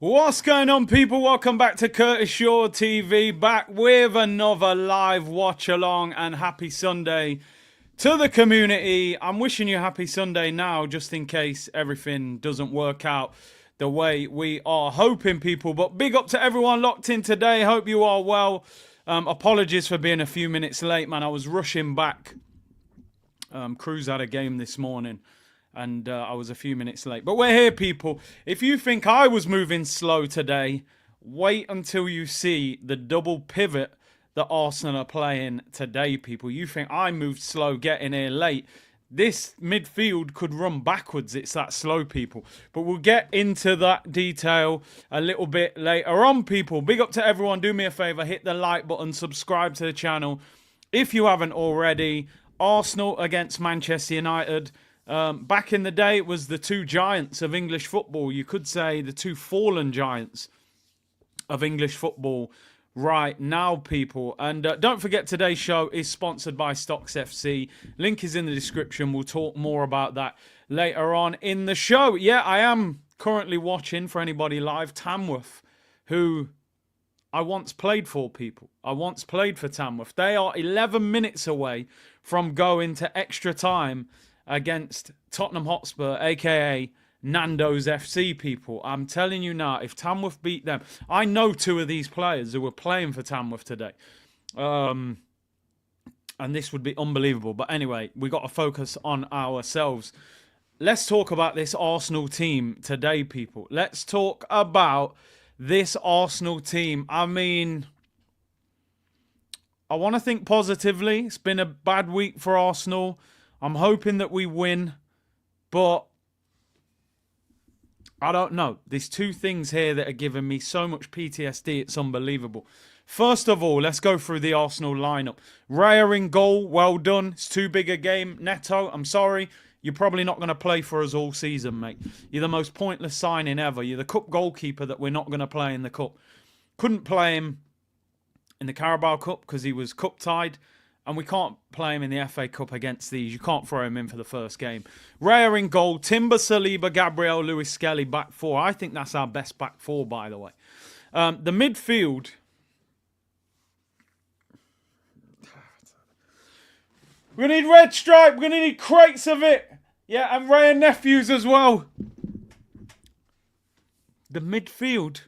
What's going on, people? Welcome back to Curtis Shaw TV, back with another live watch along, and happy Sunday to the community. I'm wishing you a happy Sunday now, just in case everything doesn't work out the way we are hoping, people. But big up to everyone locked in today. Hope you are well. Apologies for being a few minutes late, man. I was rushing back. Cruz had a game this morning. And I was a few minutes late. But we're here, people. If you think I was moving slow today, wait until you see the double pivot that Arsenal are playing today, people. You think I moved slow getting here late. This midfield could run backwards. It's that slow, people. But we'll get into that detail a little bit later on, people. Big up to everyone. Do me a favour. Hit the like button. Subscribe to the channel if you haven't already. Arsenal against Manchester United. Back in the day, it was the two giants of English football. You could say the two fallen giants of English football right now, people. And don't forget, today's show is sponsored by Stocks FC. Link is in the description. We'll talk more about that later on in the show. Yeah, I am currently watching, for anybody live, Tamworth, who I once played for, people. I once played for Tamworth. They are 11 minutes away from going to extra time against Tottenham Hotspur, a.k.a. Nando's FC, people. I'm telling you now, if Tamworth beat them... I know two of these players who were playing for Tamworth today. And this would be unbelievable. But anyway, we got to focus on ourselves. Let's talk about this Arsenal team today, people. Let's talk about this Arsenal team. I mean, I want to think positively. It's been a bad week for Arsenal. I'm hoping that we win, but I don't know. There's two things here that are giving me so much PTSD, it's unbelievable. First of all, let's go through the Arsenal lineup. Raya in goal, well done. It's too big a game. Neto, I'm sorry. You're probably not going to play for us all season, mate. You're the most pointless signing ever. You're the cup goalkeeper that we're not going to play in the cup. Couldn't play him in the Carabao Cup because he was cup tied. And we can't play him in the FA Cup against these. You can't throw him in for the first game. Raya in goal. Timber, Saliba, Gabriel, Lewis, Skelly, back four. I think that's our best back four, by the way. The midfield. We're going to need red stripe. We're going to need crates of it. Yeah, and Raya nephews as well. The midfield.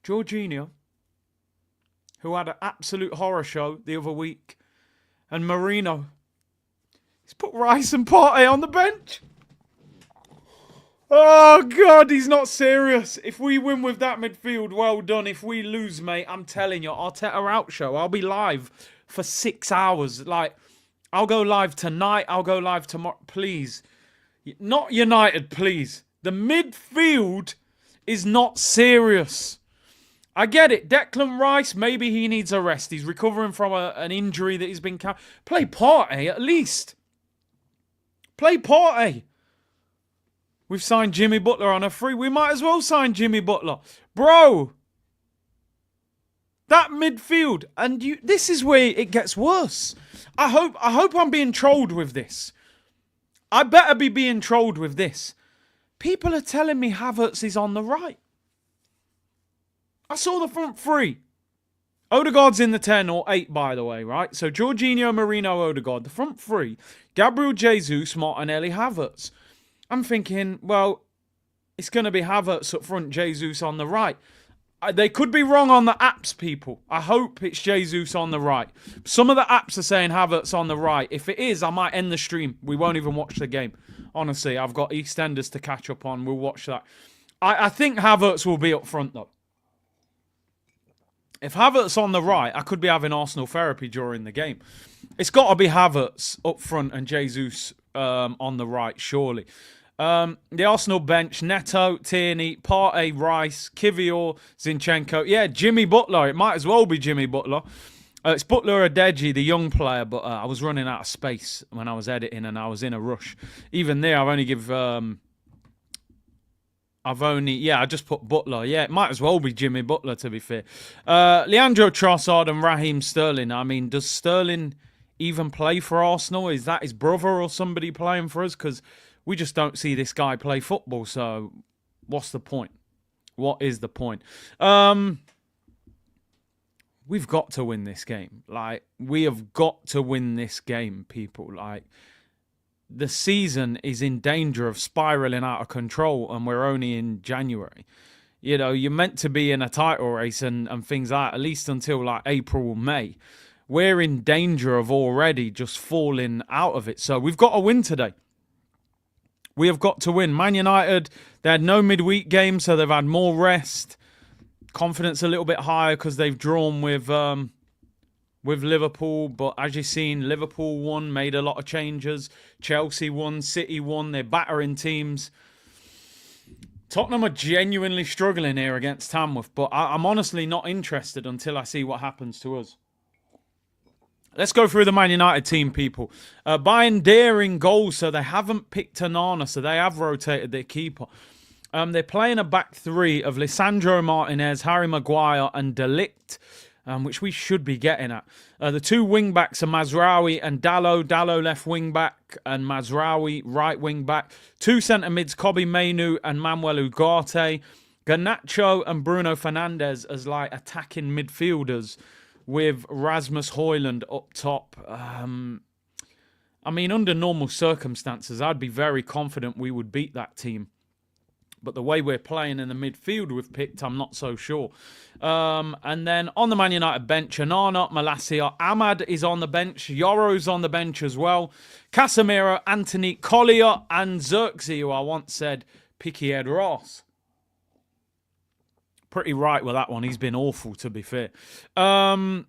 Jorginho, who had an absolute horror show the other week, and Marino. He's put Rice and Partey on the bench. Oh, God, he's not serious. If we win with that midfield, well done. If we lose, mate, I'm telling you, Arteta out show. I'll be live for 6 hours. Like, I'll go live tonight. I'll go live tomorrow. Please. Not United, please. The midfield is not serious. I get it. Declan Rice, maybe he needs a rest. He's recovering from an injury that he's been... Play Partey, at least. Play Partey. We've signed Jimmy Butler on a free. We might as well sign Jimmy Butler. Bro. That midfield. And this is where it gets worse. I hope I'm being trolled with this. I better be being trolled with this. People are telling me Havertz is on the right. I saw the front three. Odegaard's in the 10 or 8, by the way, right? So Jorginho, Marino, Odegaard. The front three. Gabriel Jesus, Martinelli, Havertz. I'm thinking, well, it's going to be Havertz up front, Jesus on the right. They could be wrong on the apps, people. I hope it's Jesus on the right. Some of the apps are saying Havertz on the right. If it is, I might end the stream. We won't even watch the game. Honestly, I've got EastEnders to catch up on. We'll watch that. I think Havertz will be up front, though. If Havertz on the right, I could be having Arsenal therapy during the game. It's got to be Havertz up front and Jesus on the right, surely. The Arsenal bench, Neto, Tierney, Partey, Rice, Kivior, Zinchenko. Yeah, Jimmy Butler. It might as well be Jimmy Butler. It's Butler Adeji, the young player, but I was running out of space when I was editing and I was in a rush. Even there, I just put Butler. Yeah, it might as well be Jimmy Butler, to be fair. Leandro Trossard and Raheem Sterling. I mean, does Sterling even play for Arsenal? Is that his brother or somebody playing for us? Because we just don't see this guy play football. So What's the point? What is the point? We've got to win this game. Like, we have got to win this game, people. Like, the season is in danger of spiraling out of control, and we're only in January. You know, you're meant to be in a title race and things like that, at least until like April or May. We're in danger of already just falling out of it. So we've got to win today. We have got to win. Man United, they had no midweek game, so they've had more rest. Confidence a little bit higher because they've drawn with Liverpool. But as you've seen, Liverpool won, made a lot of changes. Chelsea won, City won. They're battering teams. Tottenham are genuinely struggling here against Tamworth, but I'm honestly not interested until I see what happens to us. Let's go through the Man United team, people. Bayern daring goals, so they haven't picked Onana, so they have rotated their keeper. They're playing a back three of Lisandro Martinez, Harry Maguire, and De Ligt, which we should be getting at. The two wing-backs are Mazraoui and Dalot. Dalot left wing-back and Mazraoui right wing-back. Two centre-mids, Kobbie Mainoo and Manuel Ugarte. Garnacho and Bruno Fernandes as like attacking midfielders with Rasmus Højlund up top. I mean, under normal circumstances, I'd be very confident we would beat that team. But the way we're playing in the midfield we've picked, I'm not so sure. And then on the Man United bench, Onana, Malacia, Ahmad is on the bench. Yoro's on the bench as well. Casemiro, Anthony, Collier, and Xerxes, who I once said, Picky Ed Ross. Pretty right with that one. He's been awful, to be fair. We're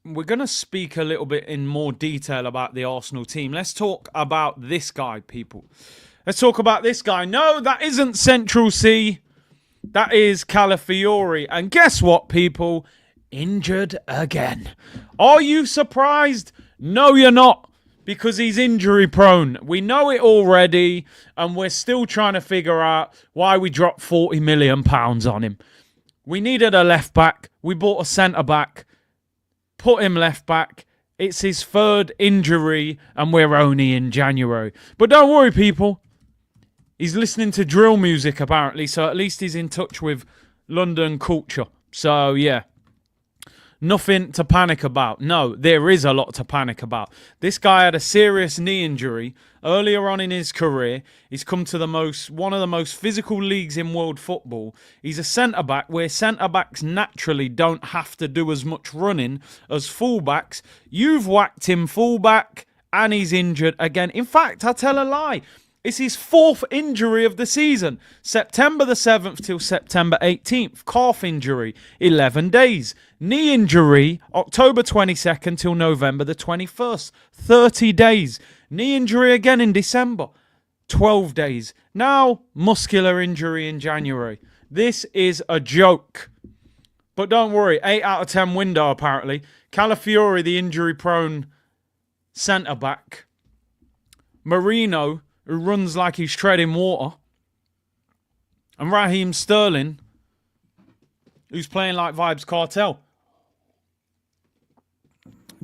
going to speak a little bit in more detail about the Arsenal team. Let's talk about this guy, people. Let's talk about this guy. No, that isn't Central C. That is Calafiori. And guess what, people? Injured again. Are you surprised? No, you're not. Because he's injury prone. We know it already. And we're still trying to figure out why we dropped £40 million on him. We needed a left back. We bought a centre back. Put him left back. It's his third injury. And we're only in January. But don't worry, people. He's listening to drill music, apparently, so at least he's in touch with London culture. So, yeah, nothing to panic about. No, there is a lot to panic about. This guy had a serious knee injury earlier on in his career. He's come to one of the most physical leagues in world football. He's a centre-back where centre-backs naturally don't have to do as much running as full-backs. You've whacked him full-back and he's injured again. In fact, I tell a lie. It's his fourth injury of the season. September the 7th till September 18th. Calf injury, 11 days. Knee injury, October 22nd till November the 21st. 30 days. Knee injury again in December. 12 days. Now, muscular injury in January. This is a joke. But don't worry, 8 out of 10 window apparently. Calafiori, the injury-prone centre-back. Marino, who runs like he's treading water. And Raheem Sterling, who's playing like Vibes Cartel.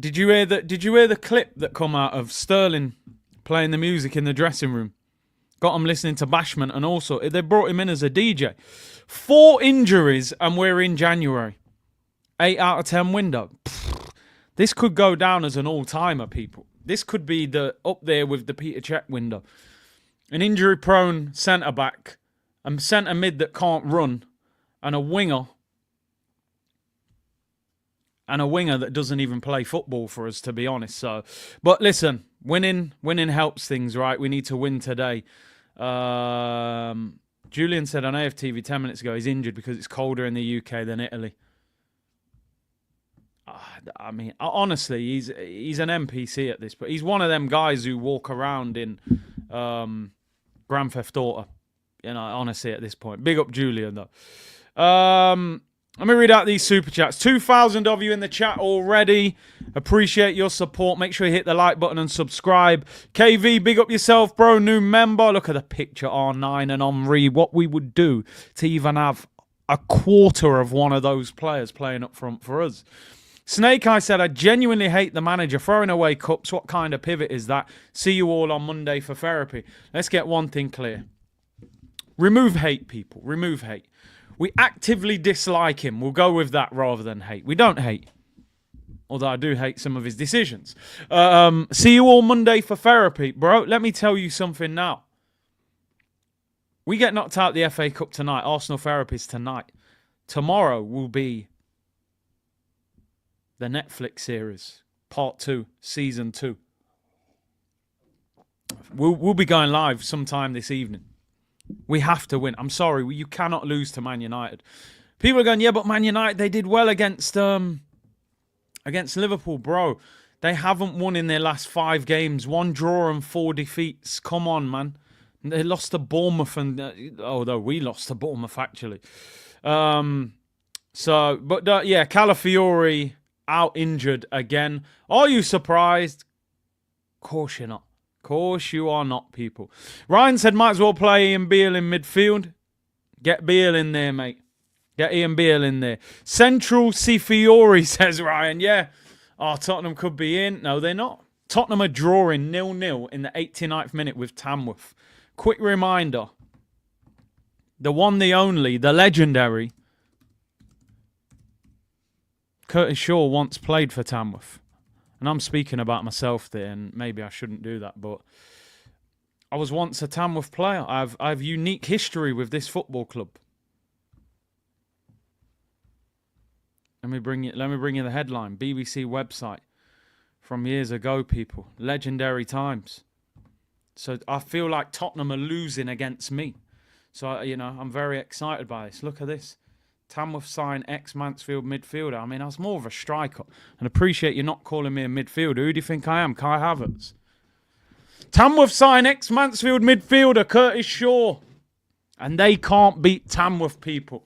Did you hear the clip that come out of Sterling playing the music in the dressing room? Got him listening to Bashment, and also they brought him in as a DJ. 4 injuries and we're in January. 8 out of 10 window. This could go down as an all-timer, people. This could be up there with the Peter Cech window. An injury-prone centre-back, a centre-mid that can't run, and a winger that doesn't even play football for us, to be honest. So, but listen, winning helps things, right? We need to win today. Julian said on AFTV 10 minutes ago he's injured because it's colder in the UK than Italy. I mean, honestly, he's an NPC at this, but he's one of them guys who walk around in Grand Theft Auto. You know, honestly, at this point. Big up Julian, though. Let me read out these super chats. 2,000 of you in the chat already. Appreciate your support. Make sure you hit the like button and subscribe. KV, big up yourself, bro. New member. Look at the picture, R9 and Henri. What we would do to even have a quarter of one of those players playing up front for us. Snake Eye said, I genuinely hate the manager throwing away cups. What kind of pivot is that? See you all on Monday for therapy. Let's get one thing clear. Remove hate, people. Remove hate. We actively dislike him. We'll go with that rather than hate. We don't hate. Although I do hate some of his decisions. See you all Monday for therapy. Bro, let me tell you something now. We get knocked out the FA Cup tonight. Arsenal therapy's tonight. Tomorrow will be the Netflix series. Part 2. Season 2. We'll be going live sometime this evening. We have to win. I'm sorry. You cannot lose to Man United. People are going, yeah, but Man United, they did well against Liverpool. Bro, they haven't won in their last 5 games. 1 draw and 4 defeats. Come on, man. They lost to Bournemouth, and although we lost to Bournemouth, actually. Yeah, Calafiori out injured again. Are you surprised? Of course you're not. Of course you are not, people. Ryan said might as well play Ian Beale in midfield. Get Beale in there, mate. Get Ian Beale in there. Central Cifiori, says Ryan. Yeah. Oh, Tottenham could be in. No, they're not. Tottenham are drawing 0-0 in the 89th minute with Tamworth. Quick reminder. The one, the only, the legendary Curtis Shaw once played for Tamworth. And I'm speaking about myself there, and maybe I shouldn't do that, but I was once a Tamworth player. I have unique history with this football club. Let me bring you the headline. BBC website from years ago, people. Legendary times. So I feel like Tottenham are losing against me. So, I'm very excited by this. Look at this. Tamworth sign ex-Mansfield midfielder. I mean, I was more of a striker. And appreciate you not calling me a midfielder. Who do you think I am? Kai Havertz. Tamworth sign ex-Mansfield midfielder Curtis Shaw. And they can't beat Tamworth, people.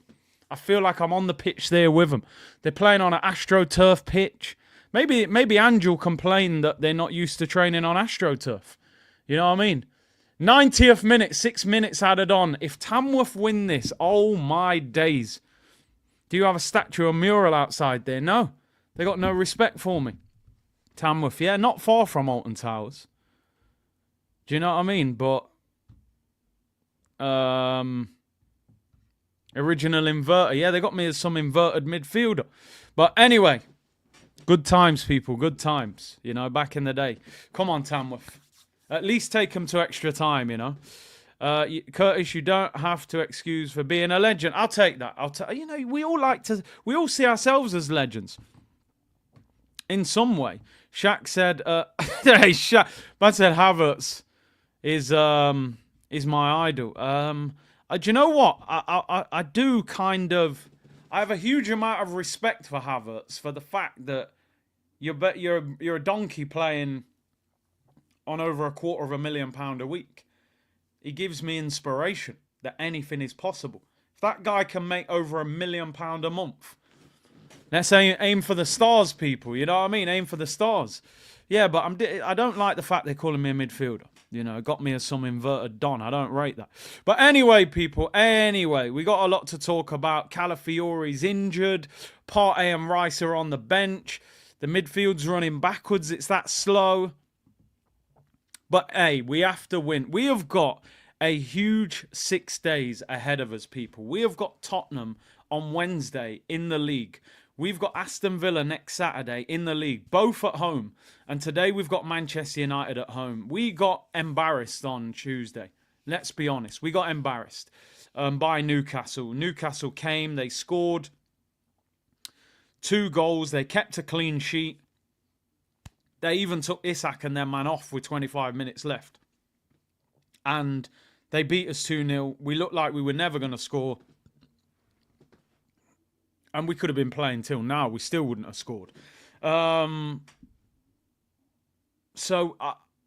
I feel like I'm on the pitch there with them. They're playing on an AstroTurf pitch. Maybe Angel complained that they're not used to training on AstroTurf. You know what I mean? 90th minute, 6 minutes added on. If Tamworth win this, oh my days. Do you have a statue or mural outside there? No. They got no respect for me. Tamworth, yeah, not far from Alton Towers. Do you know what I mean? But original inverter. Yeah, they got me as some inverted midfielder. But anyway, good times, people. Good times. Back in the day. Come on, Tamworth. At least take them to extra time, Curtis, you don't have to excuse for being a legend. I'll take that. We all see ourselves as legends. In some way. Shaq said, hey, Shaq, man said Havertz is my idol. Do you know what? I do kind of, I have a huge amount of respect for Havertz for the fact that you're a donkey playing on over £250,000 a week. He gives me inspiration that anything is possible. If that guy can make over £1 million a month, let's aim for the stars, people. You know what I mean? Aim for the stars. Yeah, but I don't like the fact they're calling me a midfielder. Got me as some inverted Don. I don't rate that. But anyway, people, we got a lot to talk about. Calafiori's injured. Partey and Rice are on the bench. The midfield's running backwards. It's that slow. But, hey, we have to win. We have got a huge 6 days ahead of us, people. We have got Tottenham on Wednesday in the league. We've got Aston Villa next Saturday in the league, both at home. And today we've got Manchester United at home. We got embarrassed on Tuesday. Let's be honest. We got embarrassed by Newcastle. Newcastle came. They scored 2 goals. They kept a clean sheet. They even took Isak and their man off with 25 minutes left. And they beat us 2-0. We looked like we were never going to score. And we could have been playing till now. We still wouldn't have scored. So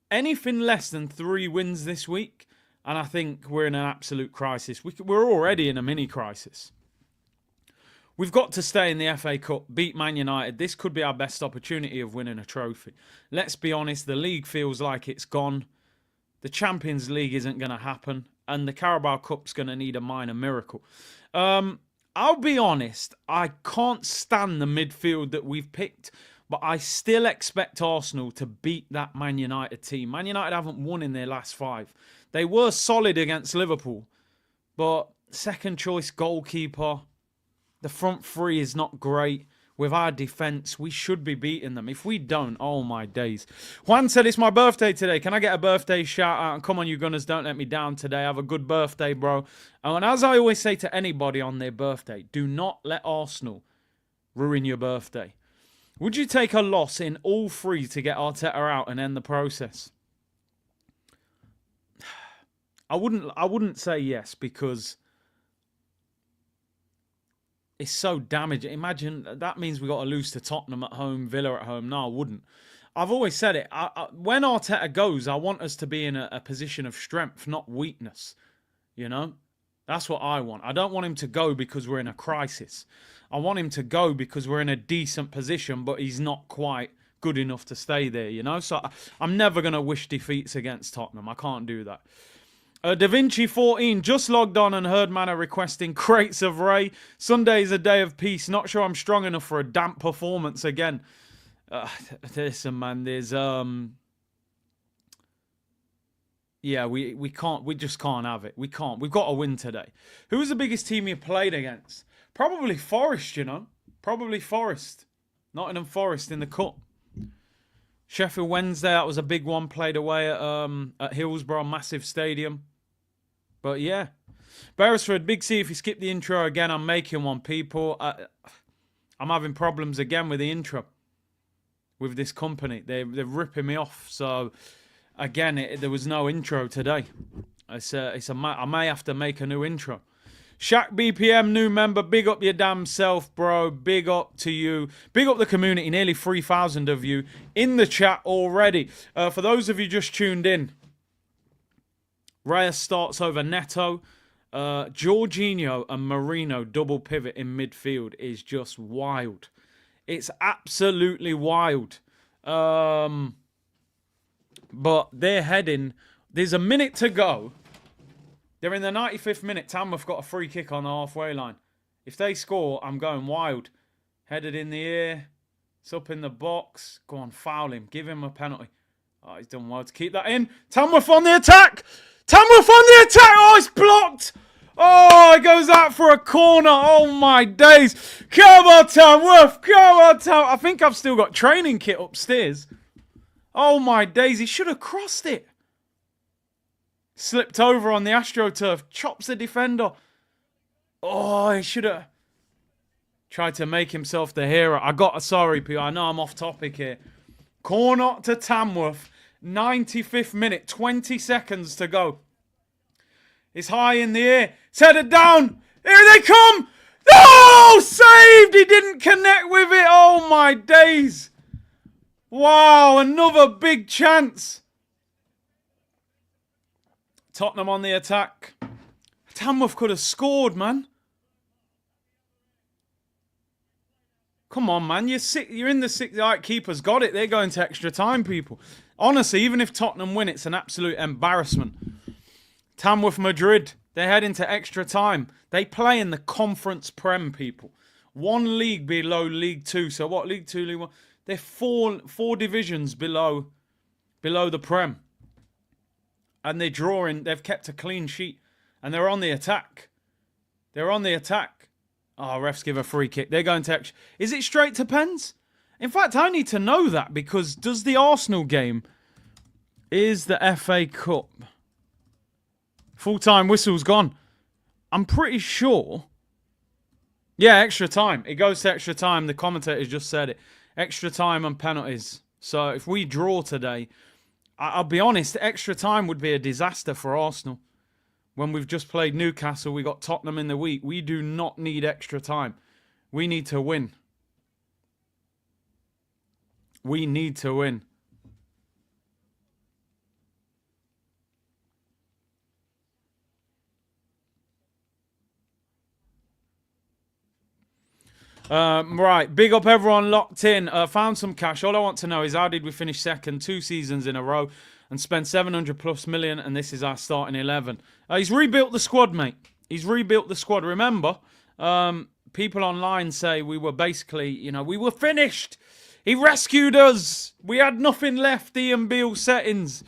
anything less than 3 wins this week, and I think we're in an absolute crisis. We're already in a mini crisis. We've got to stay in the FA Cup, beat Man United. This could be our best opportunity of winning a trophy. Let's be honest, the league feels like it's gone. The Champions League isn't going to happen. And the Carabao Cup's going to need a minor miracle. I'll be honest, I can't stand the midfield that we've picked. But I still expect Arsenal to beat that Man United team. Man United haven't won in their last 5. They were solid against Liverpool. But second choice goalkeeper, the front three is not great. With our defence, we should be beating them. If we don't, oh my days. Juan said, it's my birthday today. Can I get a birthday shout out? And come on, you Gunners, don't let me down today. Have a good birthday, bro. And as I always say to anybody on their birthday, do not let Arsenal ruin your birthday. Would you take a loss in all three to get Arteta out and end the process? I wouldn't say yes, because it's so damaging. Imagine that means we got to lose to Tottenham at home, Villa at home. No, I wouldn't. I've always said it. When Arteta goes, I want us to be in a position of strength, not weakness. You know? That's what I want. I don't want him to go because we're in a crisis. I want him to go because we're in a decent position, but he's not quite good enough to stay there, you know? So I'm never going to wish defeats against Tottenham. I can't do that. Da Vinci 14 just logged on and heard Manor requesting crates of Ray. Sunday is a day of peace. Not sure I'm strong enough for a damp performance again. Listen, man, there's yeah, we can't. We just can't have it. We can't. We've got to win today. Who was the biggest team you played against? Probably Forest, you know. Probably Forest. Nottingham Forest in the cup. Sheffield Wednesday, that was a big one. Played away at Hillsborough, massive stadium. But yeah. Beresford, Big C, if you skip the intro again, I'm making one, people. I'm having problems again with the intro. With this company. They're ripping me off. So, again, there was no intro today. I may have to make a new intro. Shaq BPM, new member. Big up your damn self, bro. Big up to you. Big up the community. Nearly 3,000 of you in the chat already. For those of you just tuned in, Reyes starts over Neto. Jorginho and Marino double pivot in midfield is just wild. It's absolutely wild. But they're heading. There's a minute to go. They're in the 95th minute. Tamworth got a free kick on the halfway line. If they score, I'm going wild. Headed in the air. It's up in the box. Go on, foul him. Give him a penalty. Oh, he's done well to keep that in. Tamworth on the attack. Tamworth on the attack. Oh, it's blocked. Oh, it goes out for a corner. Oh, my days. Come on, Tamworth. Come on, Tamworth. I think I've still got training kit upstairs. Oh, my days. He should have crossed it. Slipped over on the AstroTurf. Chops the defender. Oh, he should have tried to make himself the hero. Sorry, P. I know I'm off topic here. Corner to Tamworth. 95th minute. 20 seconds to go. It's high in the air. It's headed down. Here they come. Oh, saved. He didn't connect with it. Oh, my days. Wow, another big chance. Tottenham on the attack. Tamworth could have scored, man. Come on, man. You're in the sixth. All right, keeper's got it. They're going to extra time, people. Honestly, even if Tottenham win, it's an absolute embarrassment. Tamworth Madrid. They head into extra time. They play in the Conference Prem, people. One league below League 2. So what? League 2, League 1. They're four divisions below the Prem. And they're drawing. They've kept a clean sheet. And they're on the attack. They're on the attack. Oh, refs give a free kick. They're going to extra. Is it straight to pens? In fact, I need to know that, because does the Arsenal game is the FA Cup? Full-time whistle's gone. I'm pretty sure. Yeah, extra time. It goes to extra time. The commentator just said it. Extra time and penalties. So if we draw today, I'll be honest, extra time would be a disaster for Arsenal. When we've just played Newcastle, we got Tottenham in the week. We do not need extra time. We need to win. We need to win. Right, big up everyone locked in. Found some cash. All I want to know is how did we finish second 2 seasons in a row and spend 700 plus million, and this is our starting 11. He's rebuilt the squad, mate. He's rebuilt the squad. Remember, people online say we were basically, we were finished. He rescued us. We had nothing left. Ian Beale settings.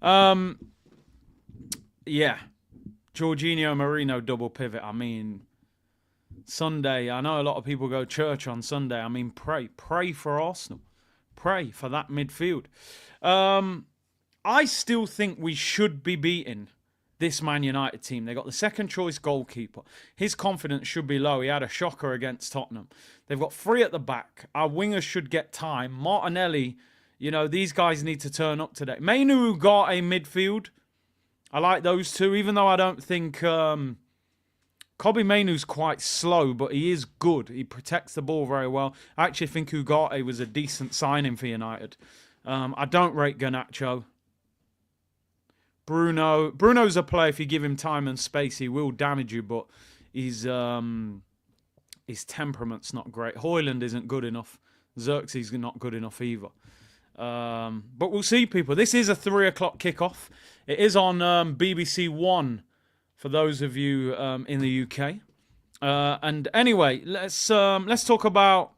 Yeah. Jorginho Marino double pivot. I mean, Sunday. I know a lot of people go church on Sunday. I mean, pray for Arsenal. Pray for that midfield. I still think we should be beating this Man United team. They got the second choice goalkeeper. His confidence should be low. He had a shocker against Tottenham. They've got 3 at the back. Our wingers should get time. Martinelli, these guys need to turn up today. Mainu got a midfield. I like those two, even though I don't think Kobe Mainu's quite slow, but he is good. He protects the ball very well. I actually think Ugarte was a decent signing for United. I don't rate Garnacho. Bruno's a player, if you give him time and space, he will damage you, but his temperament's not great. Højlund isn't good enough. Xerxes not good enough either. But we'll see, people. This is a 3 o'clock kickoff. It is on BBC One for those of you in the UK. And anyway, let's talk about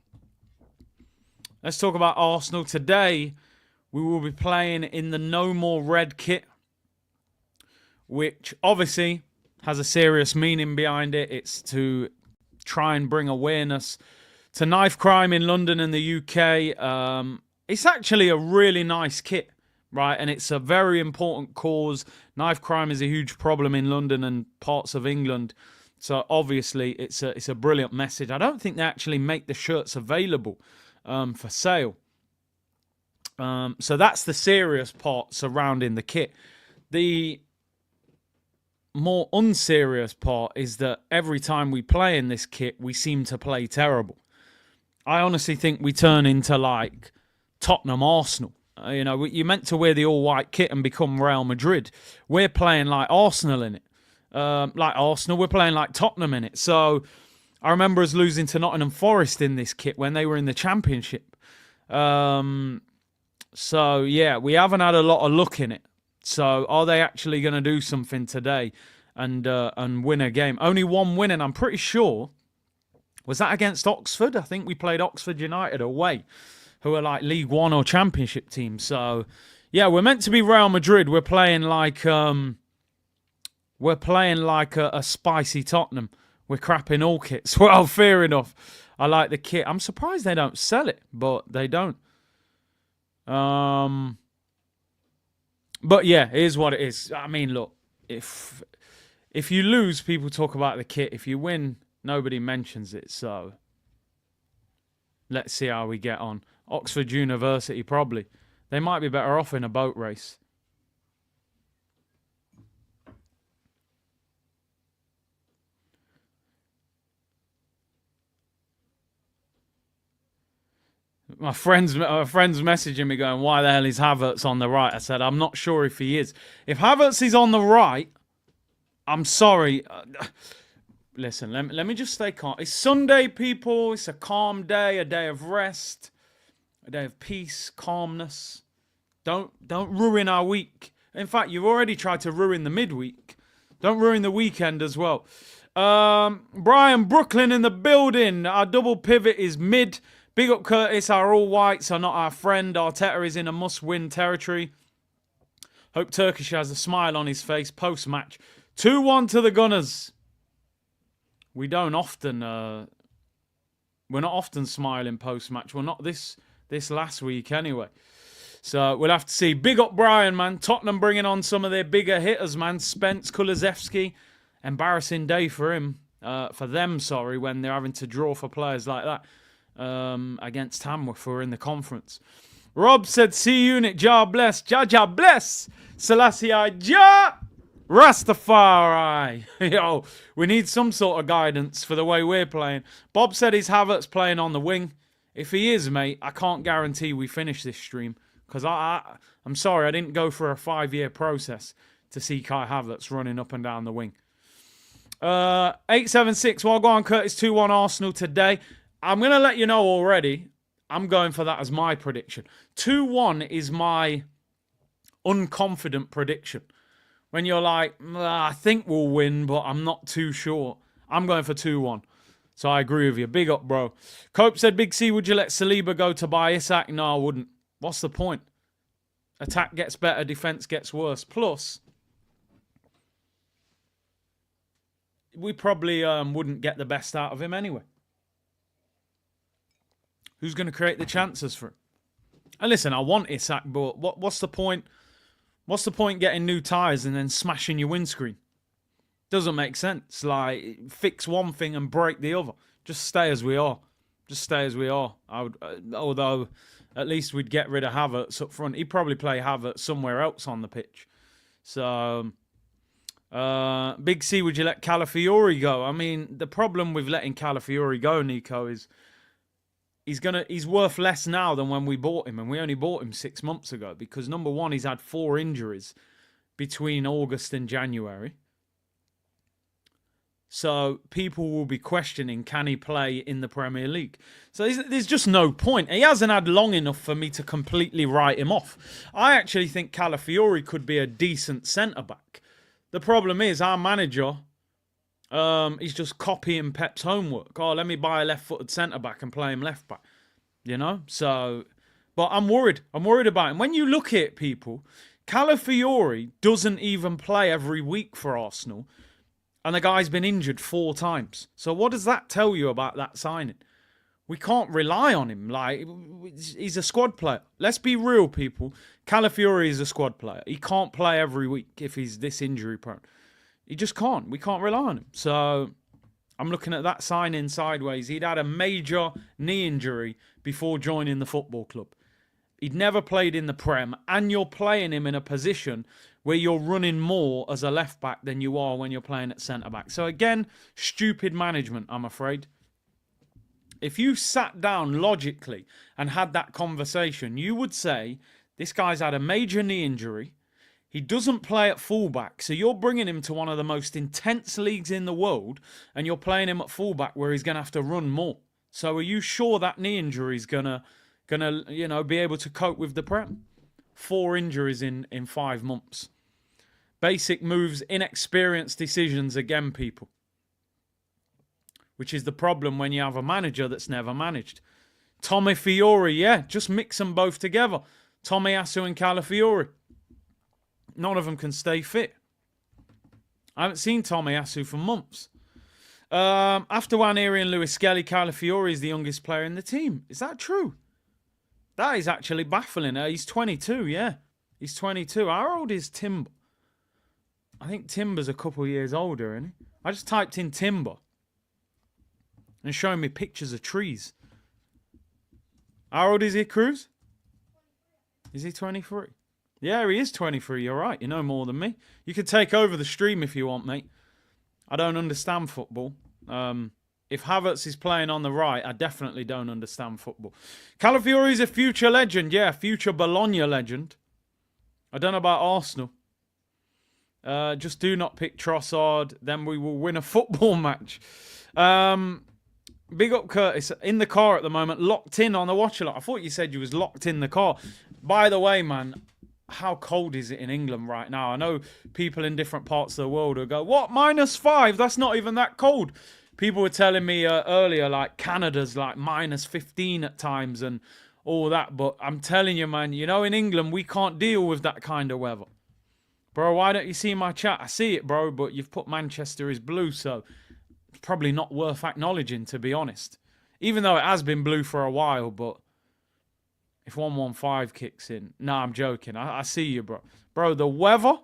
Arsenal today. We will be playing in the No More Red kit, which obviously has a serious meaning behind it. It's to try and bring awareness to knife crime in London and the UK. It's actually a really nice kit, right? And it's a very important cause. Knife crime is a huge problem in London and parts of England. So obviously it's a brilliant message. I don't think they actually make the shirts available for sale. So that's the serious part surrounding the kit. The more unserious part is that every time we play in this kit, we seem to play terrible. I honestly think we turn into like Tottenham Arsenal. You're meant to wear the all-white kit and become Real Madrid. We're playing like Arsenal in it. Like Arsenal, we're playing like Tottenham in it. So I remember us losing to Nottingham Forest in this kit when they were in the Championship. So, yeah, we haven't had a lot of luck in it. So are they actually going to do something today and win a game? Only one win, and I'm pretty sure, was that against Oxford? I think we played Oxford United away, who are like League One or Championship teams. So, yeah, we're meant to be Real Madrid. We're playing like a spicy Tottenham. We're crap in all kits. Well, fair enough. I like the kit. I'm surprised they don't sell it, but they don't. But yeah, it is what it is. I mean, look, if you lose, people talk about the kit. If you win, nobody mentions it. So let's see how we get on. Oxford University, probably. They might be better off in a boat race. My friend's messaging me going, why the hell is Havertz on the right? I said, I'm not sure if he is. If Havertz is on the right, I'm sorry. Listen, let me just stay calm. It's Sunday, people. It's a calm day, a day of rest, a day of peace, calmness. Don't ruin our week. In fact, you've already tried to ruin the midweek. Don't ruin the weekend as well. Brian Brooklyn in the building. Our double pivot is mid. Big up Curtis, our all-whites are not our friend. Arteta is in a must-win territory. Hope Turkish has a smile on his face post-match. 2-1 to the Gunners. We don't often... we're not often smiling post-match. Well, not this last week anyway. So we'll have to see. Big up Brian, man. Tottenham bringing on some of their bigger hitters, man. Spence, Kulusevski. Embarrassing day for him. For them, when they're having to draw for players like that. Against Tamworth in the conference. Rob said, see unit, Jah bless, Jah bless, Selassie Jah, Rastafari. Yo, we need some sort of guidance for the way we're playing. Bob said he's Havertz playing on the wing. If he is, mate, I can't guarantee we finish this stream. Because I'm sorry, I didn't go for a 5-year process to see Kai Havertz running up and down the wing. 876, well, go on, Curtis, 2-1 Arsenal today. I'm going to let you know already, I'm going for that as my prediction. 2-1 is my unconfident prediction. When you're like, I think we'll win, but I'm not too sure. I'm going for 2-1. So I agree with you. Big up, bro. Cope said, Big C, would you let Saliba go to buy Isak? No, I wouldn't. What's the point? Attack gets better, defense gets worse. Plus, we probably wouldn't get the best out of him anyway. Who's going to create the chances for him? And listen, I want Isak, but what's the point? What's the point getting new tyres and then smashing your windscreen? Doesn't make sense. Like, fix one thing and break the other. Just stay as we are. Just stay as we are. Although, at least we'd get rid of Havertz up front. He'd probably play Havertz somewhere else on the pitch. So, Big C, would you let Calafiori go? I mean, the problem with letting Calafiori go, Nico, is he's worth less now than when we bought him, and we only bought him 6 months ago because, number one, he's had 4 injuries between August and January. So people will be questioning, can he play in the Premier League? So there's just no point. He hasn't had long enough for me to completely write him off. I actually think Calafiori could be a decent centre-back. The problem is our manager, he's just copying Pep's homework. Oh, let me buy a left-footed centre-back and play him left-back. You know? So, but I'm worried. I'm worried about him. When you look at people, Calafiori doesn't even play every week for Arsenal. And the guy's been injured 4 times. So what does that tell you about that signing? We can't rely on him. Like, he's a squad player. Let's be real, people. Calafiori is a squad player. He can't play every week if he's this injury prone. He just can't. We can't rely on him. So I'm looking at that signing sideways. He'd had a major knee injury before joining the football club. He'd never played in the Prem, and you're playing him in a position where you're running more as a left-back than you are when you're playing at centre-back. So again, stupid management, I'm afraid. If you sat down logically and had that conversation, you would say, this guy's had a major knee injury. He doesn't play at fullback, so you're bringing him to one of the most intense leagues in the world, and you're playing him at fullback where he's going to have to run more. So are you sure that knee injury is gonna be able to cope with the Prem? 4 injuries in 5 months. Basic moves, inexperienced decisions again, people. Which is the problem when you have a manager that's never managed. Tommy Fiore, yeah, just mix them both together. Tomiyasu and Calafiori. None of them can stay fit. I haven't seen Tomiyasu for months. After Waneri and Lewis Skelly, Calafiori is the youngest player in the team. Is that true? That is actually baffling. He's 22, yeah. He's 22. How old is Timber? I think Timber's a couple of years older, isn't he? I just typed in Timber. And it's showing me pictures of trees. How old is he, Cruz? Is he 23? Yeah, he is 23. You're right. You know more than me. You could take over the stream if you want, mate. I don't understand football. If Havertz is playing on the right, I definitely don't understand football. Calafiori is a future legend. Yeah, future Bologna legend. I don't know about Arsenal. Just do not pick Trossard. Then we will win a football match. Big up Curtis. In the car at the moment. Locked in on the Watchalong. I thought you said you was locked in the car. By the way, man, how cold is it in England right now? I know people in different parts of the world will go, what, -5? That's not even that cold. People were telling me earlier, like, Canada's like -15 at times and all that. But I'm telling you, man, you know, in England, we can't deal with that kind of weather. Bro, why don't you see my chat? I see it, bro, but you've put Manchester is blue, so it's probably not worth acknowledging, to be honest. Even though it has been blue for a while, but if 115 kicks in... Nah, I'm joking. I see you, bro. Bro, the weather...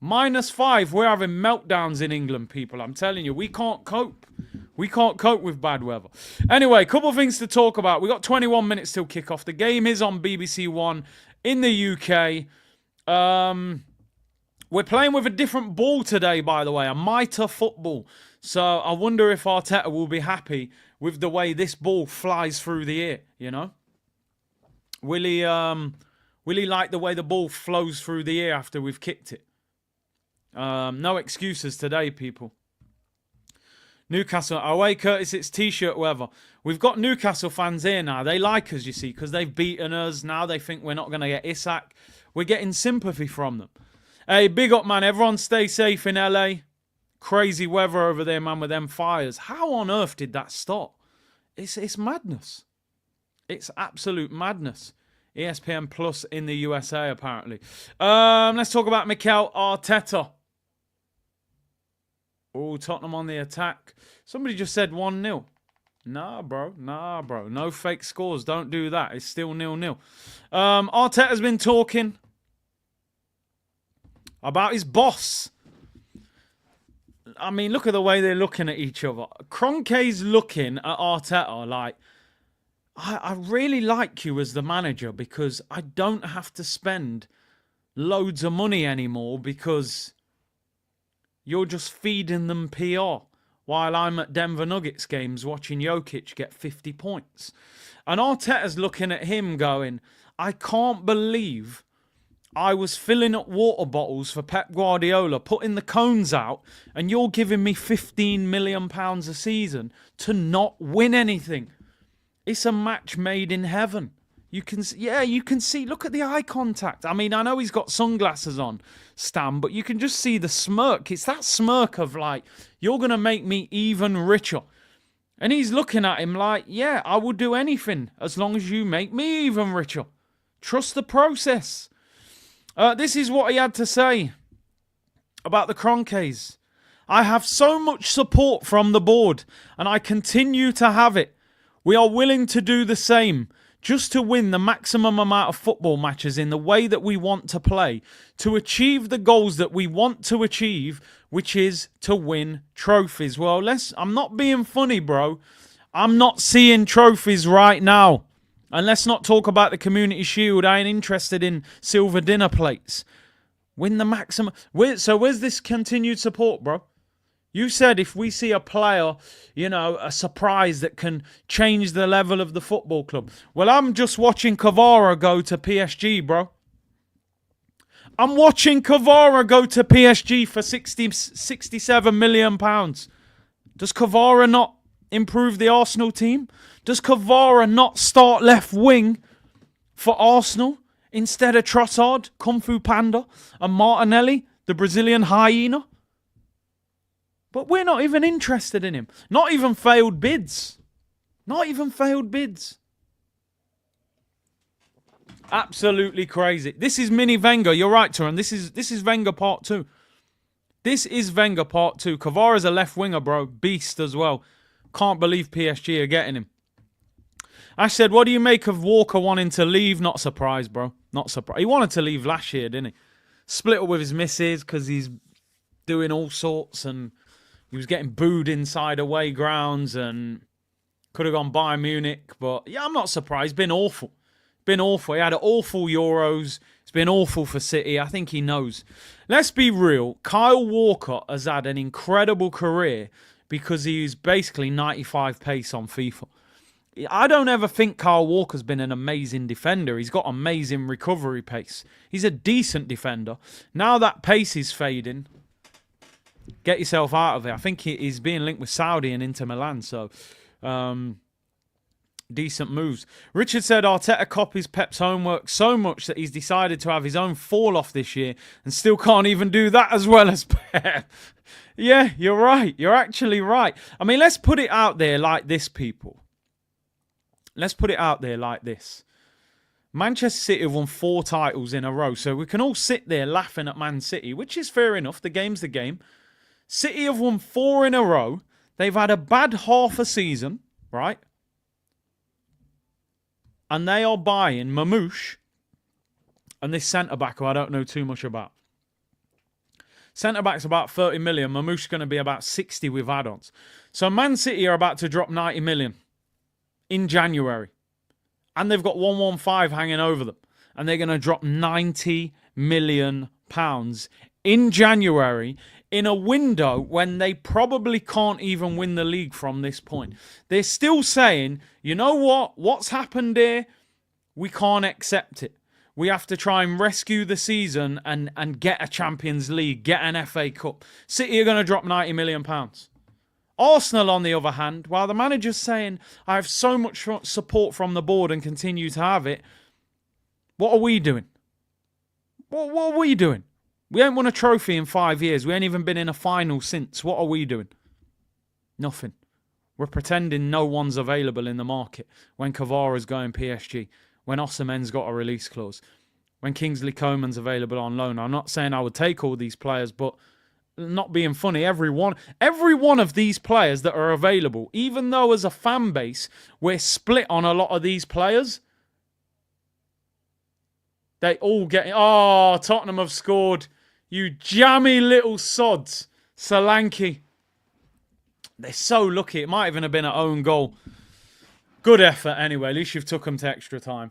-5. We're having meltdowns in England, people. I'm telling you, we can't cope. We can't cope with bad weather. Anyway, a couple of things to talk about. We got 21 minutes till kickoff. The game is on BBC One in the UK. We're playing with a different ball today, by the way. A mitre football. So I wonder if Arteta will be happy with the way this ball flies through the air, you know? Will he like the way the ball flows through the air after we've kicked it? No excuses today, people. Newcastle away, Curtis. It's t-shirt weather. We've got Newcastle fans here now. They like us, you see, because they've beaten us. Now they think we're not going to get Isak. We're getting sympathy from them. Hey, big up, man. Everyone stay safe in LA. Crazy weather over there, man, with them fires. How on earth did that stop? It's madness. It's absolute madness. ESPN Plus in the USA, apparently. Let's talk about Mikel Arteta. Oh, Tottenham on the attack. Somebody just said 1-0. Nah, bro. Nah, bro. No fake scores. Don't do that. It's still 0-0. Arteta's been talking about his boss. I mean, look at the way they're looking at each other. Kroenke's looking at Arteta like, I really like you as the manager because I don't have to spend loads of money anymore because you're just feeding them PR while I'm at Denver Nuggets games watching Jokic get 50 points. And Arteta's looking at him going, I can't believe I was filling up water bottles for Pep Guardiola, putting the cones out, and you're giving me £15 million a season to not win anything. It's a match made in heaven. You can see, look at the eye contact. I mean, I know he's got sunglasses on, Stan, but you can just see the smirk. It's that smirk of like, you're going to make me even richer. And he's looking at him like, yeah, I will do anything as long as you make me even richer. Trust the process. This is what he had to say about the Kroenkes. I have so much support from the board, and I continue to have it. We are willing to do the same, just to win the maximum amount of football matches in the way that we want to play, to achieve the goals that we want to achieve, which is to win trophies. Well, I'm not being funny, bro. I'm not seeing trophies right now. And let's not talk about the Community Shield. I ain't interested in silver dinner plates. Win the maximum. So where's this continued support, bro? You said if we see a player, a surprise that can change the level of the football club. Well, I'm just watching Kvara go to PSG, bro. I'm watching Kvara go to PSG for 67 million pounds. Does Kvara not improve the Arsenal team? Does Kvara not start left wing for Arsenal instead of Trossard, Kung Fu Panda, and Martinelli, the Brazilian hyena? But we're not even interested in him. Not even failed bids. Not even failed bids. Absolutely crazy. This is mini Wenger. You're right, Turan. This is Wenger part 2. This is Wenger part 2. Kvara's a left winger, bro. Beast as well. Can't believe PSG are getting him. Ash said, what do you make of Walker wanting to leave? Not surprised, bro. Not surprised. He wanted to leave last year, didn't he? Split up with his missus because he's doing all sorts and he was getting booed inside away grounds and could have gone Bayern Munich. But yeah, I'm not surprised. Been awful. Been awful. He had awful Euros. It's been awful for City. I think he knows. Let's be real. Kyle Walker has had an incredible career because he's basically 95 pace on FIFA. I don't ever think Kyle Walker's been an amazing defender. He's got amazing recovery pace. He's a decent defender. Now that pace is fading, get yourself out of it. I think he's being linked with Saudi and Inter Milan, so decent moves. Richard said Arteta copies Pep's homework so much that he's decided to have his own fall-off this year and still can't even do that as well as Pep. Yeah, you're right. You're actually right. I mean, let's put it out there like this, people. Let's put it out there like this. Manchester City have won 4 titles in a row, so we can all sit there laughing at Man City, which is fair enough. The game's the game. City have won 4 in a row. They've had a bad half a season, right? And they are buying Mamouche and this centre-back who I don't know too much about. Centre-back's about 30 million. Mamouche's going to be about 60 with add-ons. So Man City are about to drop 90 million in January. And they've got 115 hanging over them. And they're going to drop 90 million pounds in January in a window when they probably can't even win the league from this point. They're still saying, you know what? What's happened here? We can't accept it. We have to try and rescue the season and get a Champions League, get an FA Cup. City are going to drop 90 million pounds. Arsenal, on the other hand, while the manager's saying, I have so much support from the board and continue to have it, what are we doing? What are we doing? We ain't won a trophy in 5 years. We ain't even been in a final since. What are we doing? Nothing. We're pretending no one's available in the market when Kvara's going PSG, when Osimhen's got a release clause, when Kingsley Coman's available on loan. I'm not saying I would take all these players, but not being funny, every one of these players that are available, even though as a fan base we're split on a lot of these players, they all get... Oh, Tottenham have scored. You jammy little sods. Solanke. They're so lucky. It might even have been an own goal. Good effort anyway. At least you've took them to extra time.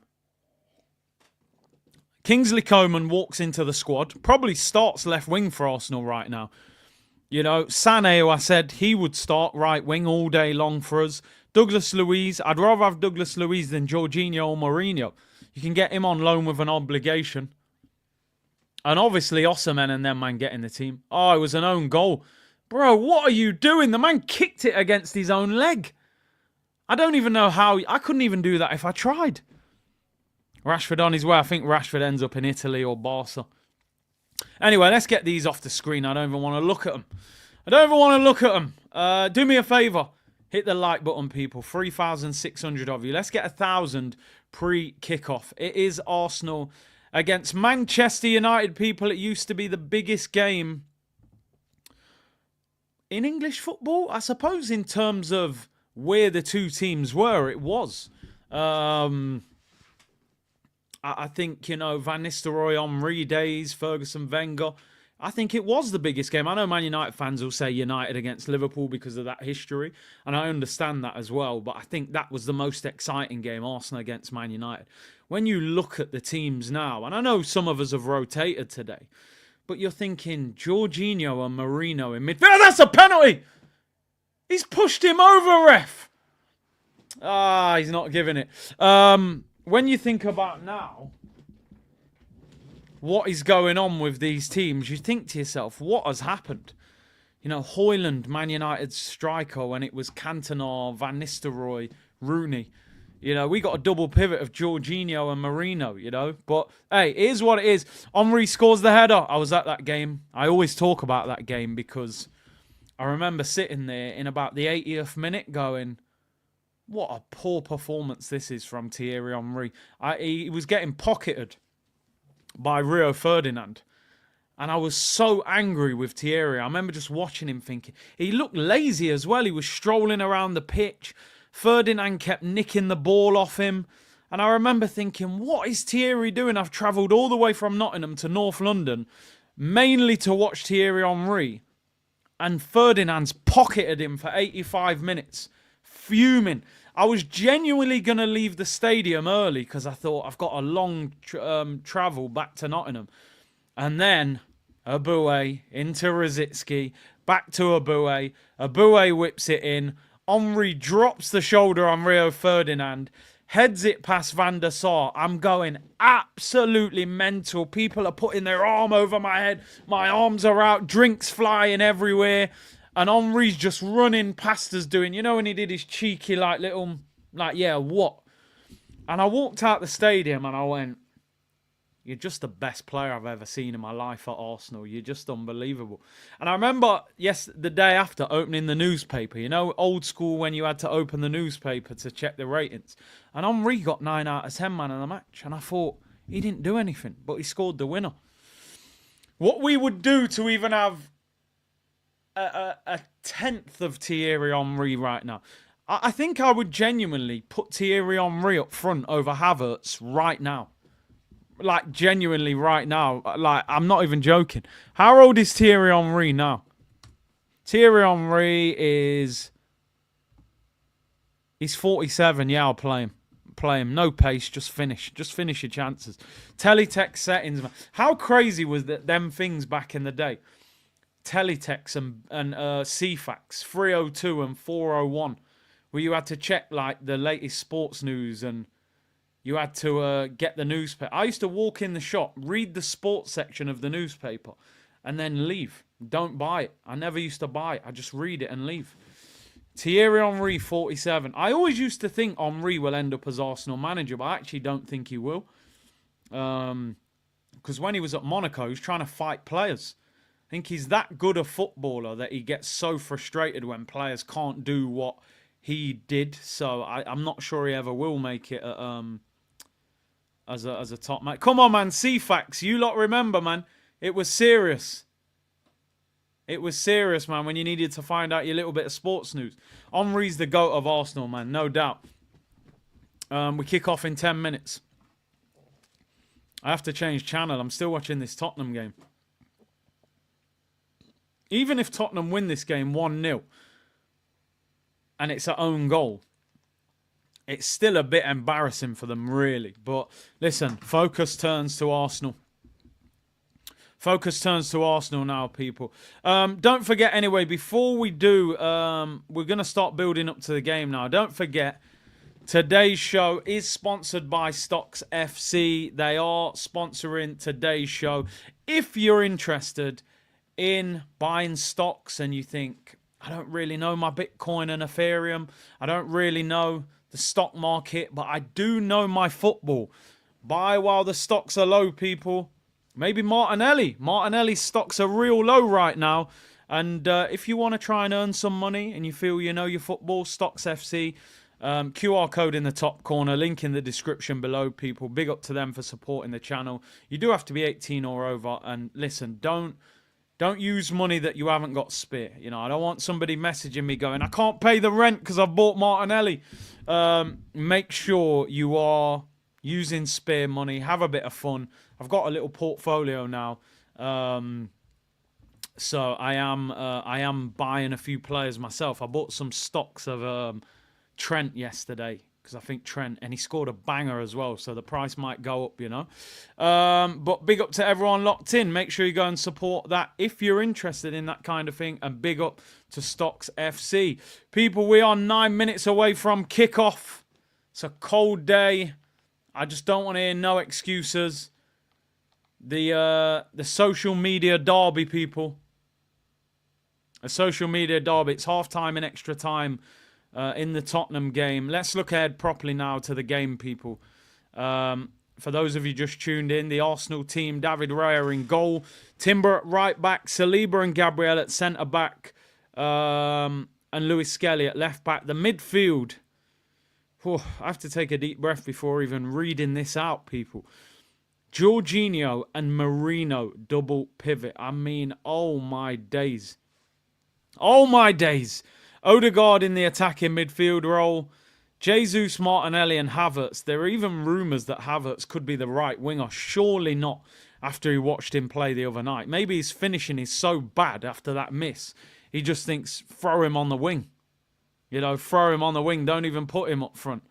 Kingsley Coman walks into the squad. Probably starts left wing for Arsenal right now. You know, Sané, who I said he would start right wing all day long for us. Douglas Luiz. I'd rather have Douglas Luiz than Jorginho or Mourinho. You can get him on loan with an obligation. And obviously Osimhen and them man get in the team. Oh, it was an own goal. Bro, what are you doing? The man kicked it against his own leg. I don't even know how. I couldn't even do that if I tried. Rashford on his way. I think Rashford ends up in Italy or Barca. Anyway, let's get these off the screen. I don't even want to look at them. I don't even want to look at them. Do me a favour. Hit the like button, people. 3,600 of you. Let's get 1,000 pre-kickoff. It is Arsenal against Manchester United, people. It used to be the biggest game in English football. I suppose in terms of where the two teams were, it was. I think, you know, Van Nistelrooy, Henry days, Ferguson, Wenger. I think it was the biggest game. I know Man United fans will say United against Liverpool because of that history, and I understand that as well, but I think that was the most exciting game, Arsenal against Man United. When you look at the teams now, and I know some of us have rotated today, but you're thinking Jorginho and Mourinho in midfield. That's a penalty! He's pushed him over, ref! Ah, he's not giving it. When you think about now what is going on with these teams, you think to yourself, what has happened? You know, Højlund, Man United's striker, when it was Cantona, Van Nistelrooy, Rooney. You know, we got a double pivot of Jorginho and Mourinho, you know. But, hey, it is what it is. Henry scores the header. I was at that game. I always talk about that game because I remember sitting there in about the 80th minute going, what a poor performance this is from Thierry Henry. He was getting pocketed by Rio Ferdinand. And I was so angry with Thierry. I remember just watching him thinking. He looked lazy as well. He was strolling around the pitch. Ferdinand kept nicking the ball off him. And I remember thinking, what is Thierry doing? I've travelled all the way from Nottingham to North London, mainly to watch Thierry Henry. And Ferdinand's pocketed him for 85 minutes. Fuming. I was genuinely going to leave the stadium early because I thought I've got a long travel back to Nottingham. And then Aboué into Rosicky, back to Aboué. Aboué whips it in. Henry drops the shoulder on Rio Ferdinand, heads it past Van der Sar. I'm going absolutely mental. People are putting their arm over my head. My arms are out. Drinks flying everywhere. And Henry's just running past us doing, you know, when he did his cheeky, like, little, like, yeah, what? And I walked out the stadium and I went, you're just the best player I've ever seen in my life at Arsenal. You're just unbelievable. And I remember, yes, the day after opening the newspaper, you know, old school when you had to open the newspaper to check the ratings. And Henry got 9 out of 10 man of the match. And I thought, he didn't do anything, but he scored the winner. What we would do to even have a tenth of Thierry Henry right now. I think I would genuinely put Thierry Henry up front over Havertz right now. Like, genuinely right now. Like, I'm not even joking. How old is Thierry Henry now? Thierry Henry is... He's 47. Yeah, I'll play him. Play him. No pace. Just finish. Just finish your chances. Teletext settings. How crazy was that? Them things back in the day. Teletext and CFAX 302 and 401, where you had to check like the latest sports news and you had to get the newspaper. I used to walk in the shop, read the sports section of the newspaper, and then leave. Don't buy it. I never used to buy it. I just read it and leave. Thierry Henry, 47. I always used to think Henry will end up as Arsenal manager, but I actually don't think he will. Because when he was at Monaco, he was trying to fight players. I think he's that good a footballer that he gets so frustrated when players can't do what he did. So I'm not sure he ever will make it as a top man. Come on, man. CFAX, you lot remember, man. It was serious. It was serious, man, when you needed to find out your little bit of sports news. Henry's the GOAT of Arsenal, man, no doubt. We kick off in 10 minutes. I have to change channel. I'm still watching this Tottenham game. Even if Tottenham win this game 1-0 and it's an own goal, it's still a bit embarrassing for them, really. But listen, focus turns to Arsenal. Focus turns to Arsenal now, people. Don't forget, anyway, before we do, we're going to start building up to the game now. Don't forget, today's show is sponsored by Stocks FC. They are sponsoring today's show. If you're interested in buying stocks and you think, I don't really know my Bitcoin and Ethereum, I don't really know the stock market, but I do know my football. Buy while the stocks are low, people. Maybe Martinelli. Martinelli's stocks are real low right now. And if you want to try and earn some money and you feel you know your football, Stocks FC, QR code in the top corner, link in the description below, people. Big up to them for supporting the channel. You do have to be 18 or over. And listen, don't use money that you haven't got spare. You know, I don't want somebody messaging me going, I can't pay the rent because I bought Martinelli. Make sure you are using spare money. Have a bit of fun. I've got a little portfolio now. So I am buying a few players myself. I bought some stocks of Trent yesterday because I think Trent, and he scored a banger as well, so the price might go up, you know. But big up to everyone locked in. Make sure you go and support that if you're interested in that kind of thing, and big up to Stocks FC. People, we are 9 minutes away from kickoff. It's a cold day. I just don't want to hear no excuses. The social media derby, people. A social media derby. It's half-time and extra time in the Tottenham game. Let's look ahead properly now to the game, people. For those of you just tuned in, the Arsenal team, David Raya in goal, Timber at right back, Saliba and Gabriel at centre-back, and Lewis Skelly at left-back. The midfield, I have to take a deep breath before even reading this out, people. Jorginho and Marino double pivot. I mean, oh my days. Oh my days. Odegaard in the attacking midfield role. Jesus, Martinelli and Havertz. There are even rumours that Havertz could be the right winger. Surely not after he watched him play the other night. Maybe his finishing is so bad after that miss. He just thinks, throw him on the wing. You know, throw him on the wing. Don't even put him up front.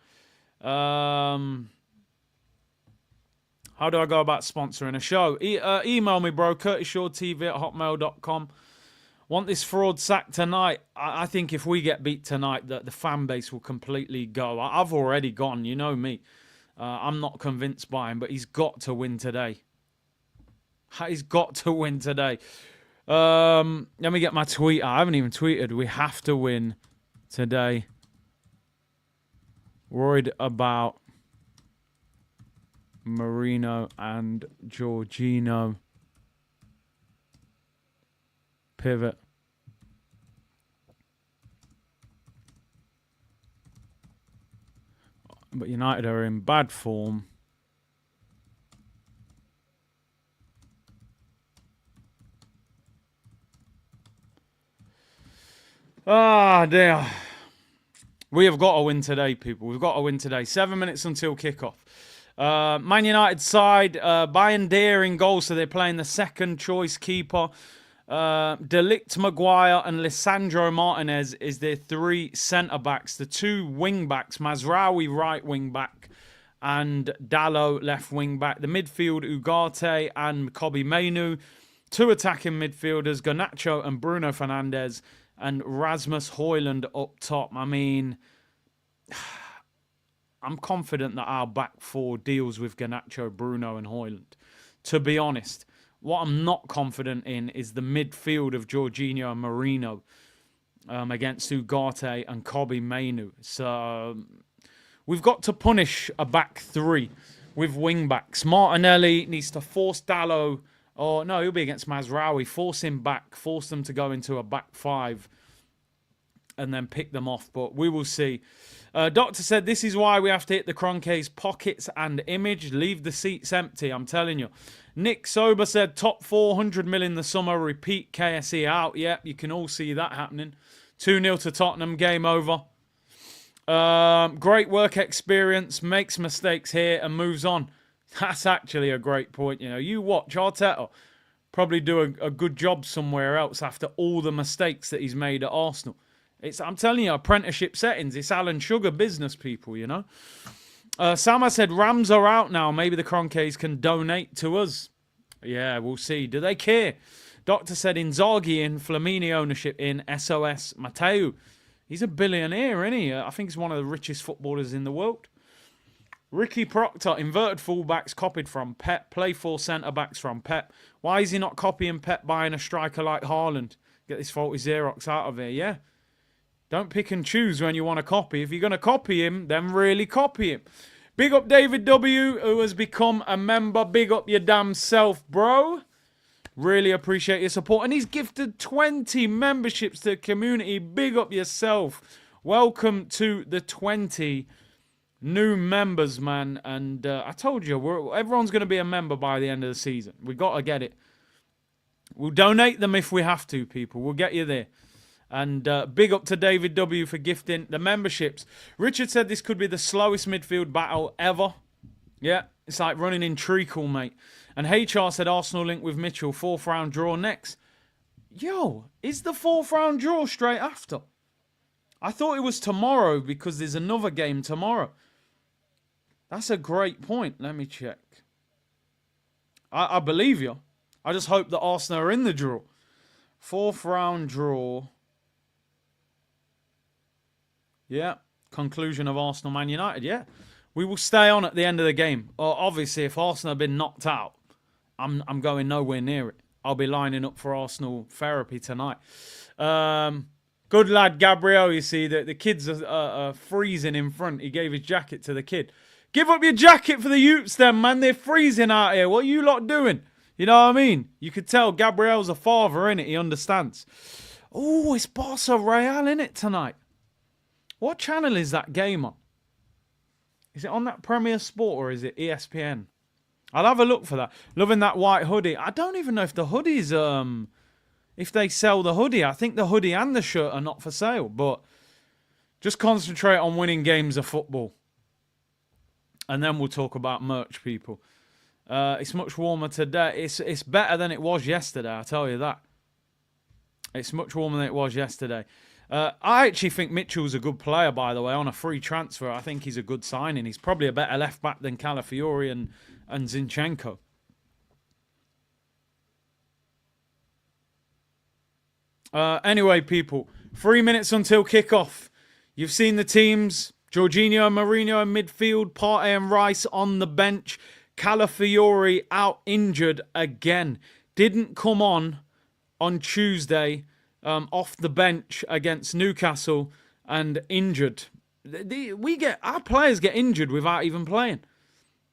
How do I go about sponsoring a show? Email me, bro. CurtisShawTV@hotmail.com. Want this fraud sacked tonight? I think if we get beat tonight, the fan base will completely go. I've already gone. You know me. I'm not convinced by him, but he's got to win today. He's got to win today. Let me get my tweet. I haven't even tweeted. We have to win today. Worried about Marino and Jorginho. Pivot. But United are in bad form. Ah, dear. We have got to win today, people. We've got to win today. 7 minutes until kickoff. Man United side, Bayern Deer in goal, so they're playing the second choice keeper. Delict, Maguire and Lisandro Martinez is their three centre-backs. The two wing-backs, Mazraoui right wing-back and Dalot left wing-back. The midfield, Ugarte and Kobbie Mainoo. Two attacking midfielders, Garnacho and Bruno Fernandes, and Rasmus Højlund up top. I mean, I'm confident that our back four deals with Garnacho, Bruno and Højlund. To be honest, what I'm not confident in is the midfield of Jorginho and Marino against Ugarte and Kobbie Mainoo. So we've got to punish a back three with wing-backs. Martinelli needs to force Dalot, or no, he'll be against Mazraoui. Force him back, force them to go into a back five. and then pick them off. But we will see. Doctor said, this is why we have to hit the Kroenkes pockets and image. Leave the seats empty, I'm telling you. Nick Sober said, top 400 mil in the summer. Repeat KSE out. Yep, you can all see that happening. 2-0 to Tottenham. Game over. Great work experience. Makes mistakes here and moves on. That's actually a great point. You know, you watch Arteta probably do a good job somewhere else after all the mistakes that he's made at Arsenal. I'm telling you, apprenticeship settings. It's Alan Sugar business, people, you know. Sama said, Rams are out now. Maybe the Kroenkes can donate to us. Yeah, we'll see. Do they care? Doctor said, Inzaghi in, Flamini ownership in, SOS Mateu. He's a billionaire, isn't he? I think he's one of the richest footballers in the world. Ricky Proctor, inverted fullbacks copied from Pep. Play 4 centre-backs from Pep. Why is he not copying Pep buying a striker like Haaland? Get this faulty Xerox out of here, yeah? Don't pick and choose when you want to copy. If you're going to copy him, then really copy him. Big up David W, who has become a member. Big up your damn self, bro. Really appreciate your support. And he's gifted 20 memberships to the community. Big up yourself. Welcome to the 20 new members, man. And I told you, everyone's going to be a member by the end of the season. We got to get it. We'll donate them if we have to, people. We'll get you there. And big up to David W for gifting the memberships. Richard said this could be the slowest midfield battle ever. Yeah, it's like running in treacle, mate. And HR said Arsenal link with Mitchell. 4th round draw next. Yo, is the 4th round draw straight after? I thought it was tomorrow because there's another game tomorrow. That's a great point. Let me check. I believe you. I just hope that Arsenal are in the draw. 4th round draw. Yeah, conclusion of Arsenal Man United. Yeah, we will stay on at the end of the game. Obviously, if Arsenal have been knocked out, I'm going nowhere near it. I'll be lining up for Arsenal therapy tonight. Good lad, Gabriel. You see that the kids are freezing in front. He gave his jacket to the kid. Give up your jacket for the youths, then, man. They're freezing out here. What are you lot doing? You know what I mean? You could tell Gabriel's a father, innit? He understands. Oh, it's Barca Real, innit, tonight? What channel is that game on? Is it on that Premier Sport or is it ESPN? I'll have a look for that. Loving that white hoodie. I don't even know if the hoodies, if they sell the hoodie. I think the hoodie and the shirt are not for sale. But just concentrate on winning games of football. And then we'll talk about merch, people. It's much warmer today. It's better than it was yesterday, I'll tell you that. It's much warmer than it was yesterday. I actually think Mitchell's a good player, by the way, on a free transfer. I think he's a good signing. He's probably a better left-back than Calafiori and Zinchenko. Anyway, people, 3 minutes until kickoff. You've seen the teams. Jorginho and Mourinho in midfield. Partey and Rice on the bench. Calafiori out injured again. Didn't come on Tuesday. Off the bench against Newcastle and injured. Our players get injured without even playing.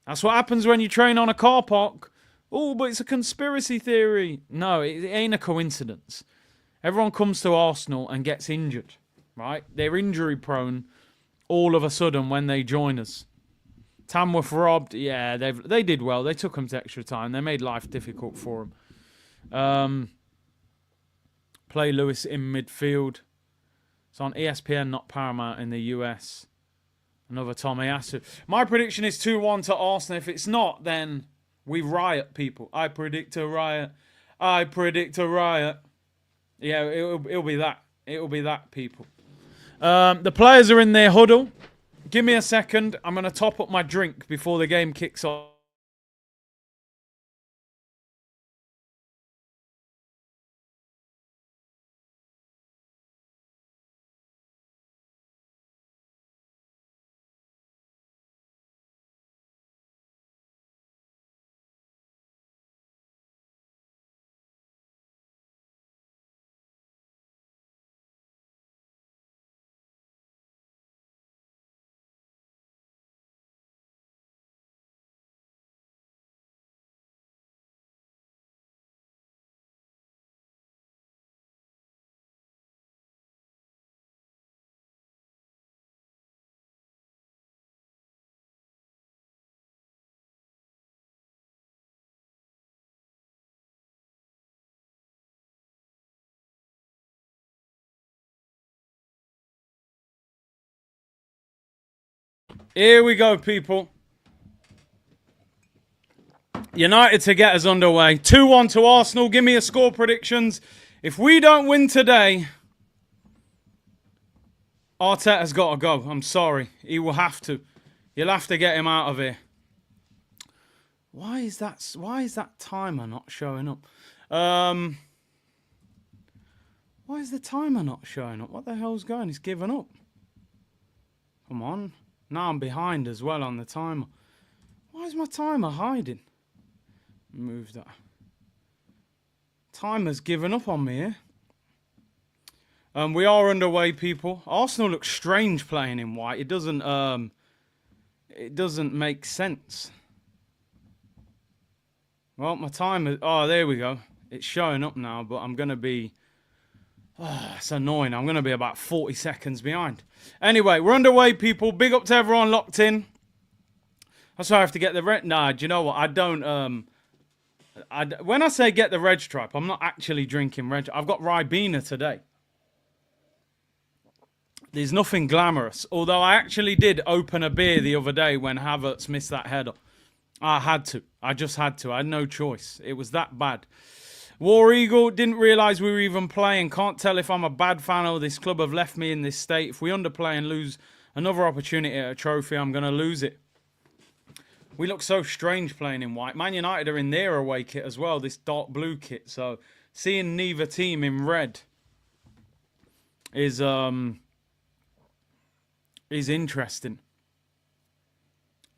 That's what happens when you train on a car park. Oh, but it's a conspiracy theory. No, it ain't a coincidence. Everyone comes to Arsenal and gets injured, right? They're injury prone all of a sudden when they join us. Tamworth robbed. Yeah, they did well. They took them to extra time. They made life difficult for them. Play Lewis in midfield. It's on ESPN, not Paramount in the US. Another Tomiyasu. My prediction is 2-1 to Arsenal. If it's not, then we riot, people. I predict a riot. I predict a riot. Yeah, it'll be that. It'll be that, people. The players are in their huddle. Give me a second. I'm going to top up my drink before the game kicks off. Here we go, people. United to get us underway. 2-1 to Arsenal. Give me a score predictions. If we don't win today, Arteta's got to go. I'm sorry. He will have to. You'll have to get him out of here. Why is that timer not showing up? Why is the timer not showing up? What the hell's going? It's given up. Come on. Now I'm behind as well on the timer. Why is my timer hiding? Move that. Timer's given up on me here. We are underway, people. Arsenal looks strange playing in white. It doesn't make sense. Well, my timer... Oh, there we go. It's showing up now, but I'm going to be... Oh, it's annoying. I'm going to be about 40 seconds behind. Anyway, we're underway, people. Big up to everyone locked in. That's why I have to get the red... Nah, do you know what? I don't... when I say get the Reg Stripe, I'm not actually drinking Reg. I've got Ribena today. There's nothing glamorous. Although I actually did open a beer the other day when Havertz missed that header. I had to. I just had to. I had no choice. It was that bad. War Eagle, didn't realise we were even playing. Can't tell if I'm a bad fan or this club have left me in this state. If we underplay and lose another opportunity at a trophy, I'm going to lose it. We look so strange playing in white. Man United are in their away kit as well, this dark blue kit. So seeing neither team in red is interesting.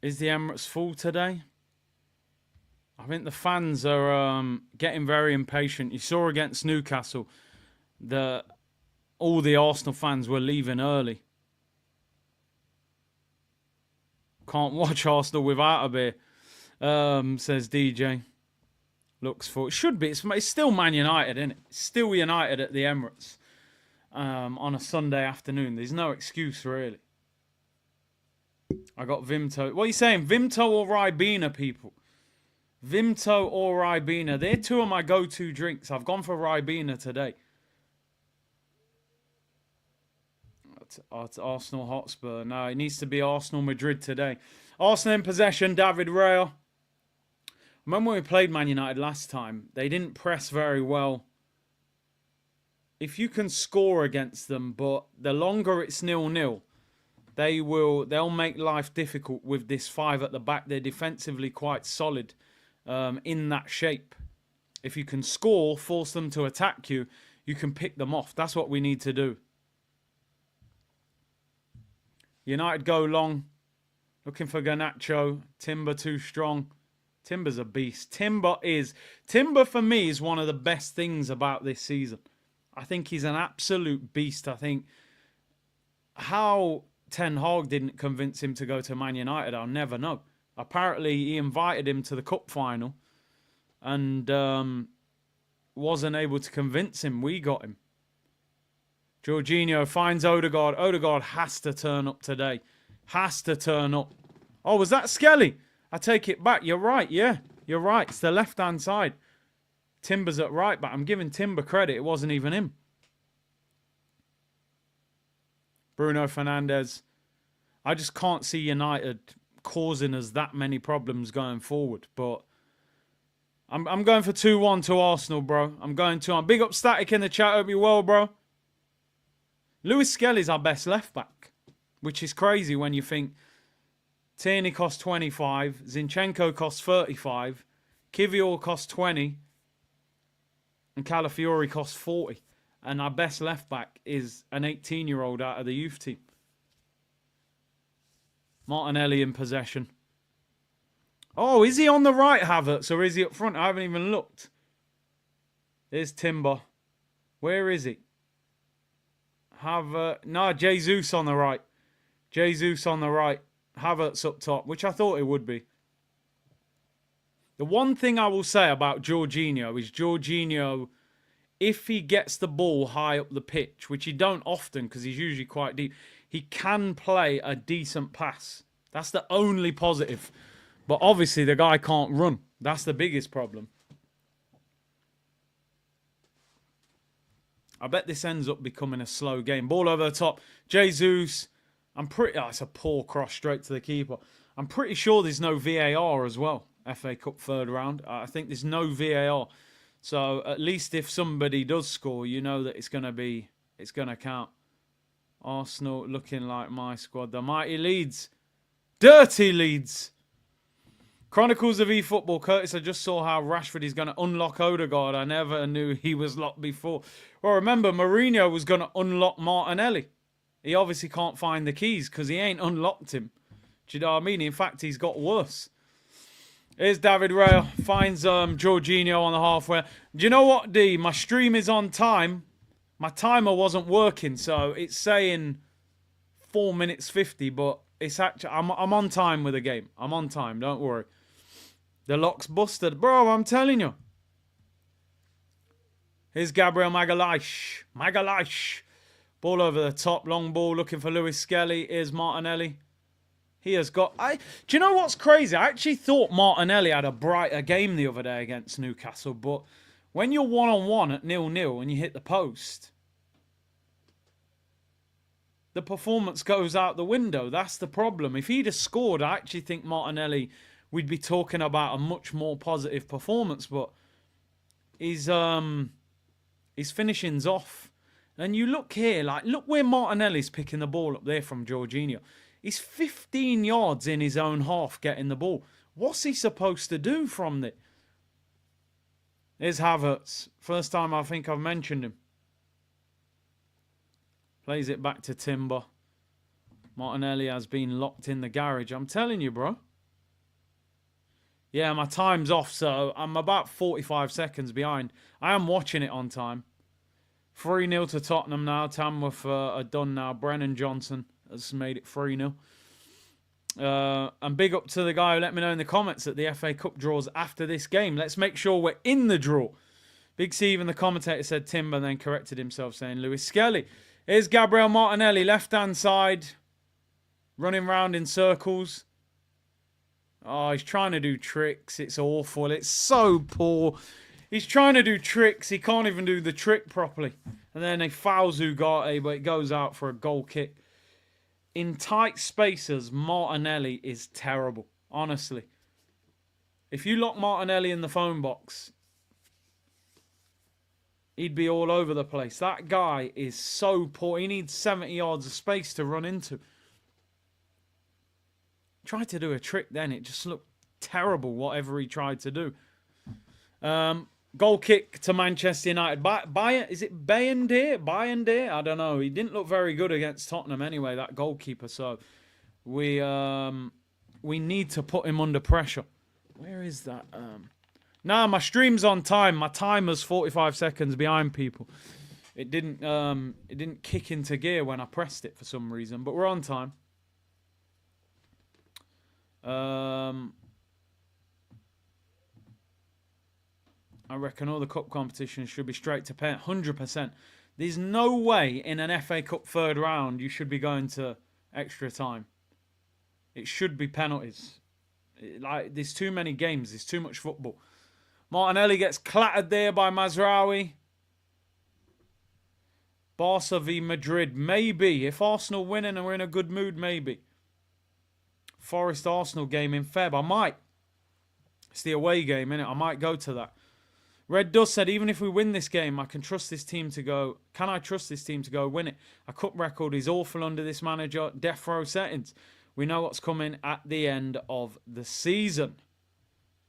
Is the Emirates full today? I think the fans are getting very impatient. You saw against Newcastle that all the Arsenal fans were leaving early. Can't watch Arsenal without a beer, says DJ. Looks for it. Should be. It's still Man United, isn't it? It's still United at the Emirates on a Sunday afternoon. There's no excuse, really. I got Vimto. What are you saying? Vimto or Ribena, people? Vimto or Ribena. They're two of my go-to drinks. I've gone for Ribena today. It's Arsenal Hotspur. No, it needs to be Arsenal Madrid today. Arsenal in possession, David Raya. Remember when we played Man United last time? They didn't press very well. If you can score against them, but the longer it's 0-0, they'll make life difficult with this five at the back. They're defensively quite solid in that shape. If you can score, force them to attack you, you can pick them off. That's what we need to do. United go long. Looking for Garnacho. Timber too strong. Timber's a beast. Timber for me is one of the best things about this season. I think he's an absolute beast. I think how Ten Hag didn't convince him to go to Man United, I'll never know. Apparently, he invited him to the cup final and wasn't able to convince him. We got him. Jorginho finds Odegaard. Odegaard has to turn up today. Has to turn up. Oh, was that Skelly? I take it back. You're right. Yeah, you're right. It's the left-hand side. Timber's at right back. I'm giving Timber credit. It wasn't even him. Bruno Fernandes. I just can't see United causing us that many problems going forward. But I'm going for 2-1 to Arsenal, bro. I'm going 2-1. Big up Static in the chat. Hope you're well, bro. Lewis Skelly's our best left back, which is crazy when you think Tierney costs 25, Zinchenko costs 35, Kivior costs 20, and Calafiori costs 40. And our best left back is an 18-year-old out of the youth team. Martinelli in possession. Oh, is he on the right, Havertz, or is he up front? I haven't even looked. There's Timber. Where is he? No, Jesus on the right. Jesus on the right. Havertz up top, which I thought it would be. The one thing I will say about Jorginho is Jorginho, if he gets the ball high up the pitch, which he don't often because he's usually quite deep, he can play a decent pass. That's the only positive. But obviously the guy can't run. That's the biggest problem. I bet this ends up becoming a slow game. Ball over the top. Jesus. I'm pretty... Oh, it's a poor cross straight to the keeper. I'm pretty sure there's no VAR as well. FA Cup third round. I think there's no VAR. So at least if somebody does score, you know that it's going to count. Arsenal looking like my squad. The mighty Leeds. Dirty Leeds. Chronicles of eFootball. Curtis, I just saw how Rashford is going to unlock Odegaard. I never knew he was locked before. Well, remember, Mourinho was going to unlock Martinelli. He obviously can't find the keys because he ain't unlocked him. Do you know what I mean? In fact, he's got worse. Here's David Raya. Finds Jorginho on the halfway. Do you know what, D? My stream is on time. My timer wasn't working, so it's saying 4 minutes 50, but it's actually I'm on time with the game. I'm on time, don't worry. The lock's busted. Bro, I'm telling you. Here's Gabriel Magalhaes. Magalhaes. Ball over the top, long ball, looking for Lewis Skelly. Here's Martinelli. He has got... Do you know what's crazy? I actually thought Martinelli had a brighter game the other day against Newcastle, but when you're one-on-one at 0-0 and you hit the post, the performance goes out the window. That's the problem. If he'd have scored, I actually think Martinelli, we'd be talking about a much more positive performance, but his finishing's off. And you look here, like, look where Martinelli's picking the ball up there from Jorginho. He's 15 yards in his own half getting the ball. What's he supposed to do from there? Here's Havertz. First time I think I've mentioned him. Plays it back to Timber. Martinelli has been locked in the garage. I'm telling you, bro. Yeah, my time's off, so I'm about 45 seconds behind. I am watching it on time. 3-0 to Tottenham now. Tamworth are done now. Brennan Johnson has made it 3-0. And big up to the guy who let me know in the comments that the FA Cup draws after this game. Let's make sure we're in the draw. Big Steve and the commentator said Timber, then corrected himself saying Lewis Skelly. Here's Gabriel Martinelli, left-hand side. Running round in circles. Oh, he's trying to do tricks. It's awful. It's so poor. He's trying to do tricks. He can't even do the trick properly. And then he fouls Ugarte, but it goes out for a goal kick. In tight spaces, Martinelli is terrible. Honestly. If you lock Martinelli in the phone box, he'd be all over the place. That guy is so poor. He needs 70 yards of space to run into. Tried to do a trick then. It just looked terrible, whatever he tried to do. Goal kick to Manchester United. Is it Bayender? I don't know. He didn't look very good against Tottenham anyway, that goalkeeper. So we need to put him under pressure. Where is that? Nah, my stream's on time. My timer's 45 seconds behind people. It didn't kick into gear when I pressed it for some reason, but we're on time. I reckon all the cup competitions should be straight to pen. 100%. There's no way in an FA Cup third round you should be going to extra time. It should be penalties. There's too many games. There's too much football. Martinelli gets clattered there by Mazraoui. Barca v Madrid. Maybe. If Arsenal winning and we're in a good mood, maybe. Forest Arsenal game in Feb. I might. It's the away game, innit? I might go to that. Red Dust said, even if we win this game, I can trust this team to go. Can I trust this team to go win it? A cup record is awful under this manager. Death row settings. We know what's coming at the end of the season.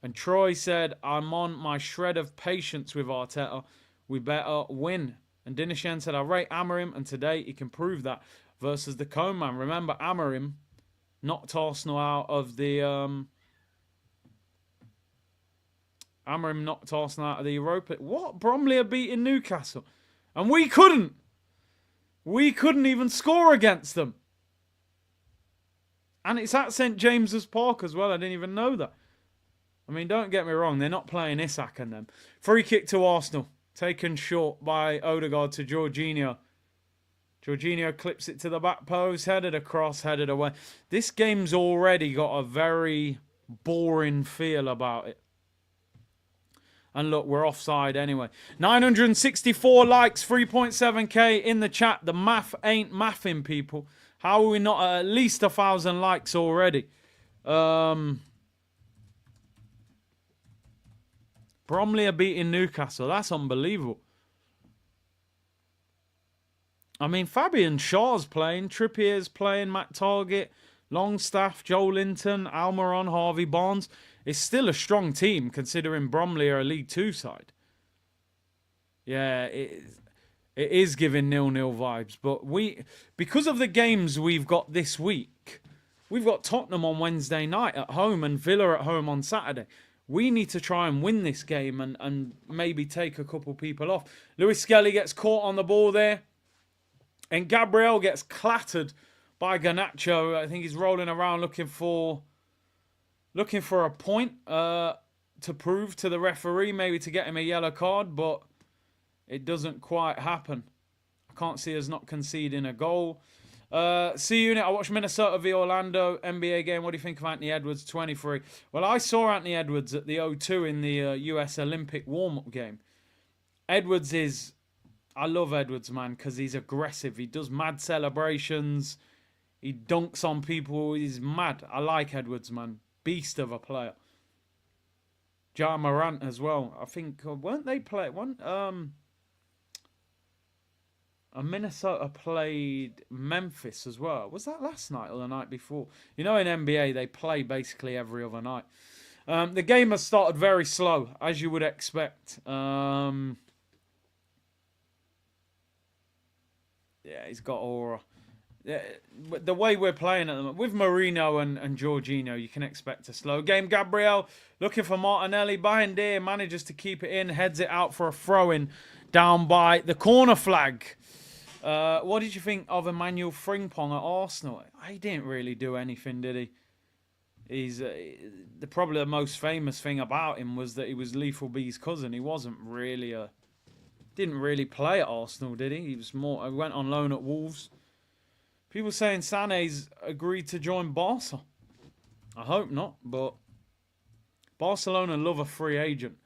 And Troy said, I'm on my shred of patience with Arteta. We better win. And Dinishen said, I rate Amorim, and today he can prove that versus the Cone Man. Remember, Amorim knocked Arsenal out of the... Amorim knocked Arsenal out of the Europa. What? Bromley are beating Newcastle. And we couldn't. We couldn't even score against them. And it's at St. James's Park as well. I didn't even know that. I mean, don't get me wrong. They're not playing Isak and them. Free kick to Arsenal. Taken short by Odegaard to Jorginho. Jorginho clips it to the back post. Headed across, headed away. This game's already got a very boring feel about it. And look, we're offside anyway. 964 likes, 3.7k in the chat. The math ain't mathing, people. How are we not at least 1,000 likes already? Bromley are beating Newcastle. That's unbelievable. I mean, Fabian Shaw's playing, Trippier's playing, Matt Target, Longstaff, Joe Linton, Almiron, Harvey Barnes. It's still a strong team considering Bromley are a League Two side. Yeah, it is giving 0-0 vibes. But because of the games we've got this week, we've got Tottenham on Wednesday night at home and Villa at home on Saturday. We need to try and win this game and maybe take a couple people off. Lewis Skelly gets caught on the ball there. And Gabriel gets clattered by Garnacho. I think he's rolling around looking for a point to prove to the referee, maybe to get him a yellow card, but it doesn't quite happen. I can't see us not conceding a goal. C-Unit, I watched Minnesota v Orlando NBA game. What do you think of Anthony Edwards, 23? Well, I saw Anthony Edwards at the O2 in the US Olympic warm-up game. I love Edwards, man, because he's aggressive. He does mad celebrations. He dunks on people. He's mad. I like Edwards, man. Beast of a player. Ja Morant as well. I think, weren't they playing? Minnesota played Memphis as well. Was that last night or the night before? You know, in NBA, they play basically every other night. The game has started very slow, as you would expect. Yeah, he's got aura. Yeah, the way we're playing at the moment, with Marino and Jorginho, you can expect a slow game. Gabriel looking for Martinelli. Behind there, manages to keep it in. Heads it out for a throw-in down by the corner flag. What did you think of Emmanuel Frimpong at Arsenal? He didn't really do anything, did he? He's probably the most famous thing about him was that he was Lethal B's cousin. He wasn't really didn't really play at Arsenal, did he? He went on loan at Wolves. People saying Sané's agreed to join Barca. I hope not, but Barcelona love a free agent.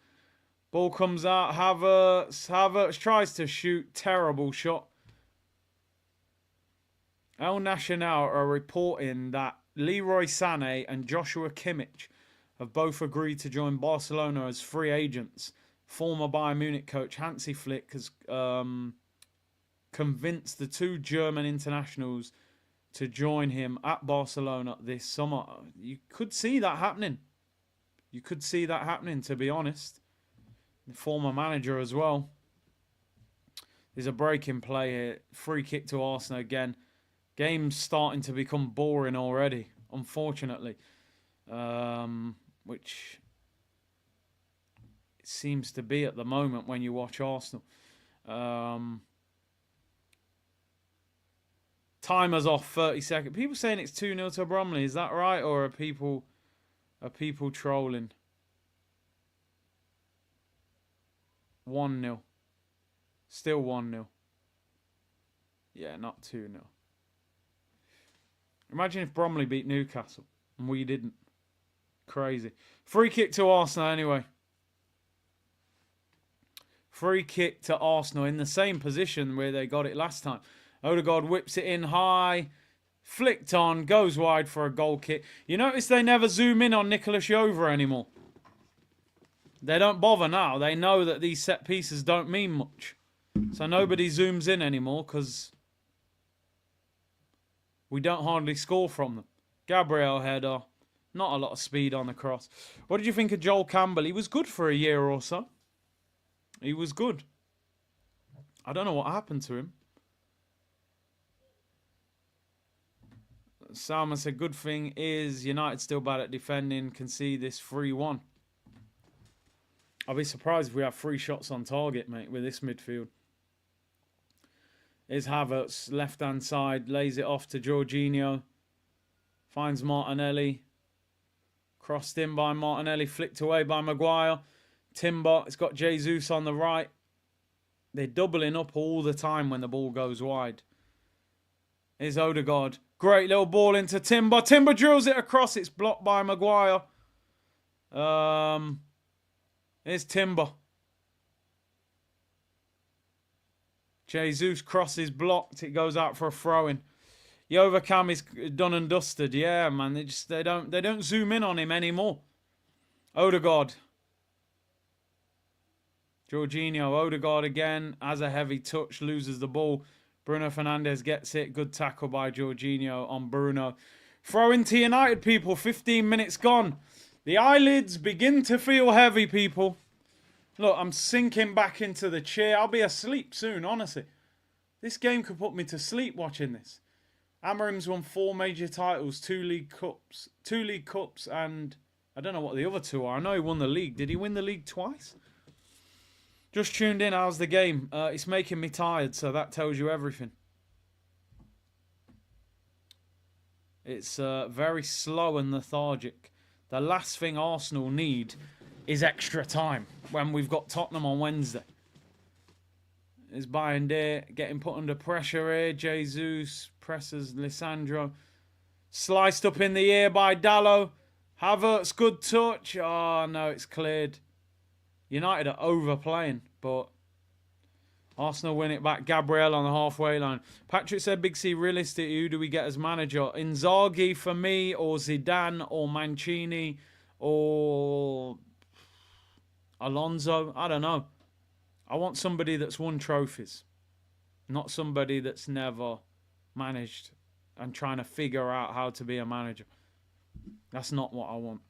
Ball comes out. Havertz tries to shoot. Terrible shot. El Nacional are reporting that Leroy Sané and Joshua Kimmich have both agreed to join Barcelona as free agents. Former Bayern Munich coach Hansi Flick has convinced the two German internationals to join him at Barcelona this summer. You could see that happening. To be honest. The former manager as well. There's a break in play here. Free kick to Arsenal again. Game's starting to become boring already, unfortunately. Which it seems to be at the moment when you watch Arsenal. Timer's off, 30 seconds. People saying it's 2-0 to Bromley. Is that right? Or are people trolling? 1-0. Still 1-0. Yeah, not 2-0. Imagine if Bromley beat Newcastle and we didn't. Crazy. Free kick to Arsenal anyway. Free kick to Arsenal in the same position where they got it last time. Odegaard whips it in high. Flicked on. Goes wide for a goal kick. You notice they never zoom in on Nicolas Jover anymore. They don't bother now. They know that these set pieces don't mean much. So nobody zooms in anymore because we don't hardly score from them. Gabriel header. Not a lot of speed on the cross. What did you think of Joel Campbell? He was good for a year or so. He was good. I don't know what happened to him. Salman said, good thing is United still bad at defending. Can see this 3-1. I'll be surprised if we have 3 shots on target, mate, with this midfield. Here's Havertz, left-hand side, lays it off to Jorginho. Finds Martinelli. Crossed in by Martinelli, flicked away by Maguire. Timber, it's got Jesus on the right. They're doubling up all the time when the ball goes wide. Here's Odegaard. Great little ball into Timber. Timber drills it across. It's blocked by Maguire. Here's Here's Timber. Jesus crosses blocked. It goes out for a throw-in. Yovacam is done and dusted. Yeah, man. They don't zoom in on him anymore. Odegaard. Jorginho. Odegaard again has a heavy touch. Loses the ball. Bruno Fernandes gets it. Good tackle by Jorginho on Bruno. Throw into United, people. 15 minutes gone. The eyelids begin to feel heavy, people. Look, I'm sinking back into the chair. I'll be asleep soon, honestly. This game could put me to sleep watching this. Amarim's won 4 major titles, 2 League Cups, and I don't know what the other 2 are. I know he won the league. Did he win the league twice? Just tuned in. How's the game? It's making me tired, so that tells you everything. It's very slow and lethargic. The last thing Arsenal need is extra time when we've got Tottenham on Wednesday. Is Bayern getting put under pressure here. Jesus presses Lisandro. Sliced up in the ear by Dallo. Havertz, good touch. Oh, no, it's cleared. United are overplaying, but Arsenal win it back. Gabriel on the halfway line. Patrick said, Big C, realistically, who do we get as manager? Inzaghi for me, or Zidane, or Mancini, or Alonso? I don't know. I want somebody that's won trophies, not somebody that's never managed and trying to figure out how to be a manager. That's not what I want.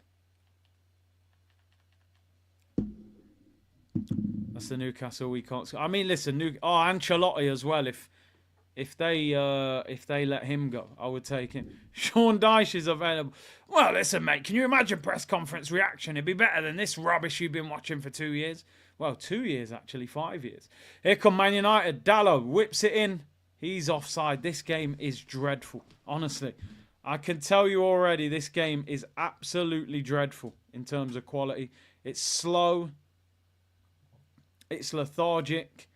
That's the Newcastle we can't. I mean, listen, Ancelotti as well. If they let him go, I would take him. Sean Dyche is available. Well, listen, mate, can you imagine press conference reaction? It'd be better than this rubbish you've been watching for 2 years. Well, 2 years, actually, 5 years. Here come Man United. Dallo whips it in. He's offside. This game is dreadful, honestly. I can tell you already this game is absolutely dreadful in terms of quality. It's slow. It's lethargic.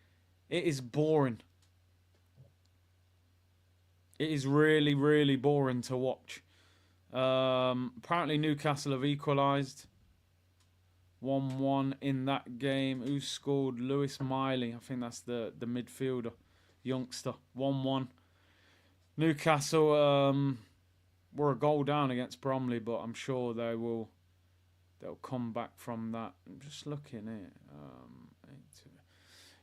It is boring. It is really, really boring to watch. Apparently Newcastle have equalised. 1-1 in that game. Who scored? Lewis Miley. I think that's the midfielder. Youngster. 1-1. Newcastle were a goal down against Bromley, but I'm sure they'll come back from that. I'm just looking here.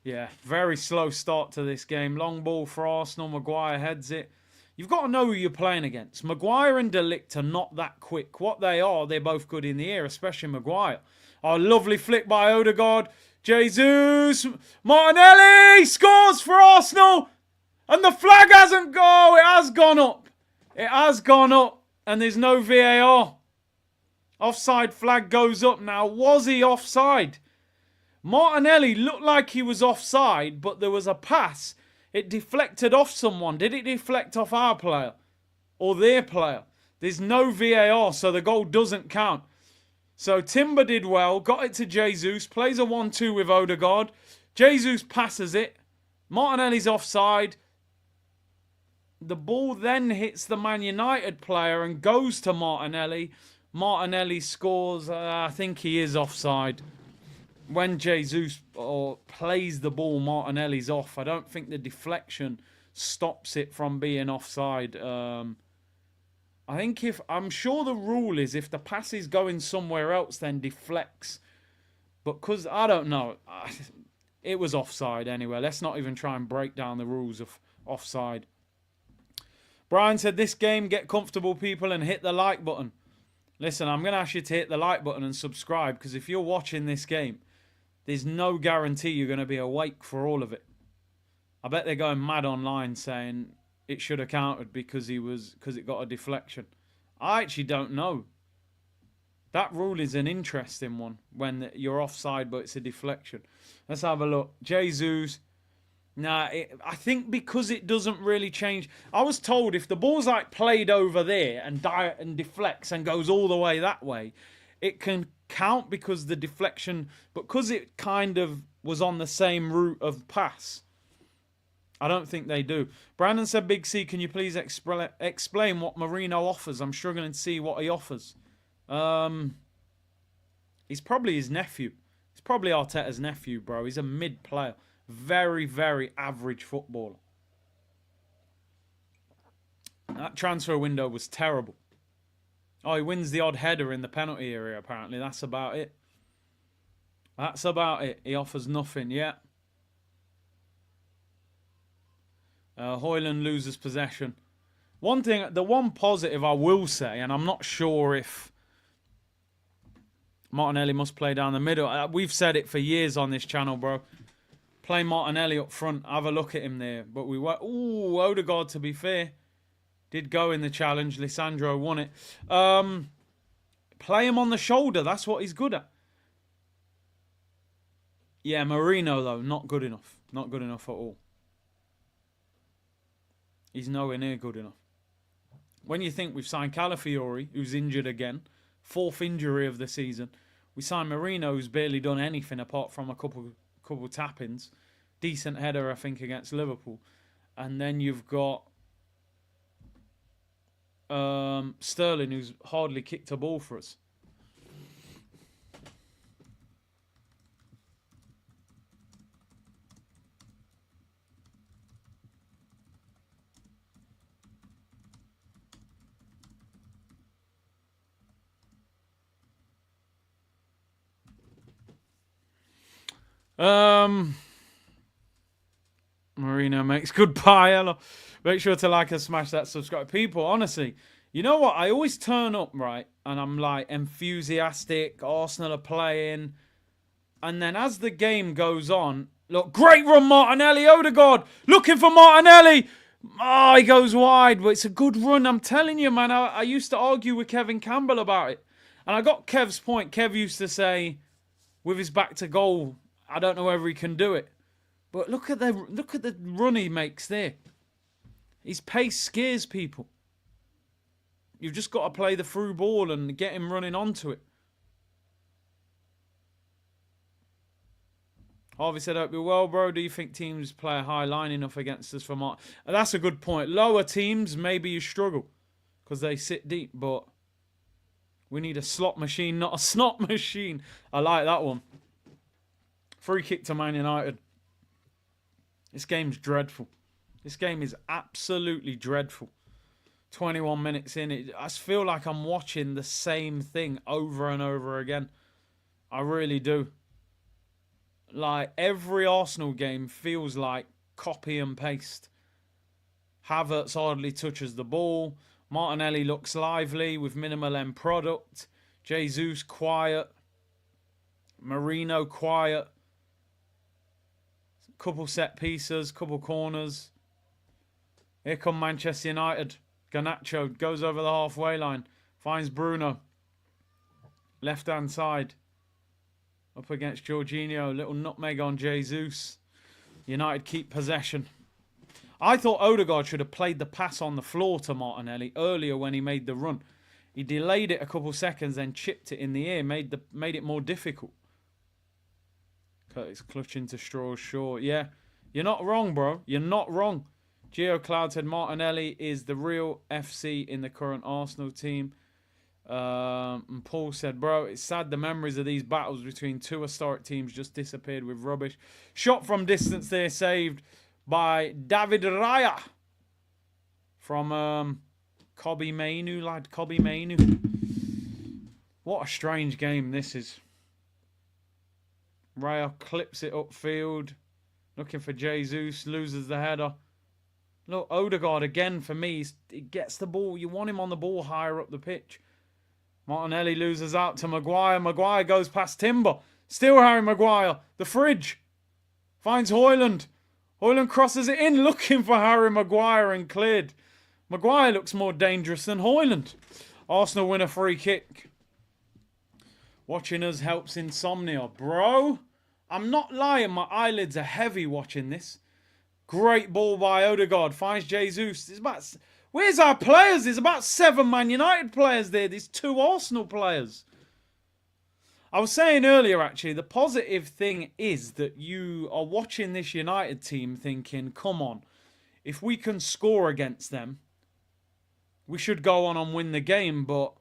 Yeah, very slow start to this game. Long ball for Arsenal. Maguire heads it. You've got to know who you're playing against. Maguire and De Ligt are not that quick. What they are, they're both good in the air, especially Maguire. Oh, lovely flick by Odegaard. Jesus. Martinelli scores for Arsenal. And the flag hasn't gone. It has gone up. It has gone up. And there's no VAR. Offside flag goes up now. Was he offside? Martinelli looked like he was offside, but there was a pass. It deflected off someone. Did it deflect off our player or their player? There's no VAR, so the goal doesn't count. So Timber did well, got it to Jesus, plays a 1-2 with Odegaard. Jesus passes it. Martinelli's offside. The ball then hits the Man United player and goes to Martinelli. Martinelli scores. I think he is offside. When Jesus plays the ball, Martinelli's off. I don't think the deflection stops it from being offside. I'm sure the rule is if the pass is going somewhere else, then deflects. But because I don't know, it was offside anyway. Let's not even try and break down the rules of offside. Brian said, this game, get comfortable, people, and hit the like button. Listen, I'm going to ask you to hit the like button and subscribe, because if you're watching this game, there's no guarantee you're going to be awake for all of it. I bet they're going mad online saying it should have counted because it got a deflection. I actually don't know. That rule is an interesting one when you're offside but it's a deflection. Let's have a look. Jesus. I think because it doesn't really change. I was told if the ball's like played over there and deflects and goes all the way that way, it can count because the deflection, but because it kind of was on the same route of pass. I don't think they do. Brandon said, Big C, can you please explain what Marino offers? I'm struggling to see what he offers. He's probably his nephew. He's probably Arteta's nephew, bro. He's a mid player. Very, very average footballer. That transfer window was terrible. Oh, he wins the odd header in the penalty area, apparently. That's about it. That's about it. He offers nothing, yeah. Højlund loses possession. One thing, the one positive I will say, and I'm not sure if Martinelli must play down the middle. We've said it for years on this channel, bro. Play Martinelli up front. Have a look at him there. But we were... Ooh, Odegaard, to be fair, did go in the challenge. Lisandro won it. Play him on the shoulder. That's what he's good at. Yeah, Marino, though, not good enough. Not good enough at all. He's nowhere near good enough. When you think we've signed Calafiori, who's injured again, 4th injury of the season. We signed Marino, who's barely done anything apart from a couple tap-ins. Decent header, I think, against Liverpool. And then you've got Sterling, who's hardly kicked a ball for us. Marino makes good pie. Make sure to like and smash that subscribe. People, honestly, you know what? I always turn up, right? And I'm like enthusiastic. Arsenal are playing. And then as the game goes on, look, great run, Martinelli. Odegaard looking for Martinelli. Oh, he goes wide. But it's a good run. I'm telling you, man. I used to argue with Kevin Campbell about it. And I got Kev's point. Kev used to say, with his back to goal, I don't know whether he can do it. But look at the run he makes there. His pace scares people. You've just got to play the through ball and get him running onto it. Harvey said, hope you're well, bro. Do you think teams play a high line enough against us for Mark? That's a good point. Lower teams, maybe you struggle because they sit deep, but we need a slot machine, not a snot machine. I like that one. Free kick to Man United. This game's dreadful. This game is absolutely dreadful. 21 minutes in, I feel like I'm watching the same thing over and over again. I really do. Like, every Arsenal game feels like copy and paste. Havertz hardly touches the ball. Martinelli looks lively with minimal end product. Jesus quiet. Marino quiet. Couple set pieces, couple corners. Here come Manchester United. Garnacho goes over the halfway line. Finds Bruno. Left-hand side. Up against Jorginho. Little nutmeg on Jesus. United keep possession. I thought Odegaard should have played the pass on the floor to Martinelli earlier when he made the run. He delayed it a couple seconds, then chipped it in the air. Made it more difficult. Curtis clutching to straws short. Yeah, you're not wrong, bro. You're not wrong. Geo Cloud said Martinelli is the real FC in the current Arsenal team. And Paul said, bro, it's sad the memories of these battles between two historic teams just disappeared with rubbish. Shot from distance there, saved by David Raya from Kobe Mainu, lad. Kobe Mainu. What a strange game this is. Raya clips it upfield. Looking for Jesus. Loses the header. Look, Odegaard again for me. He gets the ball. You want him on the ball higher up the pitch. Martinelli loses out to Maguire. Maguire goes past Timber. Still Harry Maguire. The fridge. Finds Højlund. Højlund crosses it in. Looking for Harry Maguire and cleared. Maguire looks more dangerous than Højlund. Arsenal win a free kick. Watching us helps insomnia. Bro, I'm not lying. My eyelids are heavy watching this. Great ball by Odegaard. Finds Jesus. Where's our players? There's about 7 Man United players there. There's 2 Arsenal players. I was saying earlier, actually, the positive thing is that you are watching this United team thinking, come on, if we can score against them, we should go on and win the game. But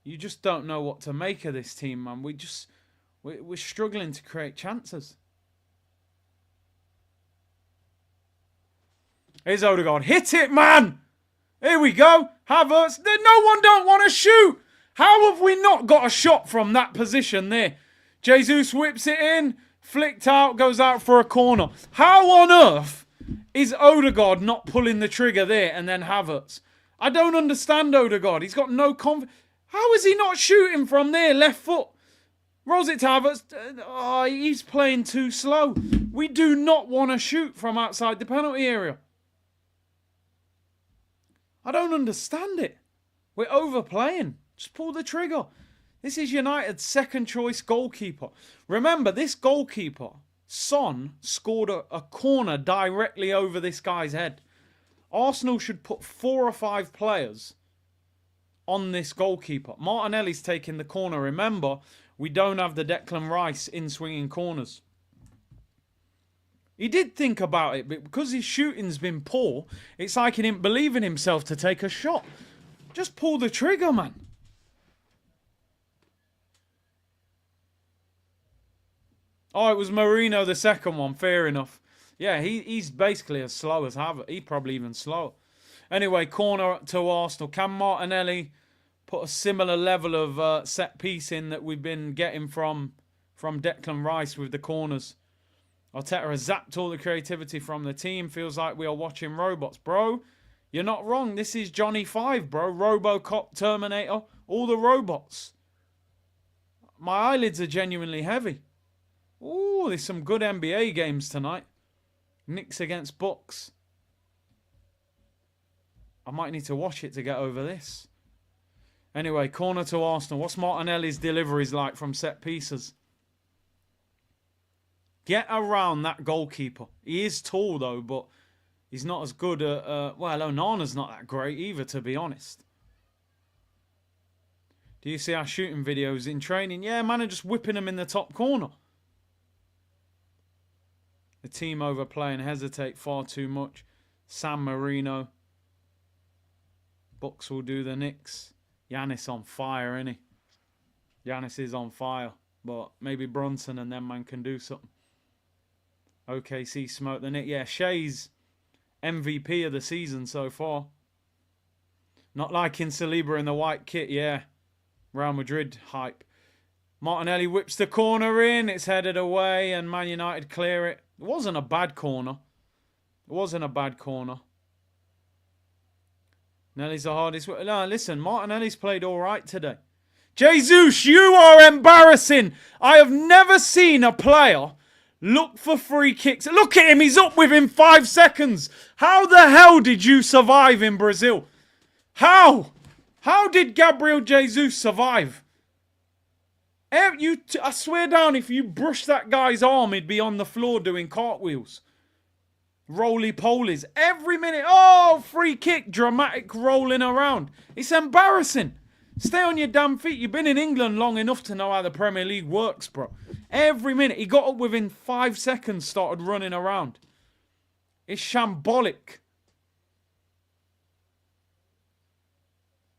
you just don't know what to make of this team, man. We're struggling to create chances. Here's Odegaard. Hit it, man! Here we go. Havertz. No one don't want to shoot. How have we not got a shot from that position there? Jesus whips it in. Flicked out. Goes out for a corner. How on earth is Odegaard not pulling the trigger there and then Havertz? I don't understand Odegaard. He's got no confidence. How is he not shooting from there? Left foot. Rolls it to Havertz. Oh, he's playing too slow. We do not want to shoot from outside the penalty area. I don't understand it. We're overplaying. Just pull the trigger. This is United's second choice goalkeeper. Remember, this goalkeeper, Son, scored a corner directly over this guy's head. Arsenal should put 4 or 5 players on this goalkeeper. Martinelli's taking the corner. Remember, we don't have the Declan Rice in-swinging corners. He did think about it, but because his shooting's been poor, it's like he didn't believe in himself to take a shot. Just pull the trigger, man. Oh, it was Marino, the second one. Fair enough. Yeah, he's basically as slow as Havertz. He's probably even slower. Anyway, corner to Arsenal. Can Martinelli put a similar level of set piece in that we've been getting from Declan Rice with the corners? Arteta has zapped all the creativity from the team. Feels like we are watching robots. Bro, you're not wrong. This is Johnny 5, bro. Robocop, Terminator, all the robots. My eyelids are genuinely heavy. Ooh, there's some good NBA games tonight. Knicks against Bucks. I might need to watch it to get over this. Anyway, corner to Arsenal. What's Martinelli's deliveries like from set pieces? Get around that goalkeeper. He is tall, though, but he's not as good at... well, Onana's not that great either, to be honest. Do you see our shooting videos in training? Yeah, man, I'm just whipping them in the top corner. The team overplay and hesitate far too much. San Marino. Bucks will do the Knicks. Giannis on fire, isn't he? Giannis is on fire. But maybe Brunson and them man can do something. OKC smoke the Knicks. Yeah, Shea's MVP of the season so far. Not liking Saliba in the white kit, yeah. Real Madrid hype. Martinelli whips the corner in. It's headed away and Man United clear it. It wasn't a bad corner. It wasn't a bad corner. Nelly's the hardest. No, listen, Martinelli's played all right today. Jesus, you are embarrassing. I have never seen a player look for free kicks. Look at him. He's up within 5 seconds. How the hell did you survive in Brazil? How? How did Gabriel Jesus survive? I swear down, if you brush that guy's arm, he'd be on the floor doing cartwheels. Roly-polies. Every minute. Oh, free kick. Dramatic rolling around. It's embarrassing. Stay on your damn feet. You've been in England long enough to know how the Premier League works, bro. Every minute. He got up within 5 seconds, started running around. It's shambolic.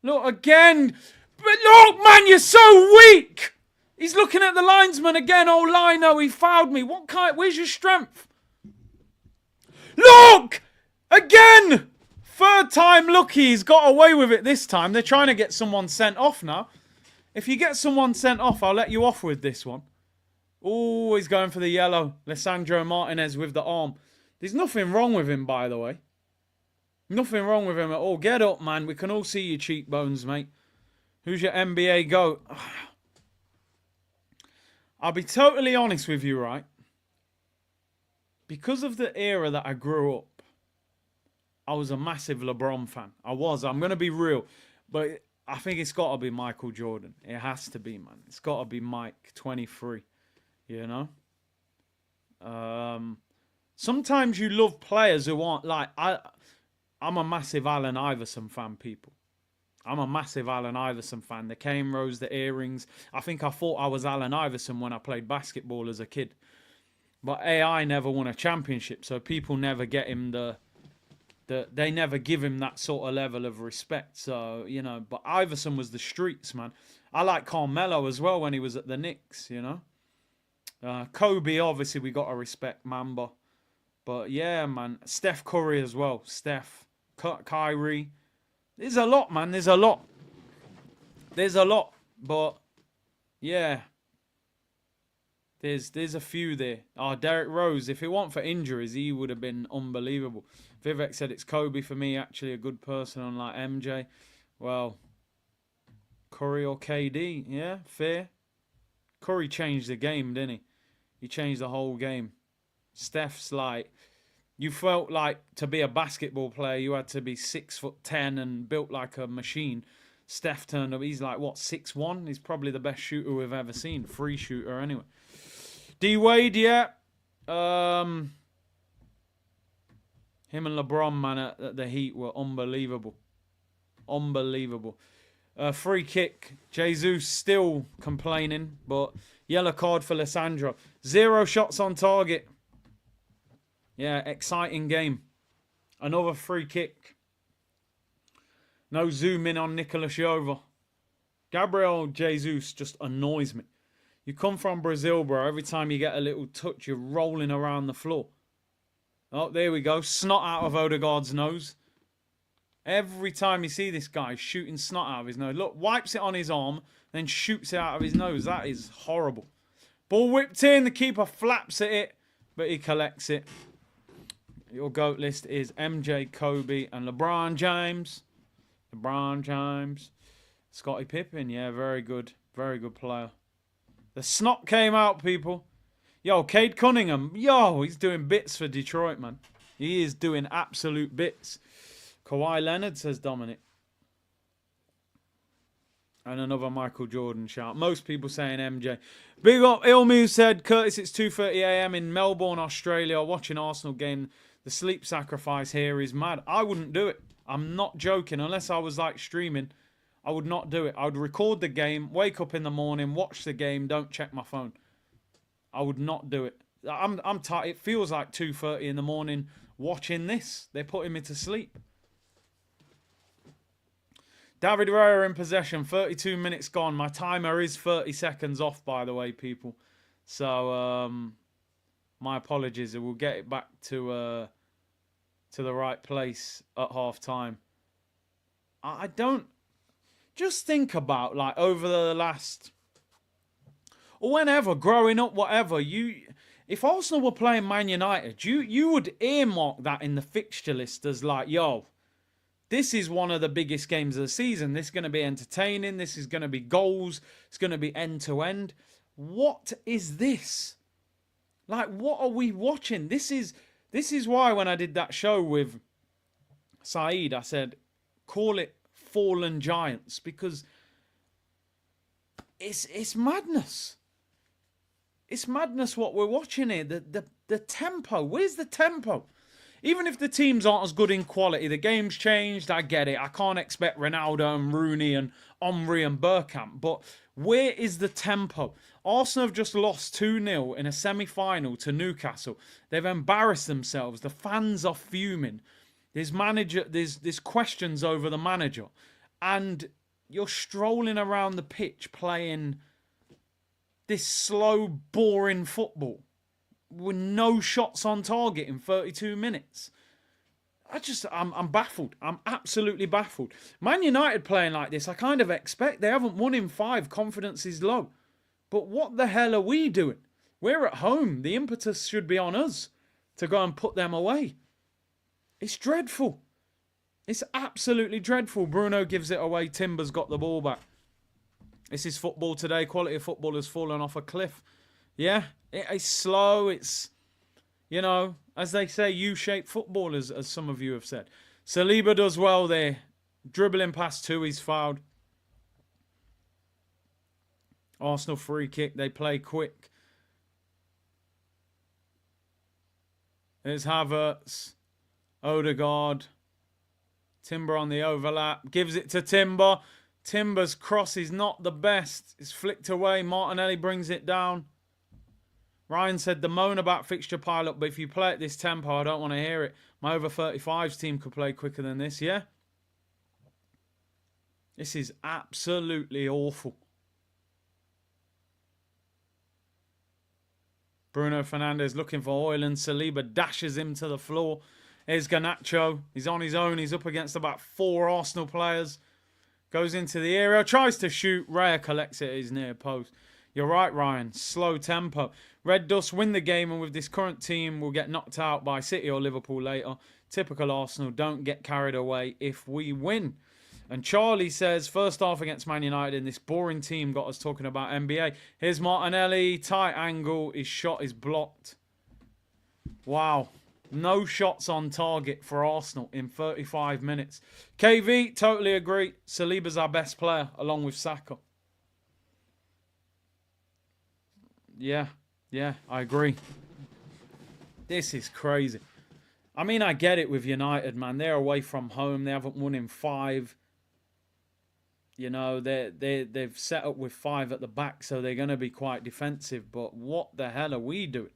Look, again. But look, man, you're so weak. He's looking at the linesman again. Oh, Lino, he fouled me. Where's your strength? Look! Again! Third time lucky. He's got away with it this time. They're trying to get someone sent off now. If you get someone sent off, I'll let you off with this one. Oh, he's going for the yellow. Lisandro Martinez with the arm. There's nothing wrong with him, by the way. Nothing wrong with him at all. Get up, man. We can all see your cheekbones, mate. Who's your NBA GOAT? I'll be totally honest with you, right? Because of the era that I grew up, I was a massive LeBron fan. I was. I'm going to be real. But I think it's got to be Michael Jordan. It has to be, man. It's got to be Mike, 23. You know? Sometimes you love players who aren't like... I'm a massive Allen Iverson fan, people. I'm a massive Allen Iverson fan. The cane rows, the earrings. I think I thought I was Allen Iverson when I played basketball as a kid. But AI never won a championship, so people never get him the that they never give him that sort of level of respect. So, you know, but Iverson was the streets, man. I like Carmelo as well when he was at the Knicks, you know. Kobe, obviously, we got to respect Mamba. But yeah, man. Steph Curry as well. Steph, Kyrie. There's a lot, man. There's a lot. There's a lot. But yeah. There's a few there. Oh, Derrick Rose. If it weren't for injuries, he would have been unbelievable. Vivek said it's Kobe for me. Actually, a good person, unlike MJ. Well, Curry or KD. Yeah, fair. Curry changed the game, didn't he? He changed the whole game. Steph's like, you felt like to be a basketball player, you had to be 6'10" and built like a machine. Steph turned up. He's like, what, 6'1"? He's probably the best shooter we've ever seen. Free shooter, anyway. D-Wade, yeah. Him and LeBron, man, at the Heat were unbelievable. Unbelievable. Free kick. Jesus still complaining, but yellow card for Lissandro. 0 shots on target. Yeah, exciting game. Another free kick. No zoom in on Nicolas Jova. Gabriel Jesus just annoys me. You come from Brazil, bro. Every time you get a little touch, you're rolling around the floor. Oh, there we go. Snot out of Odegaard's nose. Every time you see this guy shooting snot out of his nose. Look, wipes it on his arm, then shoots it out of his nose. That is horrible. Ball whipped in. The keeper flaps at it, but he collects it. Your GOAT list is MJ, Kobe, and LeBron James. LeBron James. Scottie Pippen, yeah, very good. Very good player. The snot came out, people. Yo, Cade Cunningham. Yo, he's doing bits for Detroit, man. He is doing absolute bits. Kawhi Leonard, says Dominic. And another Michael Jordan shout. Most people saying MJ. Big up, Ilmu said, Curtis, it's 2:30 a.m. in Melbourne, Australia. Watching Arsenal game. The sleep sacrifice here is mad. I wouldn't do it. I'm not joking. Unless I was like streaming, I would not do it. I would record the game, wake up in the morning, watch the game, don't check my phone. I would not do it. I'm tired. It feels like 2:30 in the morning watching this. They're putting me to sleep. David Raya in possession. 32 minutes gone. My timer is 30 seconds off, by the way, people. So, my apologies. We'll get it back to the right place at half time. I don't... Just think about, like, over the last... Or whenever, growing up, whatever, if Arsenal were playing Man United, you would earmark that in the fixture list as like, yo, this is one of the biggest games of the season. This is going to be entertaining. This is going to be goals. It's going to be end-to-end. What is this? Like, what are we watching? This is why when I did that show with Saeed, I said, call it Fallen Giants, because it's madness. It's madness what we're watching here. The tempo. Where's the tempo? Even if the teams aren't as good in quality, the game's changed. I get it. I can't expect Ronaldo and Rooney and Omri and Bergkamp. But where is the tempo? Arsenal have just lost 2-0 in a semi-final to Newcastle. They've embarrassed themselves. The fans are fuming. There's questions over the manager. And you're strolling around the pitch playing this slow, boring football with no shots on target in 32 minutes. I'm baffled. I'm absolutely baffled. Man United playing like this, I kind of expect. They haven't won in 5. Confidence is low. But what the hell are we doing? We're at home. The impetus should be on us to go and put them away. It's dreadful. It's absolutely dreadful. Bruno gives it away. Timber's got the ball back. This is football today. Quality of football has fallen off a cliff. Yeah, it's slow. It's, you know, as they say, U-shaped football, as some of you have said. Saliba does well there. Dribbling past 2, he's fouled. Arsenal free kick. They play quick. There's Havertz. Odegaard. Timber on the overlap. Gives it to Timber. Timber's cross is not the best. It's flicked away. Martinelli brings it down. Ryan said the moan about fixture pile-up, but if you play at this tempo, I don't want to hear it. My over 35s team could play quicker than this, yeah? This is absolutely awful. Bruno Fernandes looking for Højlund. Saliba dashes him to the floor. Here's Garnacho. He's on his own. He's up against about 4 Arsenal players. Goes into the area. Tries to shoot. Raya collects it at his near post. You're right, Ryan. Slow tempo. Red Dust win the game, and with this current team, we'll get knocked out by City or Liverpool later. Typical Arsenal. Don't get carried away if we win. And Charlie says, first half against Man United in this boring team got us talking about NBA. Here's Martinelli. Tight angle. His shot is blocked. Wow. No shots on target for Arsenal in 35 minutes. KV, totally agree. Saliba's our best player, along with Saka. Yeah, I agree. This is crazy. I mean, I get it with United, man. They're away from home. They haven't won in 5. You know, they've set up with 5 at the back, so they're going to be quite defensive. But what the hell are we doing?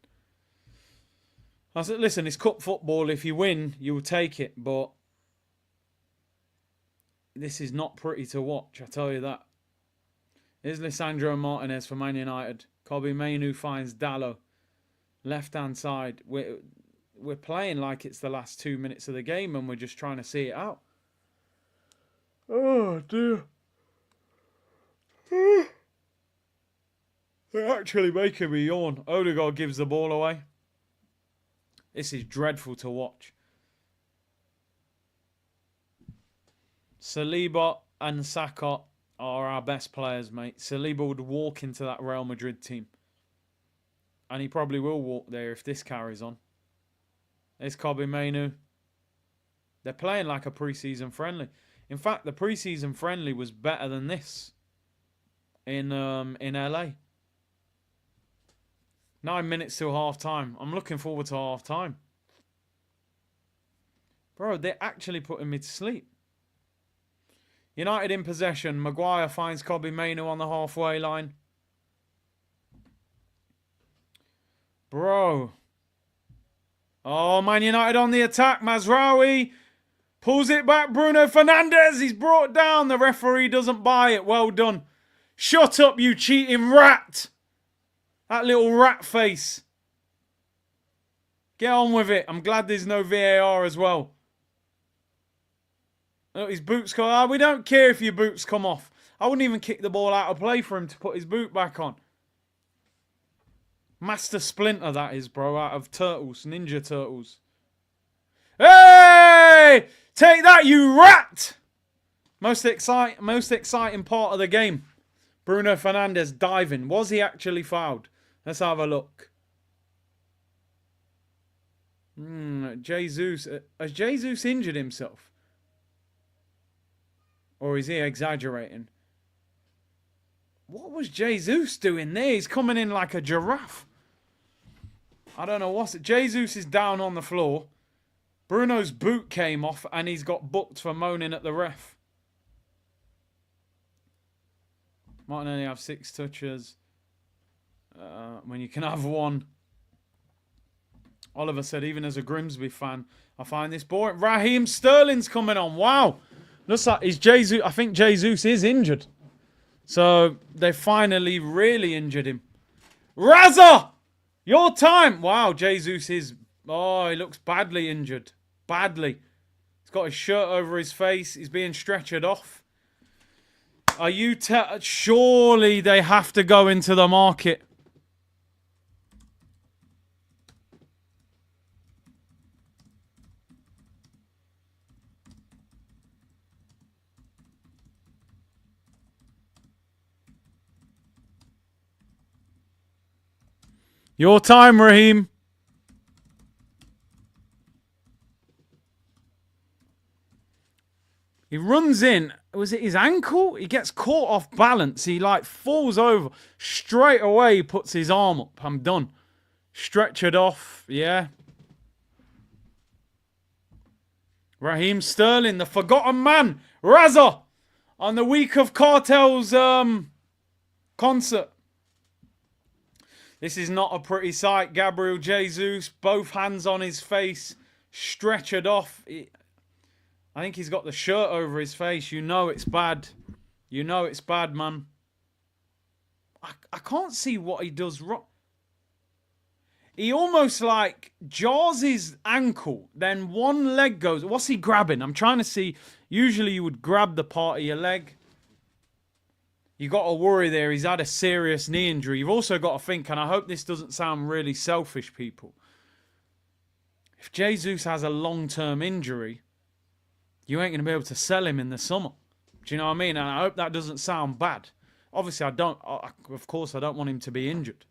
I said, listen, it's cup football. If you win, you'll take it. But this is not pretty to watch, I tell you that. Here's Lisandro Martinez for Man United. Kobe Mainu finds Dallo. Left-hand side. We're playing like it's the last 2 minutes of the game and we're just trying to see it out. Oh, dear. They're actually making me yawn. Odegaard gives the ball away. This is dreadful to watch. Saliba and Saka are our best players, mate. Saliba would walk into that Real Madrid team. And he probably will walk there if this carries on. There's Kobe Mainu. They're playing like a pre-season friendly. In fact, the pre-season friendly was better than this in LA. 9 minutes till half-time. I'm looking forward to half-time. Bro, they're actually putting me to sleep. United in possession. Maguire finds Kobe Mainu on the halfway line. Bro. Oh, Man United on the attack. Mazraoui pulls it back. Bruno Fernandes. He's brought down. The referee doesn't buy it. Well done. Shut up, you cheating rat. That little rat face. Get on with it. I'm glad there's no VAR as well. Look, his boots come off. We don't care if your boots come off. I wouldn't even kick the ball out of play for him to put his boot back on. Master Splinter, that is, bro, out of Turtles, Ninja Turtles. Hey! Take that, you rat! Most exciting part of the game. Bruno Fernandes diving. Was he actually fouled? Let's have a look. Jesus. Has Jesus injured himself? Or is he exaggerating? What was Jesus doing there? He's coming in like a giraffe. I don't know what's it. Jesus is down on the floor. Bruno's boot came off and he's got booked for moaning at the ref. Might only have 6 touches. When you can have 1. Oliver said, even as a Grimsby fan, I find this boring. Raheem Sterling's coming on. Wow. Looks like Jesus. I think Jesus is injured. So they finally really injured him. Raza! Your time. Wow, Jesus is... Oh, he looks badly injured. Badly. He's got his shirt over his face. He's being stretchered off. Are you... Surely they have to go into the market. Your time, Raheem. He runs in. Was it his ankle? He gets caught off balance. He like falls over. Straight away he puts his arm up. I'm done. Stretchered off. Yeah. Raheem Sterling, the forgotten man. Raza. On the week of Cartel's concert. This is not a pretty sight. Gabriel Jesus, both hands on his face, stretchered off. I think he's got the shirt over his face. You know it's bad. You know it's bad, man. I can't see what he does wrong. He almost like jars his ankle, then one leg goes. What's he grabbing? I'm trying to see. Usually you would grab the part of your leg. You got to worry there. He's had a serious knee injury. You've also got to think, and I hope this doesn't sound really selfish, people. If Jesus has a long-term injury, you ain't going to be able to sell him in the summer. Do you know what I mean? And I hope that doesn't sound bad. Obviously, of course, I don't want him to be injured.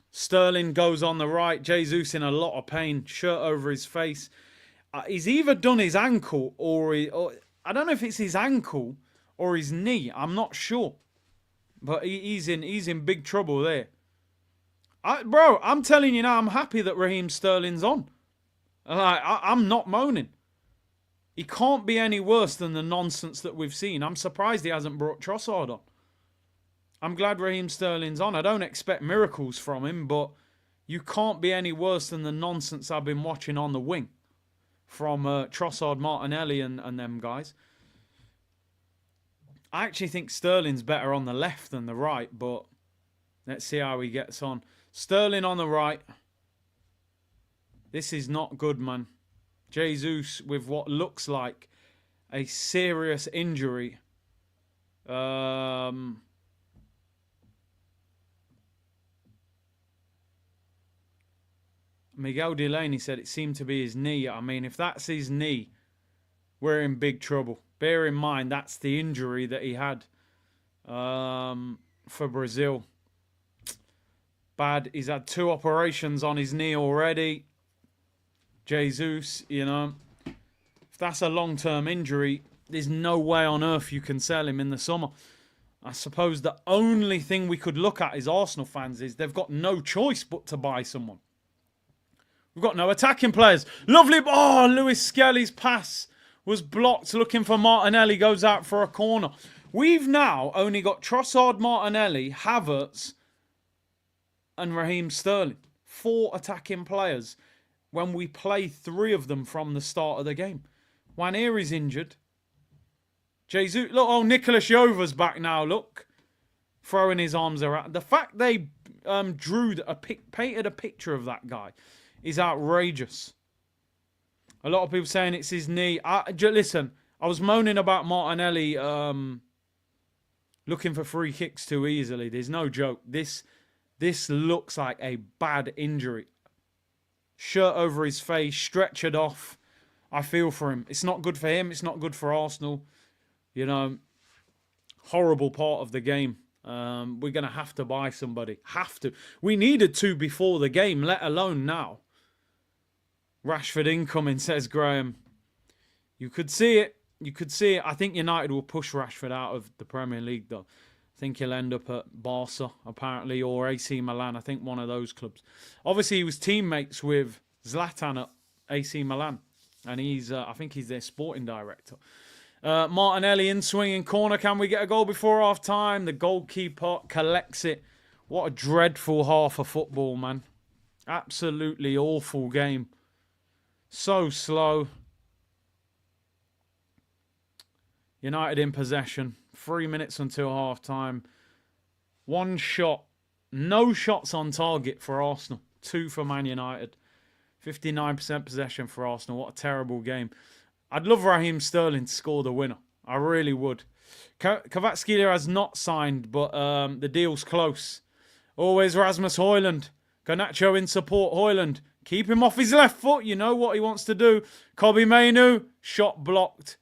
Sterling goes on the right. Jesus in a lot of pain. Shirt over his face. He's either done his ankle or I don't know if it's his ankle or his knee. I'm not sure. But he's in big trouble there. Bro, I'm telling you now, I'm happy that Raheem Sterling's on. I'm not moaning. He can't be any worse than the nonsense that we've seen. I'm surprised he hasn't brought Trossard on. I'm glad Raheem Sterling's on. I don't expect miracles from him, but you can't be any worse than the nonsense I've been watching on the wing from Trossard, Martinelli and them guys. I actually think Sterling's better on the left than the right, but let's see how he gets on. Sterling on the right. This is not good, man. Jesus with what looks like a serious injury. Miguel Delaney said it seemed to be his knee. I mean, if that's his knee, we're in big trouble. Bear in mind, that's the injury that he had for Brazil. Bad. He's had 2 operations on his knee already. Jesus, you know. If that's a long-term injury, there's no way on earth you can sell him in the summer. I suppose the only thing we could look at as Arsenal fans is they've got no choice but to buy someone. We've got no attacking players. Lovely. Oh, Lewis Skelly's pass was blocked. Looking for Martinelli. Goes out for a corner. We've now only got Trossard, Martinelli, Havertz, and Raheem Sterling. 4 attacking players when we play 3 of them from the start of the game. Waneri's injured. Jesus. Look, oh, Nicholas Jova's back now. Look. Throwing his arms around. The fact they painted a picture of that guy is outrageous. A lot of people saying it's his knee. Listen, I was moaning about Martinelli looking for free kicks too easily. There's no joke. This looks like a bad injury. Shirt over his face, stretchered off. I feel for him. It's not good for him. It's not good for Arsenal. You know, horrible part of the game. We're going to have to buy somebody. Have to. We needed to before the game, let alone now. Rashford incoming, says Graham. You could see it. You could see it. I think United will push Rashford out of the Premier League, though. I think he'll end up at Barca, apparently, or AC Milan. I think one of those clubs. Obviously, he was teammates with Zlatan at AC Milan. And I think he's their sporting director. Martinelli in swinging corner. Can we get a goal before half time? The goalkeeper collects it. What a dreadful half of football, man. Absolutely awful game. So slow. United in possession. 3 minutes until half time. 1 shot. No shots on target for Arsenal. 2 for Man United. 59% possession for Arsenal. What a terrible game. I'd love Raheem Sterling to score the winner. I really would. Kvaratskhelia has not signed, but the deal's close. Always Rasmus Højlund. Garnacho in support. Højlund. Keep him off his left foot. You know what he wants to do. Kobe Mainu. Shot blocked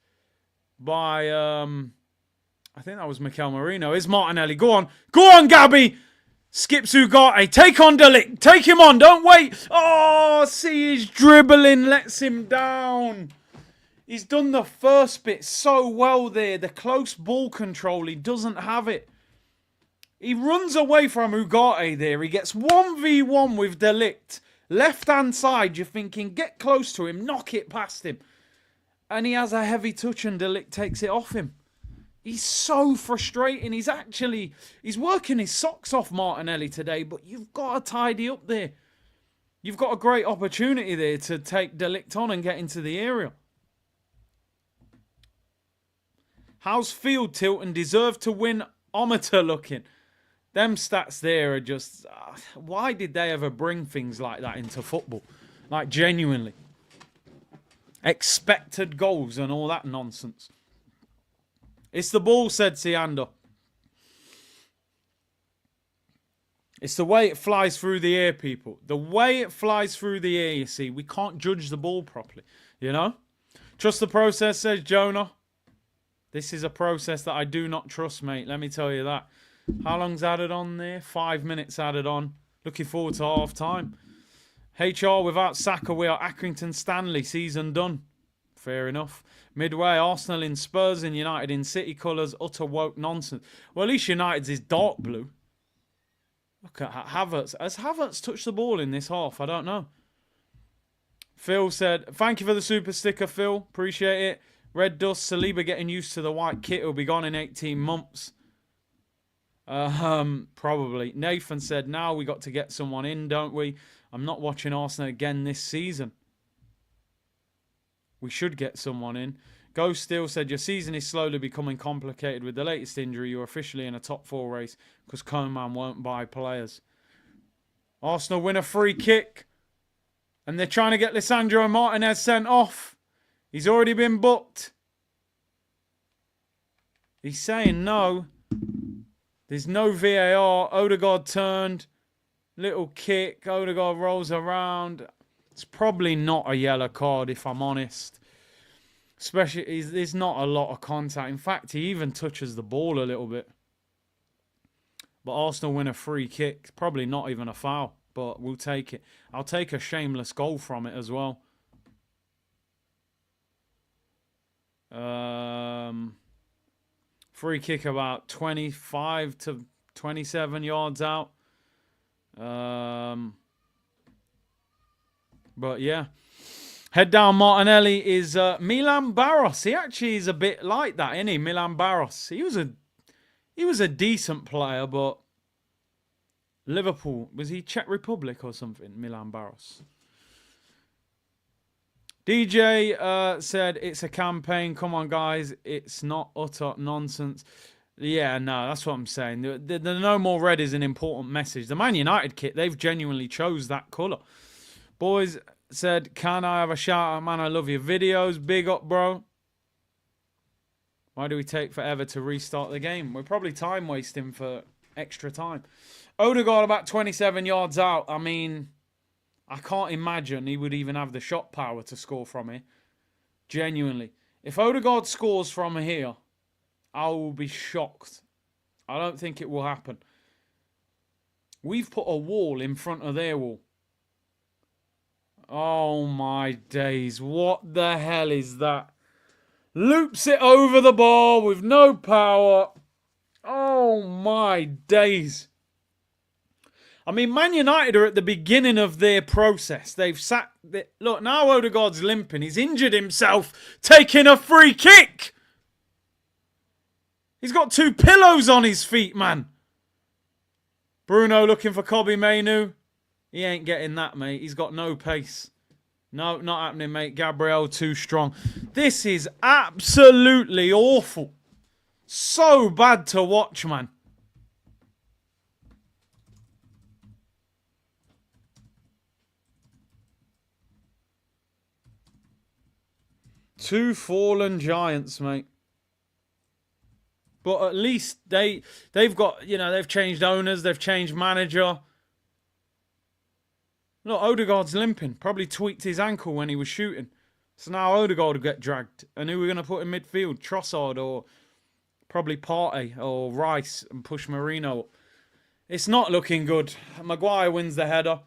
by, I think that was Mikel Merino. Here's Martinelli. Go on. Go on, Gabby. Skips Ugarte. Take on De Ligt. Take him on. Don't wait. Oh, see his dribbling. Lets him down. He's done the first bit so well there. The close ball control. He doesn't have it. He runs away from Ugarte there. He gets 1v1 with De Ligt. Left-hand side, you're thinking, get close to him, knock it past him. And he has a heavy touch and De Ligt takes it off him. He's so frustrating. He's working his socks off, Martinelli, today, but you've got to tidy up there. You've got a great opportunity there to take De Ligt on and get into the area. How's field tilt and deserve to win ometer looking? Them stats there are just... why did they ever bring things like that into football? Like, genuinely. Expected goals and all that nonsense. It's the ball, said Siander. It's the way it flies through the air, people. The way it flies through the air, you see. We can't judge the ball properly, you know? Trust the process, says Jonah. This is a process that I do not trust, mate. Let me tell you that. How long's added on there? 5 minutes added on. Looking forward to half time. HR, without Saka, we are Accrington Stanley. Season done. Fair enough. Midway, Arsenal in Spurs and United in City colours. Utter woke nonsense. Well, at least United's is dark blue. Look at Havertz. Has Havertz touched the ball in this half? I don't know. Phil said, thank you for the super sticker, Phil. Appreciate it. Red Dust, Saliba getting used to the white kit. He'll be gone in 18 months. Probably. Nathan said, now we got to get someone in, don't we? I'm not watching Arsenal again this season. We should get someone in. Ghost Steel said, your season is slowly becoming complicated. With the latest injury, you're officially in a top 4 race because Koeman won't buy players. Arsenal win a free kick. And they're trying to get Lisandro Martinez sent off. He's already been booked. He's saying no. There's no VAR. Odegaard turned. Little kick. Odegaard rolls around. It's probably not a yellow card, if I'm honest. Especially, there's not a lot of contact. In fact, he even touches the ball a little bit. But Arsenal win a free kick. Probably not even a foul, but we'll take it. I'll take a shameless goal from it as well. Free kick about 25 to 27 yards out. But yeah. Head down Martinelli is Milan Barros. He actually is a bit like that, isn't he? Milan Barros. He was a decent player, but Liverpool, was he Czech Republic or something? Milan Barros. DJ said, it's a campaign. Come on, guys. It's not utter nonsense. Yeah, no, that's what I'm saying. The no more red is an important message. The Man United kit, they've genuinely chose that colour. Boys said, can I have a shout out, man? I love your videos. Big up, bro. Why do we take forever to restart the game? We're probably time wasting for extra time. Odegaard about 27 yards out. I mean, I can't imagine he would even have the shot power to score from here. Genuinely. If Odegaard scores from here, I will be shocked. I don't think it will happen. We've put a wall in front of their wall. Oh my days. What the hell is that? Loops it over the bar with no power. Oh my days. I mean, Man United are at the beginning of their process. They've sat... Look, now Odegaard's limping. He's injured himself taking a free kick. He's got 2 pillows on his feet, man. Bruno looking for Kobe Mainu. He ain't getting that, mate. He's got no pace. No, not happening, mate. Gabriel too strong. This is absolutely awful. So bad to watch, man. Two fallen giants, mate. But at least they've got, you know, they've changed owners, they've changed manager. Look, Odegaard's limping. Probably tweaked his ankle when he was shooting. So now Odegaard will get dragged. And who are we going to put in midfield? Trossard or probably Partey or Rice and push Marino up. It's not looking good. Maguire wins the header.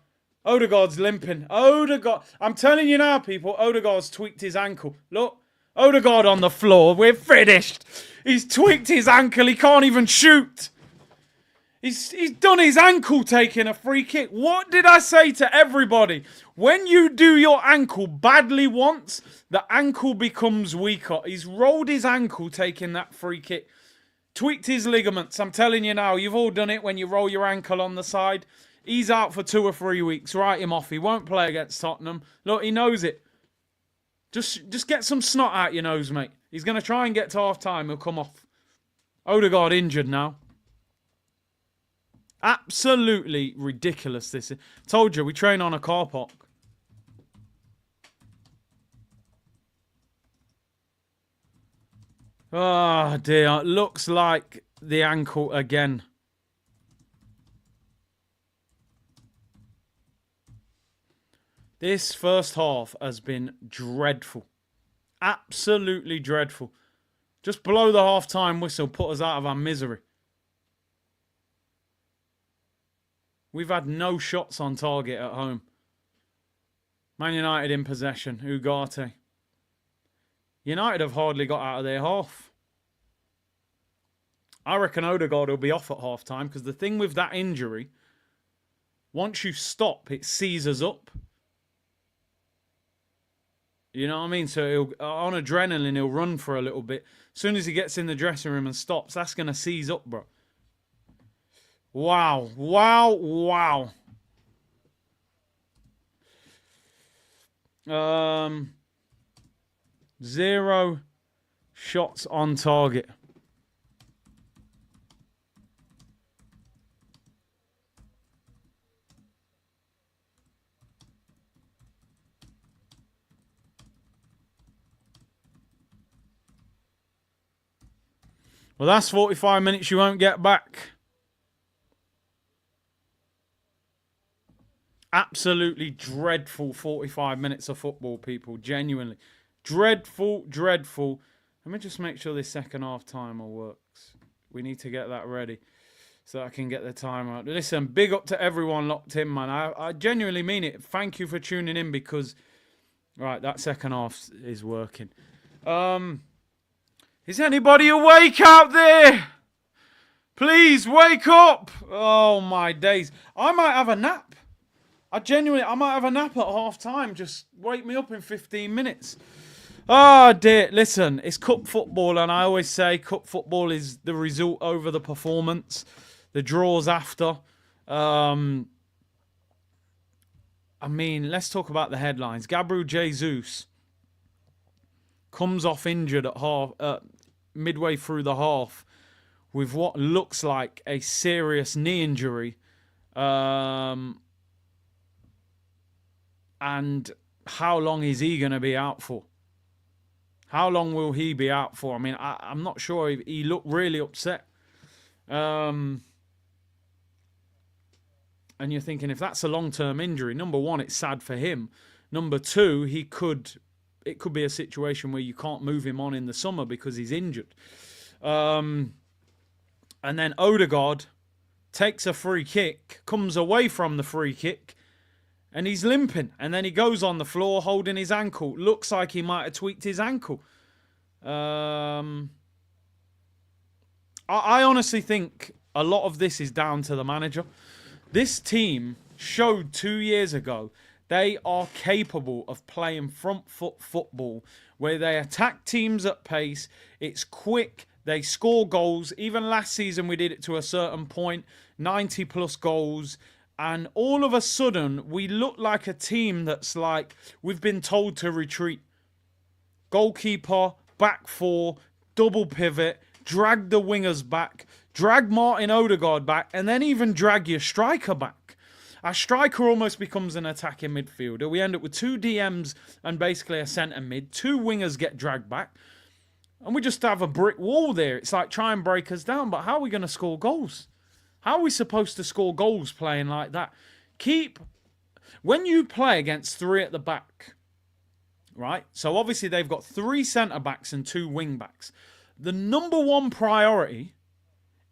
Odegaard's limping. Odegaard. I'm telling you now, people, Odegaard's tweaked his ankle. Look, Odegaard on the floor. We're finished. He's tweaked his ankle. He can't even shoot. He's done his ankle taking a free kick. What did I say to everybody? When you do your ankle badly once, the ankle becomes weaker. He's rolled his ankle taking that free kick. Tweaked his ligaments. I'm telling you now, you've all done it when you roll your ankle on the side. He's out for 2 or 3 weeks. Write him off. He won't play against Tottenham. Look, he knows it. Just get some snot out your nose, mate. He's going to try and get to half-time. He'll come off. Odegaard injured now. Absolutely ridiculous, this is. Told you, we train on a car park. Oh, dear. It looks like the ankle again. This first half has been dreadful. Absolutely dreadful. Just blow the half-time whistle, put us out of our misery. We've had no shots on target at home. Man United in possession. Ugarte. United have hardly got out of their half. I reckon Odegaard will be off at half-time because the thing with that injury, once you stop, it seizes up. You know what I mean? So he'll, on adrenaline, he'll run for a little bit. As soon as he gets in the dressing room and stops, that's going to seize up, bro. Wow. Wow. Wow. 0 shots on target. Well, that's 45 minutes you won't get back. Absolutely dreadful 45 minutes of football, people. Genuinely. Dreadful, dreadful. Let me just make sure this second half timer works. We need to get that ready so I can get the timer out. Listen, big up to everyone locked in, man. I genuinely mean it. Thank you for tuning in because, right, that second half is working. Is anybody awake out there? Please wake up. Oh, my days. I might have a nap. I might have a nap at half time. Just wake me up in 15 minutes. Oh, dear. Listen, it's cup football, and I always say cup football is the result over the performance. The draws after. I mean, let's talk about the headlines. Gabriel Jesus comes off injured at midway through the half with what looks like a serious knee injury. And how long is he going to be out for? How long will he be out for? I mean, I'm not sure. He looked really upset. And you're thinking, if that's a long-term injury, number one, it's sad for him. Number two, it could be a situation where you can't move him on in the summer because he's injured. And then Odegaard takes a free kick, comes away from the free kick, and he's limping. And then he goes on the floor holding his ankle. Looks like he might have tweaked his ankle. I honestly think a lot of this is down to the manager. This team showed 2 years ago they are capable of playing front foot football where they attack teams at pace. It's quick. They score goals. Even last season we did it to a certain point, 90 plus goals. And all of a sudden we look like a team that's like we've been told to retreat. Goalkeeper, back four, double pivot, drag the wingers back, drag Martin Odegaard back, and then even drag your striker back. Our striker almost becomes an attacking midfielder. We end up with 2 DMs and basically a centre mid. 2 wingers get dragged back. And we just have a brick wall there. It's like try and break us down. But how are we going to score goals? How are we supposed to score goals playing like that? When you play against 3 at the back, right? So obviously they've got 3 centre backs and 2 wing backs. The number one priority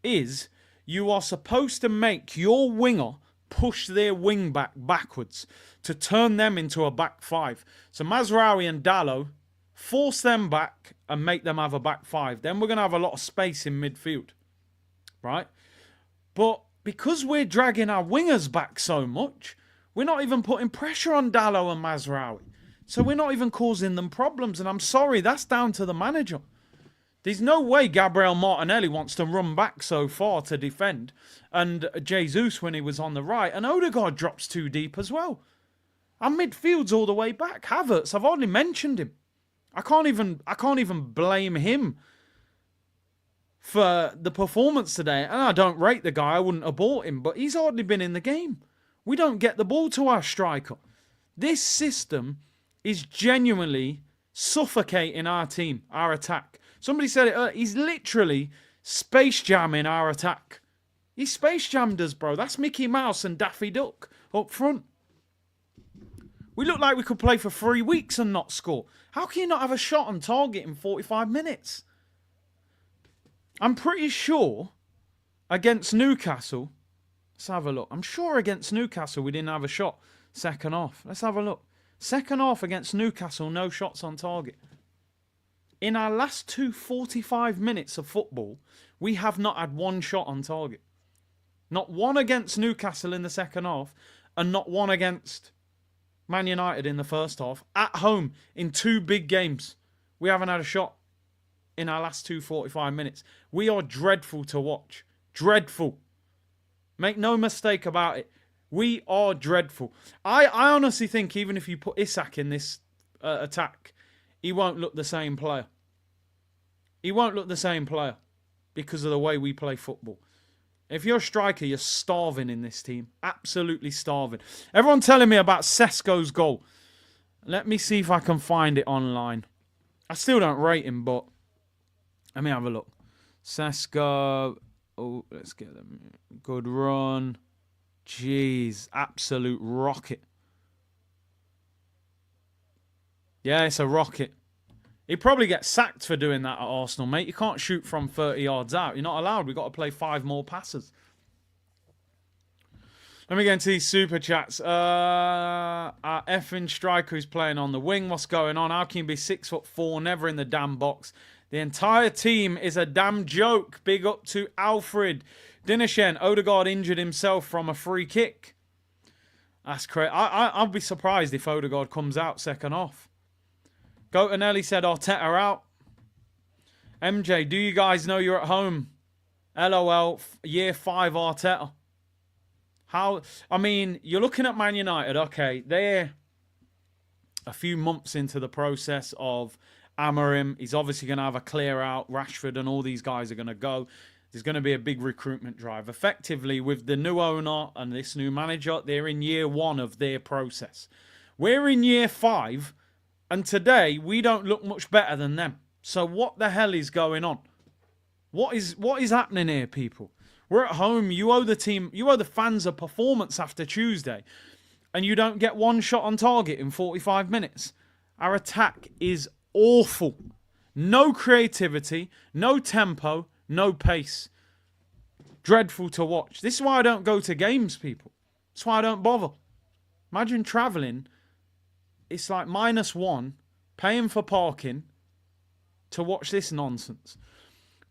is you are supposed to make your winger push their wing back backwards to turn them into a back 5. So Mazraoui and Dalot, force them back and make them have a back 5. Then we're going to have a lot of space in midfield, right? But because we're dragging our wingers back so much, we're not even putting pressure on Dalot and Mazraoui. So we're not even causing them problems. And I'm sorry, that's down to the manager. There's no way Gabriel Martinelli wants to run back so far to defend. And Jesus when he was on the right. And Odegaard drops too deep as well. Our midfield's all the way back. Havertz, I've already mentioned him. I can't even blame him for the performance today. And I don't rate the guy. I wouldn't have bought him. But he's hardly been in the game. We don't get the ball to our striker. This system is genuinely suffocating our team, our attack. Somebody said it earlier. He's literally space jamming our attack. He space jammed us, bro. That's Mickey Mouse and Daffy Duck up front. We look like we could play for 3 weeks and not score. How can you not have a shot on target in 45 minutes? I'm pretty sure against Newcastle, let's have a look. I'm sure against Newcastle we didn't have a shot second half. Let's have a look. Second half against Newcastle, no shots on target. In our last 45 minutes of football, we have not had one shot on target. Not one against Newcastle in the second half, and not one against Man United in the first half. At home, in 2 big games, we haven't had a shot in our last 45 minutes. We are dreadful to watch. Dreadful. Make no mistake about it. We are dreadful. I honestly think even if you put Isak in this attack, he won't look the same player. He won't look the same player because of the way we play football. If you're a striker, you're starving in this team. Absolutely starving. Everyone telling me about Sesko's goal. Let me see if I can find it online. I still don't rate him, but let me have a look. Sesko. Oh, let's get them. Good run. Jeez, absolute rocket. Yeah, it's a rocket. He'd probably get sacked for doing that at Arsenal, mate. You can't shoot from 30 yards out. You're not allowed. We've got to play 5 more passes. Let me get into these super chats. Our effing striker is playing on the wing. What's going on? How can you be 6'4", never in the damn box? The entire team is a damn joke. Big up to Alfred. Dinershen, Odegaard injured himself from a free kick. That's crazy. I'll be surprised if Odegaard comes out second half. Gotanelli said Arteta out. MJ, do you guys know you're at home? LOL, year 5 Arteta. How? I mean, you're looking at Man United. Okay, they're a few months into the process of Amorim. He's obviously going to have a clear out. Rashford and all these guys are going to go. There's going to be a big recruitment drive. Effectively, with the new owner and this new manager, they're in year 1 of their process. We're in year 5, and today we don't look much better than them. So what the hell is going on? What is happening here, people? We're at home. You owe the team, you owe the fans a performance after Tuesday, and you don't get one shot on target in 45 minutes. Our attack is awful. No creativity, no tempo, no pace. Dreadful to watch. This is why I don't go to games, people. That's why I don't bother. Imagine travelling. It's like -1, paying for parking to watch this nonsense.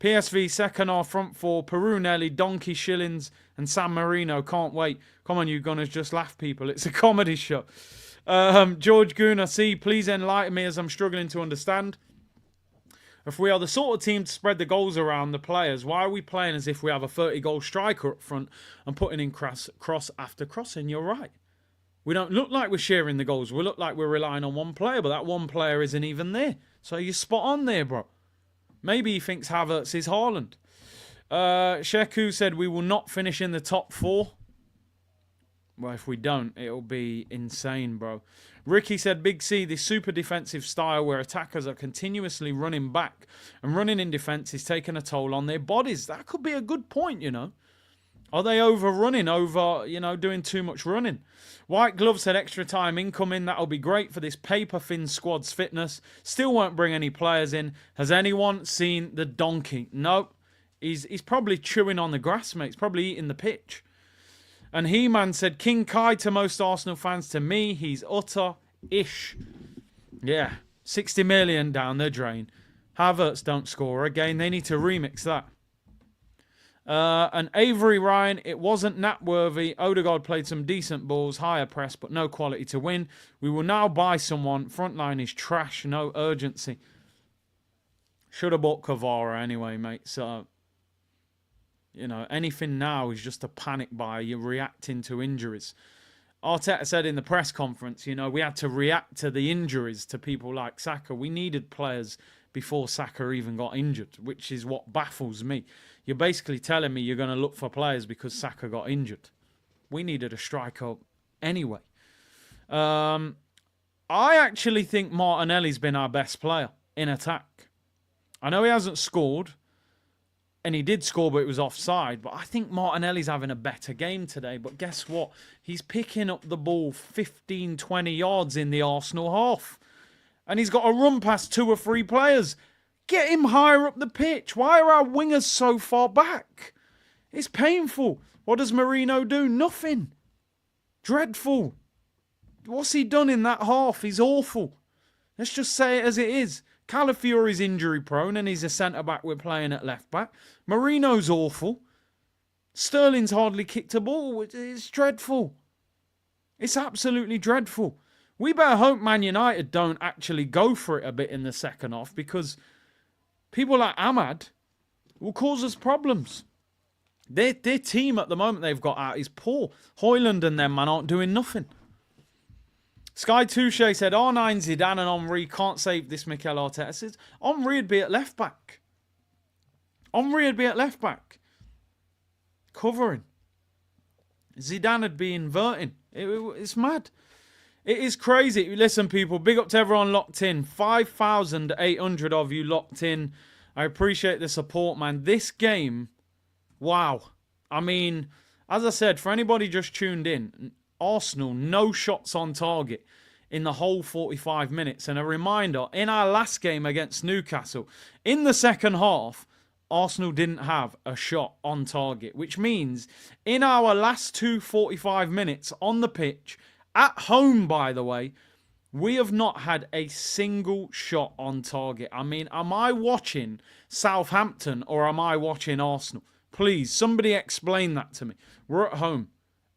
PSV second half front 4, Perunelli, Donkey Shillings and San Marino. Can't wait. Come on, you gunners, just laugh, people. It's a comedy show. George Guna, see, please enlighten me as I'm struggling to understand. If we are the sort of team to spread the goals around the players, why are we playing as if we have a 30-goal striker up front and putting in cross after crossing? You're right. We don't look like we're sharing the goals. We look like we're relying on one player, but that one player isn't even there. So you're spot on there, bro. Maybe he thinks Havertz is Haaland. Sheku said we will not finish in the top 4. Well, if we don't, it'll be insane, bro. Ricky said, Big C, this super defensive style where attackers are continuously running back and running in defence is taking a toll on their bodies. That could be a good point, you know. Are they overrunning, doing too much running? White Glove said extra time incoming. That'll be great for this paper thin squad's fitness. Still won't bring any players in. Has anyone seen the donkey? Nope. He's probably chewing on the grass, mate. He's probably eating the pitch. And He-Man said, King Kai to most Arsenal fans. To me, he's utter-ish. Yeah, 60 million down the drain. Havertz don't score again. They need to remix that. And Avery Ryan, it wasn't Nat-worthy. Odegaard played some decent balls, higher press, but no quality to win. We will now buy someone. Frontline is trash, no urgency. Should have bought Kvara anyway, mate. So, you know, anything now is just a panic buy. You're reacting to injuries. Arteta said in the press conference, you know, we had to react to the injuries to people like Saka. We needed players before Saka even got injured, which is what baffles me. You're basically telling me you're going to look for players because Saka got injured. We needed a striker anyway. I actually think Martinelli's been our best player in attack. I know he hasn't scored, and he did score, but it was offside. But I think Martinelli's having a better game today. But guess what? He's picking up the ball 15, 20 yards in the Arsenal half. And he's got to run past 2 or 3 players. Get him higher up the pitch. Why are our wingers so far back? It's painful. What does Marino do? Nothing. Dreadful. What's he done in that half? He's awful. Let's just say it as it is. Calafiori's injury prone and he's a centre-back we're playing at left-back. Marino's awful. Sterling's hardly kicked a ball. It's dreadful. It's absolutely dreadful. We better hope Man United don't actually go for it a bit in the second half because people like Ahmad will cause us problems. Their team at the moment they've got out is poor. Højlund and them, man, aren't doing nothing. Sky Touche said, R9, Zidane and Henry can't save this Mikel Arteta. Says, Henry would be at left back. Henry would be at left back. Covering. Zidane would be inverting. It's mad. It is crazy. Listen, people, big up to everyone locked in. 5,800 of you locked in. I appreciate the support, man. This game, wow. I mean, as I said, for anybody just tuned in, Arsenal, no shots on target in the whole 45 minutes. And a reminder, in our last game against Newcastle, in the second half, Arsenal didn't have a shot on target, which means in our last 45 minutes on the pitch, at home, by the way, we have not had a single shot on target. I mean, am I watching Southampton or am I watching Arsenal? Please, somebody explain that to me. We're at home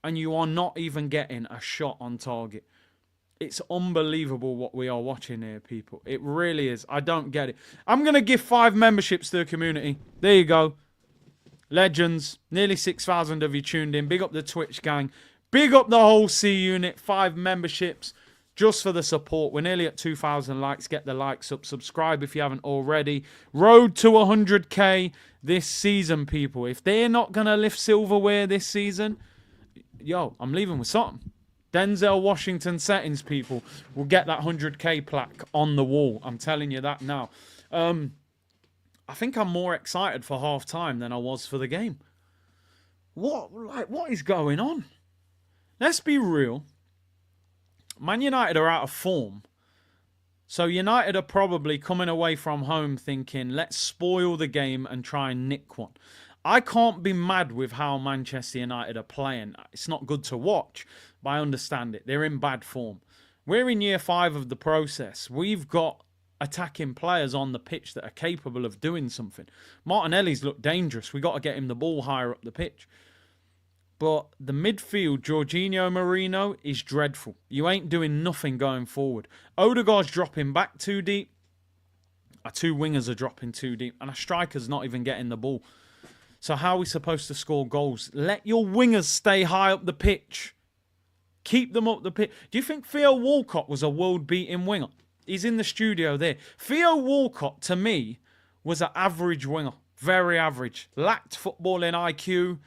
and you are not even getting a shot on target. It's unbelievable what we are watching here, people. It really is. I don't get it. I'm going to give 5 memberships to the community. There you go. Legends. Nearly 6,000 of you tuned in. Big up the Twitch gang. Big up the whole C unit. 5 memberships just for the support. We're nearly at 2,000 likes. Get the likes up. Subscribe if you haven't already. Road to 100k this season, people. If they're not going to lift silverware this season, yo, I'm leaving with something. Denzel Washington settings, people, will get that 100k plaque on the wall. I'm telling you that now. I think I'm more excited for half time than I was for the game. What is going on? Let's be real. Man United are out of form. So United are probably coming away from home thinking, let's spoil the game and try and nick one. I can't be mad with how Manchester United are playing. It's not good to watch, but I understand it. They're in bad form. We're in year 5 of the process. We've got attacking players on the pitch that are capable of doing something. Martinelli's looked dangerous. We got to get him the ball higher up the pitch. But the midfield, Jorginho, Marino, is dreadful. You ain't doing nothing going forward. Odegaard's dropping back too deep. Our 2 wingers are dropping too deep. And our striker's not even getting the ball. So how are we supposed to score goals? Let your wingers stay high up the pitch. Keep them up the pitch. Do you think Theo Walcott was a world-beating winger? He's in the studio there. Theo Walcott, to me, was an average winger. Very average. Lacked footballing IQ.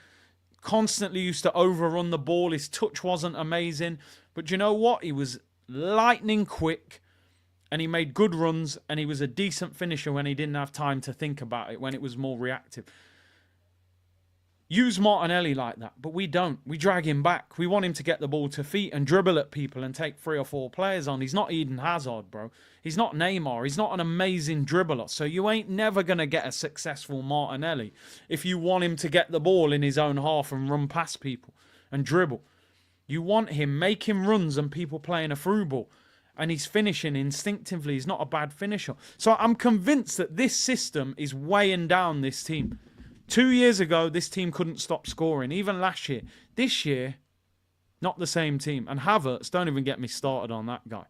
Constantly used to overrun the ball. His touch wasn't amazing. But you know what? He was lightning quick. And he made good runs. And he was a decent finisher when he didn't have time to think about it. When it was more reactive. Use Martinelli like that, but we don't. We drag him back. We want him to get the ball to feet and dribble at people and take 3 or 4 players on. He's not Eden Hazard, bro. He's not Neymar. He's not an amazing dribbler. So you ain't never going to get a successful Martinelli if you want him to get the ball in his own half and run past people and dribble. You want him making runs and people playing a through ball. And he's finishing instinctively. He's not a bad finisher. So I'm convinced that this system is weighing down this team. 2 years ago, this team couldn't stop scoring, even last year. This year, not the same team. And Havertz, don't even get me started on that guy.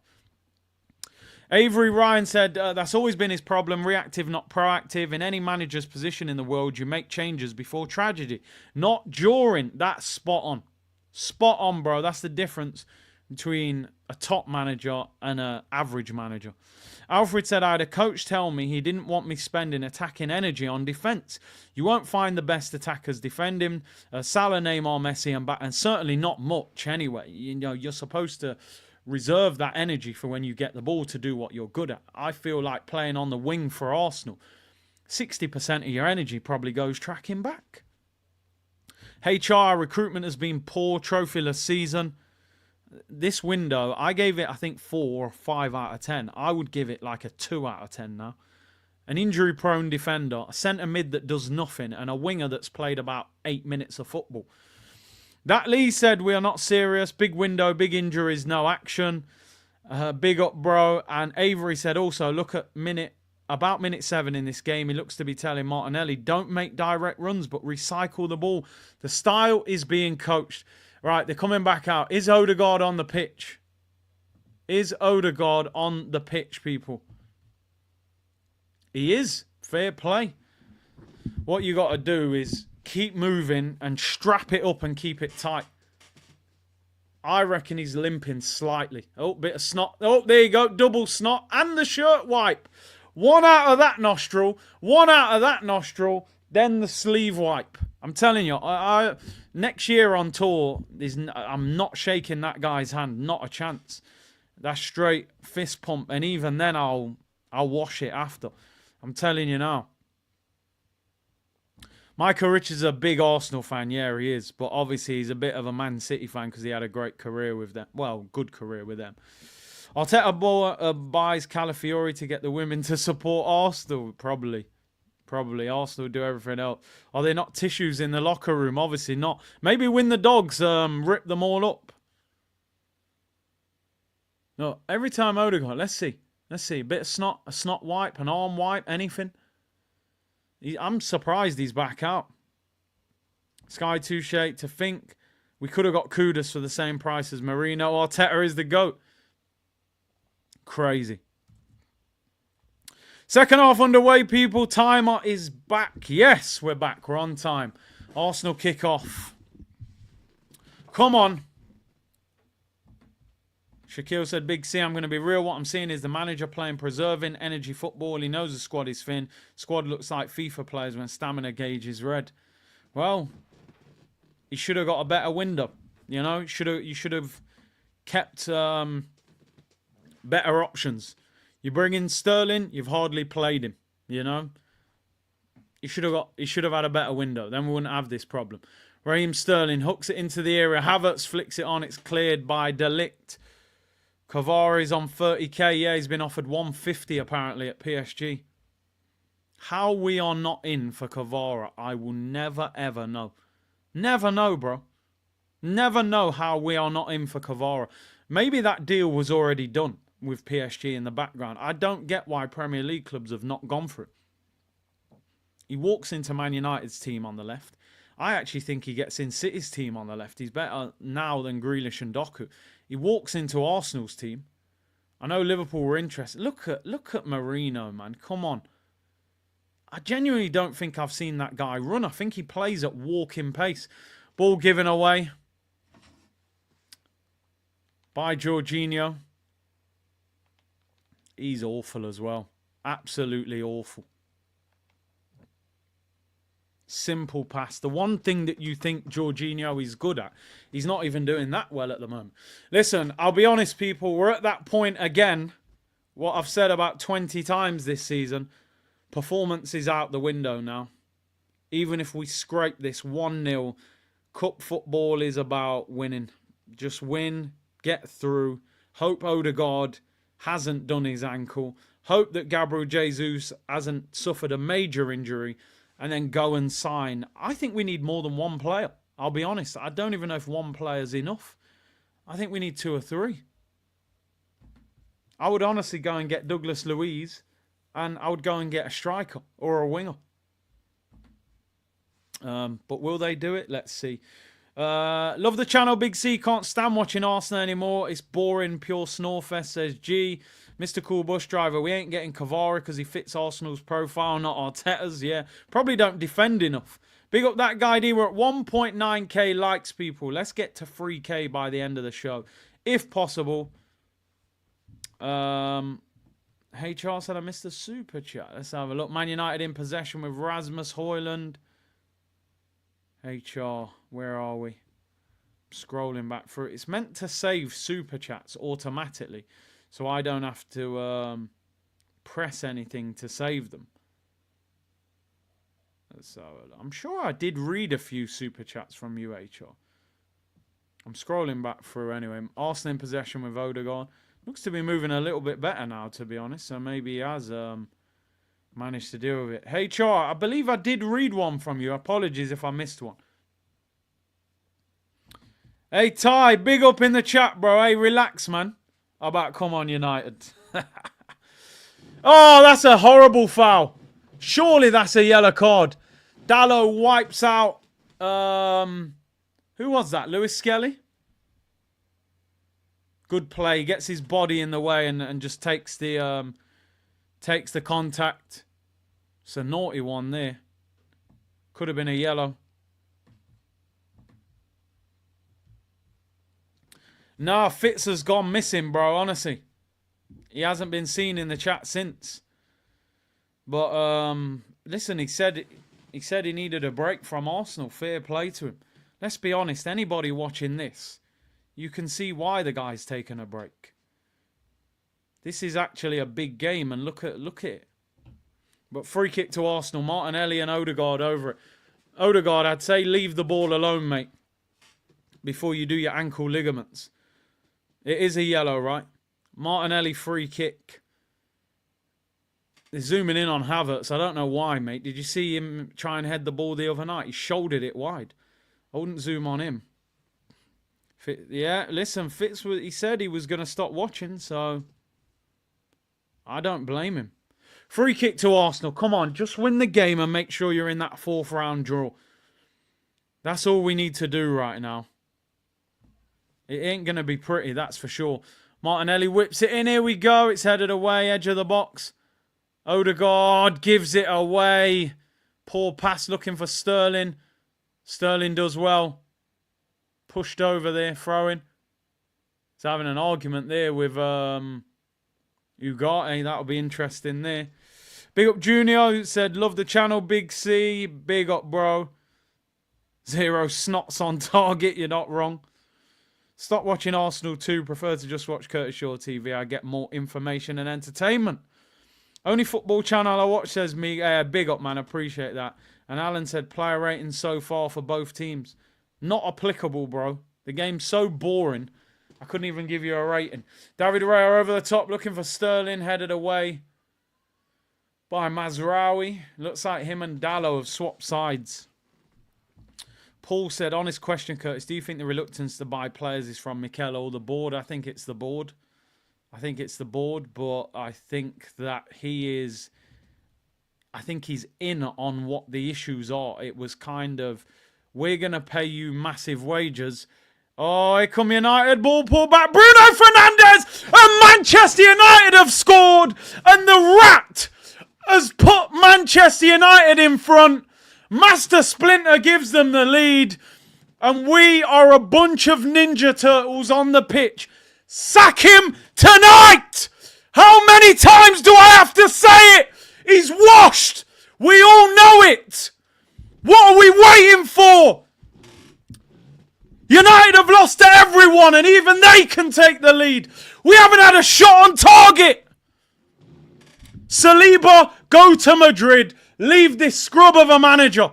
Avery Ryan said, that's always been his problem, reactive, not proactive. In any manager's position in the world, you make changes before tragedy, not during. That's spot on. Spot on, bro. That's the difference between a top manager and an average manager. Alfred said, I had a coach tell me he didn't want me spending attacking energy on defence. You won't find the best attackers defending. Salah, Neymar, Messi and certainly not much anyway. You know, you're supposed to reserve that energy for when you get the ball to do what you're good at. I feel like playing on the wing for Arsenal, 60% of your energy probably goes tracking back. HR recruitment has been poor, trophyless season. This window, I gave it, I think, 4 or 5 out of 10. I would give it like a 2 out of 10 now. An injury-prone defender, a centre mid that does nothing, and a winger that's played about 8 minutes of football. That Lee said, we are not serious. Big window, big injuries, no action. Big up, bro. And Avery said also, look at about minute 7 in this game. He looks to be telling Martinelli, don't make direct runs, but recycle the ball. The style is being coached. Right, they're coming back out. Is Odegaard on the pitch? Is Odegaard on the pitch, people? He is. Fair play. What you got to do is keep moving and strap it up and keep it tight. I reckon he's limping slightly. Oh, bit of snot. Oh, there you go. Double snot. And the shirt wipe. 1 out of that nostril. 1 out of that nostril. Then the sleeve wipe. I'm telling you, next year on tour, I'm not shaking that guy's hand. Not a chance. That's straight fist pump. And even then, I'll wash it after. I'm telling you now. Michael Richards is a big Arsenal fan. Yeah, he is. But obviously, he's a bit of a Man City fan because he had a great career with them. Well, good career with them. Arteta buys Calafiori to get the women to support Arsenal. Probably. Arsenal do everything else. Are there not tissues in the locker room? Obviously not. Maybe when the dogs rip them all up. No, every time Odegaard, let's see. A bit of snot, a snot wipe, an arm wipe, anything. I'm surprised he's back out. Sky Touche to think we could have got Kudus for the same price as Marino. Arteta is the GOAT. Crazy. Second half underway, people. Timer is back. Yes, we're back. We're on time. Arsenal kick off. Come on. Shaquille said, Big C, I'm going to be real. What I'm seeing is the manager playing preserving energy football. He knows the squad is thin. Squad looks like FIFA players when stamina gauge is red. Well, he should have got a better window. You know, you should have kept better options. You bring in Sterling, you've hardly played him, you know. He should have had a better window. Then we wouldn't have this problem. Raheem Sterling hooks it into the area. Havertz flicks it on. It's cleared by De Ligt. Kvara on 30k. Yeah, he's been offered 150 apparently at PSG. How we are not in for Kvara, I will never ever know. Never know, bro. Never know how we are not in for Kvara. Maybe that deal was already done with PSG in the background. I don't get why Premier League clubs have not gone for it. He walks into Man United's team on the left. I actually think he gets in City's team on the left. He's better now than Grealish and Doku. He walks into Arsenal's team. I know Liverpool were interested. Look at Marino, man. Come on. I genuinely don't think I've seen that guy run. I think he plays at walking pace. Ball given away by Jorginho. He's awful as well. Absolutely awful. Simple pass. The one thing that you think Jorginho is good at, he's not even doing that well at the moment. Listen, I'll be honest, people. We're at that point again. What I've said about 20 times this season. Performance is out the window now. Even if we scrape this 1-0, cup football is about winning. Just win, get through. Hope Odegaard hasn't done his ankle. Hope that Gabriel Jesus hasn't suffered a major injury. And then go and sign. I think we need more than one player. I'll be honest. I don't even know if one player is enough. I think we need 2 or 3. I would honestly go and get Douglas Luiz. And I would go and get a striker or a winger. But will they do it? Let's see. Love the channel, Big C. Can't stand watching Arsenal anymore. It's boring, pure snorefest, says G. Mr. Cool Bus Driver, we ain't getting Kvara because he fits Arsenal's profile, not Arteta's. Yeah, probably don't defend enough. Big up that guy, D. We're at 1.9k likes, people. Let's get to 3k by the end of the show, if possible. HR said I missed the super chat. Let's have a look. Man United in possession with Rasmus Højlund. HR, where are we? Scrolling back through. It's meant to save super chats automatically, so I don't have to press anything to save them. So I'm sure I did read a few super chats from you, HR. I'm scrolling back through anyway. Arsenal in possession with Odegaard. Looks to be moving a little bit better now, to be honest. So maybe he has managed to deal with it. HR, I believe I did read one from you. Apologies if I missed one. Hey, Ty, big up in the chat, bro. Hey, relax, man. How about come on, United? Oh, that's a horrible foul. Surely that's a yellow card. Dallo wipes out... who was that? Lewis Skelly? Good play. Gets his body in the way and just takes the contact. It's a naughty one there. Could have been a yellow. Nah, Fitz has gone missing, bro, honestly. He hasn't been seen in the chat since. But, listen, he said he needed a break from Arsenal. Fair play to him. Let's be honest, anybody watching this, you can see why the guy's taken a break. This is actually a big game, and look at it. But free kick to Arsenal. Martinelli and Odegaard over it. Odegaard, I'd say leave the ball alone, mate, before you do your ankle ligaments. It is a yellow, right? Martinelli free kick. They're zooming in on Havertz. I don't know why, mate. Did you see him try and head the ball the other night? He shouldered it wide. I wouldn't zoom on him. Yeah, listen, Fitz, he said he was going to stop watching, so I don't blame him. Free kick to Arsenal. Come on, just win the game and make sure you're in that fourth round draw. That's all we need to do right now. It ain't going to be pretty, that's for sure. Martinelli whips it in. Here we go. It's headed away, edge of the box. Odegaard gives it away. Poor pass looking for Sterling. Sterling does well. Pushed over there, throwing. He's having an argument there with Ugarte. That'll be interesting there. Big up Junior, said, love the channel, Big C. Big up, bro. Zero snots on target, you're not wrong. Stop watching Arsenal 2. Prefer to just watch Curtis Shaw TV. I get more information and entertainment. Only football channel I watch, says me. Big up, man. Appreciate that. And Alan said, player ratings so far for both teams. Not applicable, bro. The game's so boring. I couldn't even give you a rating. David Raya over the top, looking for Sterling. Headed away by Mazraoui. Looks like him and Dallo have swapped sides. Paul said, honest question, Curtis. Do you think the reluctance to buy players is from Mikel or the board? I think it's the board. But I think that he's in on what the issues are. It was kind of, we're going to pay you massive wages. Oh, here come United. Ball pulled back. Bruno Fernandes and Manchester United have scored. And the Rat has put Manchester United in front. Master Splinter gives them the lead. And we are a bunch of Ninja Turtles on the pitch. Sack him tonight! How many times do I have to say it? He's washed. We all know it. What are we waiting for? United have lost to everyone and even they can take the lead. We haven't had a shot on target. Saliba, go to Madrid. Leave this scrub of a manager.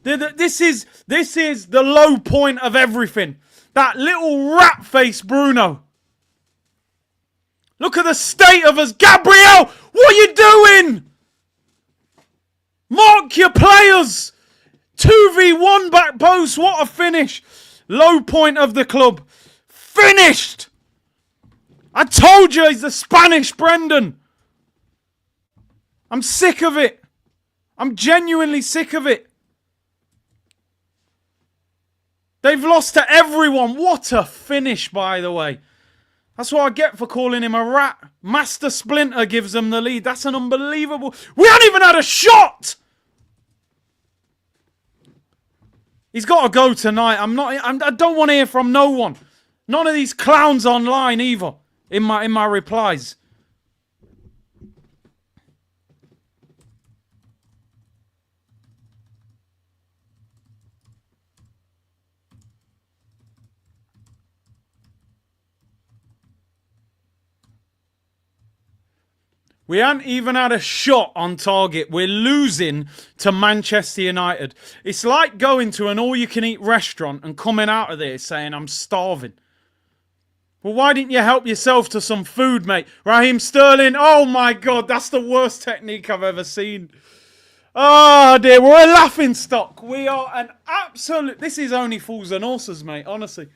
This is the low point of everything. That little rat face Bruno. Look at the state of us. Gabriel, what are you doing? Mark your players. 2v1 back post. What a finish. Low point of the club. Finished. I told you he's the Spanish Brendan. I'm sick of it. I'm genuinely sick of it. They've lost to everyone. What a finish, by the way. That's what I get for calling him a rat. Master Splinter gives them the lead. That's an unbelievable... We haven't even had a shot! He's got to go tonight. I don't want to hear from no one. None of these clowns online either. In my replies. We haven't even had a shot on target. We're losing to Manchester United. It's like going to an all-you-can-eat restaurant and coming out of there saying, I'm starving. Well, why didn't you help yourself to some food, mate? Raheem Sterling, oh my God, that's the worst technique I've ever seen. Oh dear, we're a laughing stock. We are an absolute... This is only fools and horses, mate, honestly.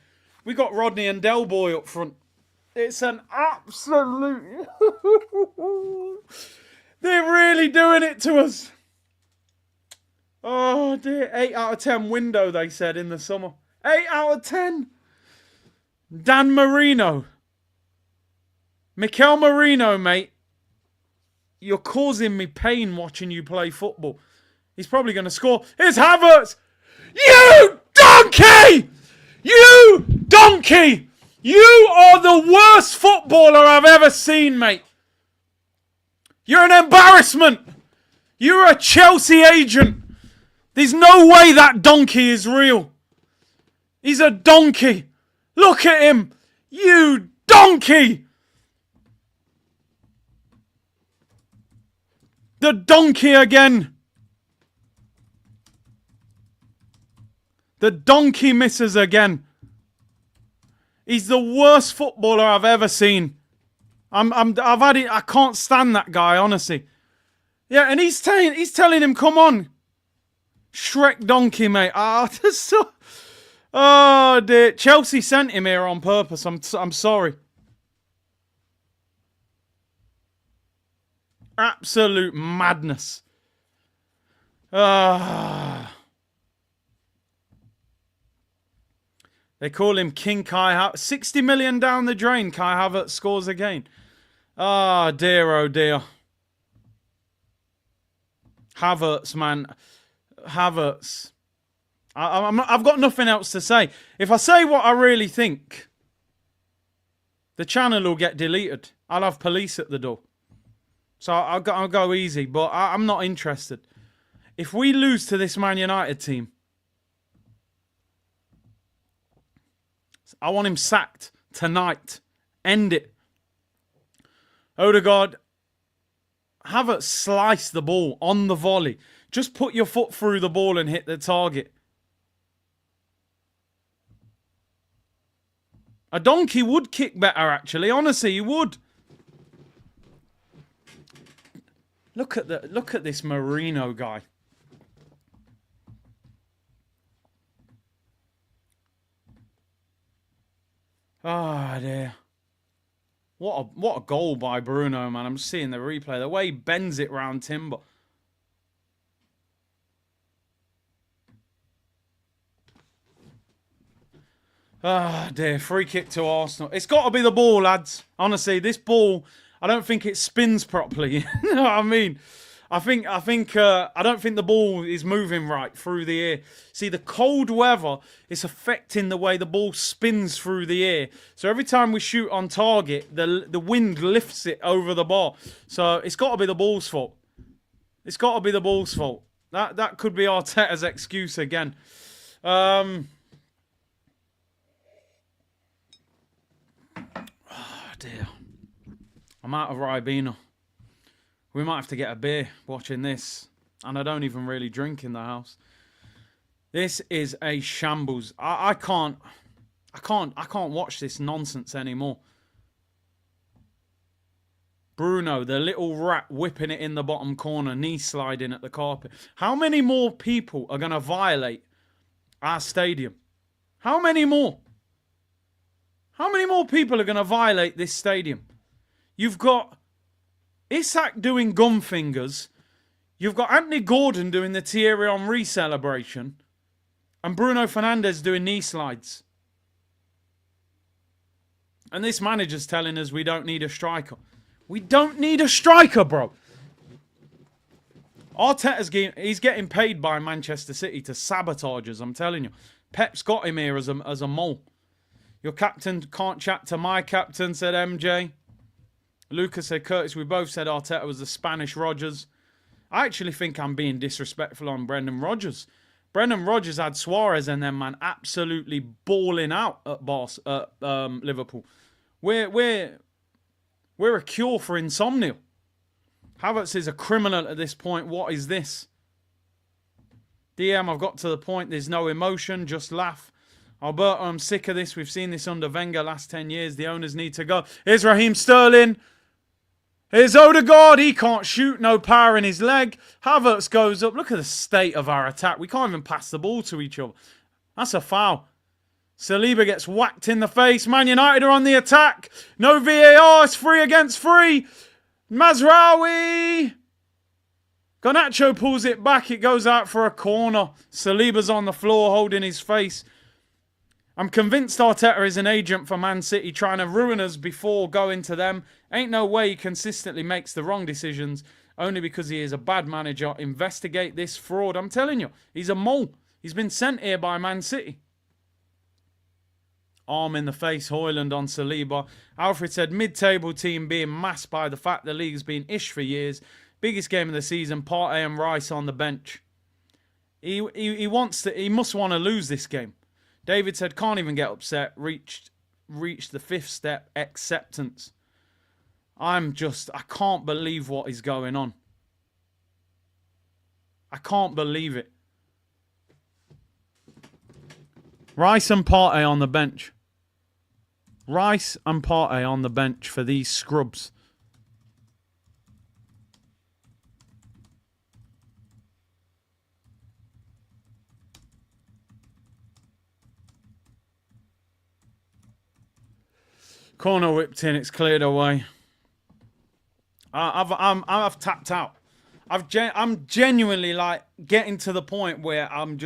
We got Rodney and Del Boy up front. It's an absolute... They're really doing it to us. Oh dear, 8 out of 10 window, they said in the summer. 8 out of 10. Dan Marino. Mikel Marino, mate. You're causing me pain watching you play football. He's probably going to score. Here's Havertz. You donkey! You donkey! You are the worst footballer I've ever seen, mate. You're an embarrassment. You're a Chelsea agent. There's no way that donkey is real. He's a donkey. Look at him. You donkey. The donkey again. The donkey misses again. He's the worst footballer I've ever seen. I've had it. I can't stand that guy, honestly. Yeah, and he's telling him, come on, Shrek donkey, mate. Oh dear. Chelsea sent him here on purpose. I'm sorry. Absolute madness. They call him King Kai Havertz. 60 million down the drain. Kai Havertz scores again. Oh dear, oh dear. Havertz, man. Havertz. I've got nothing else to say. If I say what I really think, the channel will get deleted. I'll have police at the door. So I'll go easy, but I'm not interested. If we lose to this Man United team, I want him sacked tonight. End it. Odegaard, Havertz slice the ball on the volley. Just put your foot through the ball and hit the target. A donkey would kick better, actually. Honestly, he would. Look at this Marino guy. Ah, dear. What a goal by Bruno, man. I'm seeing the replay. The way he bends it round Timber. Ah, dear. Free kick to Arsenal. It's got to be the ball, lads. Honestly, this ball, I don't think it spins properly. You know what I mean? I don't think the ball is moving right through the air. See, the cold weather is affecting the way the ball spins through the air. So every time we shoot on target, the wind lifts it over the bar. So it's got to be the ball's fault. It's got to be the ball's fault. That could be Arteta's excuse again. Oh, dear. I'm out of Ribena. We might have to get a beer watching this. And I don't even really drink in the house. This is a shambles. I can't watch this nonsense anymore. Bruno, the little rat whipping it in the bottom corner, knee sliding at the carpet. How many more people are going to violate our stadium? How many more? How many more people are going to violate this stadium? You've got Isak doing gun fingers. You've got Anthony Gordon doing the Thierry Henry celebration. And Bruno Fernandes doing knee slides. And this manager's telling us we don't need a striker. We don't need a striker, bro. He's getting paid by Manchester City to sabotage us, I'm telling you. Pep's got him here as a mole. Your captain can't chat to my captain, said MJ. Lucas said, Curtis, we both said Arteta was the Spanish Rodgers. I actually think I'm being disrespectful on Brendan Rodgers. Brendan Rodgers had Suarez and them, man, absolutely balling out at Liverpool. We're a cure for insomnia. Havertz is a criminal at this point. What is this? DM, I've got to the point. There's no emotion. Just laugh. Alberto, I'm sick of this. We've seen this under Wenger last 10 years. The owners need to go. Here's Raheem Sterling. Here's Odegaard. He can't shoot. No power in his leg. Havertz goes up. Look at the state of our attack. We can't even pass the ball to each other. That's a foul. Saliba gets whacked in the face. Man United are on the attack. No VAR. It's 3 against 3. Mazraoui. Garnacho pulls it back. It goes out for a corner. Saliba's on the floor holding his face. I'm convinced Arteta is an agent for Man City trying to ruin us before going to them. Ain't no way he consistently makes the wrong decisions only because he is a bad manager. Investigate this fraud. I'm telling you, he's a mole. He's been sent here by Man City. Arm in the face, Højlund on Saliba. Alfred said, mid-table team being masked by the fact the league's been ish for years. Biggest game of the season, Partey and Rice on the bench. He must want to lose this game. David said, can't even get upset. Reached the 5th step, acceptance. I can't believe what is going on. I can't believe it. Rice and Partey on the bench. Rice and Partey on the bench for these scrubs. Corner whipped in. It's cleared away. I've tapped out. I'm genuinely like getting to the point where I'm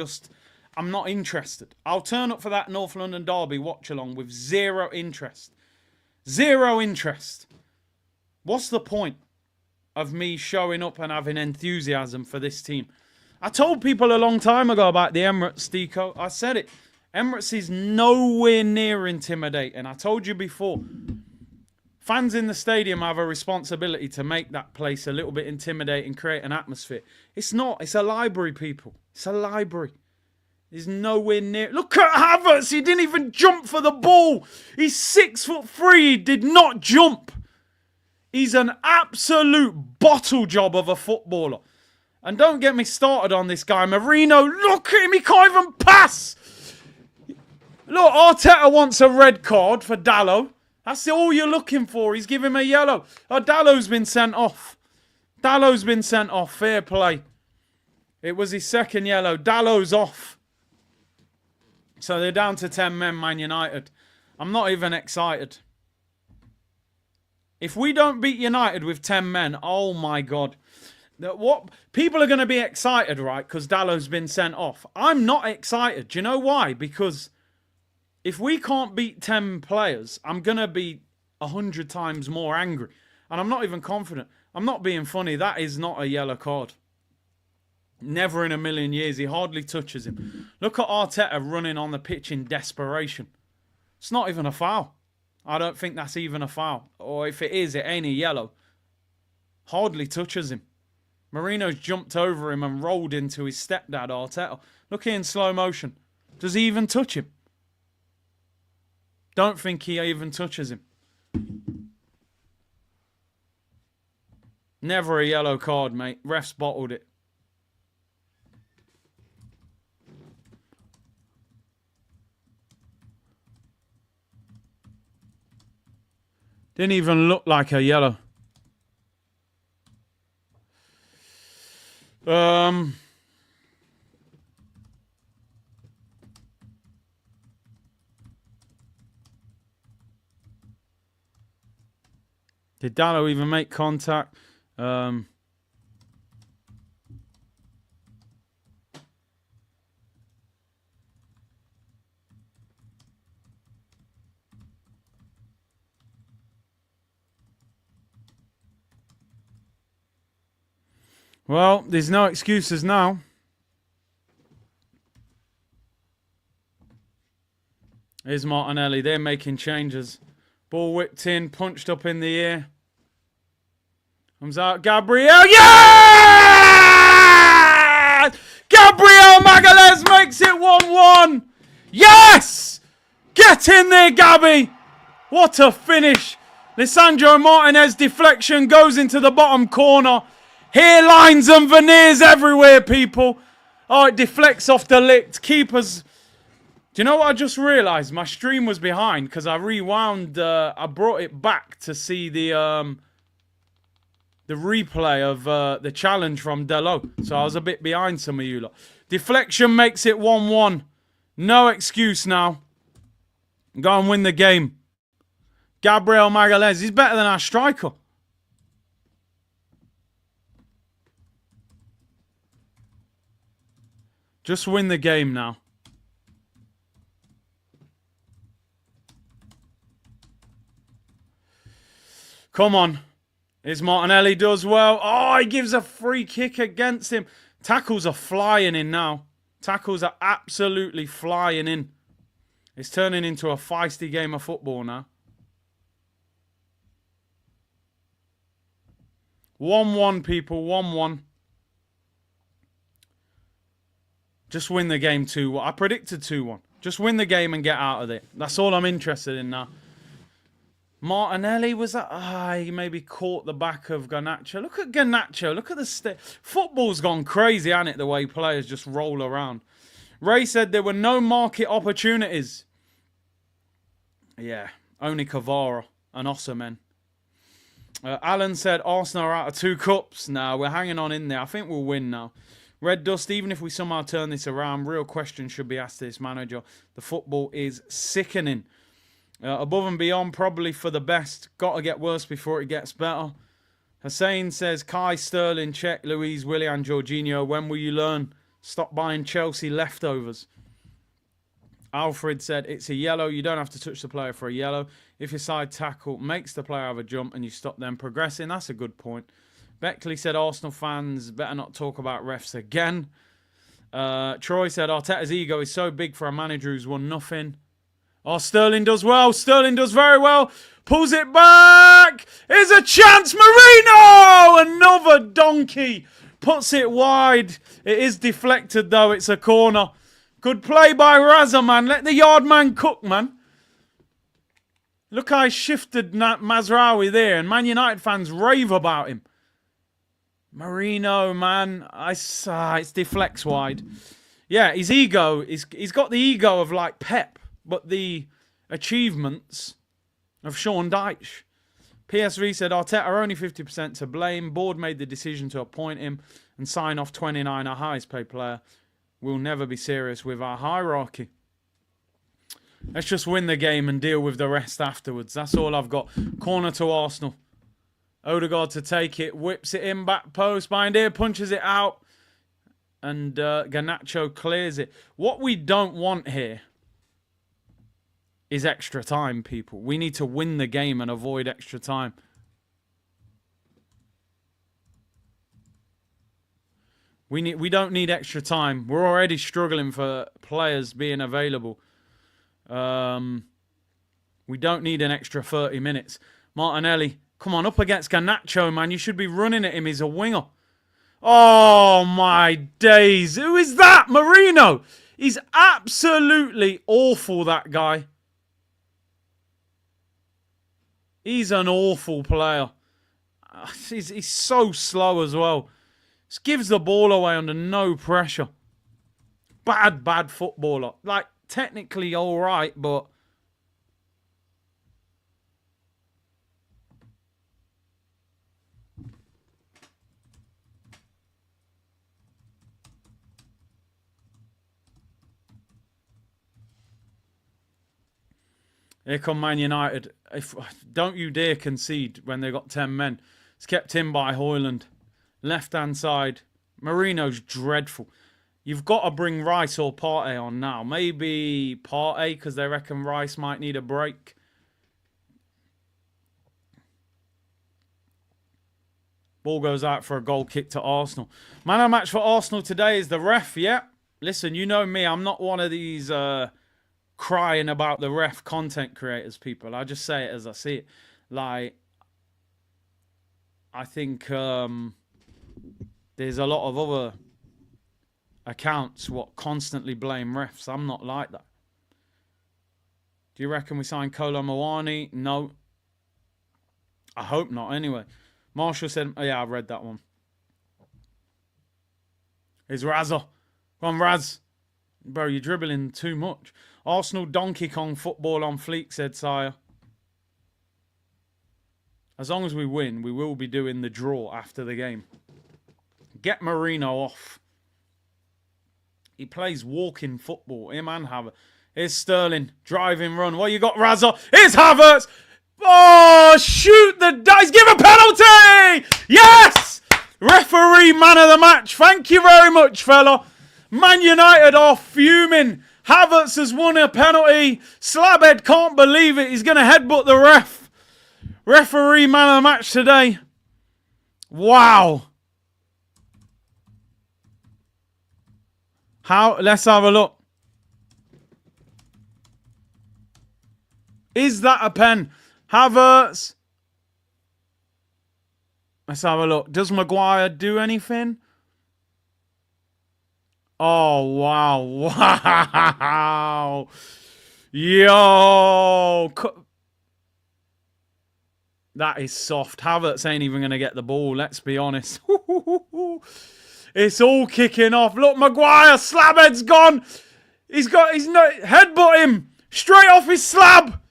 not interested. I'll turn up for that North London derby watch-along with zero interest. Zero interest. What's the point of me showing up and having enthusiasm for this team? I told people a long time ago about the Emirates, Deco. I said it. Emirates is nowhere near intimidating. I told you before. Fans in the stadium have a responsibility to make that place a little bit intimidating, create an atmosphere. It's not. It's a library, people. It's a library. He's nowhere near. Look at Havertz. He didn't even jump for the ball. He's 6'3". He did not jump. He's an absolute bottle job of a footballer. And don't get me started on this guy, Marino. Look at him. He can't even pass. Look, Arteta wants a red card for Dalot. That's all you're looking for. He's giving him a yellow. Oh, Dalot's been sent off. Dalot's been sent off. Fair play. It was his second yellow. Dalot's off. So they're down to 10 men, Man United. I'm not even excited. If we don't beat United with 10 men, oh my God. What people are going to be excited, right? Because Dalot's been sent off. I'm not excited. Do you know why? Because if we can't beat 10 players, I'm going to be 100 times more angry. And I'm not even confident. I'm not being funny. That is not a yellow card. Never in a million years. He hardly touches him. Look at Arteta running on the pitch in desperation. It's not even a foul. I don't think that's even a foul. Or if it is, it ain't a yellow. Hardly touches him. Marino's jumped over him and rolled into his stepdad, Arteta. Look here in slow motion. Does he even touch him? Don't think he even touches him. Never a yellow card, mate. Refs bottled it. Didn't even look like a yellow. Did Dalot even make contact? Well, there's no excuses now. Here's Martinelli. They're making changes. Ball whipped in, punched up in the air. Comes out, Gabriel. Yeah! Gabriel Magalhaes makes it 1-1. Yes! Get in there, Gabby. What a finish. Lisandro Martinez deflection goes into the bottom corner. Hairlines and veneers everywhere, people. Oh, it deflects off the licked. Keepers. Do you know what I just realised? My stream was behind because I rewound. I brought it back to see the replay of the challenge from Delo. So I was a bit behind some of you lot. Deflection makes it 1-1. No excuse now. Go and win the game. Gabriel Magalhaes, he's better than our striker. Just win the game now. Come on. Here's Martinelli, does well. Oh, he gives a free kick against him. Tackles are flying in now. Tackles are absolutely flying in. It's turning into a feisty game of football now. 1-1, people. 1-1. Just win the game 2-1. I predicted 2-1. Just win the game and get out of it. That's all I'm interested in now. Martinelli, was that? He maybe caught the back of Garnacho. Look at Garnacho. Look at the football's gone crazy, hasn't it? The way players just roll around. Ray said there were no market opportunities. Yeah, only Kvara and Osimhen. Alan said Arsenal are out of 2 cups now. We're hanging on in there. I think we'll win now. Red Dust, even if we somehow turn this around, real questions should be asked to this manager. The football is sickening. Above and beyond, probably for the best. Got to get worse before it gets better. Hussein says, Kai, Sterling, Czech, Luis, Willian, Jorginho. When will you learn? Stop buying Chelsea leftovers. Alfred said, it's a yellow. You don't have to touch the player for a yellow. If your side tackle makes the player have a jump and you stop them progressing, that's a good point. Beckley said, Arsenal fans better not talk about refs again. Troy said, Arteta's ego is so big for a manager who's won nothing. Oh, Sterling does well. Sterling does very well. Pulls it back. Here's a chance. Marino! Another donkey. Puts it wide. It is deflected, though. It's a corner. Good play by Raza, man. Let the yard man cook, man. Look how he shifted Mazraoui there. And Man United fans rave about him. Marino, man. It deflects wide. Yeah, his ego. He's got the ego of, like, Pep. But the achievements of Sean Dyche. PSV said Arteta are only 50% to blame. Board made the decision to appoint him and sign off 29, our highest paid player. We'll never be serious with our hierarchy. Let's just win the game and deal with the rest afterwards. That's all I've got. Corner to Arsenal. Odegaard to take it. Whips it in, back post. Behind here, punches it out. And Garnacho clears it. What we don't want here is extra time, people. We need to win the game and avoid extra time. We don't need extra time. We're already struggling for players being available. We don't need an extra 30 minutes. Martinelli, come on, up against Garnacho, man. You should be running at him. He's a winger. Oh, my days. Who is that? Marino. He's absolutely awful, that guy. He's an awful player. He's so slow as well. Just gives the ball away under no pressure. Bad footballer. Like, technically all right, but... Here come Man United. Don't you dare concede when they got 10 men. It's kept in by Højlund. Left-hand side. Marino's dreadful. You've got to bring Rice or Partey on now. Maybe Partey, because they reckon Rice might need a break. Ball goes out for a goal kick to Arsenal. Man of the match for Arsenal today is the ref. Yeah. Listen, you know me. I'm not one of these crying about the ref content creators people. I just say it as I see it. Like, I think there's a lot of other accounts what constantly blame refs. I'm not like that. Do you reckon we sign Kolo Muani? No. I hope not, anyway. Marshall said, oh, yeah, I read that one. Here's Razza. Go on, Raz. Bro, you're dribbling too much. Arsenal Donkey Kong football on fleek, said Sire. As long as we win, we will be doing the draw after the game. Get Marino off. He plays walking football. Him and Havertz. Here's Sterling. Driving run. What you got, Razza? Here's Havertz. Oh, shoot the dice. Give a penalty. Yes. Referee man of the match. Thank you very much, fella. Man United are fuming. Havertz has won a penalty. Slabhead can't believe it. He's going to headbutt the ref. Referee man of the match today. Wow. How? Let's have a look. Is that a pen? Havertz. Let's have a look. Does Maguire do anything? Oh, wow. Wow. Yo. That is soft. Havertz ain't even going to get the ball, let's be honest. It's all kicking off. Look, Maguire, Slabhead's gone. He's no headbutt him. Straight off his slab.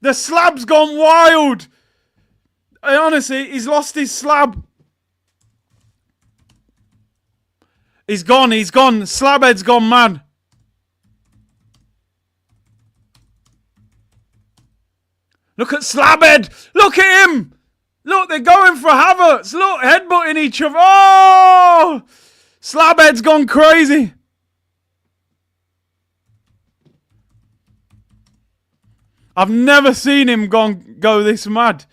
The slab's gone wild. Honestly, he's lost his slab. He's gone. Slabhead's gone mad. Look at Slabhead. Look at him. Look, they're going for Havertz. Look, headbutting each other. Oh! Slabhead's gone crazy. I've never seen him go this mad.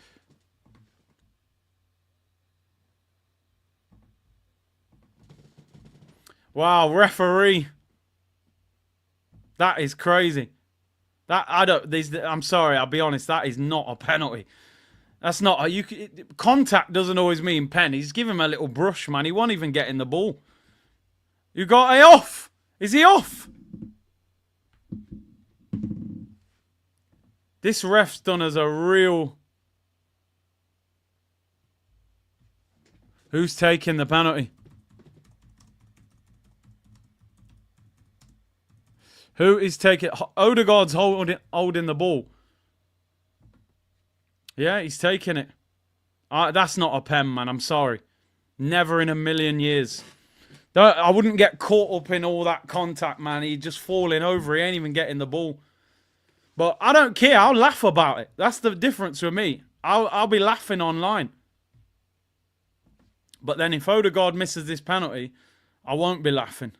Wow, referee. That is crazy. I'm sorry, I'll be honest, that is not a penalty. That's not contact doesn't always mean pen. He's giving him a little brush, man. He won't even get in the ball. You got a off. Is he off? This ref's done as a real... Who's taking the penalty? Who is taking... Odegaard's holding the ball. Yeah, he's taking it. That's not a pen, man. I'm sorry. Never in a million years. I wouldn't get caught up in all that contact, man. He's just falling over. He ain't even getting the ball. But I don't care. I'll laugh about it. That's the difference with me. I'll be laughing online. But then if Odegaard misses this penalty, I won't be laughing.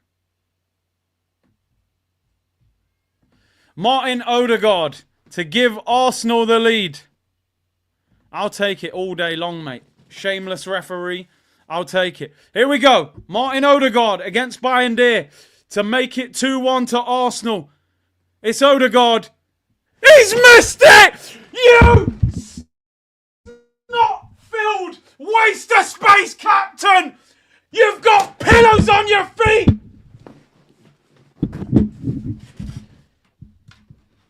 Martin Odegaard to give Arsenal the lead. I'll take it all day long, mate. Shameless referee. I'll take it. Here we go. Martin Odegaard against Bayern to make it 2-1 to Arsenal. It's Odegaard. He's missed it! You not-filled waste of space, captain! You've got pillows on your feet!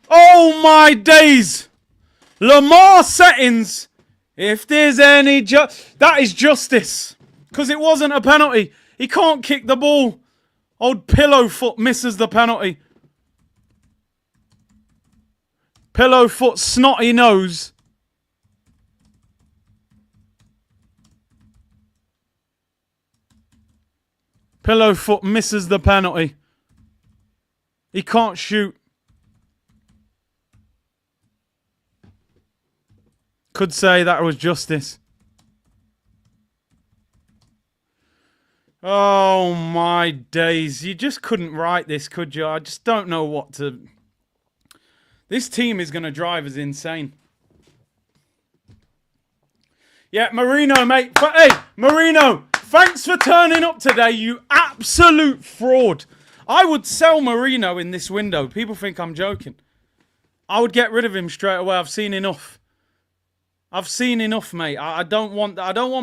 Oh my days! Lamar settings. If there's any... that is justice. Because it wasn't a penalty. He can't kick the ball. Old Pillowfoot misses the penalty. Pillowfoot snotty nose. Pillowfoot misses the penalty. He can't shoot. Could say that was justice. Oh my days. You just couldn't write this, could you? I just don't know what to... This team is going to drive us insane. Yeah, Marino, mate. Hey, Marino, thanks for turning up today, you absolute fraud. I would sell Marino in this window. People think I'm joking. I would get rid of him straight away. I've seen enough. I've seen enough, mate. I don't want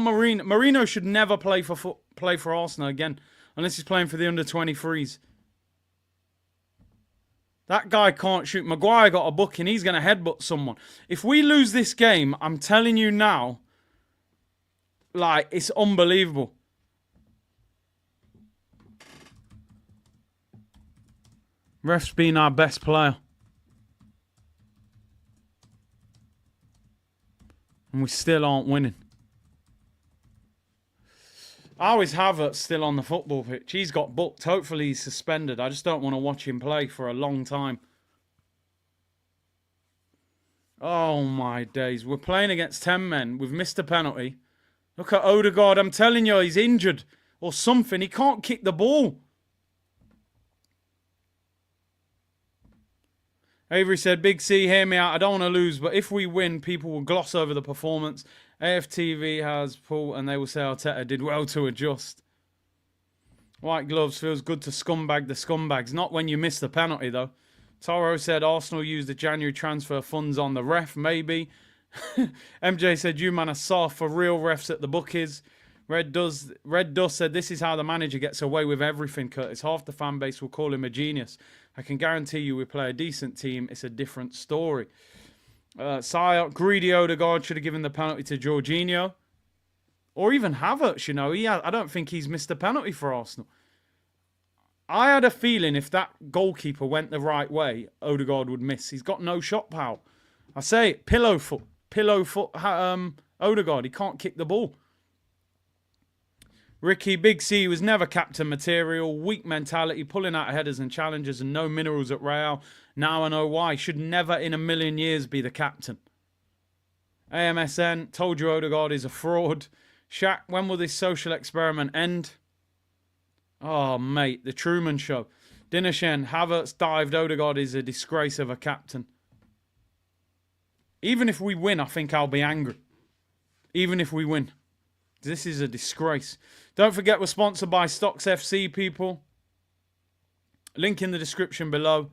Marino. Marino should never play for Arsenal again, unless he's playing for the under-23s. That guy can't shoot. Maguire got a booking. He's going to headbutt someone. If we lose this game, I'm telling you now, like, it's unbelievable. Ref's been our best player. And we still aren't winning. How is Havertz still on the football pitch? He's got booked. Hopefully he's suspended. I just don't want to watch him play for a long time. Oh my days. We're playing against 10 men. We've missed a penalty. Look at Odegaard. I'm telling you, he's injured or something. He can't kick the ball. Avery said, Big C, hear me out. I don't want to lose, but if we win, people will gloss over the performance. AFTV has pulled, and they will say Arteta did well to adjust. White gloves feels good to scumbag the scumbags. Not when you miss the penalty, though. Toro said Arsenal used the January transfer funds on the ref, maybe. MJ said, you man are soft for real refs at the bookies. Red Dust said, this is how the manager gets away with everything, Curtis. Half the fan base will call him a genius. I can guarantee you we play a decent team. It's a different story. Greedy Odegaard should have given the penalty to Jorginho. Or even Havertz, you know. I don't think he's missed a penalty for Arsenal. I had a feeling if that goalkeeper went the right way, Odegaard would miss. He's got no shot power. I say it, pillow foot, Odegaard. He can't kick the ball. Ricky, Big C was never captain material, weak mentality, pulling out headers and challenges and no minerals at Real. Now I know why. Should never in a million years be the captain. AMSN, told you Odegaard is a fraud. Shaq, when will this social experiment end? Oh, mate, the Truman Show. Dinershen, Havertz dived, Odegaard is a disgrace of a captain. Even if we win, I think I'll be angry. Even if we win. This is a disgrace. Don't forget we're sponsored by Stocks FC, people. Link in the description below.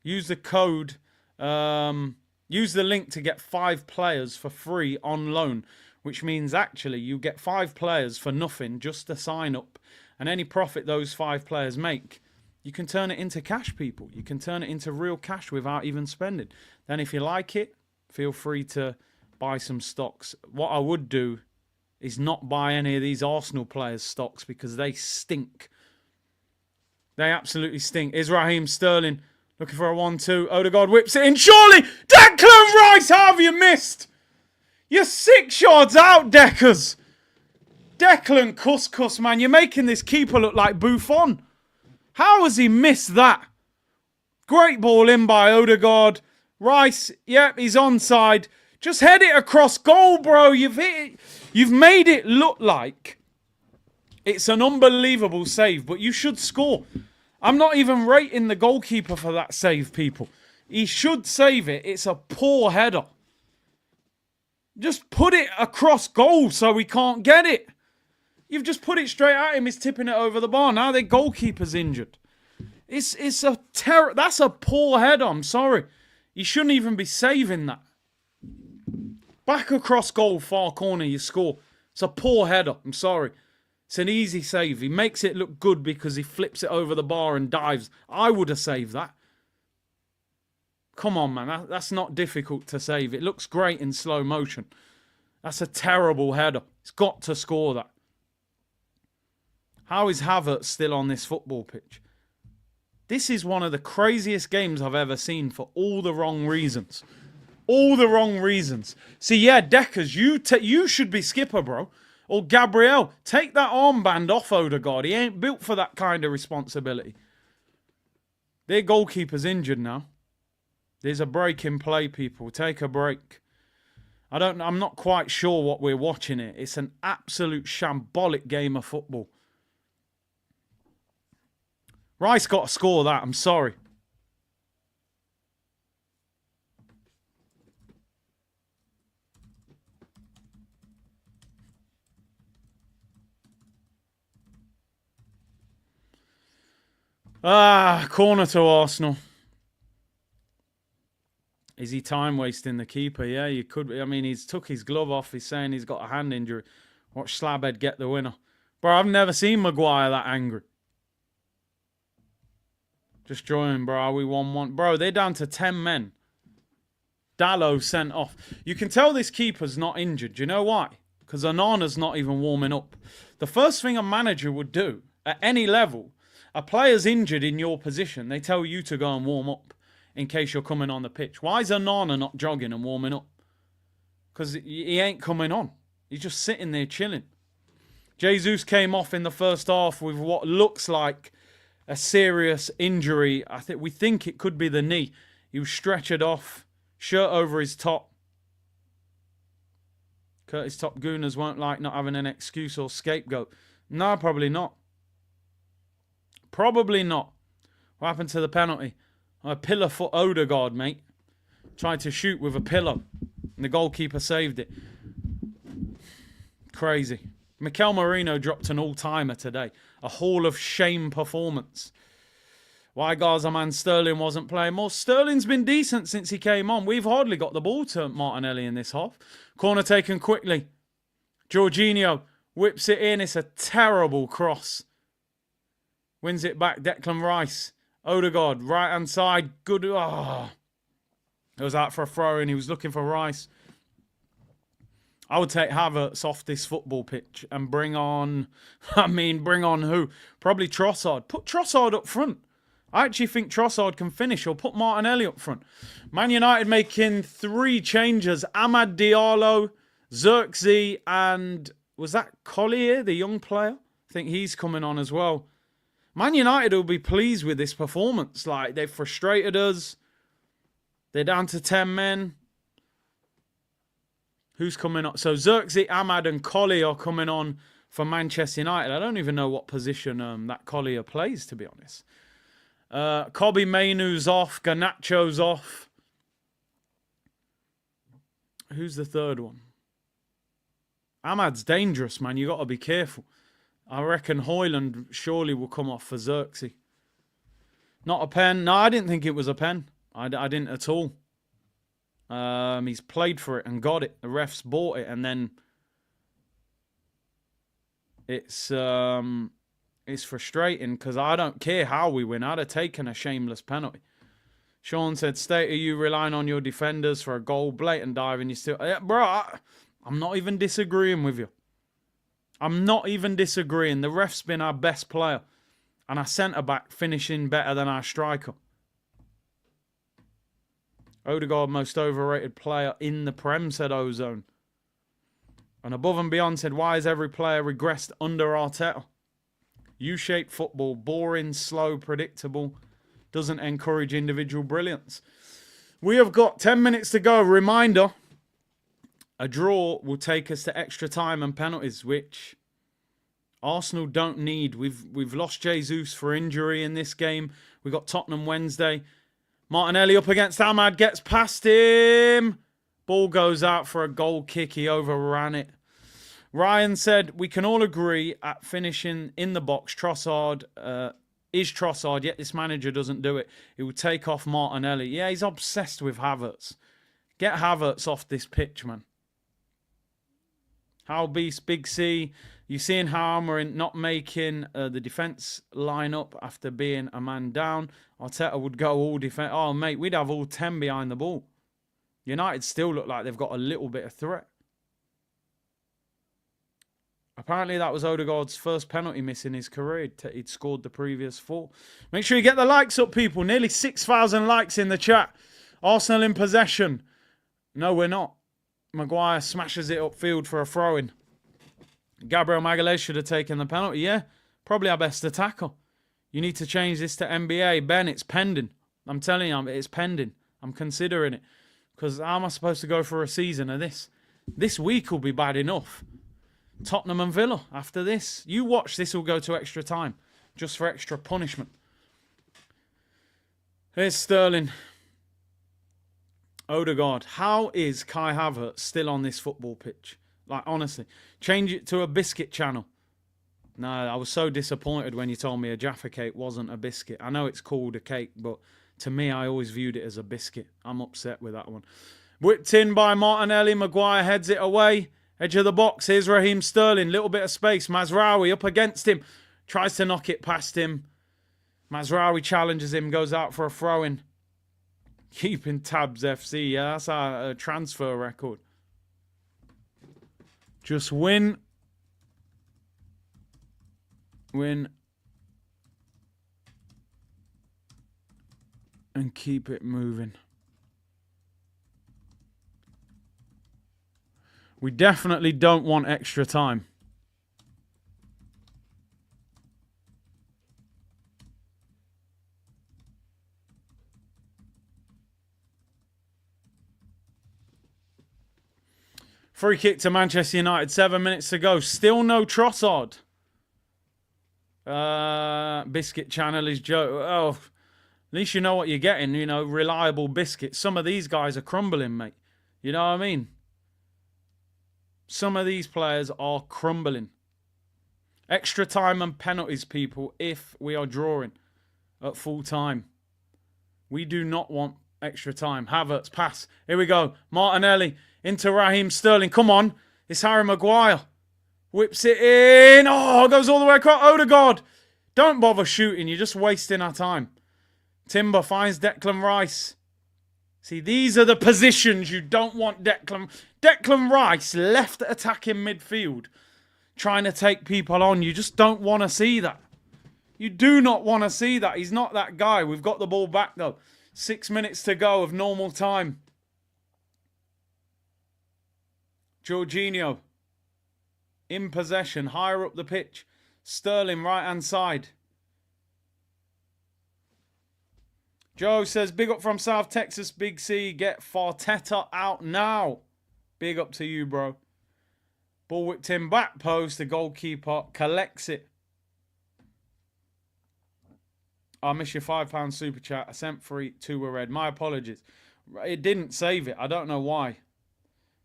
Use the code. Use the link to get 5 players for free on loan. Which means actually you get 5 players for nothing just to sign up. And any profit those 5 players make, you can turn it into cash, people. You can turn it into real cash without even spending. Then if you like it, feel free to buy some stocks. What I would do is not buy any of these Arsenal players' stocks because they stink. They absolutely stink. Is Raheem Sterling looking for a 1-2? Odegaard whips it in. Surely! Declan Rice, how have you missed? You're 6 yards out, Deckers. Declan Couscous, man. You're making this keeper look like Buffon. How has he missed that? Great ball in by Odegaard. Rice, yep, he's onside. Just head it across goal, bro. You've hit it. You've made it look like it's an unbelievable save, but you should score. I'm not even rating the goalkeeper for that save, people. He should save it. It's a poor header. Just put it across goal so we can't get it. You've just put it straight at him. He's tipping it over the bar. Now their goalkeeper's injured. It's a that's a poor header. I'm sorry. You shouldn't even be saving that. Back across goal, far corner, you score. It's a poor header. I'm sorry. It's an easy save. He makes it look good because he flips it over the bar and dives. I would have saved that. Come on, man. That's not difficult to save. It looks great in slow motion. That's a terrible header. He's got to score that. How is Havertz still on this football pitch? This is one of the craziest games I've ever seen for all the wrong reasons. All the wrong reasons. See, yeah, Deckers, you should be skipper, bro. Or Gabriel, take that armband off Odegaard. He ain't built for that kind of responsibility. Their goalkeeper's injured now. There's a break in play, people. Take a break. I'm not quite sure what we're watching here. It's an absolute shambolic game of football. Rice got to score that. I'm sorry. Corner to Arsenal. Is he time wasting the keeper? Yeah, you could. I mean, he's took his glove off. He's saying he's got a hand injury. Watch Slabhead get the winner. Bro, I've never seen Maguire that angry. Just join, bro. Are we 1-1? Bro, they're down to 10 men. Dallo sent off. You can tell this keeper's not injured. Do you know why? Because Onana's not even warming up. The first thing a manager would do at any level, a player's injured in your position, they tell you to go and warm up in case you're coming on the pitch. Why is Onana not jogging and warming up? Because he ain't coming on. He's just sitting there chilling. Jesus came off in the first half with what looks like a serious injury. We think it could be the knee. He was stretchered off, shirt over his top. Curtis Top Gooners won't like not having an excuse or scapegoat. No, probably not. Probably not. What happened to the penalty? A pillar foot Odegaard, mate. Tried to shoot with a pillow. And the goalkeeper saved it. Crazy. Mikel Merino dropped an all-timer today. A Hall of Shame performance. Why Gaza man Sterling wasn't playing more? Sterling's been decent since he came on. We've hardly got the ball to Martinelli in this half. Corner taken quickly. Jorginho whips it in. It's a terrible cross. Wins it back. Declan Rice. Odegaard, right-hand side. Good. Oh. It was out for a throw and he was looking for Rice. I would take Havertz off this football pitch and bring on... bring on who? Probably Trossard. Put Trossard up front. I actually think Trossard can finish, or put Martinelli up front. Man United making 3 changes. Amad Diallo, Xerxes, and was that Collier, the young player? I think he's coming on as well. Man United will be pleased with this performance. Like, they've frustrated us. They're down to 10 men. Who's coming on? So Xerxes, Amad, and Collier are coming on for Manchester United. I don't even know what position that Collier plays, to be honest. Kobe Mainoo's off. Garnacho's off. Who's the third one? Ahmad's dangerous, man. You got to be careful. I reckon Hoyland surely will come off for Xerxes. Not a pen. No, I didn't think it was a pen. I didn't at all. He's played for it and got it. The refs bought it, and then it's frustrating because I don't care how we win. I'd have taken a shameless penalty. Sean said, "State, are you relying on your defenders for a goal? Blatant diving, you still..." Yeah, bro, I'm not even disagreeing with you. I'm not even disagreeing. The ref's been our best player, and our centre-back finishing better than our striker. Odegaard, most overrated player in the Prem, said Ozone. And above and beyond said, why has every player regressed under Arteta? U-shaped football, boring, slow, predictable, doesn't encourage individual brilliance. We have got 10 minutes to go. Reminder, a draw will take us to extra time and penalties, which Arsenal don't need. We've lost Jesus for injury in this game. We got Tottenham Wednesday. Martinelli up against Ahmad, gets past him. Ball goes out for a goal kick. He overran it. Ryan said, we can all agree at finishing in the box, Trossard is Trossard, yet this manager doesn't do it. He will take off Martinelli. Yeah, he's obsessed with Havertz. Get Havertz off this pitch, man. How Beast, Big C. You seeing how we're not making the defence line up after being a man down. Arteta would go all defence. Oh, mate, we'd have all 10 behind the ball. United still look like they've got a little bit of threat. Apparently that was Odegaard's first penalty miss in his career. He'd scored the previous 4. Make sure you get the likes up, people. Nearly 6,000 likes in the chat. Arsenal in possession. No, we're not. Maguire smashes it upfield for a throw-in. Gabriel Magalhaes should have taken the penalty. Yeah, probably our best attacker. You need to change this to NBA. Ben, it's pending. I'm telling you, it's pending. I'm considering it. Because how am I supposed to go for a season of this? This week will be bad enough. Tottenham and Villa after this. You watch, this will go to extra time. Just for extra punishment. Here's Sterling. Odegaard. How is Kai Havertz still on this football pitch? Like, honestly. Change it to a biscuit channel. No, I was so disappointed when you told me a Jaffa cake wasn't a biscuit. I know it's called a cake, but to me, I always viewed it as a biscuit. I'm upset with that one. Whipped in by Martinelli. Maguire heads it away. Edge of the box. Here's Raheem Sterling. Little bit of space. Mazraoui up against him. Tries to knock it past him. Mazraoui challenges him. Goes out for a throw-in. Keeping tabs, FC. Yeah, that's our transfer record. Just win. Win. And keep it moving. We definitely don't want extra time. Free kick to Manchester United. 7 minutes to go. Still no Trossard. Biscuit channel is Joe. Oh, at least you know what you're getting. You know, reliable biscuits. Some of these guys are crumbling, mate. You know what I mean? Some of these players are crumbling. Extra time and penalties, people, if we are drawing at full time. We do not want extra time. Havertz, pass. Here we go. Martinelli into Raheem Sterling. Come on. It's Harry Maguire. Whips it in. Oh, goes all the way across. Odegaard. Don't bother shooting. You're just wasting our time. Timber finds Declan Rice. See, these are the positions you don't want Declan. Declan Rice left attacking midfield, trying to take people on. You just don't want to see that. You do not want to see that. He's not that guy. We've got the ball back, though. 6 minutes to go of normal time. Jorginho in possession, higher up the pitch. Sterling, right-hand side. Joe says, big up from South Texas, Big C. Get Farteta out now. Big up to you, bro. Ball whipped in, back post. The goalkeeper collects it. I miss your £5 super chat. I sent 3, 2 were red. My apologies. It didn't save it. I don't know why.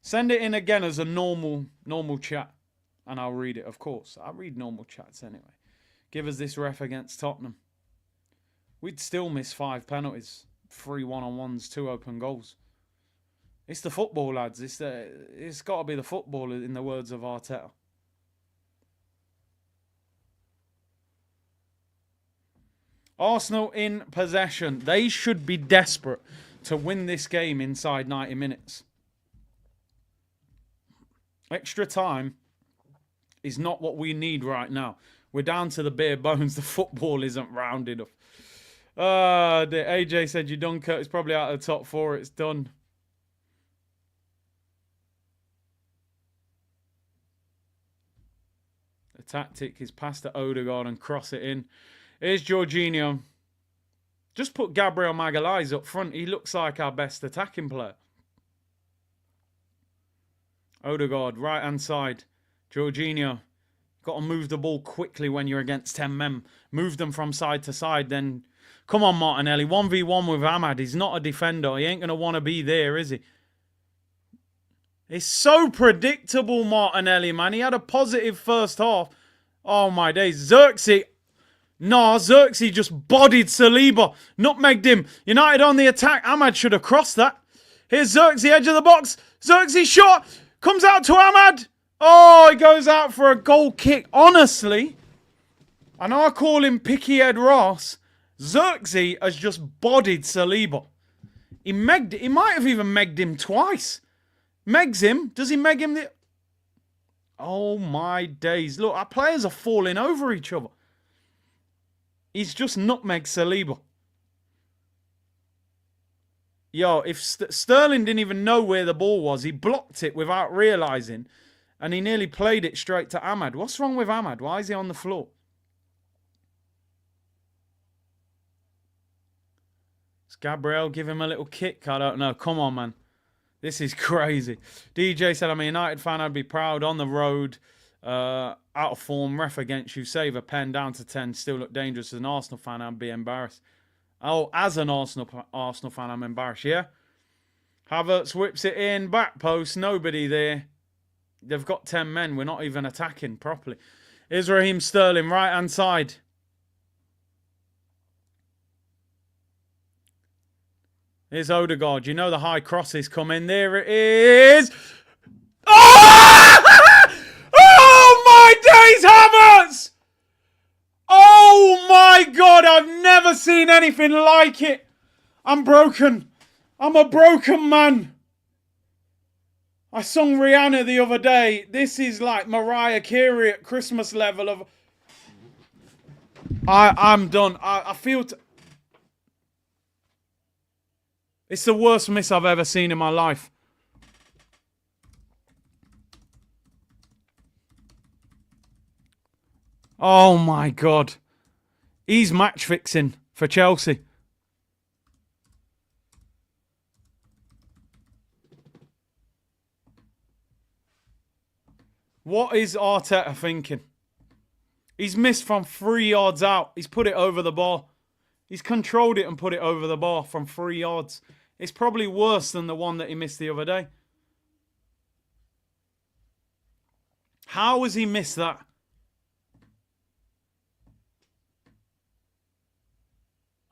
Send it in again as a normal chat. And I'll read it, of course. I read normal chats anyway. Give us this ref against Tottenham. We'd still miss 5 penalties. 3 one-on-ones, 2 open goals. It's the football, lads. It's got to be the football, in the words of Arteta. Arsenal in possession. They should be desperate to win this game inside 90 minutes. Extra time is not what we need right now. We're down to the bare bones. The football isn't round enough. AJ said, you're done, Kurt. It's probably out of the top 4. It's done. The tactic is pass to Odegaard and cross it in. Here's Jorginho. Just put Gabriel Magalhaes up front. He looks like our best attacking player. Odegaard, right-hand side. Jorginho. Got to move the ball quickly when you're against 10 men. Move them from side to side. Then, come on, Martinelli. 1v1 with Ahmad. He's not a defender. He ain't going to want to be there, is he? It's so predictable, Martinelli, man. He had a positive first half. Oh, my days. Xerxes. Nah, Xerxes just bodied Saliba. Nutmegged him. United on the attack. Ahmad should have crossed that. Here's Xerxes, edge of the box. Xerxes shot. Comes out to Ahmad. Oh, he goes out for a goal kick. Honestly, I know I call him Picky Ed Ross. Xerxes has just bodied Saliba. He might have even megged him twice. Megs him. Does he meg him? Oh, my days. Look, our players are falling over each other. He's just nutmegged Saliba. Yo, if Sterling didn't even know where the ball was, he blocked it without realising, and he nearly played it straight to Ahmad. What's wrong with Ahmad? Why is he on the floor? Does Gabriel give him a little kick? I don't know. Come on, man. This is crazy. DJ said, I'm a United fan. I'd be proud on the road. Out of form. Ref against you. Save a pen. Down to 10. Still look dangerous. As an Arsenal fan, I'd be embarrassed. Oh, as an Arsenal fan, I'm embarrassed, yeah? Havertz whips it in. Back post. Nobody there. They've got 10 men. We're not even attacking properly. Here's Raheem Sterling, right-hand side. Here's Odegaard. You know the high crosses come in. There it is. Oh! Oh my days, Havertz! Oh my God, I've never seen anything like it. I'm broken. I'm a broken man. I sung Rihanna the other day. This is like Mariah Carey at Christmas level of... I'm done. I feel... It's the worst miss I've ever seen in my life. Oh my God. He's match fixing for Chelsea. What is Arteta thinking? He's missed from 3 yards out. He's put it over the bar. He's controlled it and put it over the bar from 3 yards. It's probably worse than the one that he missed the other day. How has he missed that?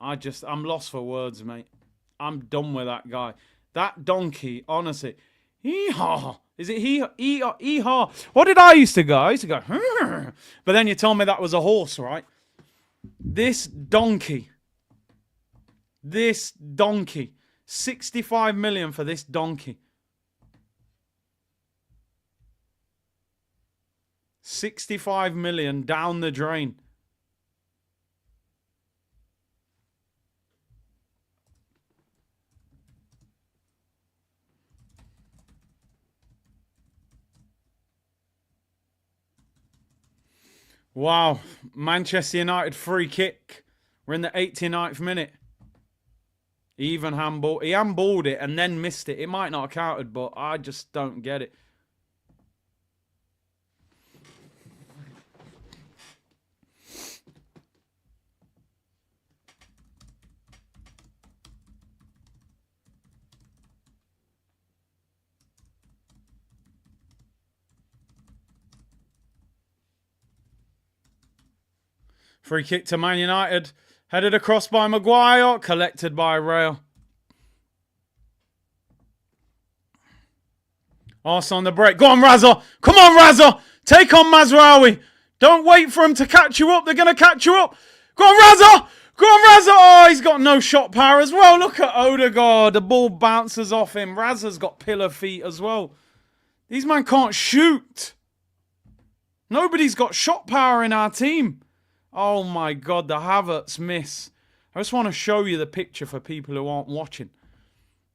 I'm lost for words, mate. I'm done with that guy. That donkey, honestly. Hee-haw. Is it hee-haw? What did I used to go? I used to go, but then you told me that was a horse, right? This donkey. 65 million for this donkey. 65 million down the drain. Wow. Manchester United free kick. We're in the 89th minute. He even handballed. He handballed it and then missed it. It might not have counted, but I just don't get it. Free kick to Man United. Headed across by Maguire. Collected by Rail. Arsenal on the break. Go on, Razza. Come on, Razza. Take on Mazraoui. Don't wait for him to catch you up. They're going to catch you up. Go on, Razza. Go on, Razza. Oh, he's got no shot power as well. Look at Odegaard. The ball bounces off him. Razza's got pillar feet as well. These men can't shoot. Nobody's got shot power in our team. Oh my God, the Havertz miss. I just want to show you the picture for people who aren't watching.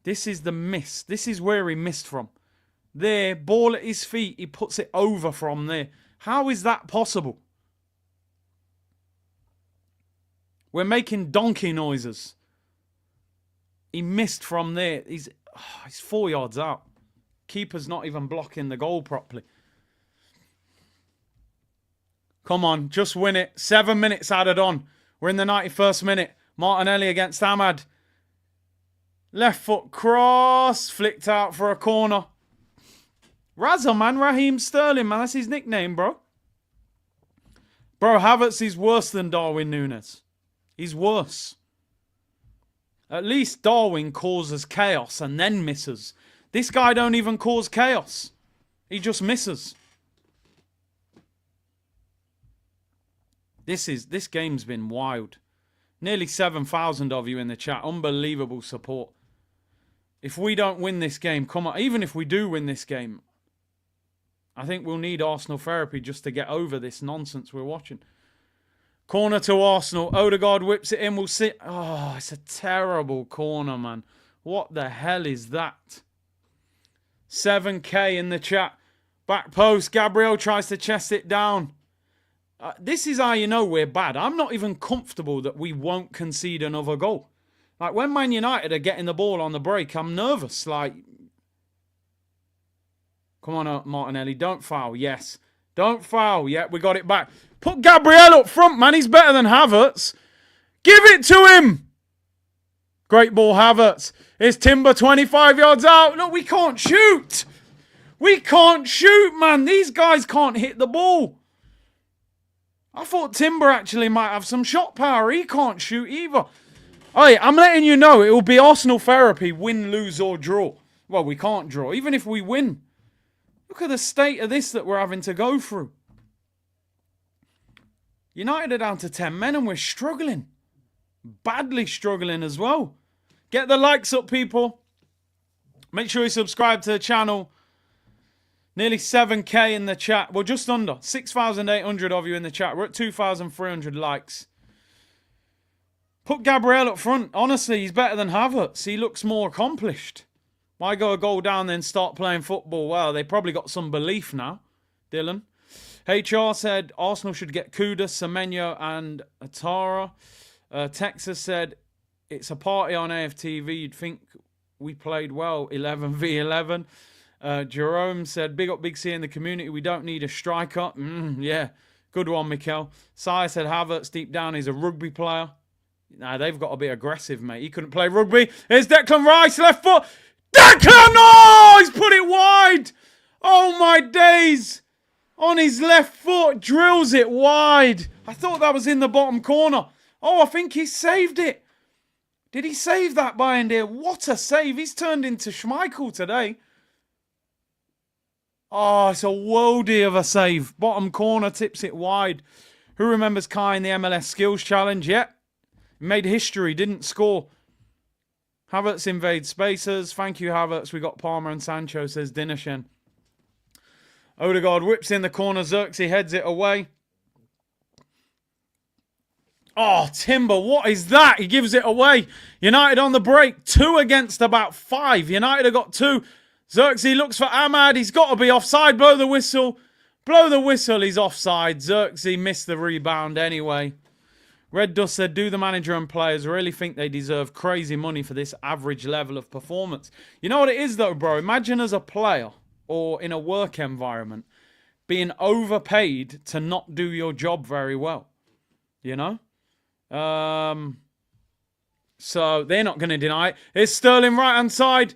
This is the miss. This is where he missed from. There, ball at his feet. He puts it over from there. How is that possible? We're making donkey noises. He missed from there. He's 4 yards out. Keeper's not even blocking the goal properly. Come on, just win it. 7 minutes added on. We're in the 91st minute. Martinelli against Ahmad. Left foot cross. Flicked out for a corner. Razza, man. Raheem Sterling, man. That's his nickname, bro. Bro, Havertz is worse than Darwin Núñez. He's worse. At least Darwin causes chaos and then misses. This guy don't even cause chaos. He just misses. This game's been wild. Nearly 7,000 of you in the chat. Unbelievable support. If we don't win this game, come on. Even if we do win this game, I think we'll need Arsenal therapy just to get over this nonsense we're watching. Corner to Arsenal. Odegaard whips it in. We'll see. Oh, it's a terrible corner, man. What the hell is that? 7K in the chat. Back post. Gabriel tries to chest it down. This is how you know we're bad. I'm not even comfortable that we won't concede another goal. Like, when Man United are getting the ball on the break, I'm nervous. Like, come on, Martinelli. Don't foul. Yes. Don't foul. Yeah, we got it back. Put Gabriel up front, man. He's better than Havertz. Give it to him. Great ball, Havertz. Here's Timber, 25 yards out. Look, we can't shoot. We can't shoot, man. These guys can't hit the ball. I thought Timber actually might have some shot power. He can't shoot either. Oh, yeah, I'm letting you know, it will be Arsenal therapy, win, lose, or draw. Well, we can't draw. Even if we win. Look at the state of this that we're having to go through. United are down to 10 men and we're struggling. Badly struggling as well. Get the likes up, people. Make sure you subscribe to the channel. Nearly 7k in the chat. Well, just under. 6,800 of you in the chat. We're at 2,300 likes. Put Gabriel up front. Honestly, he's better than Havertz. He looks more accomplished. Why go a goal down then start playing football? Well, they probably got some belief now. Dylan. HR said Arsenal should get Kudus, Semenyo and Atara. Texas said it's a party on AFTV. You'd think we played well 11v11. Jerome said, big up Big C in the community. We don't need a striker. Yeah, good one, Mikel. Sai said Havertz deep down is a rugby player. Nah, they've got to be aggressive, mate. He couldn't play rugby. Here's Declan Rice, left foot. Declan! Oh, he's put it wide. Oh, my days. On his left foot, drills it wide. I thought that was in the bottom corner. Oh, I think he saved it. Did he save that behind here? What a save. He's turned into Schmeichel today. Oh, it's a worldie of a save. Bottom corner, tips it wide. Who remembers Kai in the MLS Skills Challenge? Yeah. Made history, didn't score. Havertz invades spaces. Thank you, Havertz. We got Palmer and Sancho, says Dinershen. Odegaard whips in the corner. Xerxes heads it away. Oh, Timber, what is that? He gives it away. United on the break. 2 against about 5. United have got 2. Xerxes looks for Ahmad. He's got to be offside. Blow the whistle. Blow the whistle. He's offside. Xerxes missed the rebound anyway. Red Dust said, do the manager and players really think they deserve crazy money for this average level of performance? You know what it is though, bro? Imagine as a player or in a work environment being overpaid to not do your job very well. You know? So they're not going to deny it. Here's Sterling right hand side.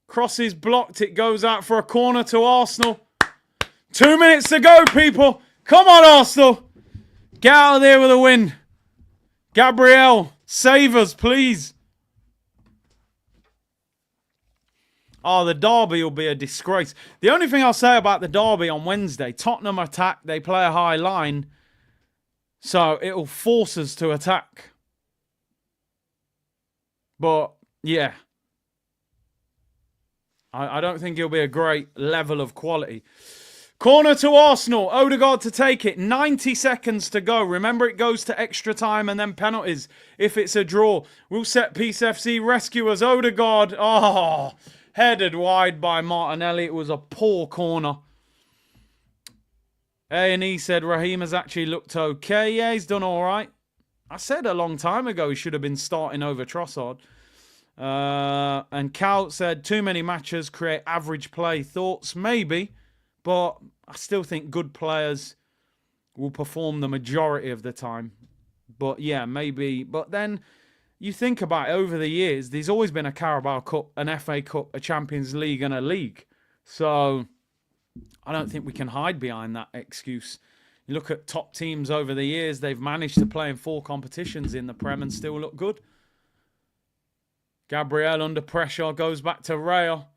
Cross is blocked. It goes out for a corner to Arsenal. 2 minutes to go, people. Come on, Arsenal. Get out of there with a win. Gabriel, save us, please. Oh, the derby will be a disgrace. The only thing I'll say about the derby on Wednesday, Tottenham attack, they play a high line. So it'll force us to attack. But, yeah. I don't think it'll be a great level of quality. Corner to Arsenal. Odegaard to take it. 90 seconds to go. Remember, it goes to extra time and then penalties if it's a draw. We'll set Piece FC rescuers. Odegaard. Oh, headed wide by Martinelli. It was a poor corner. A&E said Raheem has actually looked okay. Yeah, he's done all right. I said a long time ago he should have been starting over Trossard. And Cal said too many matches create average play. Thoughts? Maybe. But I still think good players will perform the majority of the time. But yeah, maybe. But then you think about it, over the years, there's always been a Carabao Cup, an FA Cup, a Champions League and a league. So I don't think we can hide behind that excuse. You look at top teams over the years, they've managed to play in 4 competitions in the Prem and still look good. Gabriel under pressure, goes back to Rail.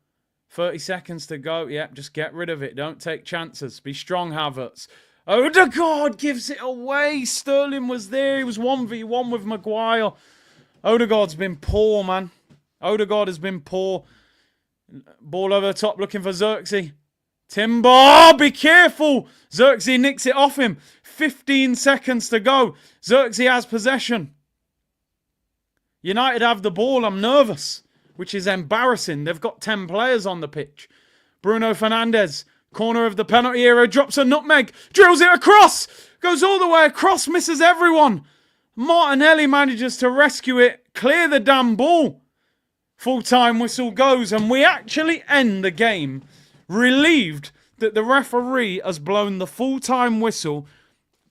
30 seconds to go. Yep, just get rid of it. Don't take chances. Be strong, Havertz. Odegaard gives it away. Sterling was there. He was 1v1 with Maguire. Odegaard's been poor, man. Odegaard has been poor. Ball over the top looking for Xerxes. Timber. Oh, be careful. Xerxes nicks it off him. 15 seconds to go. Xerxes has possession. United have the ball. I'm nervous, which is embarrassing. They've got 10 players on the pitch. Bruno Fernandes, corner of the penalty area, drops a nutmeg, drills it across, goes all the way across, misses everyone. Martinelli manages to rescue it, clear the damn ball. Full-time whistle goes, and we actually end the game relieved that the referee has blown the full-time whistle.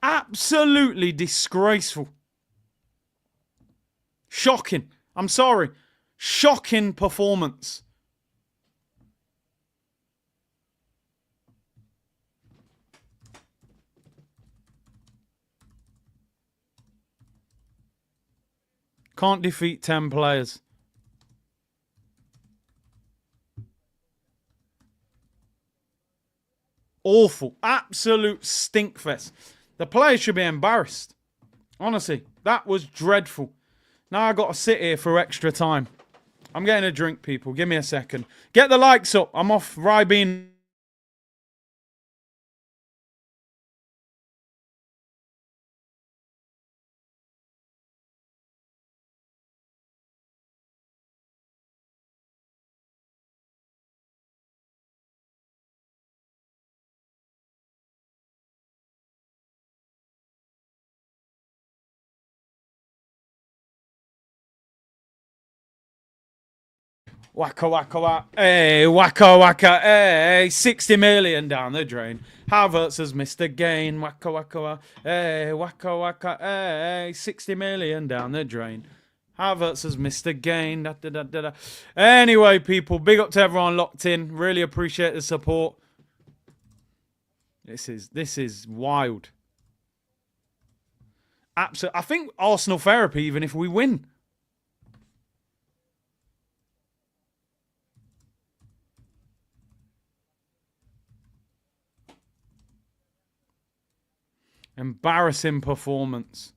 Absolutely disgraceful. Shocking. I'm sorry. Shocking performance. Can't defeat 10 players. Awful. Absolute stinkfest. The players should be embarrassed. Honestly, that was dreadful. Now I got to sit here for extra time. I'm getting a drink, people. Give me a second. Get the likes up. I'm off Rybeen. Waka waka waka, hey, waka waka, hey, 60 million down the drain. Havertz has missed again. Waka waka waka, hey, waka waka, hey, 60 million down the drain. Havertz has missed again. Da, da, da, da, da. Anyway, people, big up to everyone locked in. Really appreciate the support. This is wild. Absolutely. I think Arsenal therapy, even if we win. Embarrassing performance.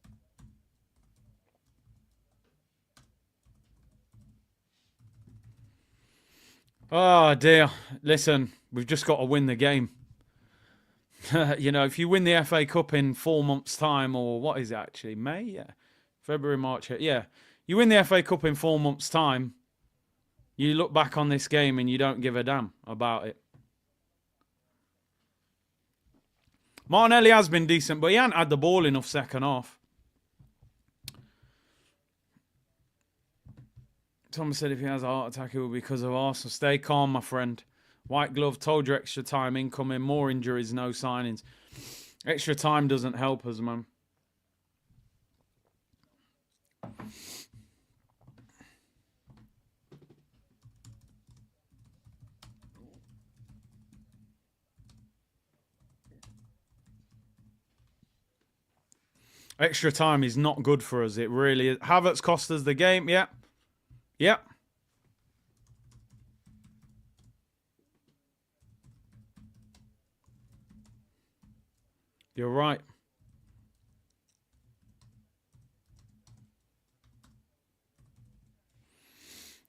Oh, dear. Listen, we've just got to win the game. You know, if you win the FA Cup in 4 months' time, or what is it actually? May? Yeah. February, March. Yeah. You win the FA Cup in 4 months' time, you look back on this game and you don't give a damn about it. Martinelli has been decent, but he hasn't had the ball enough second half. Thomas said if he has a heart attack, it will be because of Arsenal. Stay calm, my friend. White glove, told you extra time incoming. More injuries, no signings. Extra time doesn't help us, man. Extra time is not good for us. It really is. Havertz cost us the game. Yeah. Yeah. You're right.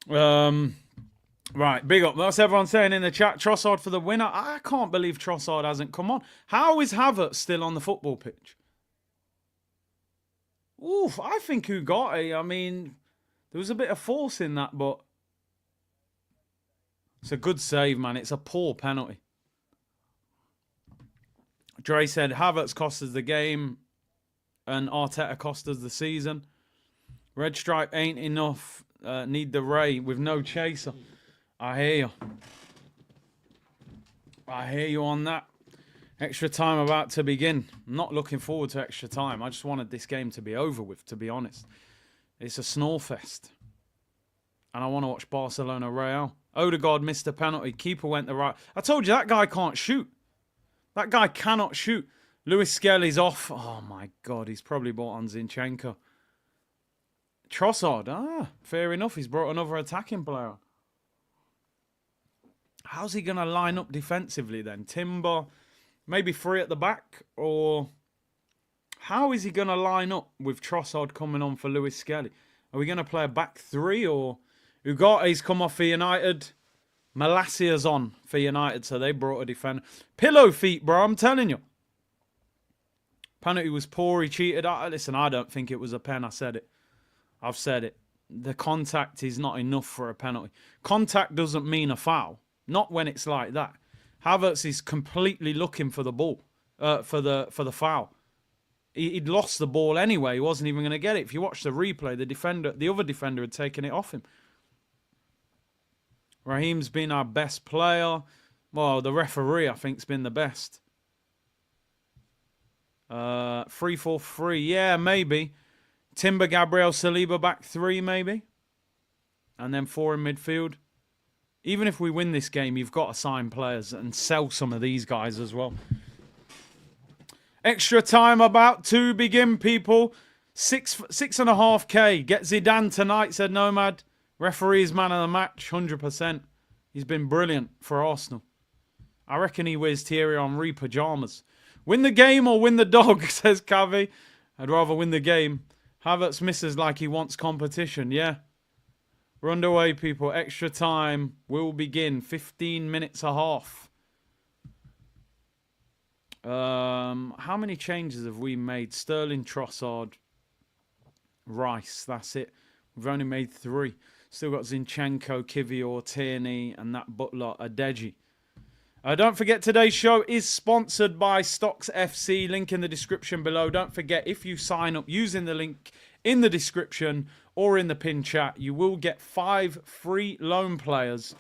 Right, big up. That's everyone saying in the chat. Trossard for the winner. I can't believe Trossard hasn't come on. How is Havertz still on the football pitch? Oof, I think Ugarte, I mean, there was a bit of force in that, but it's a good save, man. It's a poor penalty. Dre said Havertz cost us the game and Arteta cost us the season. Red stripe ain't enough. Need the Ray with no chaser. I hear you. I hear you on that. Extra time about to begin. I'm not looking forward to extra time. I just wanted this game to be over with, to be honest. It's a snore fest. And I want to watch Barcelona Real. Odegaard missed a penalty. Keeper went the right. I told you that guy can't shoot. That guy cannot shoot. Lewis Skelly's off. Oh my God, he's probably bought on Zinchenko. Trossard, fair enough. He's brought another attacking player. How's he going to line up defensively then? Timber, maybe three at the back? Or how is he going to line up with Trossard coming on for Lewis Skelly? Are we going to play a back three? Or Ugarte's come off for United. Malassia's on for United, so they brought a defender. Pillow feet, bro, I'm telling you. Penalty was poor, he cheated. Listen, I don't think it was a pen, I said it. I've said it. The contact is not enough for a penalty. Contact doesn't mean a foul. Not when it's like that. Havertz is completely looking for the ball, for the foul. He'd lost the ball anyway. He wasn't even going to get it. If you watch the replay, the other defender had taken it off him. Raheem's been our best player. Well, the referee, I think, has been the best. 3-4-3. Yeah, maybe. Timber, Gabriel, Saliba back three, maybe. And then four in midfield. Even if we win this game, you've got to sign players and sell some of these guys as well. Extra time about to begin, people. 6.5K. Get Zidane tonight, said Nomad. Referee's man of the match, 100%. He's been brilliant for Arsenal. I reckon he wears Thierry Henry pyjamas. Win the game or win the dog, says Cavi. I'd rather win the game. Havertz misses like he wants competition. Yeah. We're underway, people. Extra time will begin. 15 minutes a half. How many changes have we made? Sterling, Trossard, Rice. That's it. We've only made 3. Still got Zinchenko, Kivior, Tierney, and that butler, Adeji. Don't forget, today's show is sponsored by Stocks FC. Link in the description below. Don't forget, if you sign up using the link in the description or in the pin chat, you will get 5 free loan players,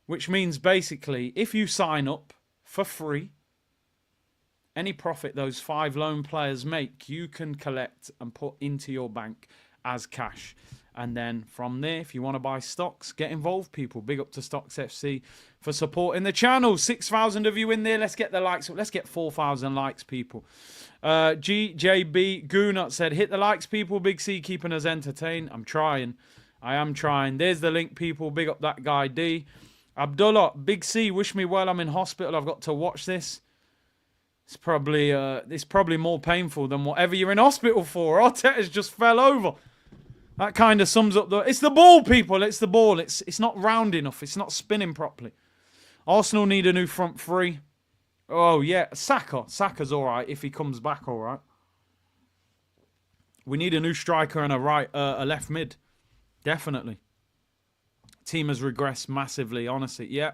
which means basically, if you sign up for free, any profit those 5 loan players make, you can collect and put into your bank as cash. And then from there, if you want to buy stocks, get involved, people. Big up to Stocks FC for supporting the channel. 6,000 of you in there. Let's get the likes. Let's get 4,000 likes, people. GJB Goonut said, hit the likes, people. Big C keeping us entertained. I'm trying. I am trying. There's the link, people. Big up that guy, D. Abdullah, Big C, wish me well. I'm in hospital. I've got to watch this. It's probably more painful than whatever you're in hospital for. Arteta's just fell over. That kind of sums up it's the ball, people. It's the ball. It's not round enough. It's not spinning properly. Arsenal need a new front 3. Oh, yeah. Saka's all right if he comes back all right. We need a new striker and a left mid. Definitely. Team has regressed massively, honestly. Yeah.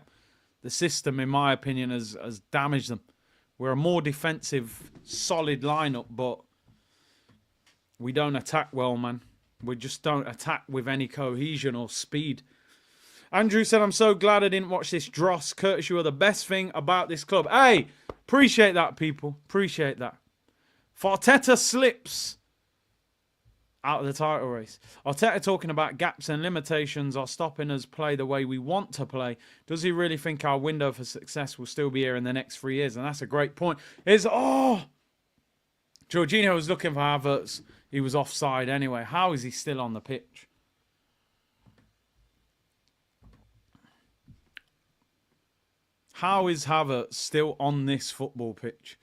The system, in my opinion, has damaged them. We're a more defensive, solid lineup, but we don't attack well, man. We just don't attack with any cohesion or speed. Andrew said, I'm so glad I didn't watch this dross. Curtis, you are the best thing about this club. Hey, appreciate that, people. Appreciate that. Arteta slips out of the title race. Arteta talking about gaps and limitations are stopping us play the way we want to play. Does he really think our window for success will still be here in the next 3 years? And that's a great point. Jorginho was looking for Havertz. He was offside anyway. How is he still on the pitch? How is Havertz still on this football pitch?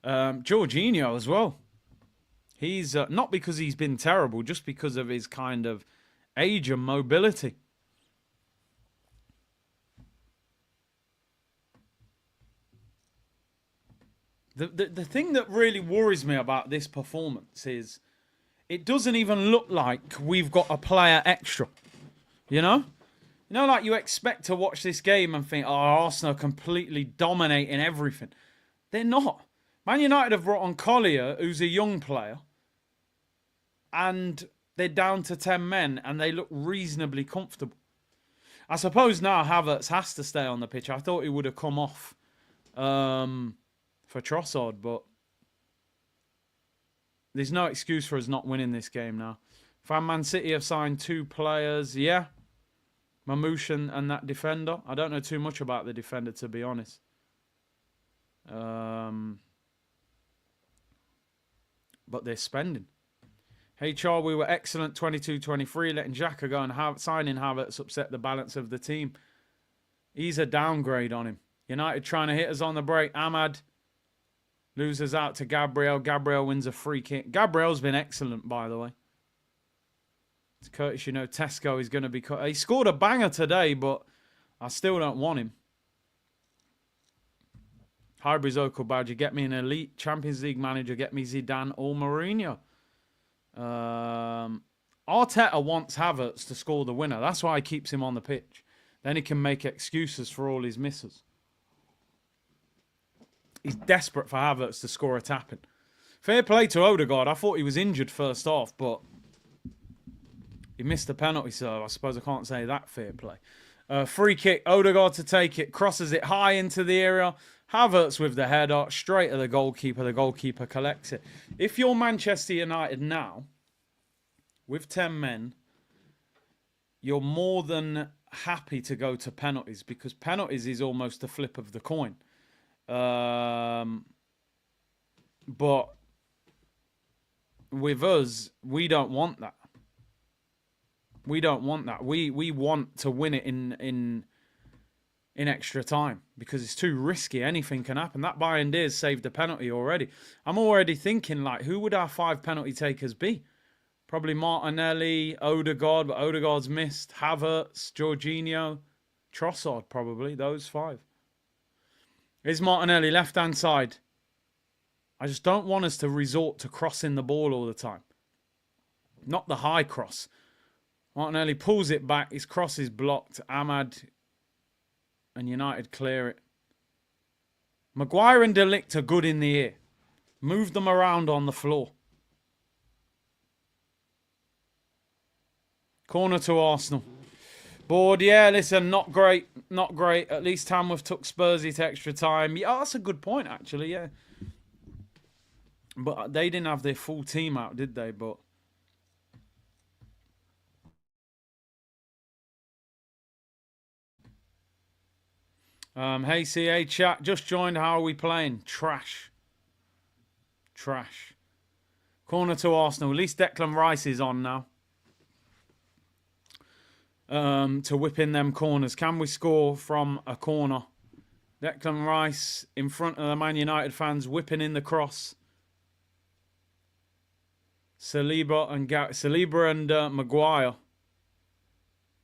Jorginho as well. He's not because he's been terrible, just because of his kind of age and mobility. The thing that really worries me about this performance is it doesn't even look like we've got a player extra. You know? You know, like you expect to watch this game and think, oh, Arsenal are completely dominating everything. They're not. Man United have brought on Collier, who's a young player, and they're down to 10 men, and they look reasonably comfortable. I suppose now Havertz has to stay on the pitch. I thought he would have come off for Trossard, but there's no excuse for us not winning this game now. Man City have signed 2 players. Yeah. Mamouche and that defender. I don't know too much about the defender, to be honest. But they're spending. HR, we were excellent 22-23. Letting Xhaka go and signing Havertz upset the balance of the team. He's a downgrade on him. United trying to hit us on the break. Ahmad loses out to Gabriel. Gabriel wins a free kick. Gabriel's been excellent, by the way. It's Curtis, you know, Tesco is going to be... He scored a banger today, but I still don't want him. Highbury's Oakle Badger, get me an elite Champions League manager, get me Zidane or Mourinho. Arteta wants Havertz to score the winner. That's why he keeps him on the pitch. Then he can make excuses for all his misses. He's desperate for Havertz to score a tap-in. Fair play to Odegaard. I thought he was injured first half, but he missed the penalty, so I suppose I can't say that fair play. Free kick, Odegaard to take it, crosses it high into the area. Havertz with the header, straight at the goalkeeper collects it. If you're Manchester United now, with 10 men, you're more than happy to go to penalties, because penalties is almost the flip of the coin. But with us, we don't want that. We don't want that. We want to win it in extra time because it's too risky. Anything can happen. That Bayern Diaz saved a penalty already. I'm already thinking, like, who would our 5 penalty takers be? Probably Martinelli, Odegaard, but Odegaard's missed. Havertz, Jorginho, Trossard, probably. Those 5. Is Martinelli left-hand side? I just don't want us to resort to crossing the ball all the time. Not the high cross. Martinelli pulls it back. His cross is blocked. Ahmad and United clear it. Maguire and De Ligt are good in the air. Move them around on the floor. Corner to Arsenal. Board, yeah, listen, not great. Not great. At least Tamworth took Spursy to extra time. Yeah, that's a good point, actually, yeah. But they didn't have their full team out, did they? But hey, CA chat, just joined. How are we playing? Trash. Trash. Corner to Arsenal. At least Declan Rice is on now. To whip in them corners. Can we score from a corner? Declan Rice in front of the Man United fans, whipping in the cross. Saliba and Maguire.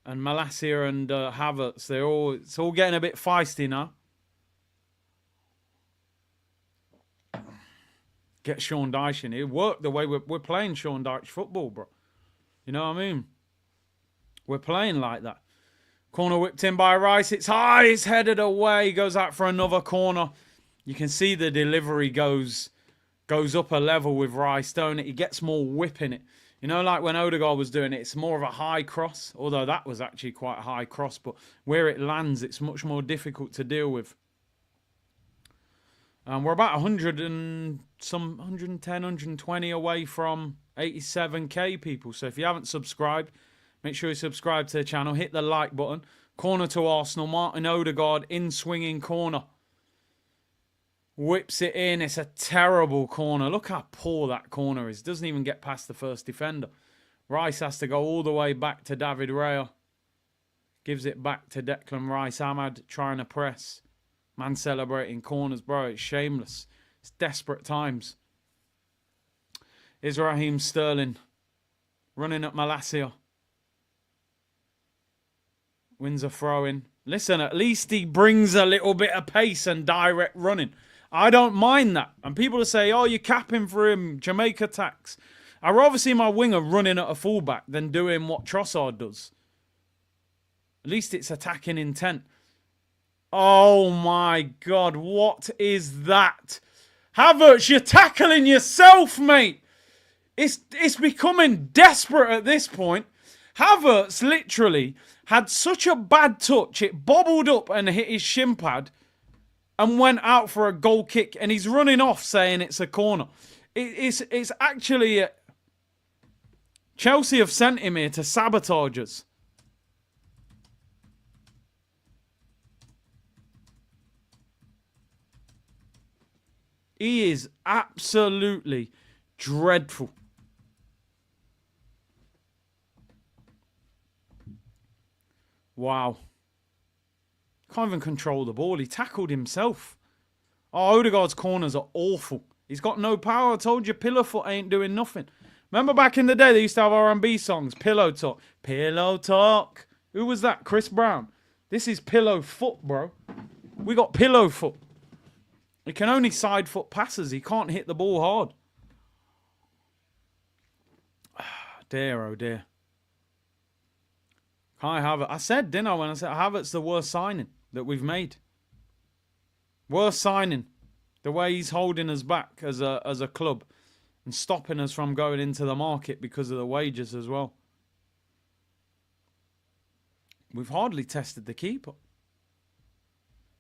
And Malacia and Havertz. It's all getting a bit feisty now. Get Sean Dyche in here. Work the way we're playing Sean Dyche football, bro. You know what I mean? We're playing like that. Corner whipped in by Rice. It's high. It's headed away. Goes out for another corner. You can see the delivery goes up a level with Rice, don't it? He gets more whip in it. You know, like when Odegaard was doing it, it's more of a high cross. Although that was actually quite a high cross. But where it lands, it's much more difficult to deal with. We're about 110, 120 away from 87k people. So if you haven't subscribed, make sure you subscribe to the channel. Hit the like button. Corner to Arsenal. Martin Odegaard in swinging corner. Whips it in. It's a terrible corner. Look how poor that corner is. Doesn't even get past the first defender. Rice has to go all the way back to David Raya. Gives it back to Declan Rice. Ahmad trying to press. Man celebrating corners. Bro, it's shameless. It's desperate times. Is Raheem Sterling running at Malacia. Wins a throw-in. Listen, at least he brings a little bit of pace and direct running. I don't mind that. And people will say, oh, you're capping for him. Jamaica tax. I'd rather see my winger running at a fullback than doing what Trossard does. At least it's attacking intent. Oh, my God. What is that? Havertz, you're tackling yourself, mate. It's becoming desperate at this point. Havertz literally had such a bad touch. It bobbled up and hit his shin pad and went out for a goal kick. And he's running off saying it's a corner. It's actually... Chelsea have sent him here to sabotage us. He is absolutely dreadful. Wow. Can't even control the ball. He tackled himself. Oh, Odegaard's corners are awful. He's got no power. I told you, pillow foot ain't doing nothing. Remember back in the day, they used to have R&B songs. Pillow talk. Pillow talk. Who was that? Chris Brown. This is pillow foot, bro. We got pillow foot. He can only side foot passes. He can't hit the ball hard. Dear, oh dear. Kai Havertz. I said, didn't I, when I said Havertz the worst signing that we've made. Worst signing. The way he's holding us back as a club and stopping us from going into the market because of the wages as well. We've hardly tested the keeper.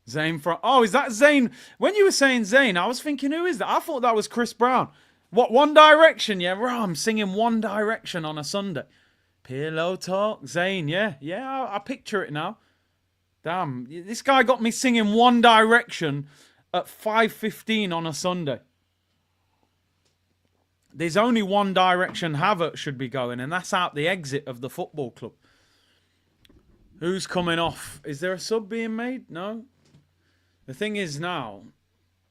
Zayn from... Oh, is that Zayn? When you were saying Zayn, I was thinking, who is that? I thought that was Chris Brown. What, One Direction? Yeah, bro, I'm singing One Direction on a Sunday. Pillow talk, Zayn, yeah. Yeah, I picture it now. Damn, this guy got me singing One Direction at 5:15 on a Sunday. There's only one direction Havertz should be going, and that's out the exit of the football club. Who's coming off? Is there a sub being made? No. The thing is now,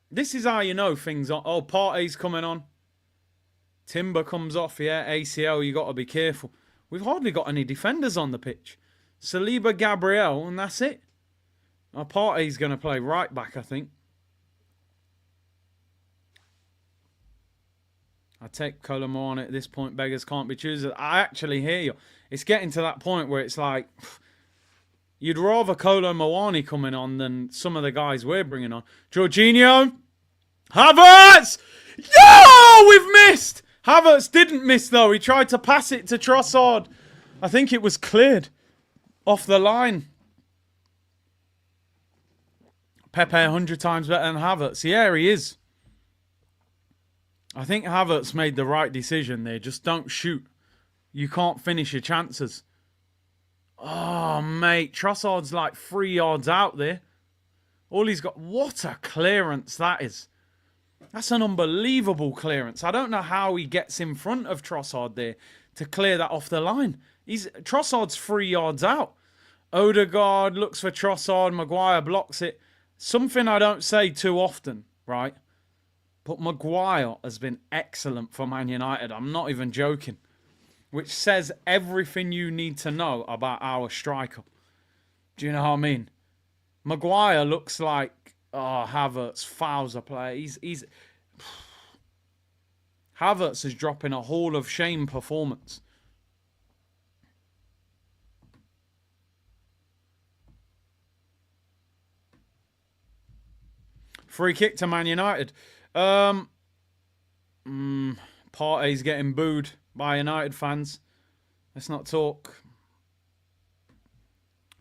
this is how you know things are. Oh, Partey's coming on. Timber comes off, yeah. ACL, you got to be careful. We've hardly got any defenders on the pitch. Saliba, Gabriel, and that's it. Now, Partey's going to play right back, I think. I take Colombo on at this point. Beggars can't be choosers. I actually hear you. It's getting to that point where it's like, you'd rather Kolo Muani coming on than some of the guys we're bringing on. Jorginho. Havertz! Yo! We've missed! Havertz didn't miss, though. He tried to pass it to Trossard. I think it was cleared off the line. Pepe 100 times better than Havertz. Yeah, he is. I think Havertz made the right decision there. Just don't shoot. You can't finish your chances. Oh, mate. Trossard's like 3 yards out there. All he's got... What a clearance that is. That's an unbelievable clearance. I don't know how he gets in front of Trossard there to clear that off the line. Trossard's 3 yards out. Odegaard looks for Trossard. Maguire blocks it. Something I don't say too often, right? But Maguire has been excellent for Man United. I'm not even joking. Which says everything you need to know about our striker. Do you know what I mean? Maguire looks like, oh, Havertz fouls a player. Havertz is dropping a Hall of Shame performance. Free kick to Man United. Partey's getting booed by United fans. Let's not talk.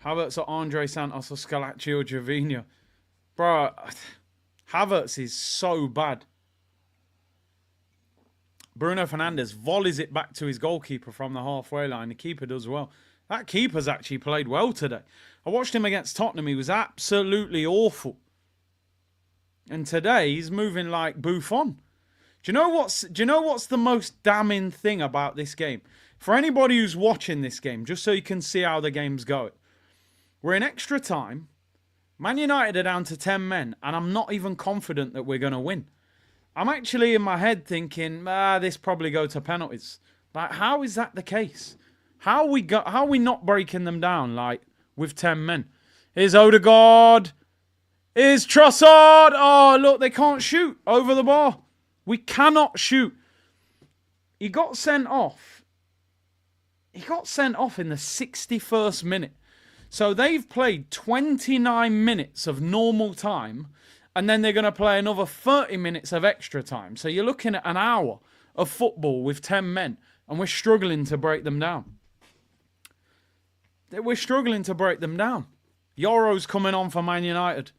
Havertz or Andre Santos or Scalacci or Gervinho? Bro, Havertz is so bad. Bruno Fernandes volleys it back to his goalkeeper from the halfway line. The keeper does well. That keeper's actually played well today. I watched him against Tottenham. He was absolutely awful. And today he's moving like Buffon. Do you know what's the most damning thing about this game? For anybody who's watching this game, just so you can see how the game's going. We're in extra time. Man United are down to 10 men, and I'm not even confident that we're going to win. I'm actually in my head thinking, this probably go to penalties. Like, how is that the case? How are we not breaking them down like with 10 men? Here's Odegaard. Here's Trossard. Oh, look, they can't shoot over the bar. We cannot shoot. He got sent off. He got sent off in the 61st minute. So they've played 29 minutes of normal time, and then they're going to play another 30 minutes of extra time. So you're looking at an hour of football with 10 men, and we're struggling to break them down. We're struggling to break them down. Yoro's coming on for Man United.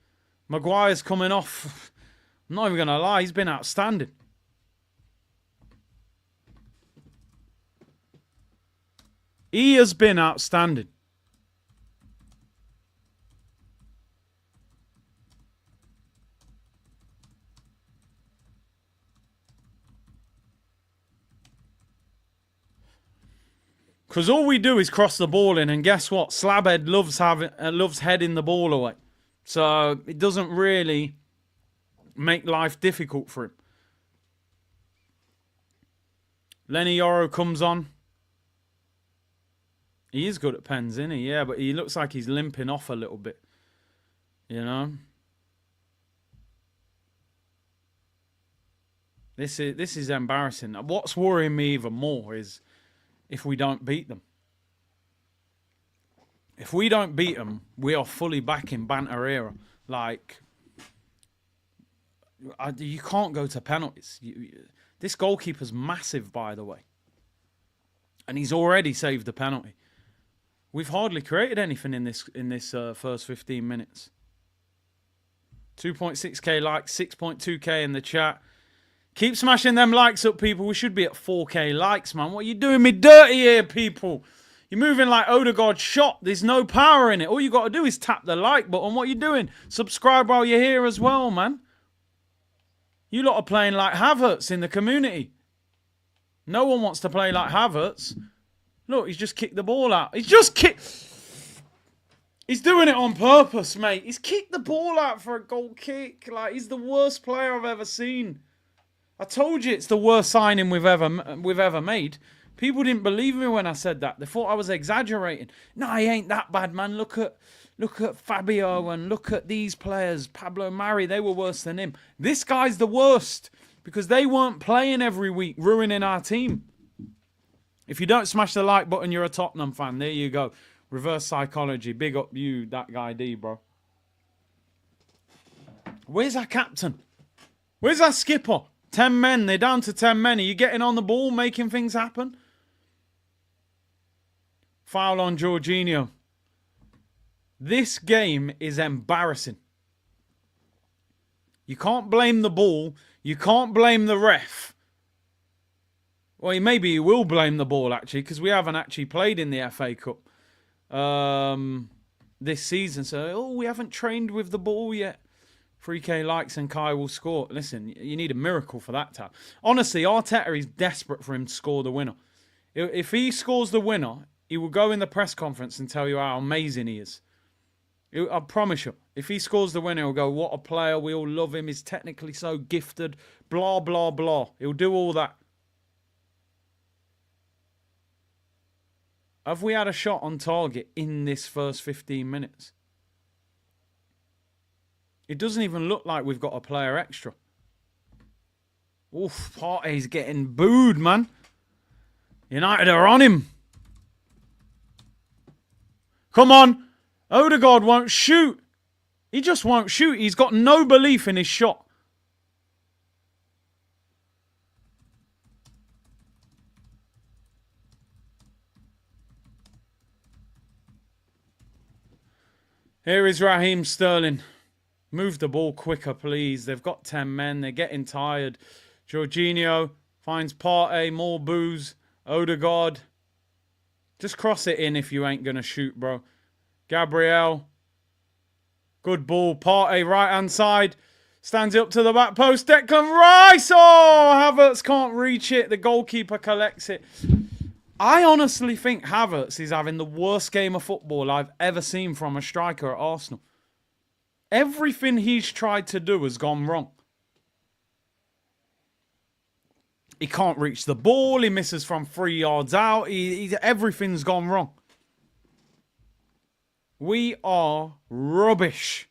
Maguire's coming off. I'm not even going to lie, he's been outstanding. He has been outstanding. Because all we do is cross the ball in, and guess what? Slabhead loves heading the ball away. So it doesn't really make life difficult for him. Lenny Yoro comes on. He is good at pens, isn't he? Yeah, but he looks like he's limping off a little bit. You know? This is embarrassing. What's worrying me even more is if we don't beat them. If we don't beat them, we are fully back in banter era. Like, you can't go to penalties. This goalkeeper's massive, by the way. And he's already saved the penalty. We've hardly created anything in this first 15 minutes. 2.6k likes, 6.2k in the chat. Keep smashing them likes up, people. We should be at 4k likes, man. What are you doing me dirty here, people? You're moving like Odegaard shot. There's no power in it. All you got to do is tap the like button. What are you doing? Subscribe while you're here as well, man. You lot are playing like Havertz in the community. No one wants to play like Havertz. Look, he's just kicked the ball out. He's just kicked... He's doing it on purpose, mate. He's kicked the ball out for a goal kick. Like, he's the worst player I've ever seen. I told you it's the worst signing we've ever made. People didn't believe me when I said that. They thought I was exaggerating. No, he ain't that bad, man. Look at Fabio and look at these players. Pablo Mari, they were worse than him. This guy's the worst because they weren't playing every week, ruining our team. If you don't smash the like button, you're a Tottenham fan. There you go. Reverse psychology. Big up you, that guy D, bro. Where's our captain? Where's our skipper? 10 men. They're down to 10 men. Are you getting on the ball, making things happen? Foul on Jorginho. This game is embarrassing. You can't blame the ball. You can't blame the ref. Well, maybe he will blame the ball, actually, because we haven't actually played in the FA Cup this season. So, we haven't trained with the ball yet. 3K likes and Kai will score. Listen, you need a miracle for that time. Honestly, Arteta is desperate for him to score the winner. If he scores the winner, he will go in the press conference and tell you how amazing he is. I promise you. If he scores the winner, he'll go, what a player. We all love him. He's technically so gifted. Blah, blah, blah. He'll do all that. Have we had a shot on target in this first 15 minutes? It doesn't even look like we've got a player extra. Oof, Partey's getting booed, man. United are on him. Come on. Odegaard won't shoot. He just won't shoot. He's got no belief in his shot. Here is Raheem Sterling. Move the ball quicker, please. They've got 10 men. They're getting tired. Jorginho finds Partey. More boos. Odegaard. Just cross it in if you ain't going to shoot, bro. Gabriel. Good ball. Partey, right-hand side. Stands up to the back post. Declan Rice. Oh, Havertz can't reach it. The goalkeeper collects it. I honestly think Havertz is having the worst game of football I've ever seen from a striker at Arsenal. Everything he's tried to do has gone wrong. He can't reach the ball. He misses from 3 yards out. Everything's gone wrong. We are rubbish.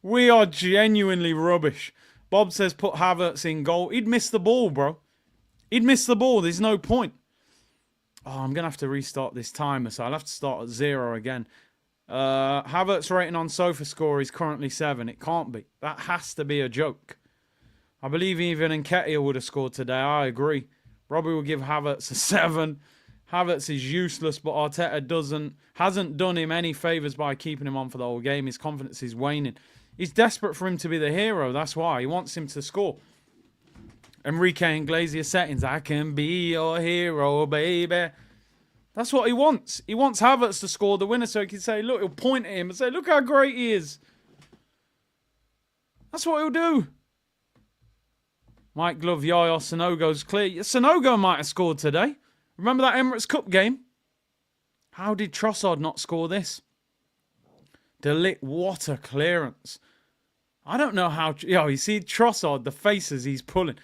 We are genuinely rubbish. Bob says put Havertz in goal. He'd miss the ball, bro. He'd miss the ball. There's no point. Oh, I'm going to have to restart this timer, so I'll have to start at 0 again. Havertz rating on SofaScore is currently 7. It can't be. That has to be a joke. I believe even Nketiah would have scored today. I agree. Robbie will give Havertz a 7. Havertz is useless, but Arteta hasn't done him any favours by keeping him on for the whole game. His confidence is waning. He's desperate for him to be the hero. That's why. He wants him to score. Enrique Iglesias settings. I can be your hero, baby. That's what he wants. He wants Havertz to score the winner so he can say, look, he'll point at him and say, look how great he is. That's what he'll do. Mike Glove, Yaya, Sonogo's clear. Sonogo might have scored today. Remember that Emirates Cup game? How did Trossard not score this? De Ligt, what a clearance. I don't know how... Yo, you see Trossard, the faces he's pulling.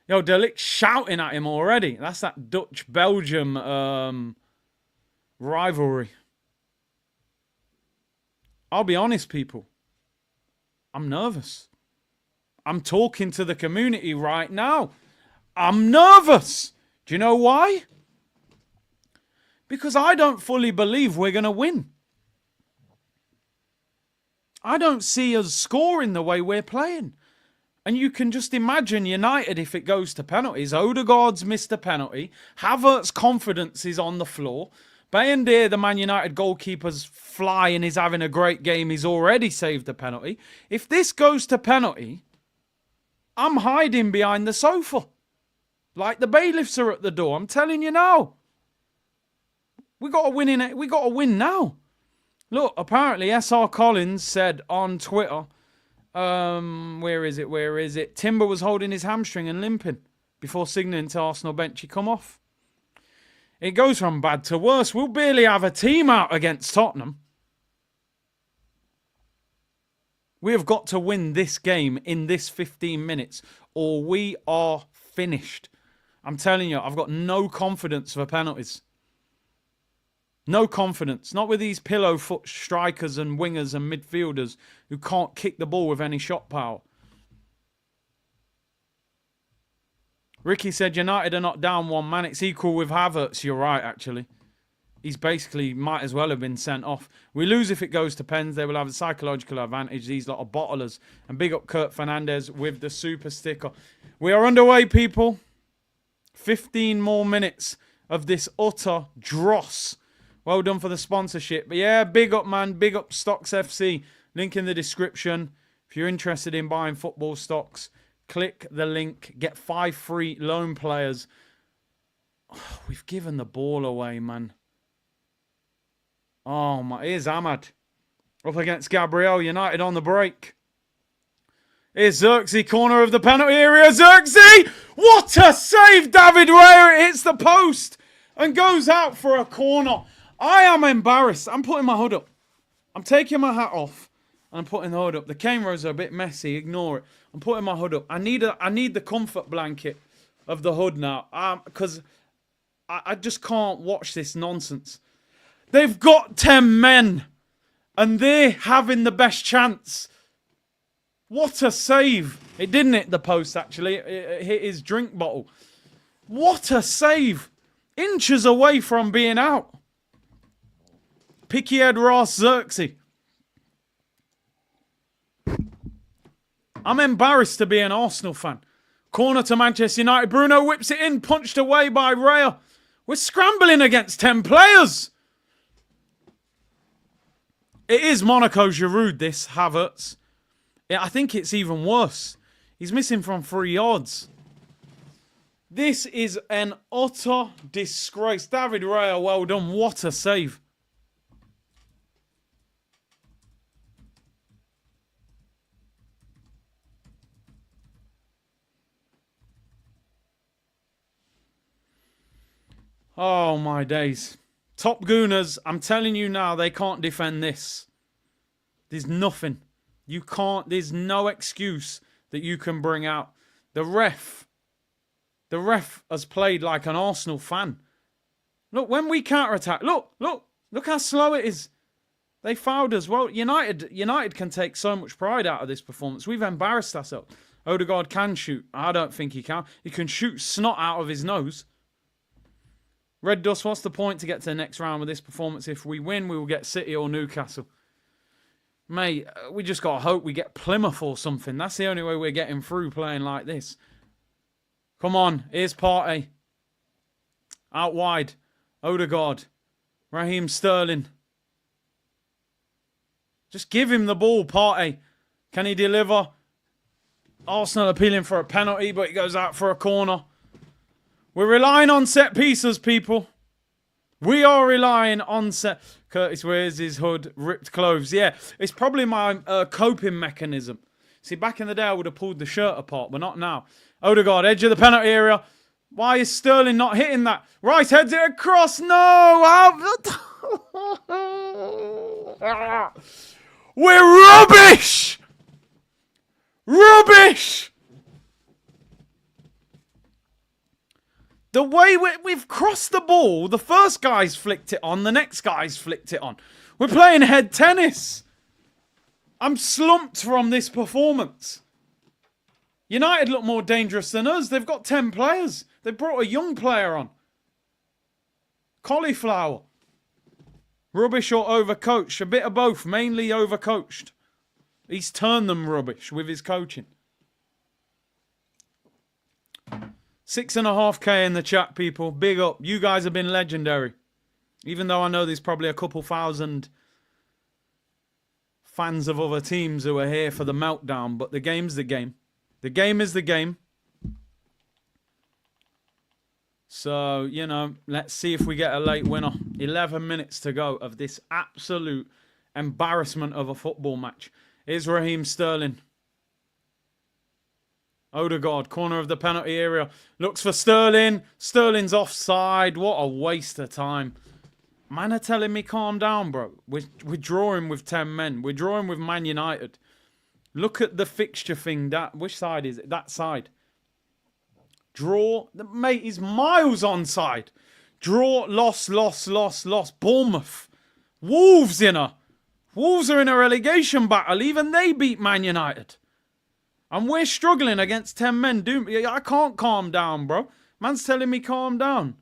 Yo, De Ligt shouting at him already. That's that Dutch-Belgium rivalry. I'll be honest, people. I'm nervous. I'm talking to the community right now. I'm nervous. Do you know why? Because I don't fully believe we're going to win. I don't see us scoring the way we're playing. And you can just imagine United if it goes to penalties. Odegaard's missed a penalty. Havertz's confidence is on the floor. Bayendir, the Man United goalkeeper's flying, is having a great game. He's already saved a penalty. If this goes to penalty, I'm hiding behind the sofa. Like the bailiffs are at the door. I'm telling you now. We got to win in it. We got to win now. Look, apparently SR Collins said on Twitter, where is it? Timber was holding his hamstring and limping. before signalling to Arsenal bench he come off. It goes from bad to worse. We'll barely have a team out against Tottenham. We have got to win this game in this 15 minutes or we are finished. I'm telling you, I've got no confidence for penalties. No confidence. Not with these pillow foot strikers and wingers and midfielders who can't kick the ball with any shot power. Ricky said United are not down one man. It's equal with Havertz. You're right, actually. He's basically might as well have been sent off. We lose if it goes to pens. They will have a psychological advantage. These lot of bottlers. And big up Kurt Fernandez with the super sticker. We are underway, people. 15 more minutes of this utter dross. Well done for the sponsorship. But yeah, big up, man. Big up Stocks FC. Link in the description. If you're interested in buying football stocks, click the link. Get 5 free loan players. Oh, we've given the ball away, man. Oh, my. Here's Ahmad. Up against Gabriel. United on the break. Here's Xerxes. Corner of the penalty area. Xerxes! What a save, David Raya. It hits the post and goes out for a corner. I am embarrassed. I'm putting my hood up. I'm taking my hat off and I'm putting the hood up. The cameras are a bit messy. Ignore it. I'm putting my hood up. I need the comfort blanket of the hood now because I just can't watch this nonsense. They've got 10 men and they're having the best chance. What a save. It didn't hit the post, actually. It hit his drink bottle. What a save. Inches away from being out. Picky Head Ross Xerxes. I'm embarrassed to be an Arsenal fan. Corner to Manchester United. Bruno whips it in. Punched away by Raya. We're scrambling against 10 players. It is Monaco Giroud, this Havertz. Yeah, I think it's even worse. He's missing from 3 yards. This is an utter disgrace. David Raya, well done. What a save. Oh, my days. Top Gooners, I'm telling you now, they can't defend this. There's nothing. You can't, there's no excuse that you can bring out. The ref has played like an Arsenal fan. Look, when we counter-attack, look how slow it is. They fouled us. Well, United can take so much pride out of this performance. We've embarrassed ourselves. Odegaard can shoot. I don't think he can. He can shoot snot out of his nose. Red Dust, what's the point to get to the next round with this performance? If we win, we will get City or Newcastle. Mate, we just got to hope we get Plymouth or something. That's the only way we're getting through playing like this. Come on, here's Partey. Out wide. Odegaard. Raheem Sterling. Just give him the ball, Partey. Can he deliver? Arsenal appealing for a penalty, but it goes out for a corner. We're relying on set pieces, people. We are relying on set... Curtis wears his hood, ripped clothes. Yeah, it's probably my coping mechanism. See, back in the day, I would have pulled the shirt apart, but not now. Odegaard, edge of the penalty area. Why is Sterling not hitting that? Right, heads it across. No! We're rubbish! Rubbish! The way we've crossed the ball, the first guy's flicked it on, the next guy's flicked it on. We're playing head tennis. I'm slumped from this performance. United look more dangerous than us. They've got 10 players. They brought a young player on. Cauliflower. Rubbish or overcoached? A bit of both, mainly overcoached. He's turned them rubbish with his coaching. 6.5K in the chat, people. Big up. You guys have been legendary. Even though I know there's probably a couple thousand fans of other teams who are here for the meltdown. But the game's the game. The game is the game. So, you know, let's see if we get a late winner. 11 minutes to go of this absolute embarrassment of a football match. Here's Raheem Sterling. Odegaard, corner of the penalty area. Looks for Sterling. Sterling's offside. What a waste of time. Man are telling me calm down, bro. We're drawing with 10 men. We're drawing with Man United. Look at the fixture thing. Which side is it? That side. Draw. Mate, he's miles onside. Draw, loss. Bournemouth. Wolves in her. Wolves are in a relegation battle. Even they beat Man United. And we're struggling against 10 men. I can't calm down, bro. Man's telling me calm down.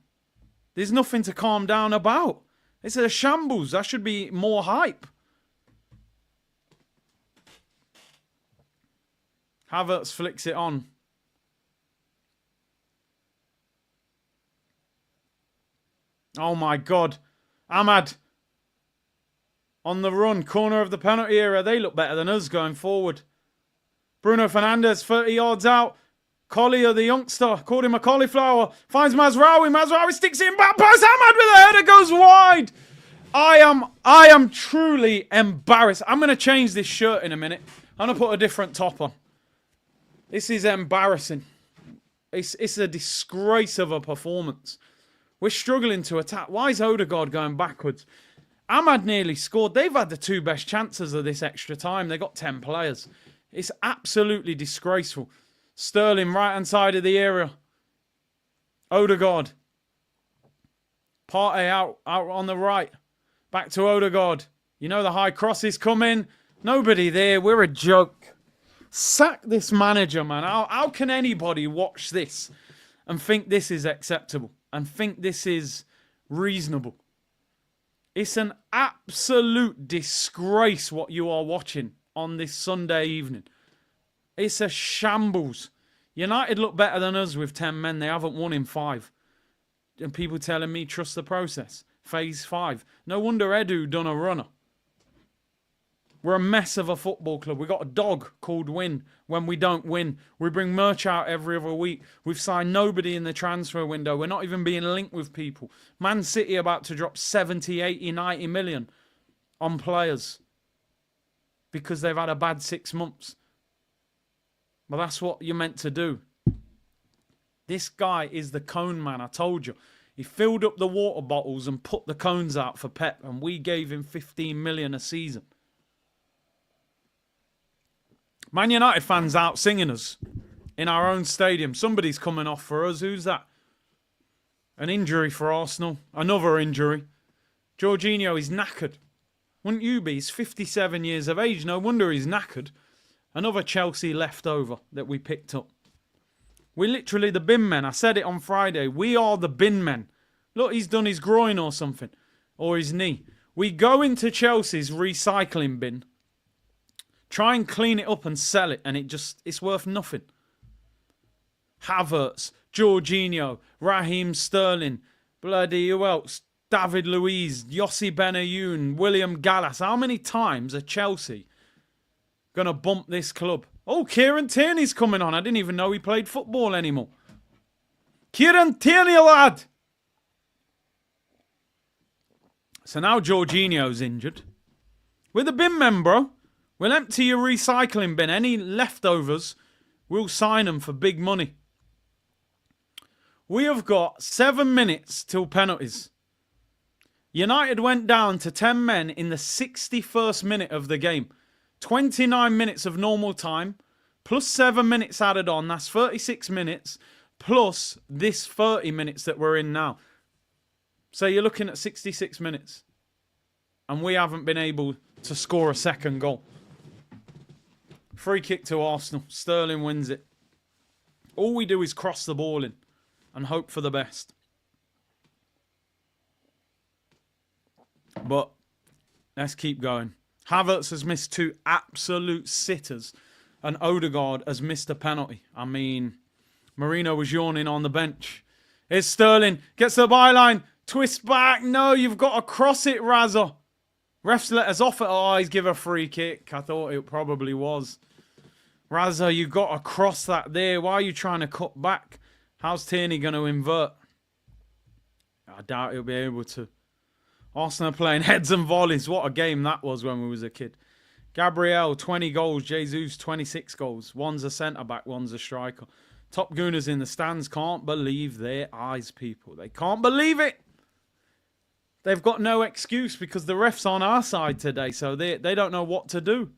There's nothing to calm down about. It's a shambles. That should be more hype. Havertz flicks it on. Oh my God. Ahmad. On the run. Corner of the penalty area. They look better than us going forward. Bruno Fernandes, 30 yards out. Collier, the youngster, called him a cauliflower. Finds Mazraoui. Mazraoui sticks it in back pass. Ahmad with a header goes wide. I am truly embarrassed. I'm going to change this shirt in a minute. I'm going to put a different top on. This is embarrassing. It's a disgrace of a performance. We're struggling to attack. Why is Odegaard going backwards? Ahmad nearly scored. They've had the two best chances of this extra time. They got 10 players. It's absolutely disgraceful. Sterling, right-hand side of the area. Odegaard. Partey out on the right. Back to Odegaard. You know the high cross is coming. Nobody there. We're a joke. Sack this manager, man. How can anybody watch this and think this is acceptable and think this is reasonable? It's an absolute disgrace what you are watching on this Sunday evening. It's a shambles. United look better than us with 10 men. They haven't won in 5. And people telling me trust the process. Phase 5. No wonder Edu done a runner. We're a mess of a football club. We've got a dog called win when we don't win. We bring merch out every other week. We've signed nobody in the transfer window. We're not even being linked with people. Man City about to drop 70, 80, 90 million on players because they've had a bad 6 months. Well, that's what you're meant to do. This guy is the cone man, I told you. He filled up the water bottles and put the cones out for Pep, and we gave him 15 million a season. Man United fans out singing us in our own stadium. Somebody's coming off for us. Who's that? An injury for Arsenal. Another injury. Jorginho is knackered. Wouldn't you be? He's 57 years of age. No wonder he's knackered. Another Chelsea leftover that we picked up. We're literally the bin men. I said it on Friday. We are the bin men. Look, he's done his groin or something. Or his knee. We go into Chelsea's recycling bin. Try and clean it up and sell it. And it's worth nothing. Havertz, Jorginho, Raheem Sterling. Bloody who else? David Luiz, Yossi Benayoun, William Gallas. How many times are Chelsea going to bump this club? Oh, Kieran Tierney's coming on. I didn't even know he played football anymore. Kieran Tierney, lad. So now Jorginho's injured. We're the bin men, bro. We'll empty your recycling bin. Any leftovers, we'll sign them for big money. We have got 7 minutes till penalties. United went down to 10 men in the 61st minute of the game. 29 minutes of normal time, plus 7 minutes added on. That's 36 minutes, plus this 30 minutes that we're in now. So you're looking at 66 minutes. And we haven't been able to score a second goal. Free kick to Arsenal. Sterling wins it. All we do is cross the ball in and hope for the best. But let's keep going. Havertz has missed 2 absolute sitters. And Odegaard has missed a penalty. I mean, Marino was yawning on the bench. Here's Sterling. Gets the byline. Twist back. No, you've got to cross it, Razza. Refs let us off it. Oh, he's give a free kick. I thought it probably was. Razza, you've got to cross that there. Why are you trying to cut back? How's Tierney going to invert? I doubt he'll be able to. Arsenal playing heads and volleys. What a game that was when we was a kid. Gabriel, 20 goals. Jesus, 26 goals. One's a centre-back, one's a striker. Top Gooners in the stands can't believe their eyes, people. They can't believe it. They've got no excuse because the ref's on our side today, so they don't know what to do.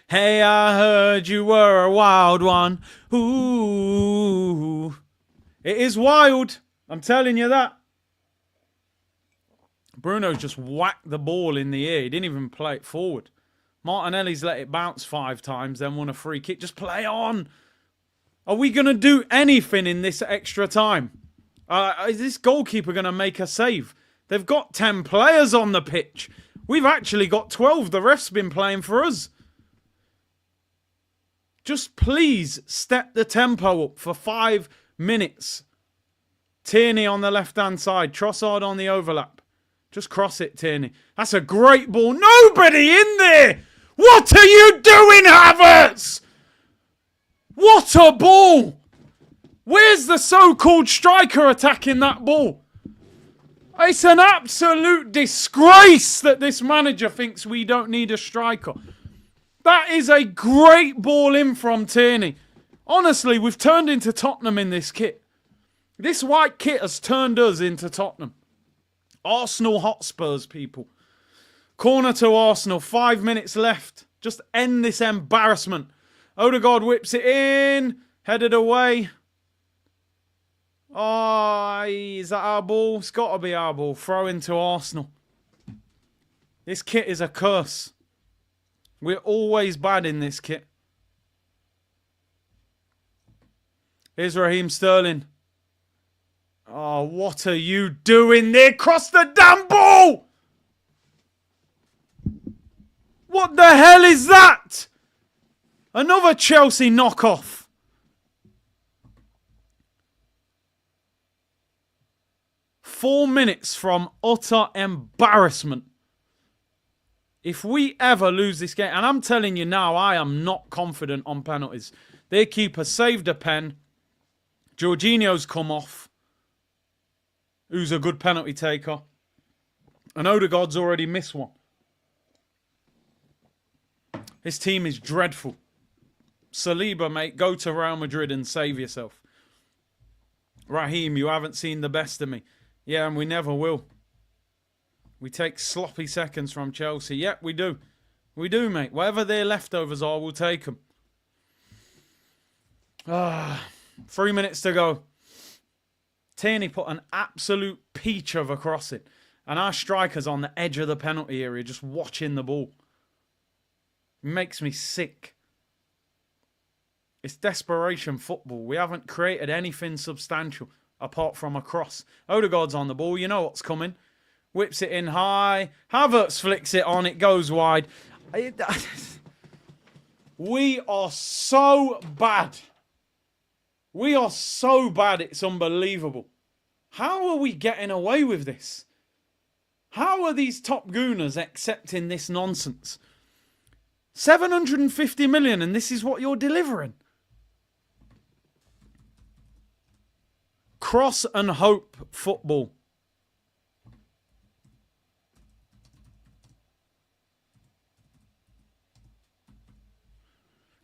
Hey, I heard you were a wild one. Ooh. It is wild. I'm telling you that. Bruno just whacked the ball in the air. He didn't even play it forward. Martinelli's let it bounce 5 times, then won a free kick. Just play on. Are we going to do anything in this extra time? Is this goalkeeper going to make a save? They've got 10 players on the pitch. We've actually got 12. The ref's been playing for us. Just please step the tempo up for 5 minutes. Tierney on the left-hand side. Trossard on the overlap. Just cross it, Tierney. That's a great ball. Nobody in there! What are you doing, Havertz? What a ball! Where's the so-called striker attacking that ball? It's an absolute disgrace that this manager thinks we don't need a striker. That is a great ball in from Tierney. Honestly, we've turned into Tottenham in this kit. This white kit has turned us into Tottenham. Arsenal Hotspurs, people. Corner to Arsenal. 5 minutes left. Just end this embarrassment. Odegaard whips it in. Headed away. Oh, is that our ball? It's got to be our ball. Throw into Arsenal. This kit is a curse. We're always bad in this kit. Here's Raheem Sterling. Oh, what are you doing there? Cross the damn ball! What the hell is that? Another Chelsea knockoff. Four minutes from utter embarrassment. If we ever lose this game, and I'm telling you now, I am not confident on penalties. Their keeper saved a pen. Jorginho's come off, who's a good penalty taker. And Odegaard's already missed one. This team is dreadful. Saliba, mate, go to Real Madrid and save yourself. Raheem, you haven't seen the best of me. Yeah, and we never will. We take sloppy seconds from Chelsea. Yep, we do. We do, mate. Whatever their leftovers are, we'll take them. 3 minutes to go. Tierney put an absolute peach of a crossing. And our striker's on the edge of the penalty area just watching the ball. It makes me sick. It's desperation football. We haven't created anything substantial apart from a cross. Odegaard's on the ball. You know what's coming. Whips it in high. Havertz flicks it on. It goes wide. We are so bad. We are so bad. It's unbelievable. How are we getting away with this? How are these top gooners accepting this nonsense? 750 million and this is what you're delivering. Cross and hope football.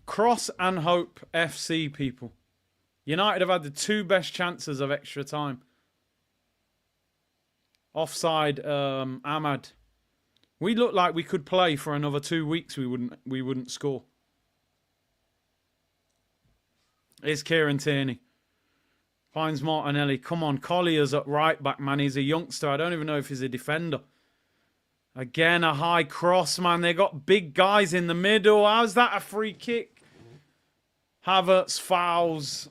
Cross and hope FC, people. United have had the 2 best chances of extra time. Offside, Ahmad. We look like we could play for another 2 weeks. We wouldn't score. Here's Kieran Tierney. Finds Martinelli. Come on, Collier's at right back, man. He's a youngster. I don't even know if he's a defender. Again, a high cross, man. They got big guys in the middle. How's that a free kick? Havertz fouls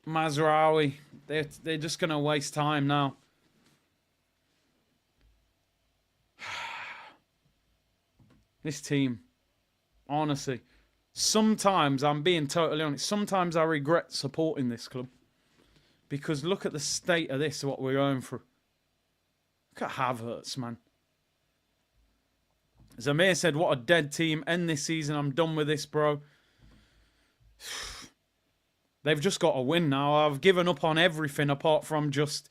Mazraoui. They're just going to waste time now. This team, honestly, sometimes, I'm being totally honest, sometimes I regret supporting this club. Because look at the state of this, what we're going through. Look at Havertz, man. Zamir said, what a dead team. End this season. I'm done with this, bro. They've just got to win now. I've given up on everything apart from just,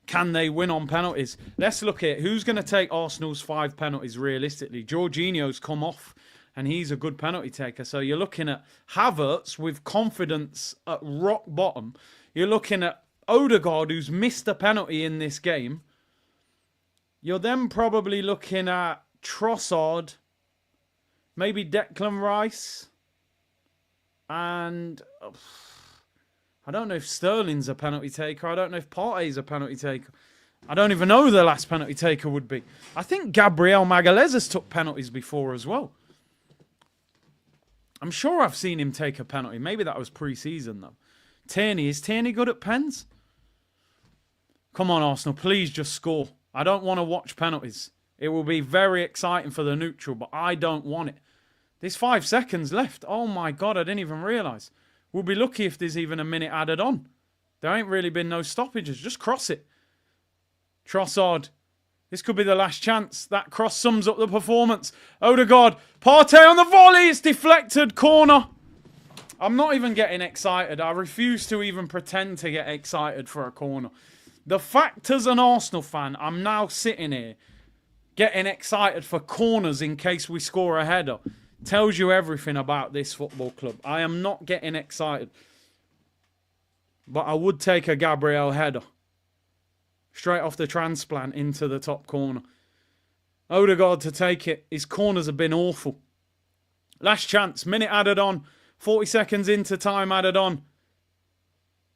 Can they win on penalties? Let's look at who's going to take Arsenal's 5 penalties realistically. Jorginho's come off, and he's a good penalty taker. So you're looking at Havertz with confidence at rock bottom. You're looking at Odegaard, who's missed a penalty in this game. You're then probably looking at Trossard, maybe Declan Rice, and I don't know if Sterling's a penalty taker. I don't know if Partey's a penalty taker. I don't even know who the last penalty taker would be. I think Gabriel Magalhaes has took penalties before as well. I'm sure I've seen him take a penalty. Maybe that was pre-season, though. Tierney. Is Tierney good at pens? Come on, Arsenal. Please just score. I don't want to watch penalties. It will be very exciting for the neutral, but I don't want it. There's 5 seconds left. Oh, my God. I didn't even realise. We'll be lucky if there's even a minute added on. There ain't really been no stoppages. Just cross it. Trossard. This could be the last chance. That cross sums up the performance. Odegaard. Partey on the volley. It's deflected. Corner. I'm not even getting excited. I refuse to even pretend to get excited for a corner. The fact as an Arsenal fan, I'm now sitting here getting excited for corners in case we score a header. Tells you everything about this football club. I am not getting excited. But I would take a Gabriel header. Straight off the transplant into the top corner. Odegaard to take it. His corners have been awful. Last chance. Minute added on. 40 seconds into time added on.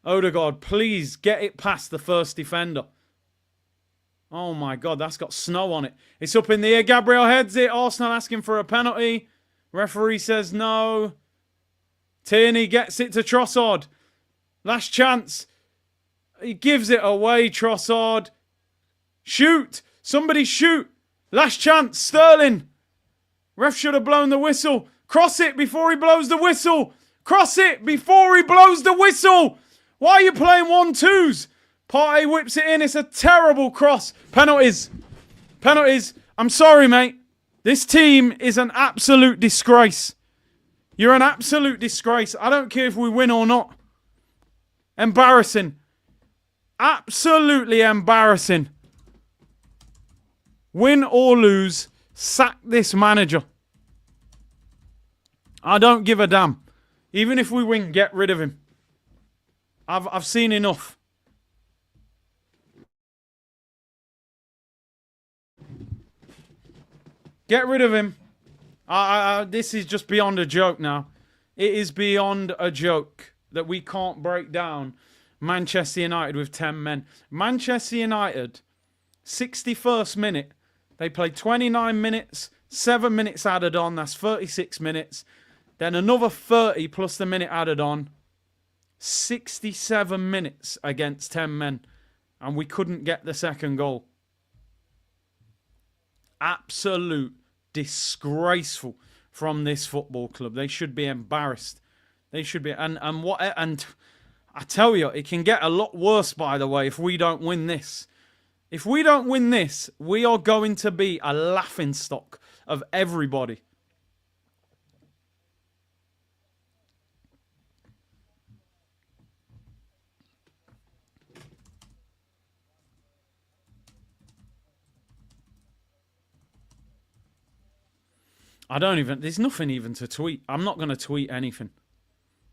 Odegaard, please get it past the first defender. Oh my God, that's got snow on it. It's up in the air. Gabriel heads it. Arsenal asking for a penalty. Referee says no. Tierney gets it to Trossard. Last chance. He gives it away, Trossard. Shoot. Somebody shoot. Last chance. Sterling. Ref should have blown the whistle. Cross it before he blows the whistle. Cross it before he blows the whistle. Why are you playing 1-2s? Partey whips it in. It's a terrible cross. Penalties. Penalties. I'm sorry, mate. This team is an absolute disgrace. You're an absolute disgrace. I don't care if we win or not. Embarrassing. Absolutely embarrassing. Win or lose, sack this manager. I don't give a damn. Even if we win, get rid of him. I've seen enough. Get rid of him. This is just beyond a joke now. It is beyond a joke that we can't break down Manchester United with 10 men. Manchester United, 61st minute. They played 29 minutes, 7 minutes added on. That's 36 minutes. Then another 30 plus the minute added on. 67 minutes against 10 men. And we couldn't get the second goal. Absolute disgraceful from this football club. They should be embarrassed. They should be. And I tell you, it can get a lot worse, by the way, if we don't win this. If we don't win this, we are going to be a laughingstock of everybody. There's nothing even to tweet. I'm not going to tweet anything.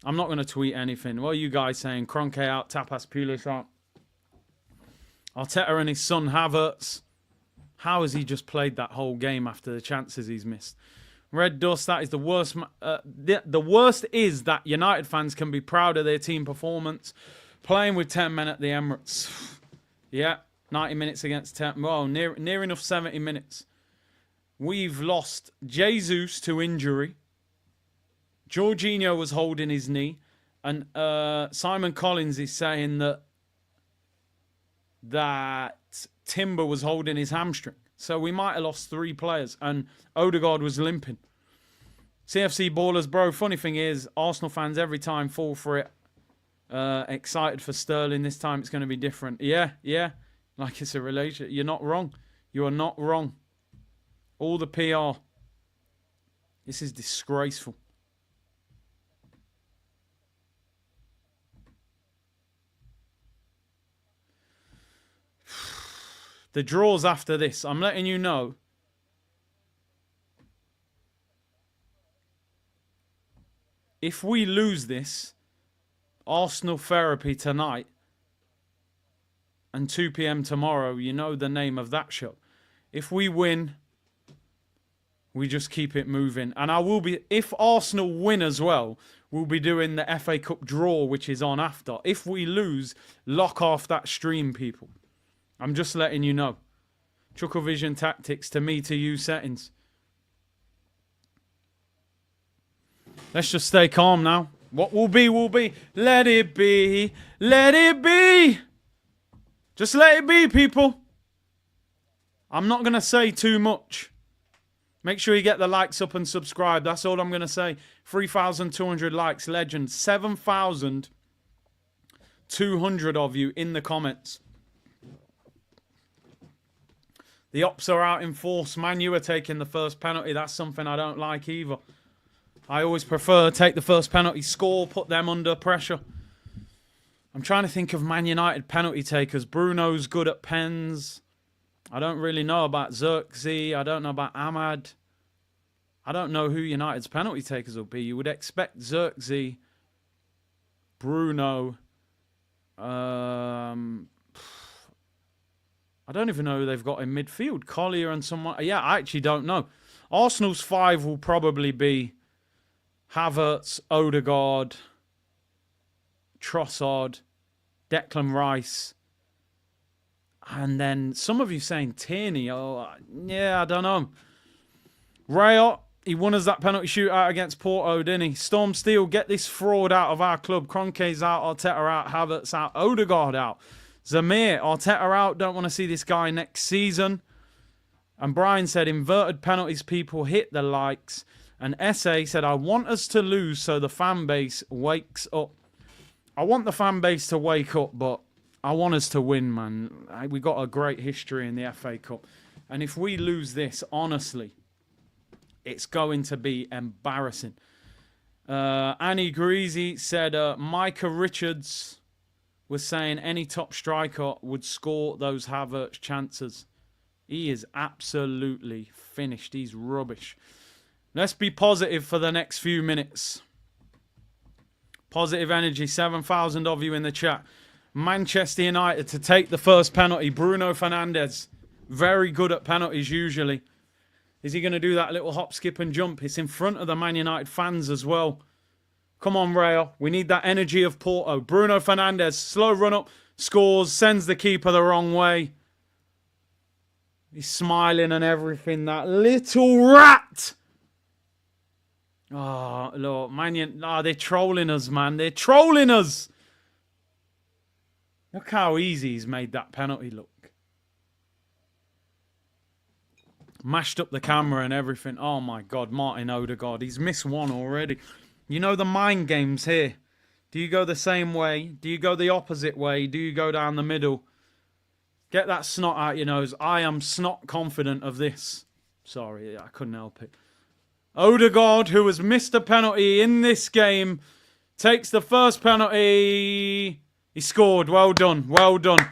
What are you guys saying? Kroenke out, Tapas Pulis out. Arteta and his son Havertz. How has he just played that whole game after the chances he's missed? Red Dust, that is the worst. The worst is that United fans can be proud of their team performance. Playing with 10 men at the Emirates. Yeah, 90 minutes against 10. Well, near enough 70 minutes. We've lost Jesus to injury. Jorginho was holding his knee. And Simon Collins is saying that Timber was holding his hamstring. So we might have lost 3 players. And Odegaard was limping. CFC Ballers, bro. Funny thing is, Arsenal fans every time fall for it. Excited for Sterling. This time it's going to be different. Yeah. Like it's a relationship. You're not wrong. You are not wrong. All the PR. This is disgraceful. The draw's after this. I'm letting you know. If we lose this, Arsenal therapy tonight and 2 p.m. tomorrow, you know the name of that show. If we win, we just keep it moving. And I will be, if Arsenal win as well, we'll be doing the FA Cup draw, which is on after. If we lose, lock off that stream, people. I'm just letting you know. Chuckle Vision Tactics to me to you settings. Let's just stay calm now. What will be, will be. Let it be. Let it be. Just let it be, people. I'm not going to say too much. Make sure you get the likes up and subscribe. That's all I'm going to say. 3,200 likes, legend. 7,200 of you in the comments. The Ops are out in force. Man, you are taking the first penalty. That's something I don't like either. I always prefer take the first penalty, score, put them under pressure. I'm trying to think of Man United penalty takers. Bruno's good at pens. I don't really know about Xerxes. I don't know about Ahmad. I don't know who United's penalty takers will be. You would expect Xerxes, Bruno. I don't even know who they've got in midfield. Collier and someone. Yeah, I actually don't know. Arsenal's 5 will probably be Havertz, Odegaard, Trossard, Declan Rice. And then some of you saying Tierney. Oh, yeah, I don't know. Raya, he won us that penalty shootout against Porto, didn't he? Storm Steel, get this fraud out of our club. Kroenke's out, Arteta out, Havertz out, Odegaard out. Zamir, Arteta out, don't want to see this guy next season. And Brian said, inverted penalties, people hit the likes. And SA said, I want us to lose so the fan base wakes up. I want the fan base to wake up, but I want us to win, man. We got a great history in the FA Cup. And if we lose this, honestly, it's going to be embarrassing. Annie Greasy said, Micah Richards was saying any top striker would score those Havertz chances. He is absolutely finished. He's rubbish. Let's be positive for the next few minutes. Positive energy. 7,000 of you in the chat. Manchester United to take the first penalty. Bruno Fernandes. Very good at penalties usually. Is he going to do that little hop, skip and jump? It's in front of the Man United fans as well. Come on, Raya. We need that energy of Porto. Bruno Fernandes. Slow run up. Scores. Sends the keeper the wrong way. He's smiling and everything. That little rat. Oh, look. They're trolling us, man. They're trolling us. Look how easy he's made that penalty look. Mashed up the camera and everything. Oh, my God. Martin Odegaard. He's missed one already. You know the mind games here. Do you go the same way? Do you go the opposite way? Do you go down the middle? Get that snot out your nose. I am snot confident of this. Sorry, I couldn't help it. Odegaard, who has missed a penalty in this game, takes the first penalty. He scored. Well done. Well done.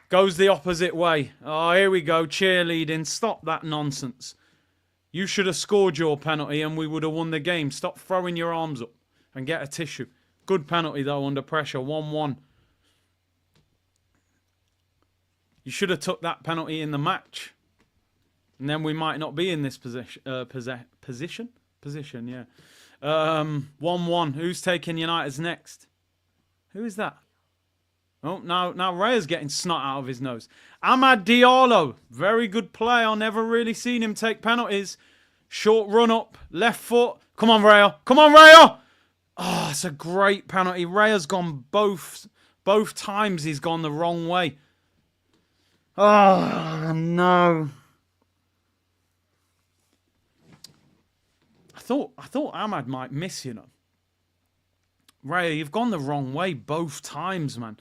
Goes the opposite way. Oh, here we go. Cheerleading. Stop that nonsense. You should have scored your penalty and we would have won the game. Stop throwing your arms up and get a tissue. Good penalty, though, under pressure. 1-1. You should have took that penalty in the match. And then we might not be in this position. Position, yeah. 1-1. Who's taking United's next? Who is that? Oh, now Raya's getting snot out of his nose. Amad Diallo. Very good player. Never really seen him take penalties. Short run up. Left foot. Come on, Raya. Come on, Raya. Oh, it's a great penalty. Raya's gone both times he's gone the wrong way. Oh, no. I thought Ahmad might miss, you know. Raya, you've gone the wrong way both times, man.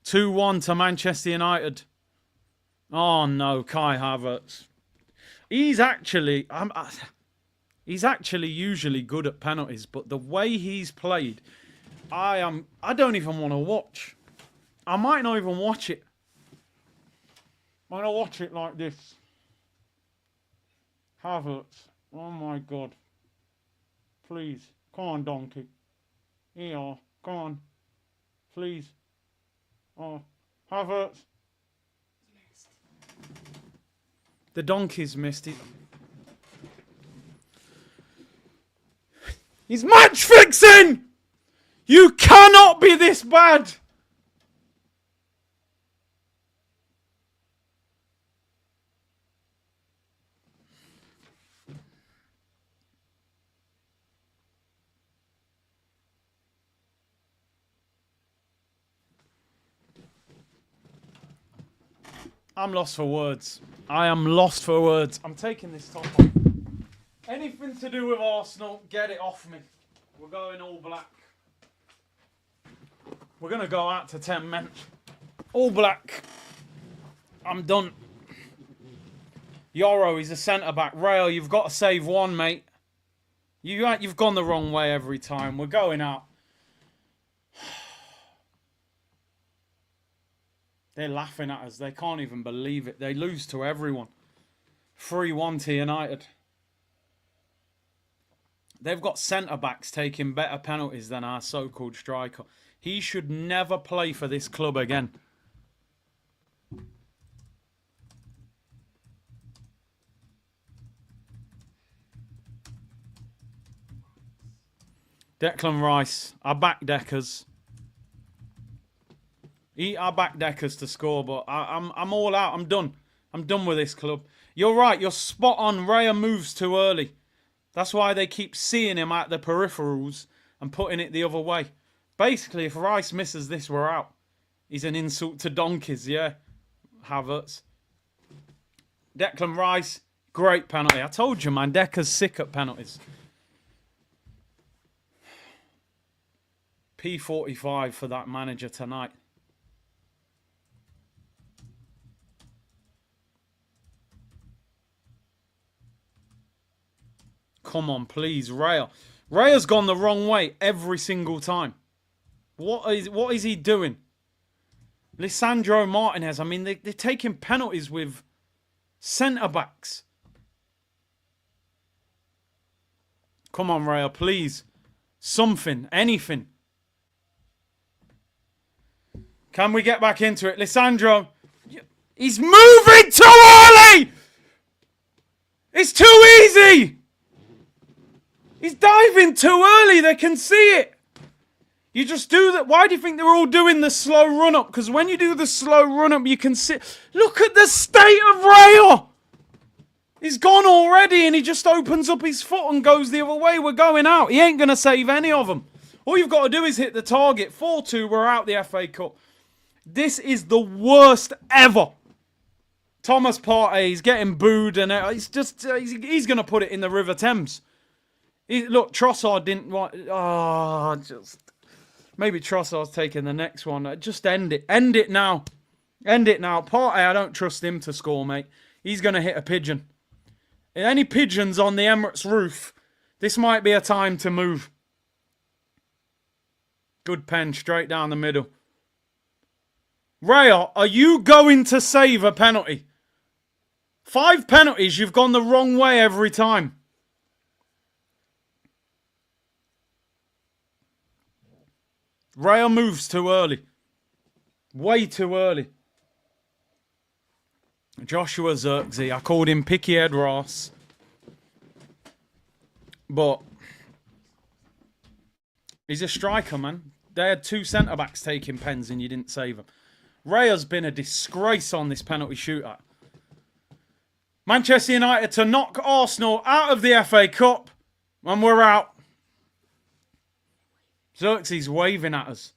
2-1 to Manchester United. Oh, no, Kai Havertz. He's actually usually good at penalties, but the way he's played, I don't even want to watch. I might not even watch it. I'm going to watch it like this. Havertz. Oh my God. Please. Come on, donkey. Here you are. Come on. Please. Oh. Havertz. The donkey's missed it. He's match fixing! You cannot be this bad! I'm lost for words. I am lost for words. I'm taking this top off. Anything to do with Arsenal, get it off me. We're going all black. We're going to go out to 10 men. All black. I'm done. Yoro, he's a centre-back. Rail, you've got to save one, mate. You've gone the wrong way every time. We're going out. They're laughing at us. They can't even believe it. They lose to everyone. 3-1 to United. They've got centre-backs taking better penalties than our so-called striker. He should never play for this club again. Declan Rice. I back Deckers. I back Deckers to score, but I'm all out. I'm done. I'm done with this club. You're right. You're spot on. Raya moves too early. That's why they keep seeing him at the peripherals and putting it the other way. Basically, if Rice misses this, we're out. He's an insult to donkeys, yeah. Havertz. Declan Rice, great penalty. I told you, man, Decker's sick at penalties. P45 for that manager tonight. Come on, please, Raya. Raya's gone the wrong way every single time. What is he doing? Lisandro Martinez, I mean, they're taking penalties with centre-backs. Come on, Raya, please. Something, anything. Can we get back into it? Lisandro, he's moving too early! It's too easy! He's diving too early. They can see it. You just do that. Why do you think they're all doing the slow run-up? Because when you do the slow run-up, you can see... Look at the state of Raya. He's gone already and he just opens up his foot and goes the other way. We're going out. He ain't going to save any of them. All you've got to do is hit the target. 4-2, we're out the FA Cup. This is the worst ever. Thomas Partey, he's getting booed and it's just... he's going to put it in the River Thames. Look, Trossard didn't want... Maybe Trossard's taking the next one. Just end it. End it now. End it now. Partey, I don't trust him to score, mate. He's going to hit a pigeon. Any pigeons on the Emirates roof, this might be a time to move. Good pen, straight down the middle. Raya, are you going to save a penalty? 5 penalties, you've gone the wrong way every time. Raya moves too early. Way too early. Joshua Zirkzee. I called him Picky Head Ross. But he's a striker, man. They had 2 centre-backs taking pens and you didn't save them. Raya's been a disgrace on this penalty shootout. Manchester United to knock Arsenal out of the FA Cup. And we're out. Xerxes waving at us.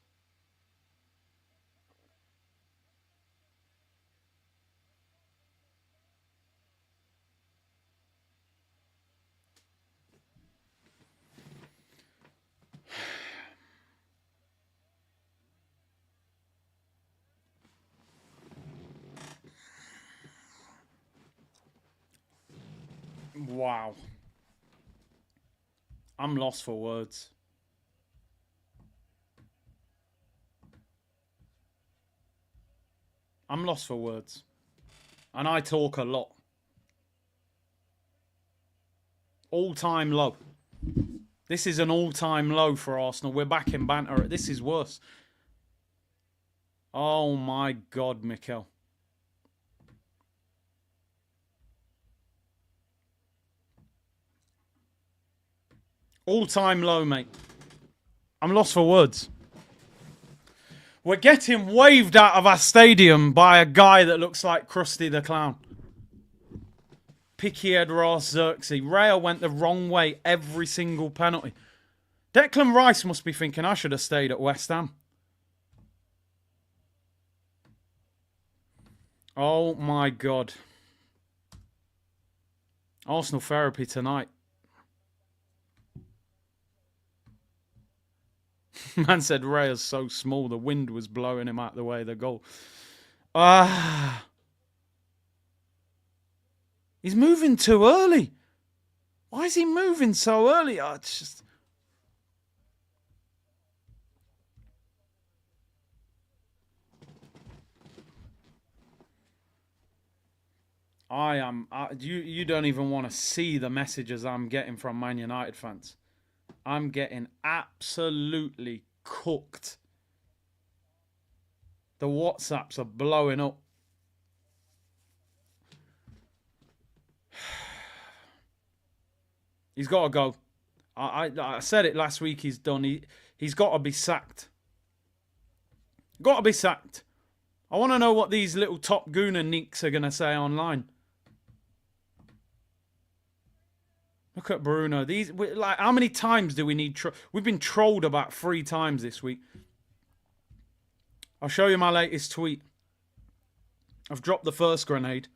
Wow. I'm lost for words. I'm lost for words. And I talk a lot. All-time low. This is an all-time low for Arsenal. We're back in banter. This is worse. Oh my God, Mikel. All-time low, mate. I'm lost for words. We're getting waved out of our stadium by a guy that looks like Krusty the Clown. Picky-head Ross Xerxes. Rayo went the wrong way every single penalty. Declan Rice must be thinking, I should have stayed at West Ham. Oh my God. Arsenal therapy tonight. Man said Raya's so small, the wind was blowing him out the way of the goal. He's moving too early. Why is he moving so early? It's just... You don't even want to see the messages I'm getting from Man United fans. I'm getting absolutely cooked. The WhatsApps are blowing up. He's got to go. I said it last week. He's done. He's got to be sacked. Got to be sacked. I want to know what these little Top Gooner neeks are going to say online. Look at Bruno. How many times do we need? We've been trolled about 3 times this week. I'll show you my latest tweet. I've dropped the first grenade.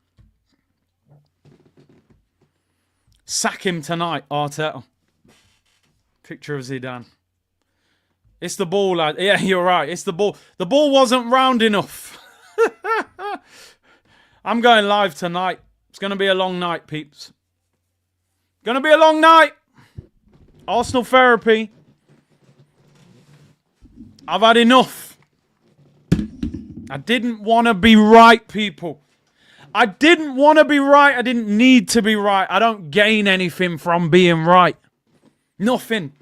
Sack him tonight, Arteta. Picture of Zidane. It's the ball, lad. Yeah, you're right. It's the ball. The ball wasn't round enough. I'm going live tonight. It's going to be a long night, peeps. Gonna be a long night. Arsenal therapy. I've had enough. I didn't want to be right, people. I didn't want to be right. I didn't need to be right. I don't gain anything from being right. Nothing.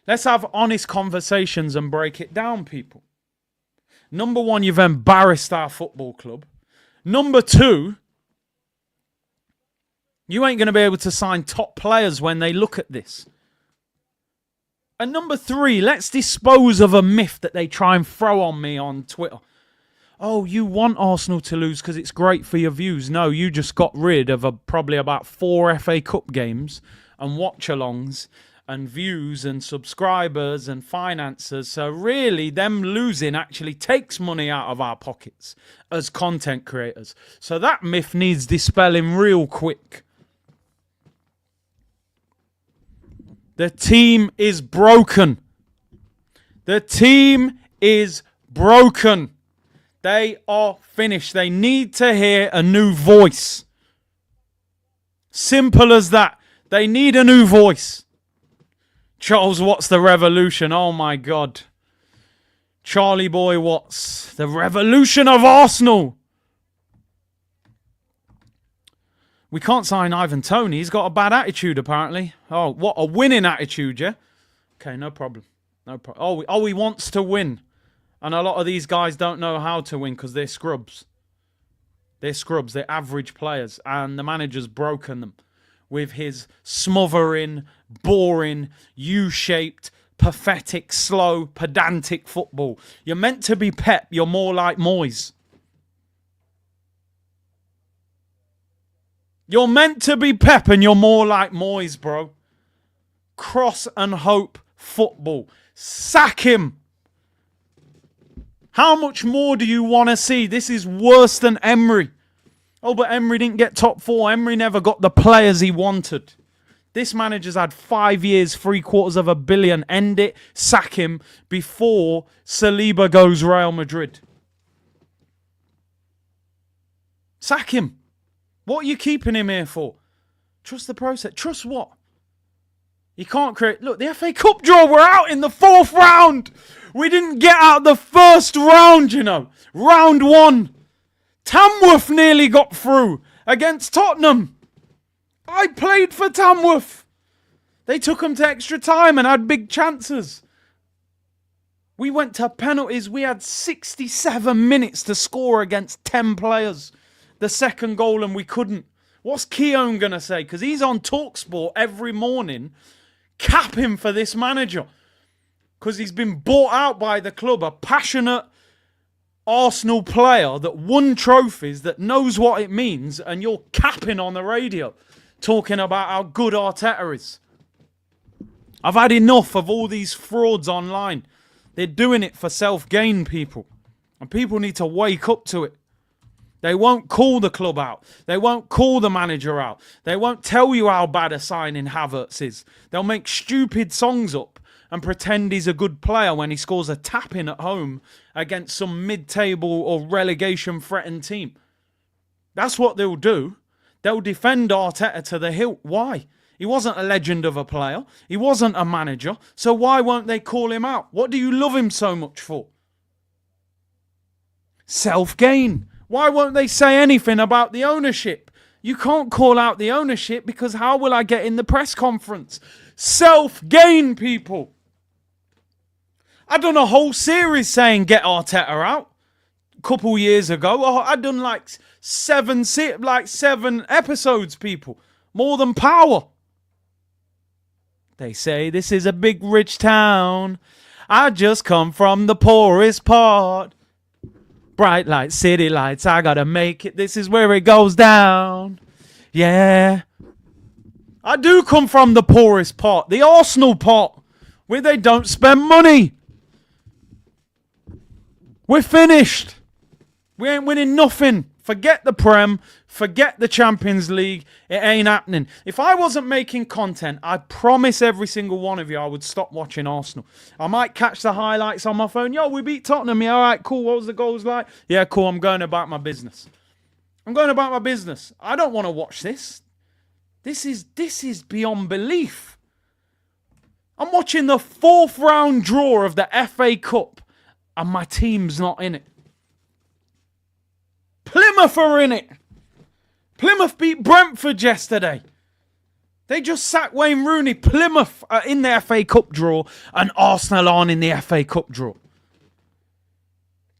Let's have honest conversations and break it down, people. Number 1, you've embarrassed our football club. Number 2, you ain't going to be able to sign top players when they look at this. And number 3, let's dispose of a myth that they try and throw on me on Twitter. Oh, you want Arsenal to lose because it's great for your views. No, you just got rid of probably about 4 FA Cup games and watch-alongs and views and subscribers and finances. So really, them losing actually takes money out of our pockets as content creators. So that myth needs dispelling real quick. The team is broken. The team is broken. They are finished. They need to hear a new voice. Simple as that. They need a new voice. Charles Watts, the revolution. Oh my God. Charlie Boy Watts, the revolution of Arsenal. We can't sign Ivan Toney. He's got a bad attitude, apparently. Oh, what? A winning attitude, yeah? Okay, no problem. No problem. Oh, he wants to win. And a lot of these guys don't know how to win because they're scrubs. They're scrubs. They're average players. And the manager's broken them with his smothering, boring, U-shaped, pathetic, slow, pedantic football. You're meant to be Pep. You're more like Moyes. You're meant to be Pep and you're more like Moyes, bro. Cross and hope football. Sack him. How much more do you want to see? This is worse than Emery. Oh, but Emery didn't get top 4. Emery never got the players he wanted. This manager's had 5 years, $750 million. End it. Sack him before Saliba goes Real Madrid. Sack him. What are you keeping him here for? Trust the process. Trust what? You can't create... Look, the FA Cup draw, we're out in the 4th round. We didn't get out the first round, you know. Round 1. Tamworth nearly got through against Tottenham. I played for Tamworth. They took them to extra time and had big chances. We went to penalties. We had 67 minutes to score against 10 players. The second goal and we couldn't. What's Keown going to say? Because he's on TalkSport every morning capping for this manager. Because he's been bought out by the club. A passionate Arsenal player that won trophies, that knows what it means. And you're capping on the radio. Talking about how good Arteta is. I've had enough of all these frauds online. They're doing it for self-gain, people. And people need to wake up to it. They won't call the club out. They won't call the manager out. They won't tell you how bad a signing Havertz is. They'll make stupid songs up and pretend he's a good player when he scores a tap-in at home against some mid-table or relegation-threatened team. That's what they'll do. They'll defend Arteta to the hilt. Why? He wasn't a legend of a player. He wasn't a manager. So why won't they call him out? What do you love him so much for? Self-gain. Why won't they say anything about the ownership? You can't call out the ownership because how will I get in the press conference? Self-gain, people. I done a whole series saying get Arteta out a couple years ago. I done like seven episodes, people. More than power. They say this is a big rich town. I just come from the poorest part. Bright lights, city lights, I gotta make it. This is where it goes down. Yeah. I do come from the poorest part. The Arsenal part. Where they don't spend money. We're finished. We ain't winning nothing. Forget the Prem. Forget the Champions League. It ain't happening. If I wasn't making content, I promise every single one of you I would stop watching Arsenal. I might catch the highlights on my phone. Yo, we beat Tottenham. Yeah, all right, cool. What was the goals like? Yeah, cool. I'm going about my business. I'm going about my business. I don't want to watch this. This is beyond belief. I'm watching the 4th round draw of the FA Cup and my team's not in it. Plymouth are in it. Plymouth beat Brentford yesterday. They just sacked Wayne Rooney. Plymouth are in the FA Cup draw and Arsenal aren't in the FA Cup draw.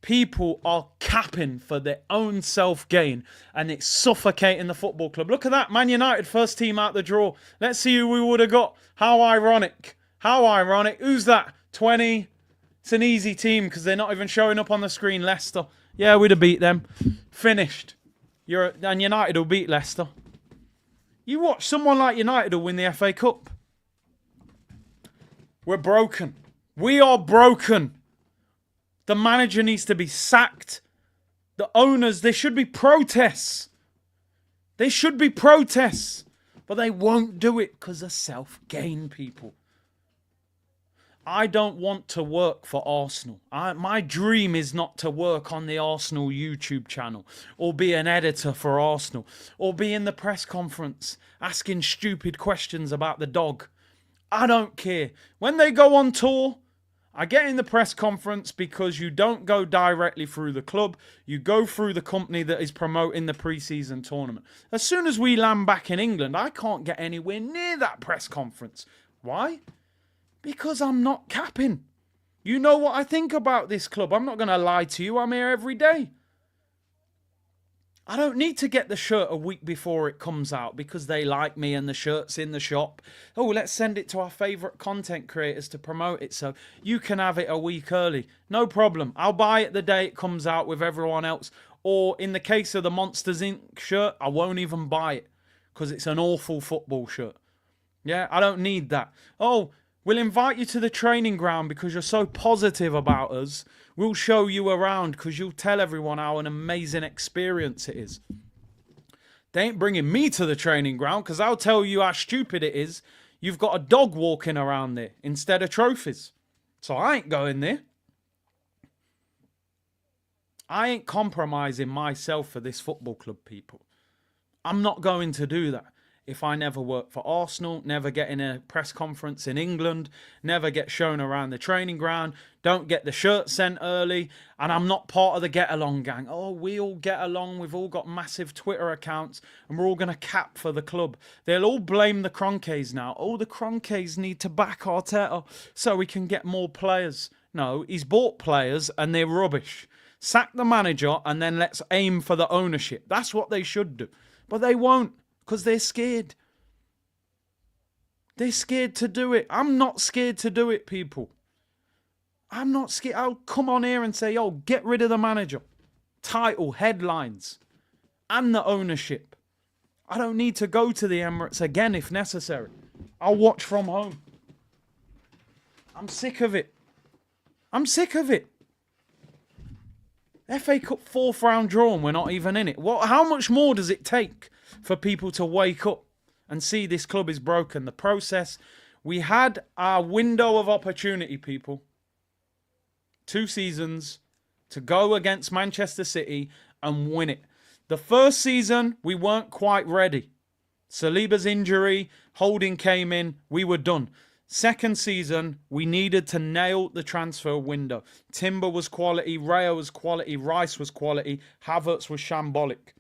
People are capping for their own self-gain and it's suffocating the football club. Look at that. Man United, first team out the draw. Let's see who we would have got. How ironic. How ironic. Who's that? 20. It's an easy team because they're not even showing up on the screen. Leicester. Yeah, we'd have beat them. Finished. And United will beat Leicester. You watch someone like United will win the FA Cup. We're broken. We are broken. The manager needs to be sacked. The owners, there should be protests. There should be protests. But they won't do it because of self-gain, people. I don't want to work for Arsenal. My dream is not to work on the Arsenal YouTube channel or be an editor for Arsenal or be in the press conference asking stupid questions about the dog. I don't care. When they go on tour, I get in the press conference because you don't go directly through the club. You go through the company that is promoting the pre-season tournament. As soon as we land back in England, I can't get anywhere near that press conference. Why? Because I'm not capping. You know what I think about this club. I'm not going to lie to you. I'm here every day. I don't need to get the shirt a week before it comes out because they like me and the shirt's in the shop. Oh, let's send it to our favourite content creators to promote it so you can have it a week early. No problem. I'll buy it the day it comes out with everyone else. Or in the case of the Monsters Inc. shirt, I won't even buy it because it's an awful football shirt. Yeah, I don't need that. Oh, we'll invite you to the training ground because you're so positive about us. We'll show you around because you'll tell everyone how an amazing experience it is. They ain't bringing me to the training ground because I'll tell you how stupid it is. You've got a dog walking around there instead of trophies. So I ain't going there. I ain't compromising myself for this football club, people. I'm not going to do that. if I never work for Arsenal, never get in a press conference in England, never get shown around the training ground, don't get the shirt sent early, and I'm not part of the get along gang. Oh, we all get along, we've all got massive Twitter accounts, and we're all going to cap for the club. They'll all blame the Kroenkes now. Oh, the Kroenkes need to back Arteta so we can get more players. No, he's bought players and they're rubbish. Sack the manager and then let's aim for the ownership. That's what they should do. But they won't. Because they're scared. They're scared to do it. I'm not scared to do it, people. I'm not scared. I'll come on here and say, yo, get rid of the manager. Title, headlines, and the ownership. I don't need to go to the Emirates again if necessary. I'll watch from home. I'm sick of it. I'm sick of it. FA Cup 4th round draw and we're not even in it. How much more does it take for people to wake up and see this club is broken? The process. We had our window of opportunity, people. 2 seasons to go against Manchester City and win it. The first season, we weren't quite ready. Saliba's injury, Holding came in, we were done. Second season, we needed to nail the transfer window. Timber was quality, Raya was quality, Rice was quality, Havertz was shambolic.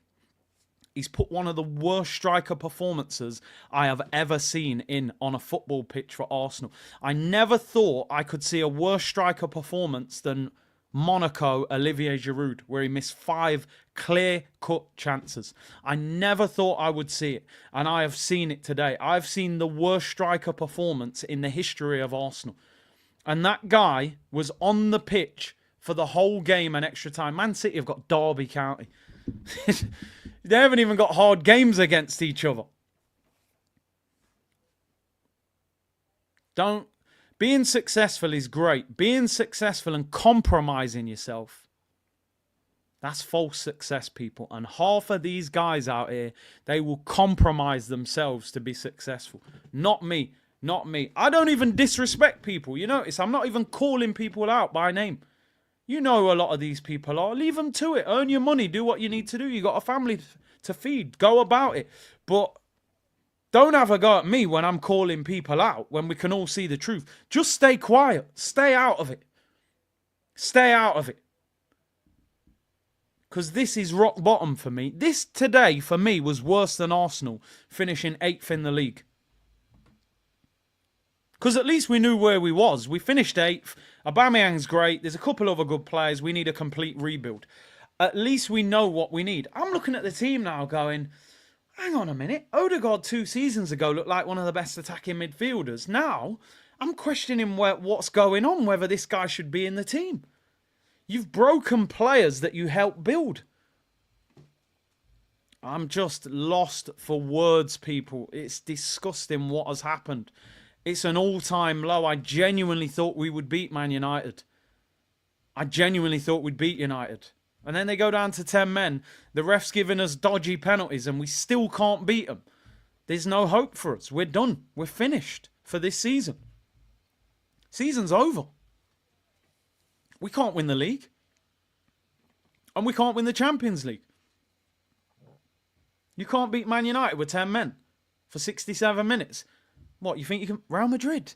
He's put one of the worst striker performances I have ever seen in on a football pitch for Arsenal. I never thought I could see a worse striker performance than Monaco Olivier Giroud, where he missed 5 clear-cut chances. I never thought I would see it, and I have seen it today. I've seen the worst striker performance in the history of Arsenal. And that guy was on the pitch for the whole game and extra time. Man City have got Derby County. They haven't even got hard games against each other. Being successful is great. Being successful and compromising yourself, that's false success, people. And half of these guys out here, they will compromise themselves to be successful. Not me. Not me. I don't even disrespect people. You notice I'm not even calling people out by name. You know who a lot of these people are. Leave them to it. Earn your money. Do what you need to do. You got a family to feed. Go about it. But don't have a go at me when I'm calling people out, when we can all see the truth. Just stay quiet. Stay out of it. Stay out of it. Because this is rock bottom for me. This today, for me, was worse than Arsenal finishing 8th in the league. Because at least we knew where we was. We finished 8th. Aubameyang's great. There's a couple other good players. We need a complete rebuild. At least we know what we need. I'm looking at the team now going, hang on a minute. Odegaard 2 seasons ago looked like one of the best attacking midfielders. Now, I'm questioning what's going on, whether this guy should be in the team. You've broken players that you helped build. I'm just lost for words, people. It's disgusting what has happened. It's an all-time low. I genuinely thought we would beat Man United. I genuinely thought we'd beat United. And then they go down to 10 men. The ref's giving us dodgy penalties and we still can't beat them. There's no hope for us. We're done. We're finished for this season. Season's over. We can't win the league. And we can't win the Champions League. You can't beat Man United with 10 men for 67 minutes. What, you think you can? Real Madrid?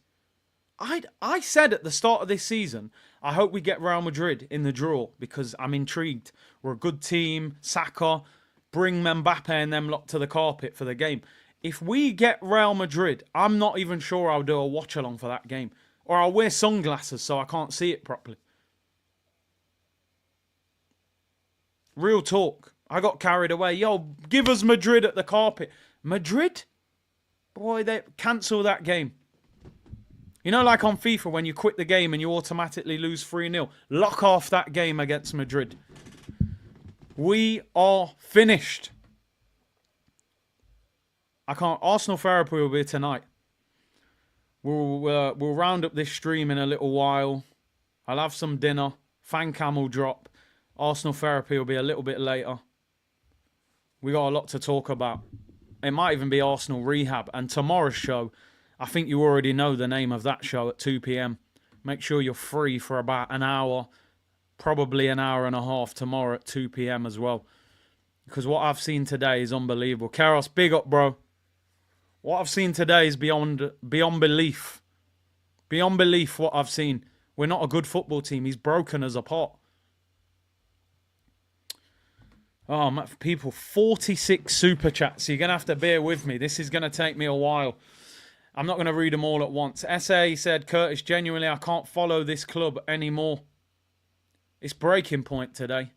I said at the start of this season, I hope we get Real Madrid in the draw because I'm intrigued. We're a good team. Saka, bring Mbappe and them lot to the carpet for the game. If we get Real Madrid, I'm not even sure I'll do a watch-along for that game. Or I'll wear sunglasses so I can't see it properly. Real talk. I got carried away. Yo, give us Madrid at the carpet. Madrid? Boy, they cancel that game. You know, like on FIFA, when you quit the game and you automatically lose 3-0. Lock off that game against Madrid. We are finished. I can't. Arsenal therapy will be tonight. We'll round up this stream in a little while. I'll have some dinner. Fan cam will drop. Arsenal therapy will be a little bit later. We got a lot to talk about. It might even be Arsenal rehab. And tomorrow's show, I think you already know the name of that show at 2 p.m. Make sure you're free for about an hour, probably an hour and a half tomorrow at 2 p.m. as well. Because what I've seen today is unbelievable. Karos, big up, bro. What I've seen today is beyond belief. Beyond belief what I've seen. We're not a good football team. He's broken us apart. Oh, people, 46 super chats. You're going to have to bear with me. This is going to take me a while. I'm not going to read them all at once. SA said, Curtis, genuinely, I can't follow this club anymore. It's breaking point today.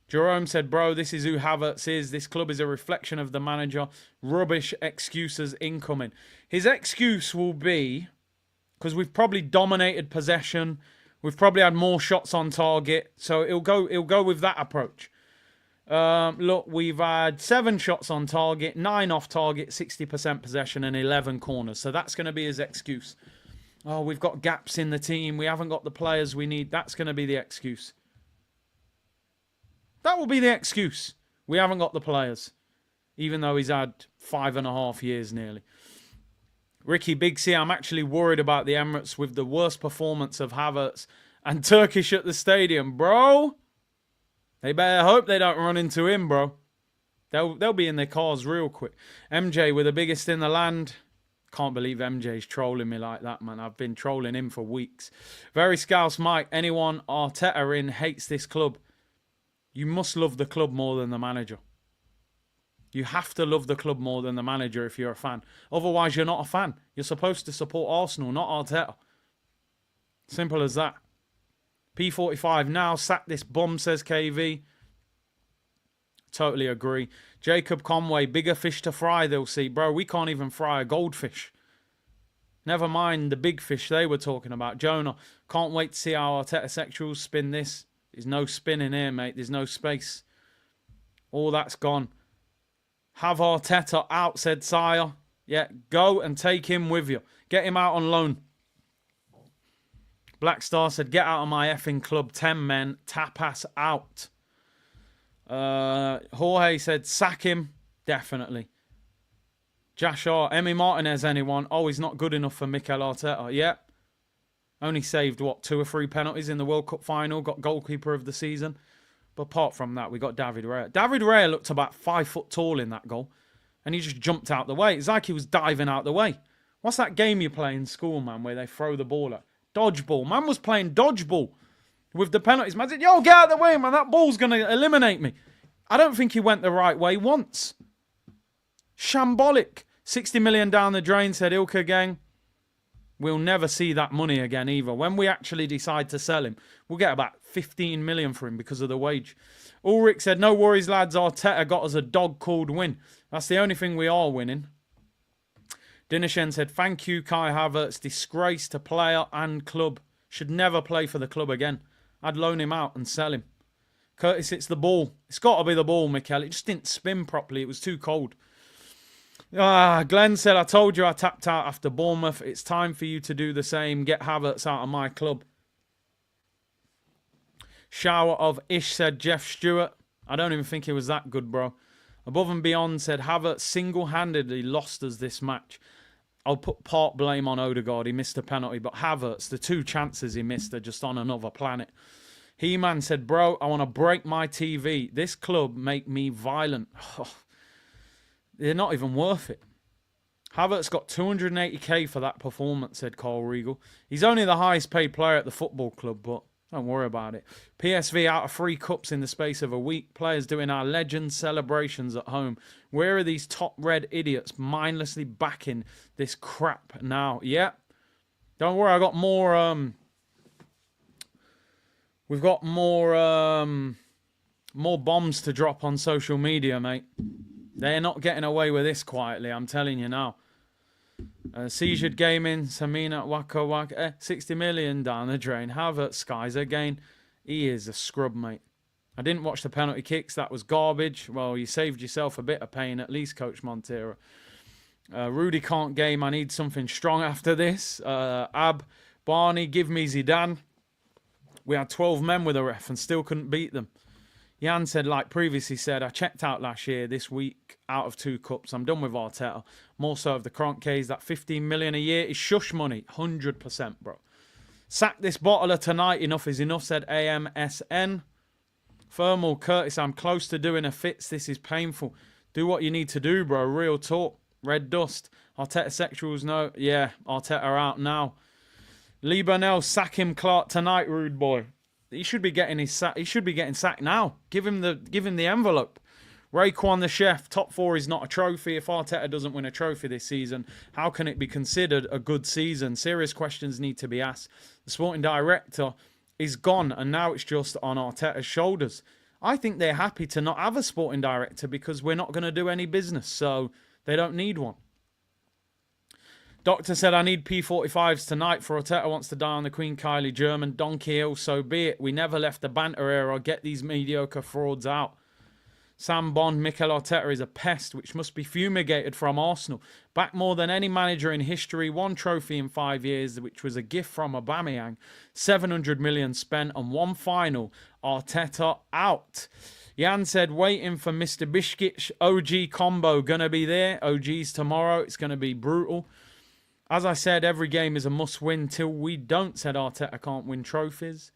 Jerome said, bro, this is who Havertz is. This club is a reflection of the manager. Rubbish excuses incoming. His excuse will be, because we've probably dominated possession. We've probably had more shots on target. So he'll go with that approach. Look, we've had 7 shots on target, 9 off target, 60% possession and 11 corners. So that's going to be his excuse. Oh, we've got gaps in the team. We haven't got the players we need. That's going to be the excuse. That will be the excuse. We haven't got the players. Even though he's had 5.5 years nearly. Ricky Big C, I'm actually worried about the Emirates with the worst performance of Havertz and Turkish at the stadium. Bro, they better hope they don't run into him, bro. They'll be in their cars real quick. MJ, we're the biggest in the land. Can't believe MJ's trolling me like that, man. I've been trolling him for weeks. Very Scouse Mike, anyone Arteta in hates this club. You must love the club more than the manager. You have to love the club more than the manager if you're a fan. Otherwise, you're not a fan. You're supposed to support Arsenal, not Arteta. Simple as that. P45 now. Sack this bum, says KV. Totally agree. Jacob Conway, bigger fish to fry, they'll see. Bro, we can't even fry a goldfish. Never mind the big fish they were talking about. Jonah, can't wait to see how Arteta sexuals spin this. There's no spin in here, mate. There's no space. All that's gone. Have Arteta out, said Sire. Yeah, go and take him with you. Get him out on loan. Black Star said, get out of my effing club. 10 men. Tapas out. Jorge said, sack him. Definitely. Jashar, Emi Martinez, anyone? Oh, he's not good enough for Mikel Arteta. Yeah. Only saved, what, 2 or 3 penalties in the World Cup final. Got goalkeeper of the season. But apart from that, we got David Raya. David Raya looked about 5 foot tall in that goal. And he just jumped out the way. It's like he was diving out the way. What's that game you play in school, man, where they throw the ball at? Dodgeball. Man was playing dodgeball with the penalties. Man said, yo, get out of the way, man. That ball's going to eliminate me. I don't think he went the right way once. Shambolic. 60 million down the drain, said Ilka gang. We'll never see that money again either. When we actually decide to sell him, we'll get about 15 million for him because of the wage. Ulrich said, no worries, lads. Arteta got us a dog-called win. That's the only thing we are winning. Dinershen said, thank you, Kai Havertz. Disgrace to player and club. Should never play for the club again. I'd loan him out and sell him. Curtis, it's the ball. It's got to be the ball, Mikel. It just didn't spin properly. It was too cold. Glenn said, I told you I tapped out after Bournemouth. It's time for you to do the same. Get Havertz out of my club. Shower of Ish said, Jeff Stewart. I don't even think he was that good, bro. Above and Beyond said, Havertz single-handedly lost us this match. I'll put part blame on Odegaard. He missed a penalty. But Havertz, the 2 chances he missed are just on another planet. He-Man said, bro, I want to break my TV. This club make me violent. They're not even worth it. Havertz got 280k for that performance, said Carl Regal. He's only the highest paid player at the football club, but don't worry about it. PSV out of 3 cups in the space of a week. Players doing our legend celebrations at home. Where are these top red idiots mindlessly backing this crap now? Yeah. Don't worry, I got more... We've got more bombs to drop on social media, mate. They're not getting away with this quietly, I'm telling you now. Seizure Gaming, Samina, Waka Waka, 60 million down the drain. Havertz, skies again. He is a scrub, mate. I didn't watch the penalty kicks. That was garbage. Well, you saved yourself a bit of pain, at least, Coach Montero. Rudy can't game. I need something strong after this. Barney, give me Zidane. We had 12 men with a ref and still couldn't beat them. Jan said, like previously said, I checked out last year, this week, out of 2 cups. I'm done with Arteta. More so of the Kroenkes. That 15 million a year is shush money. 100%, bro. Sack this bottler tonight. Enough is enough, said AMSN. Thermal Curtis, I'm close to doing a fits. This is painful. Do what you need to do, bro. Real talk. Red Dust. Arteta sexuals, no. Yeah, Arteta out now. Lee Burnell, sack him, Clark, tonight, rude boy. He should be getting he should be getting sacked now. Give him the envelope. Raekwon the chef, top 4 is not a trophy. If Arteta doesn't win a trophy this season, how can it be considered a good season? Serious questions need to be asked. The sporting director is gone, and now it's just on Arteta's shoulders. I think they're happy to not have a sporting director because we're not going to do any business, so they don't need one. Doctor said, I need P45s tonight for Arteta wants to die on the Queen Kylie German. Donkey Hill, so be it. We never left the banter era. Get these mediocre frauds out. Sam Bond, Mikel Arteta is a pest which must be fumigated from Arsenal. Back more than any manager in history. 1 trophy in 5 years, which was a gift from Aubameyang. 700 million spent and 1 final. Arteta out. Jan said, waiting for Mr. Bishkic. OG combo gonna be there. OG's tomorrow. It's gonna be brutal. As I said, every game is a must-win till we don't, said Arteta can't win trophies.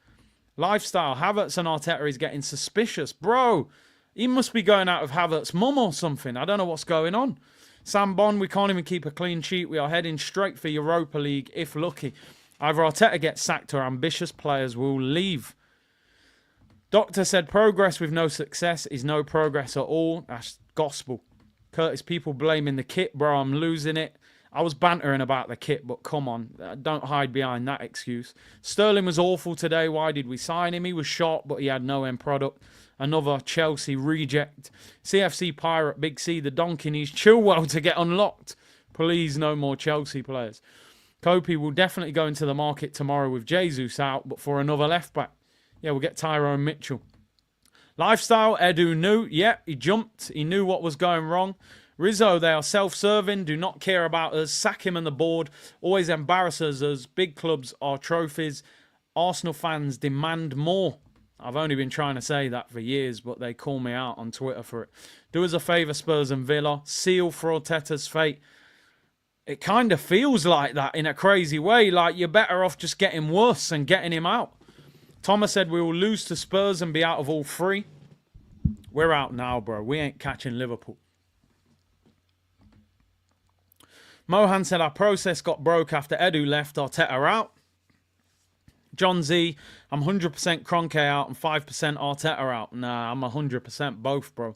Lifestyle, Havertz and Arteta is getting suspicious. Bro, he must be going out of Havertz's mum or something. I don't know what's going on. Sam Bond, we can't even keep a clean sheet. We are heading straight for Europa League, if lucky. Either Arteta gets sacked or ambitious players will leave. Doctor said, progress with no success is no progress at all. That's gospel. Curtis, people blaming the kit. Bro, I'm losing it. I was bantering about the kit, but come on, don't hide behind that excuse. Sterling was awful today. Why did we sign him? He was sharp, but he had no end product. Another Chelsea reject. CFC Pirate, Big C, the donkey needs Chilwell to get unlocked. Please, no more Chelsea players. Kopi will definitely go into the market tomorrow with Jesus out, but for another left-back. Yeah, we'll get Tyrone Mitchell. Lifestyle, Edu knew. Yep, he jumped. He knew what was going wrong. Rizzo, they are self-serving, do not care about us, sack him on the board, always embarrass us as big clubs are trophies. Arsenal fans demand more. I've only been trying to say that for years, but they call me out on Twitter for it. Do us a favour, Spurs and Villa. Seal for Arteta's fate. It kind of feels like that in a crazy way, like you're better off just getting worse and getting him out. Thomas said we will lose to Spurs and be out of all 3. We're out now, bro. We ain't catching Liverpool. Mohan said our process got broke after Edu left. Arteta out. John Z, I'm 100% Kroenke out and 5% Arteta out. Nah, I'm 100% both, bro.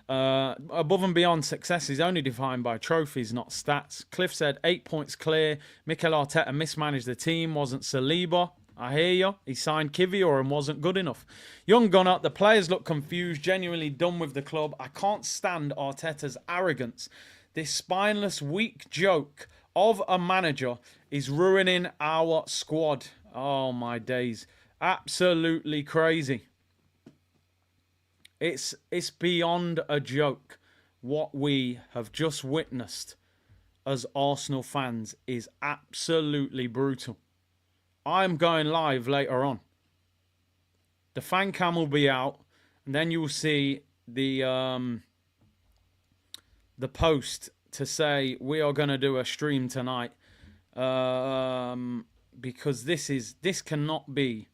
Above and beyond success is only defined by trophies, not stats. Cliff said 8 points clear. Mikel Arteta mismanaged the team. Wasn't Saliba. I hear you. He signed Kivior and wasn't good enough. Young Gunner, the players look confused, genuinely done with the club. I can't stand Arteta's arrogance. This spineless, weak joke of a manager is ruining our squad. Oh, my days. Absolutely crazy. It's beyond a joke. What we have just witnessed as Arsenal fans is absolutely brutal. I'm going live later on. The fan cam will be out, and then you will see the post to say we are going to do a stream tonight, because this cannot be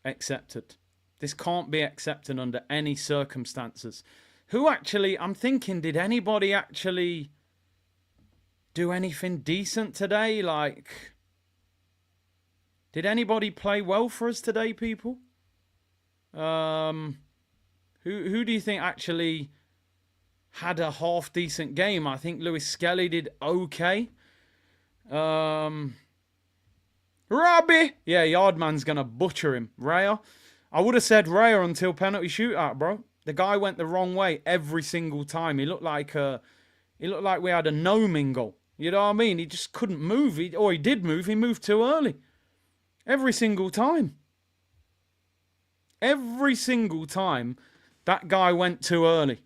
accepted. This can't be accepted under any circumstances. I'm thinking, did anybody actually do anything decent today? Like, did anybody play well for us today, people? Who do you think actually had a half decent game? I think Lewis Skelly did okay. Robbie! Yeah, Yardman's going to butcher him. Raya. I would have said Raya until penalty shootout, bro. The guy went the wrong way every single time. He looked like we had a gnome goal. You know what I mean? He just couldn't move. He did move. He moved too early. Every single time. Every single time, that guy went too early.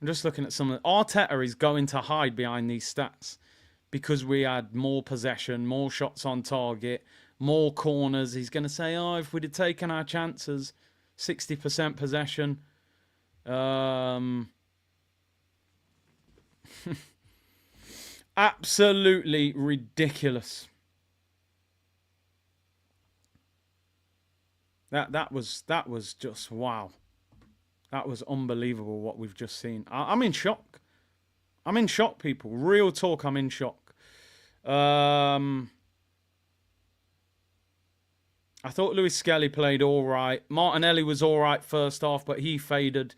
I'm just looking at some of Arteta is going to hide behind these stats because we had more possession, more shots on target, more corners. He's going to say, oh, if we'd have taken our chances, 60% possession. Absolutely ridiculous. That was just wow. That was unbelievable what we've just seen. I'm in shock. I'm in shock, people. Real talk, I'm in shock. I thought Lewis Skelly played all right. Martinelli was all right first half, but he faded.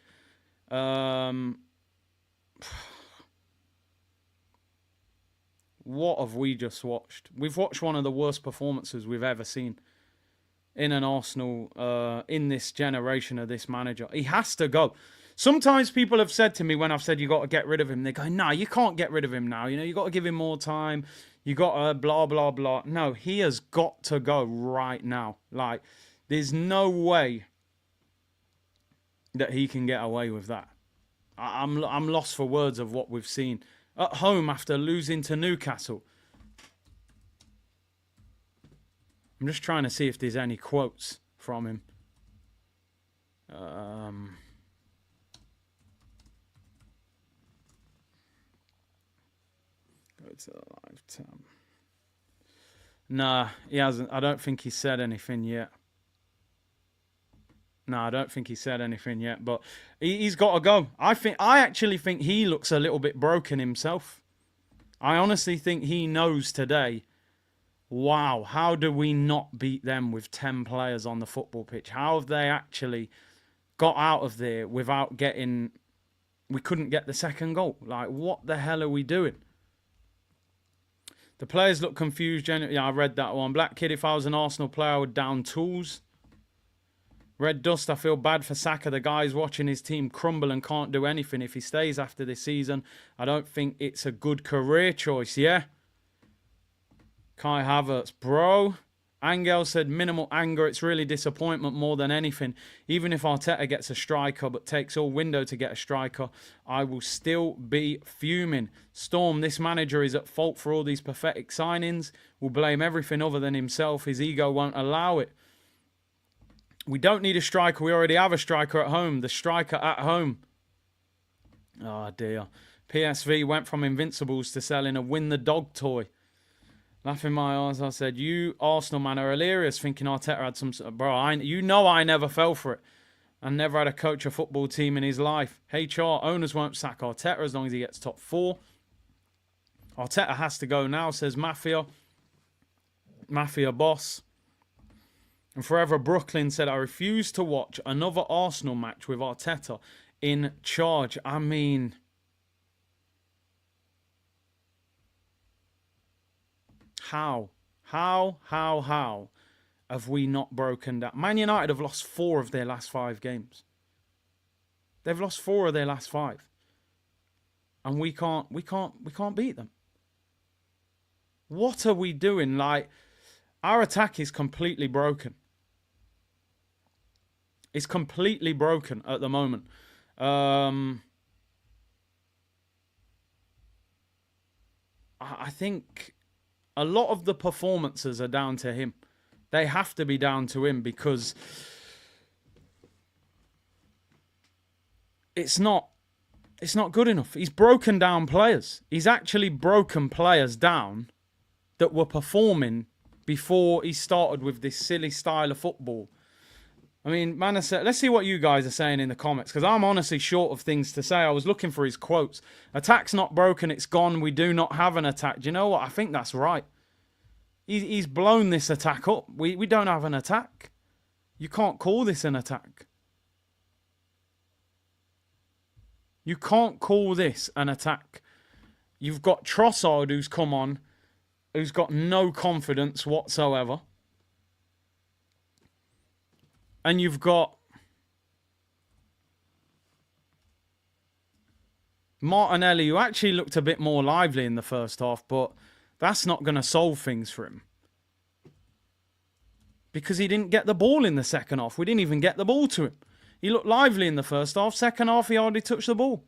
What have we just watched? We've watched one of the worst performances we've ever seen in an Arsenal, in this generation of this manager. He has to go. Sometimes people have said to me when I've said you got to get rid of him, they go, no, you can't get rid of him now. You know, you got to give him more time. You got to blah, blah, blah. No, he has got to go right now. Like, there's no way that he can get away with that. I'm lost for words of what we've seen. At home after losing to Newcastle. I'm just trying to see if there's any quotes from him. Go to the live tab. Nah, he hasn't. I don't think he said anything yet. No, I don't think he said anything yet, but he's got to go. I actually think he looks a little bit broken himself. I honestly think he knows today, wow, how do we not beat them with 10 players on the football pitch? How have they actually got out of there without getting... We couldn't get the second goal. Like, what the hell are we doing? The players look confused. Yeah, I read that one. Black Kid, if I was an Arsenal player, I would down tools. Red Dust, I feel bad for Saka. The guy's watching his team crumble and can't do anything. If he stays after this season, I don't think it's a good career choice. Yeah. Kai Havertz, bro. Angel said minimal anger. It's really disappointment more than anything. Even if Arteta gets a striker but takes all window to get a striker, I will still be fuming. Storm, this manager is at fault for all these pathetic signings. Will blame everything other than himself. His ego won't allow it. We don't need a striker. We already have a striker at home. The striker at home. Oh, dear. PSV went from Invincibles to selling a Win the Dog toy. Laughing my eyes, I said, you Arsenal man are hilarious thinking Arteta had some... Bro, you know I never fell for it. I never had a coach a football team in his life. HR, owners won't sack Arteta as long as he gets top 4. Arteta has to go now, says Mafia. Mafia boss. And Forever Brooklyn said, I refuse to watch another Arsenal match with Arteta in charge. I mean, how have we not broken that? Man United have lost 4 of their last 5 games. They've lost 4 of their last 5. And we can't beat them. What are we doing? Like, our attack is completely broken. It's completely broken at the moment. I think a lot of the performances are down to him. They have to be down to him because it's not good enough. He's broken down players. He's actually broken players down that were performing before he started with this silly style of football. I mean, man, let's see what you guys are saying in the comments, because I'm honestly short of things to say. I was looking for his quotes. Attack's not broken, it's gone. We do not have an attack. Do you know what? I think that's right. He's blown this attack up. We don't have an attack. You can't call this an attack. You can't call this an attack. You've got Trossard who's come on, who's got no confidence whatsoever. And you've got Martinelli, who actually looked a bit more lively in the first half, but that's not going to solve things for him. Because he didn't get the ball in the second half. We didn't even get the ball to him. He looked lively in the first half. Second half, he hardly touched the ball.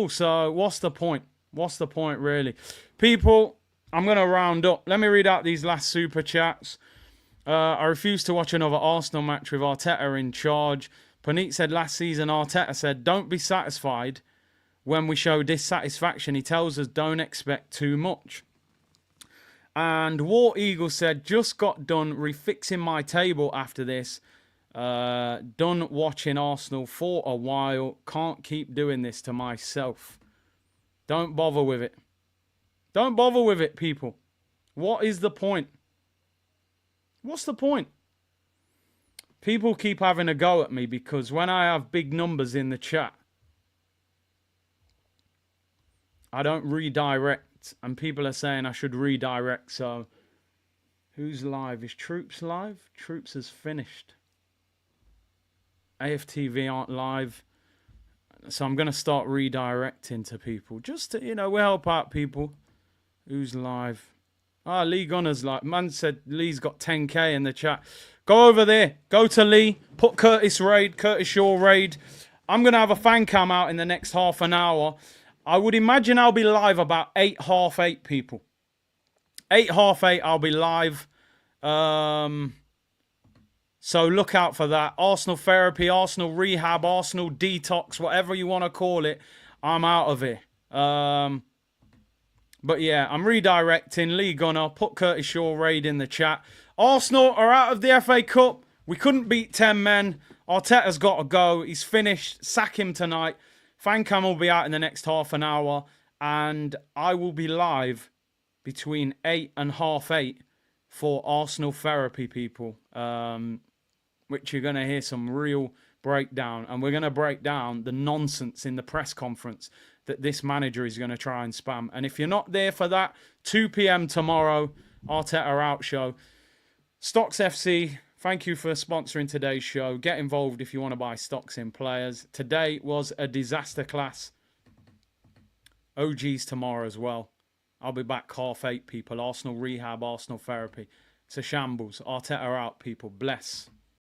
So what's the point? What's the point, really? People, I'm going to round up. Let me read out these last super chats. I refuse to watch another Arsenal match with Arteta in charge. Panit said last season, Arteta said, don't be satisfied when we show dissatisfaction. He tells us don't expect too much. And War Eagle said, just got done refixing my table after this. Done watching Arsenal for a while. Can't keep doing this to myself. Don't bother with it. Don't bother with it, people. What is the point? What's the point? People keep having a go at me because when I have big numbers in the chat, I don't redirect. And people are saying I should redirect. So, who's live? Is Troops live? Troops has finished. AFTV aren't live. So I'm going to start redirecting to people. Just to, you know, we'll help out people. Who's live? Ah, Lee Gunner's live. Man said Lee's got 10k in the chat. Go over there. Go to Lee. Put Curtis Shaw raid. I'm going to have a fan cam out in the next half an hour. I would imagine I'll be live about 8, half 8 people. 8, half 8 I'll be live. So look out for that. Arsenal therapy, Arsenal rehab, Arsenal detox, whatever you want to call it. I'm out of here. But yeah, I'm redirecting. Lee Gunner, put Curtis Shaw raid in the chat. Arsenal are out of the FA Cup. We couldn't beat 10 men. Arteta's got to go. He's finished. Sack him tonight. Fancam will be out in the next half an hour. And I will be live between 8 and half 8 for Arsenal therapy, people. Which you're going to hear some real breakdown. And we're going to break down the nonsense in the press conference that this manager is going to try and spam. And if you're not there for that, 2 p.m. tomorrow, Arteta Out show. Stocks FC, thank you for sponsoring today's show. Get involved if you want to buy stocks in players. Today was a disaster class. OG's tomorrow as well. I'll be back half 8, people. Arsenal rehab, Arsenal therapy. It's a shambles. Arteta Out, people. Bless.